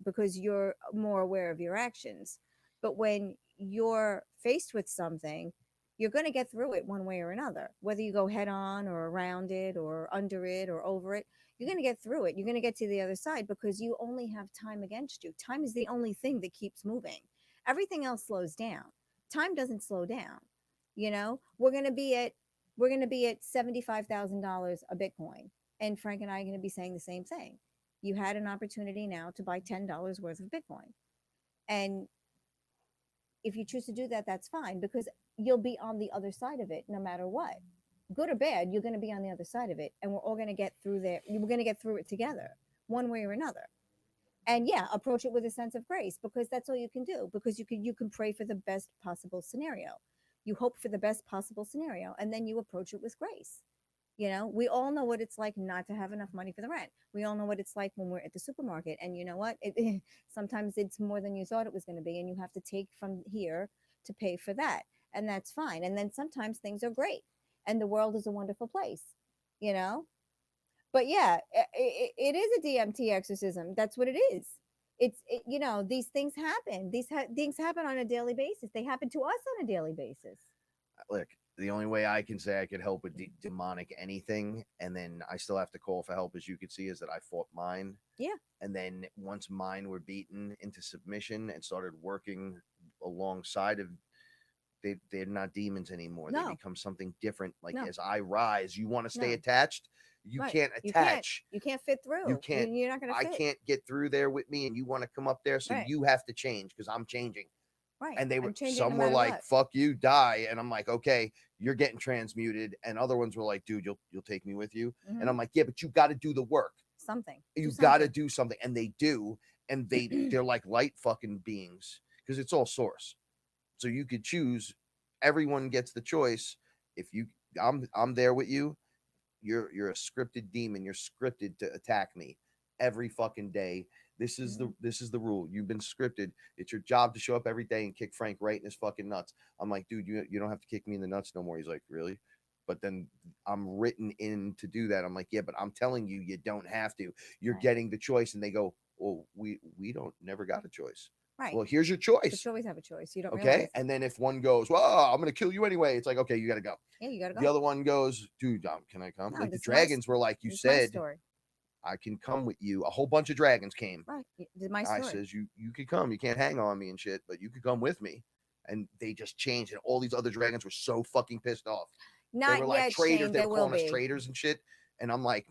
because you're more aware of your actions. But when you're faced with something, you're going to get through it one way or another, whether you go head on or around it or under it or over it. You're going to get through it. You're going to get to the other side because you only have time against you. Time is the only thing that keeps moving. Everything else slows down. Time doesn't slow down. We're going to be at $75,000 a Bitcoin. And Frank and I are going to be saying the same thing. You had an opportunity now to buy $10 worth of Bitcoin. And if you choose to do that, that's fine because you'll be on the other side of it no matter what. Good or bad, you're going to be on the other side of it. And we're all going to get through there. We're going to get through it together one way or another. And yeah, approach it with a sense of grace because that's all you can do because you can pray for the best possible scenario. You hope for the best possible scenario and then you approach it with grace. We all know what it's like not to have enough money for the rent. We all know what it's like when we're at the supermarket and you know what? Sometimes it's more than you thought it was going to be and you have to take from here to pay for that. And that's fine. And then sometimes things are great and the world is a wonderful place, But yeah, it is a DMT exorcism. That's what it is. These things happen. These things happen on a daily basis. They happen to us on a daily basis. Look, the only way I can say I could help with demonic anything, and then I still have to call for help, as you can see, is that I fought mine. Yeah. And then once mine were beaten into submission and started working alongside of, they're not demons anymore. No. They become something different. Like No. as I rise, you want to stay No. attached. You Right. can't attach. You can't fit through. You can't. You're not going to I fit. can't get through there with me, and you want to come up there, so Right. you have to change because I'm changing. Right. And they were I'm changing some no were matter like, what. "Fuck you, die," and I'm like, "Okay, you're getting transmuted," and other ones were like, "Dude, you'll take me with you," Mhm. and I'm like, "Yeah, but you got to do the work. Something. You got to do something," and they do, and they're like light fucking beings because it's all source. So you could choose. Everyone gets the choice. If you, I'm there with you. You're a scripted demon. You're scripted to attack me every fucking day. This is the rule. You've been scripted. It's your job to show up every day and kick Frank right in his fucking nuts. I'm like, dude, you don't have to kick me in the nuts no more. He's like, really? But then I'm written in to do that. I'm like, yeah, but I'm telling you, you don't have to. You're Right. getting the choice. And they go, well, we don't never got a choice. Right. Well, here's your But choice. you always have a choice. You don't Okay. realize. And then if one goes, well, I'm gonna kill you anyway, it's like, okay, you gotta go. Yeah, you gotta go. The other one goes, dude, can I come? No, Like the this is my dragons were like, you This is my said, story. I can come with you. A whole bunch of dragons came. Right. This is my I story. says, you could come. You can't hang on me and shit, but you could come with me. And they just changed, and all these other dragons were so fucking pissed off. Not They were like yet, traitors. Shane. They They were will calling us be. traitors and shit. And I'm like,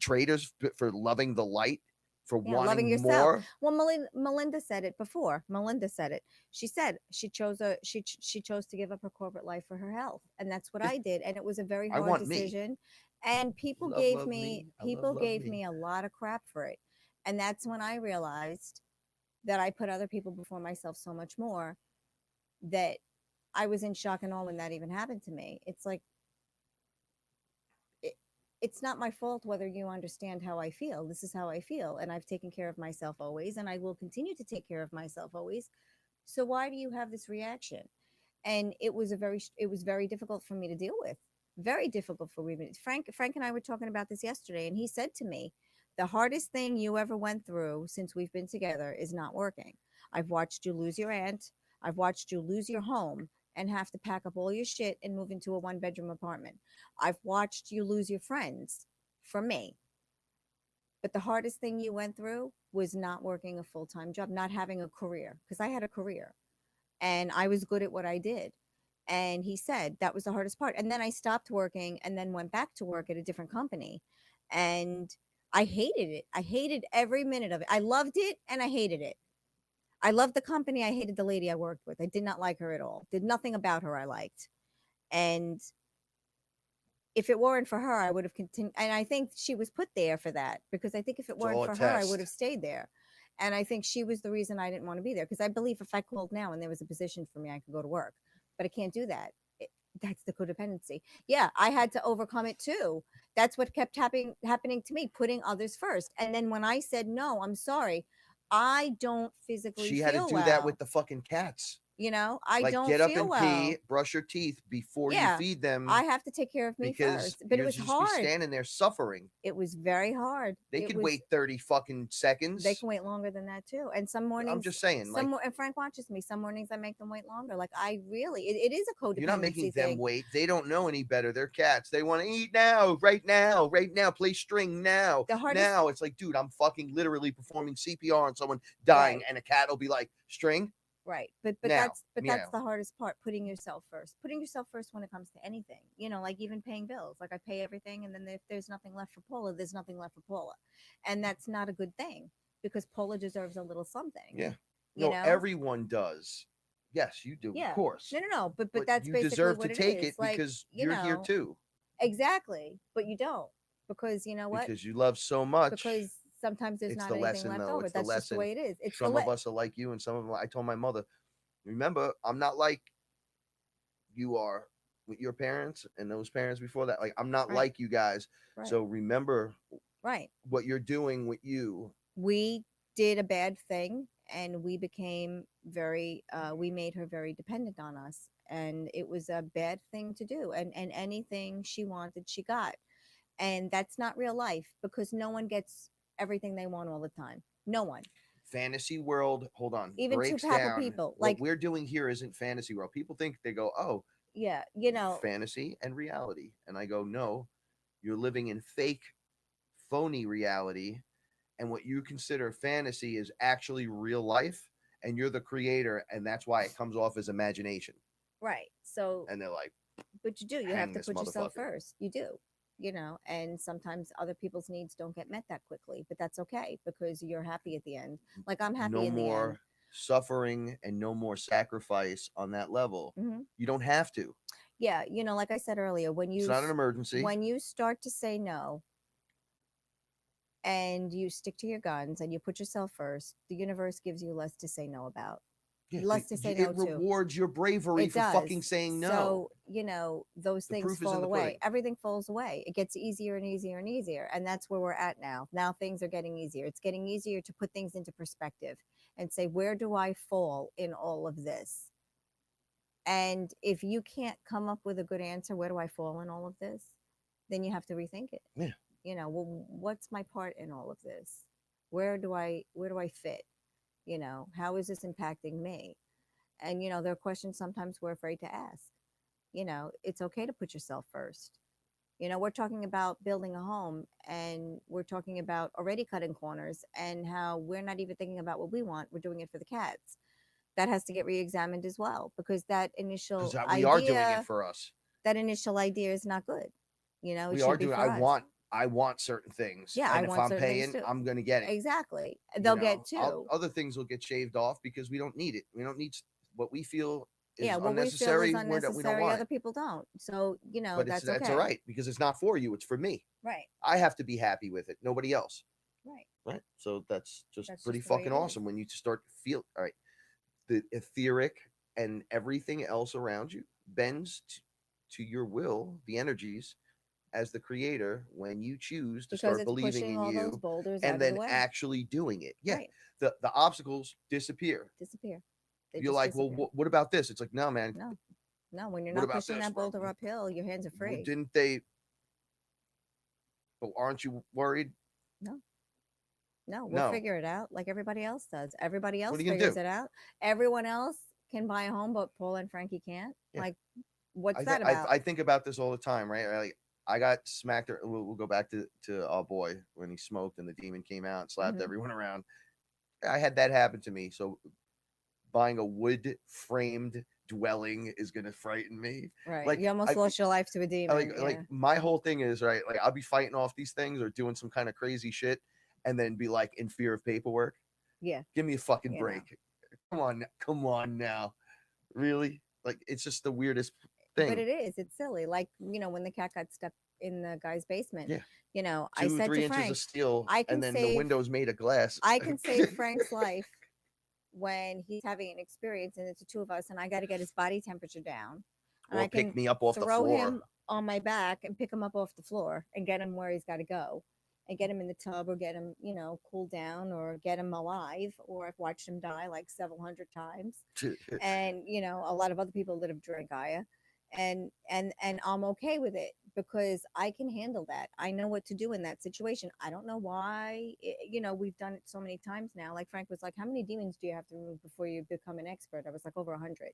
traitors for loving the light, for Yeah, loving wanting yourself. more. Well, Melinda said it before. Melinda said it. She said she chose she chose to give up her corporate life for her health, and that's what Yeah. I did. And it was a very I hard want me. decision. And people Love, gave love me me. I love me. a lot of crap for it. And that's when I realized that I put other people before myself so much more, that I was in shock and awe when that even happened to me. It's like it, it's not my fault whether you understand how I feel. This is how I feel, and I've taken care of myself always, and I will continue to take care of myself always. So why do you have this reaction? And it was very difficult for me to deal with. Very difficult for me. Frank and I were talking about this yesterday, and he said to me, "The hardest thing you ever went through since we've been together is not working. I've watched you lose your aunt. I've watched you lose your home and have to pack up all your shit and move into a one-bedroom apartment. I've watched you lose your friends for me. But the hardest thing you went through was not working a full-time job, not having a career, because I had a career and I was good at what I did." And he said that was the hardest part. And then I stopped working and then went back to work at a different company. And I hated it. I hated every minute of it. I loved it and I hated it. I loved the company. I hated the lady I worked with. I did not like her at all. Did nothing about her I liked. And if it weren't for her, I would have continued. And I think she was put there for that, because I think if it weren't all a for her, I would test. have stayed there. And I think she was the reason I didn't want to be there, because I believe if I called now and there was a position for me, I could go to work. But I can't do that. That's the codependency. Yeah, I had to overcome it too. That's what kept happening to me, putting others first. And then when I said, "No, I'm sorry, I don't physically She had to feel do that well," with the fucking cats. I Like, don't get up feel and well. pee, brush your teeth before you Yeah, feed them, I have to take care of me because first. But it you'll was just be hard. standing there suffering. It was very hard. They It could was, wait 30 fucking seconds. they can wait longer than that too. And some mornings, I'm just saying, like, and Frank watches me. Some mornings I make them wait longer. Like I really, it is a you're not making codependency them thing. wait. They don't know any better. They're cats. They want to eat now, right now, right now. Play string now. The hardest, Now. It's like, dude, I'm fucking literally performing CPR on someone dying, right, and a cat will be like, string. right. But Now, that's meow. the hardest part. Putting yourself first. Putting yourself first when it comes to anything. Like even paying bills. Like I pay everything, and then if there's nothing left for Paula, there's nothing left for Paula, and that's not a good thing, because Paula deserves a little something. Yeah. You No, know. everyone does. Yes, you do, Yeah. of course. No. But that's you basically deserve what to it take is. it Like, because you're here too. Exactly. But you don't, because you know what? Because you love so much. Because sometimes there's It's not the anything lesson, left though. over. It's the That's just the lesson. way it is. It's Some of us are like you, and some of them. I told my mother, remember, I'm not like you are with your parents and those parents before that. Like, I'm not Right. like you guys. Right. So remember Right. what you're doing with you. We did a bad thing, and we became very we made her very dependent on us, and it was a bad thing to do. And anything she wanted, she got. And that's not real life, because no one gets everything they want all the time. No one. Fantasy world, hold on, Even two breaks type of down. people. What Like, we're doing here isn't fantasy world. People think, they go, oh, yeah, fantasy and reality. And I go, no, you're living in fake, phony reality. And what you consider fantasy is actually real life. And you're the creator. And that's why it comes off as imagination. right. So, And they're like, but you do. You hang have to this put yourself motherfucker. first. You do. And sometimes other people's needs don't get met that quickly, but that's okay, because you're happy at the end. Like I'm happy No in the end. more suffering and no more sacrifice on that level. Hmm. You don't have to. Yeah, like I said earlier, It's not an emergency. when you start to say no, and you stick to your guns and you put yourself first, the universe gives you less to say no about. Yeah, Less to say no it to. rewards your bravery It for does. fucking saying no. So, those The things proof is in fall the away. pudding. Everything falls away. It gets easier and easier and easier. And that's where we're at now. Now things are getting easier. It's getting easier to put things into perspective and say, where do I fall in all of this? And if you can't come up with a good answer, where do I fall in all of this? Then you have to rethink it. Yeah. Well, what's my part in all of this? Where do I fit? How is this impacting me? And there are questions sometimes we're afraid to ask. It's okay to put yourself first. We're talking about building a home, and we're talking about already cutting corners, and how we're not even thinking about what we want. We're doing it for the cats. That has to get re-examined as well, because that initial We are doing it for us. that initial idea is not good. It We should are be doing. for us. I want certain things. Yeah, I and if want I'm certain things paying, too. I'm gonna get it. Exactly. You They'll know, get two. other things will get shaved off because we don't need it. We don't need what we feel is Yeah, what we feel is unnecessary. We don't unnecessary, want other it. people don't. So, But that's that's okay. all right because it's not for you. It's for me. Right. I have to be happy with it. Nobody else. Right. Right. So that's just That's pretty just the way fucking it is. awesome when you start to feel all right. The etheric and everything else around you bends to your will, the energies as the creator when you choose to Because start it's believing pushing in all those you boulders out and of the then way. actually doing it. Yeah. Right. The obstacles disappear. Disappear. They You're just like, well, disappear. what about this? It's like, no, man. No. No, when you're What not about pushing this, that bro? boulder uphill, your hands are free. Didn't they? But aren't you worried? No. No, we'll No. figure it out like everybody else does. Everybody else What are you gonna figures do? it out. Everyone else can buy a home, but Paul and Frankie can't. Yeah. Like, what's that about? I think about this all the time, right? Like, I got smacked. We'll go back to our boy when he smoked and the demon came out and slapped Mhm. everyone around. I had that happen to me. So buying a wood framed dwelling is gonna frighten me. Right. Like, You almost lost your life to a demon. like my whole thing is right. Like I'll be fighting off these things or doing some kind of crazy shit, and then be like in fear of paperwork. Yeah. Give me a fucking You know. break. Come on now. Really? Like it's just the weirdest thing. But it is. It's silly. Like, when the cat got stuck in the guy's basement. Yeah. I said 3 to inches Frank, of steel, I can and then the save- window's made of glass. I can save Frank's life when he's having an experience and it's the two of us and I got to get his body temperature down. And Or I can pick me up off the throw floor. him on my back and pick him up off the floor and get him where he's got to go and get him in the tub or get him, cool down or get him alive. Or I've watched him die like several hundred times. And, a lot of other people that have drank Gaia. And I'm okay with it because I can handle that. I know what to do in that situation. I don't know why, we've done it so many times now. Like Frank was like, how many demons do you have to remove before you become an expert? I was like, over 100.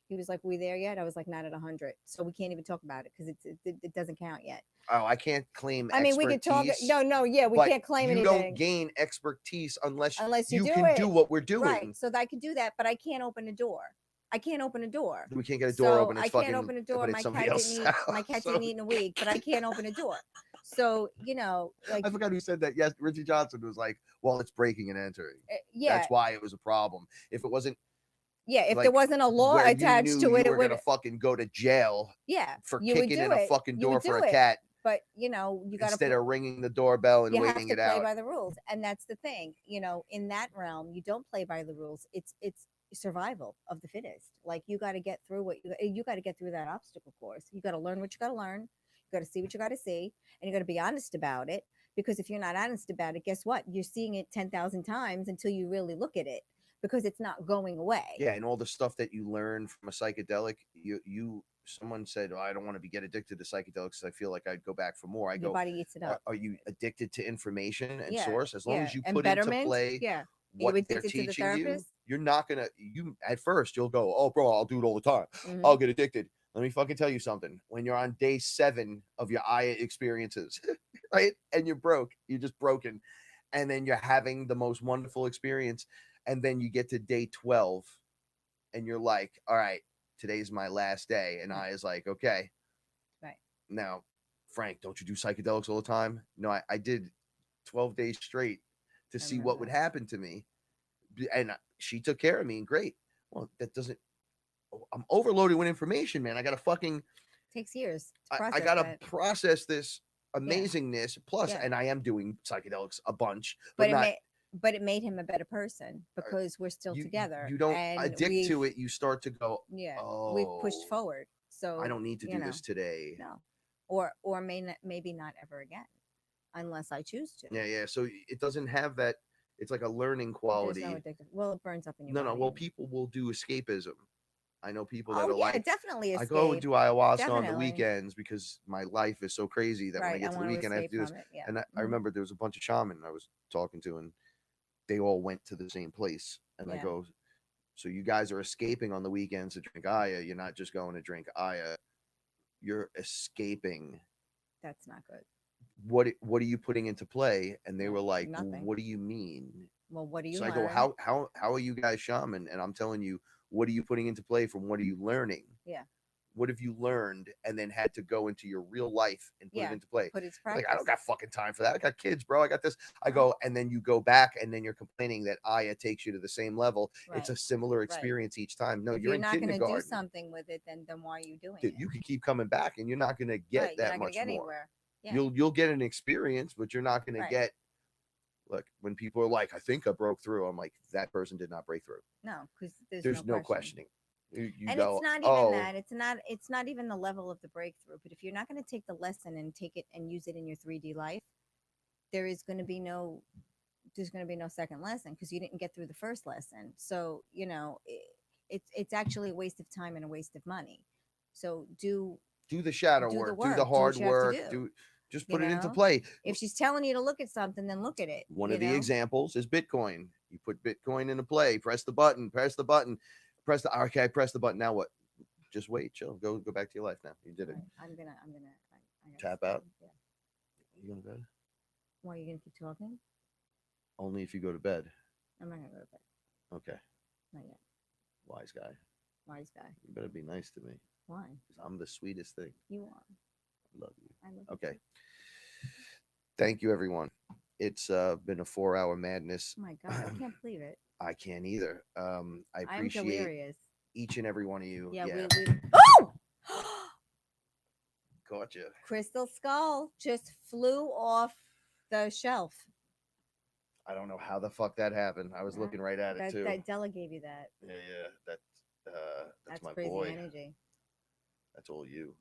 He was like, we there yet? I was like, not at 100. So we can't even talk about it because it doesn't count yet. Oh, I can't claim I mean, we could talk. No, yeah, we but can't claim you anything. don't gain expertise unless you can it. do what we're doing. Right. So I can do that, but I can't open a door. I can't open a door. We can't get a door open. It's I can't open a door. My cat didn't eat in a week, but I can't open a door. So, like I forgot who said that. Yes, Richie Johnson was like, well, it's breaking and entering. Yeah. That's why it was a problem. If it wasn't if like, there wasn't a law where attached you to it, you it were would gonna fucking go to jail. Yeah. For you would kicking do in a it. fucking You door would for do a it. cat. But you gotta instead of ringing the doorbell and you waiting have to it play out. by the rules. And that's the thing. In that realm, you don't play by the rules. It's survival of the fittest. Like you got to get through what you got to get through that obstacle course. You got to learn what you got to learn. You got to see what you got to see, and you got to be honest about it. Because if you're not honest about it, guess what? You're seeing it 10,000 times until you really look at it, because it's not going away. Yeah, and all the stuff that you learn from a psychedelic, someone said, oh, I don't want to get addicted to psychedelics. I feel like I'd go back for more. Your body eats it up. Are you addicted to information and Yeah, source? As long as you and put into play what you they're addicted to the teaching you, therapist? you're not gonna. You at first you'll go, oh, bro, I'll do it all the time. Mhm. I'll get addicted. Let me fucking tell you something. When you're on day 7 of your Aya experiences, right, and you're just broken, and then you're having the most wonderful experience, and then you get to day 12, and you're like, all right, today's my last day, and Aya's like, okay, right now, Frank, don't you do psychedelics all the time? No, I did 12 days straight to see what would happen to me, and she took care of me, and great. Well, that doesn't. I'm overloaded with information, man. I gotta fucking takes years. I gotta process this amazingness. Plus, and I am doing psychedelics a bunch, but it made him a better person because we're still together. You don't addict to it. You start to go, we've pushed forward. So I don't need to do this today. No, or maybe not ever again, unless I choose to. Yeah. So it doesn't have that. It's like a learning quality. There's no addictive. Well, it burns up in your body. No. Well, people will do escapism. I know people that are like, definitely escape. I go do ayahuasca on the weekends because my life is so crazy that when I get to the weekend, I have to do this. And I remember there was a bunch of shaman I was talking to, and they all went to the same place. And I go, so you guys are escaping on the weekends to drink Aya. You're not just going to drink Aya. You're escaping. That's not good. What are you putting into play? And they were like, nothing. What do you mean? Well, what do you So learn? I go, how are you guys shaman? And I'm telling you, what are you putting into play from what are you learning? Yeah. What have you learned and then had to go into your real life and put it Yeah, into play? put it to Like, practice. I don't got fucking time for that. I got kids, bro. I got this. I go, and then you go back and then you're complaining that Aya takes you to the same level. It's a Right. similar experience each time. No, If you're you're in not going to do kindergarten. something with it, then why are you doing Dude, it? you can keep coming back and you're not going to get Right, you're that not going much to get more. anywhere. Yeah. You'll get an experience, but you're not going Right. to get. Look, when people are like, I think I broke through, I'm like, that person did not break through. No, because There's no no questioning. You And go, it's not even oh, that. It's not even the level of the breakthrough. But if you're not going to take the lesson and take it and use it in your 3D life, there is going to be no there's going to be no second lesson because you didn't get through the first lesson. So, you know, it's actually a waste of time and a waste of money. So do the shadow do the work, do work, the do what hard you have to work, do, just you put it into know? play. If she's telling you to look at something, then look at it. One you of the know? examples is Bitcoin. You put Bitcoin into play, press the button, okay, I press the button. Now what? Just wait, chill. Go back to your life now. You did it. Right. I gotta Tap stop. out. Yeah. You going to bed? Why are you gonna keep talking? Only if you go to bed. I'm not gonna go to bed. Okay. Not yet. Wise guy. Wise guy. You better be nice to me. Why? 'Cause I'm the sweetest thing. You are. I love you. I love you Okay. too. Thank you, everyone. It's been a 4-hour madness. Oh my god, I can't believe it. I can't either. I I'm appreciate delirious. each and every one of you. Yeah, Yeah. we Oh! Caught you. Crystal skull just flew off the shelf. I don't know how the fuck that happened. I was Yeah, looking right at it too. That Della gave you that. Yeah. That's my crazy boy. energy. That's all you.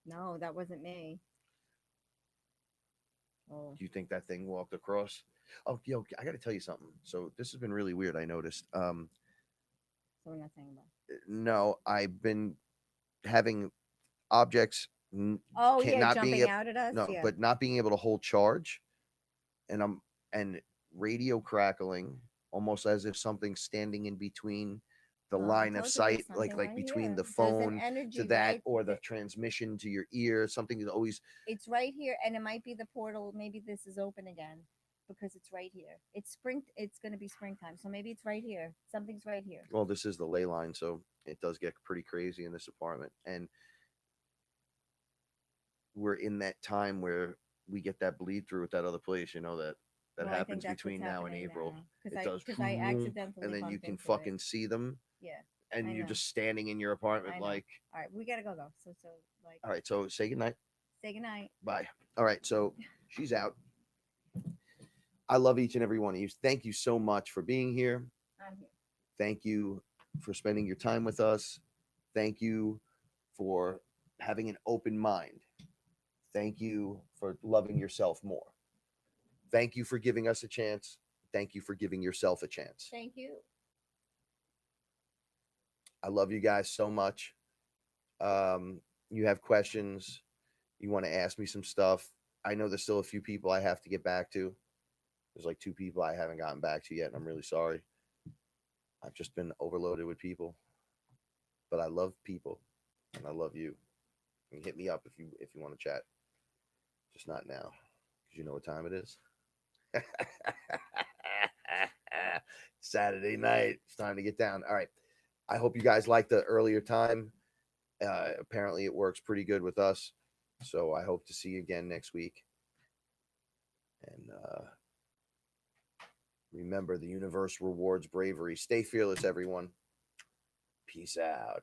No, that wasn't me. Oh, Do you think that thing walked across? Oh, yo, I got to tell you something. So this has been really weird. I noticed. so we're not saying about. No, I've been having objects. Oh Can't yeah, not jumping being out at us. no, Yeah. but not being able to hold charge, and radio crackling, almost as if something's standing in between the Oh, I line of told you there's sight, like something right between here. the There's an phone energy to that, right or the there. transmission to your ear. Something is always. It's right here, and it might be the portal. Maybe this is open again because it's right here. It's spring. It's going to be springtime, so maybe it's right here. Something's right here. Well, this is the ley line, so it does get pretty crazy in this apartment, and we're in that time where we get that bleed through with that other place. You know that Well, I think happens that's between what's now and happening April. now. It does, Because I accidentally and then you bumped can into fucking it. see them, Yeah. and I you're know. just standing in your apartment I know. like. All right, we gotta go though. So like. All right, so say goodnight. Say goodnight. Bye. All right, so she's out. I love each and every one of you. Thank you so much for being here. I'm here. Thank you for spending your time with us. Thank you for having an open mind. Thank you for loving yourself more. Thank you for giving us a chance. Thank you for giving yourself a chance. Thank you. I love you guys so much. You have questions, you want to ask me some stuff. I know there's still a few people I have to get back to. There's like 2 people I haven't gotten back to yet, and I'm really sorry. I've just been overloaded with people. But I love people, and I love you. You can hit me up if you want to chat. Just not now, because you know what time it is. Saturday night. It's time to get down. All right. I hope you guys liked the earlier time. Apparently it works pretty good with us. So I hope to see you again next week. And remember, the universe rewards bravery. Stay fearless, everyone. Peace out.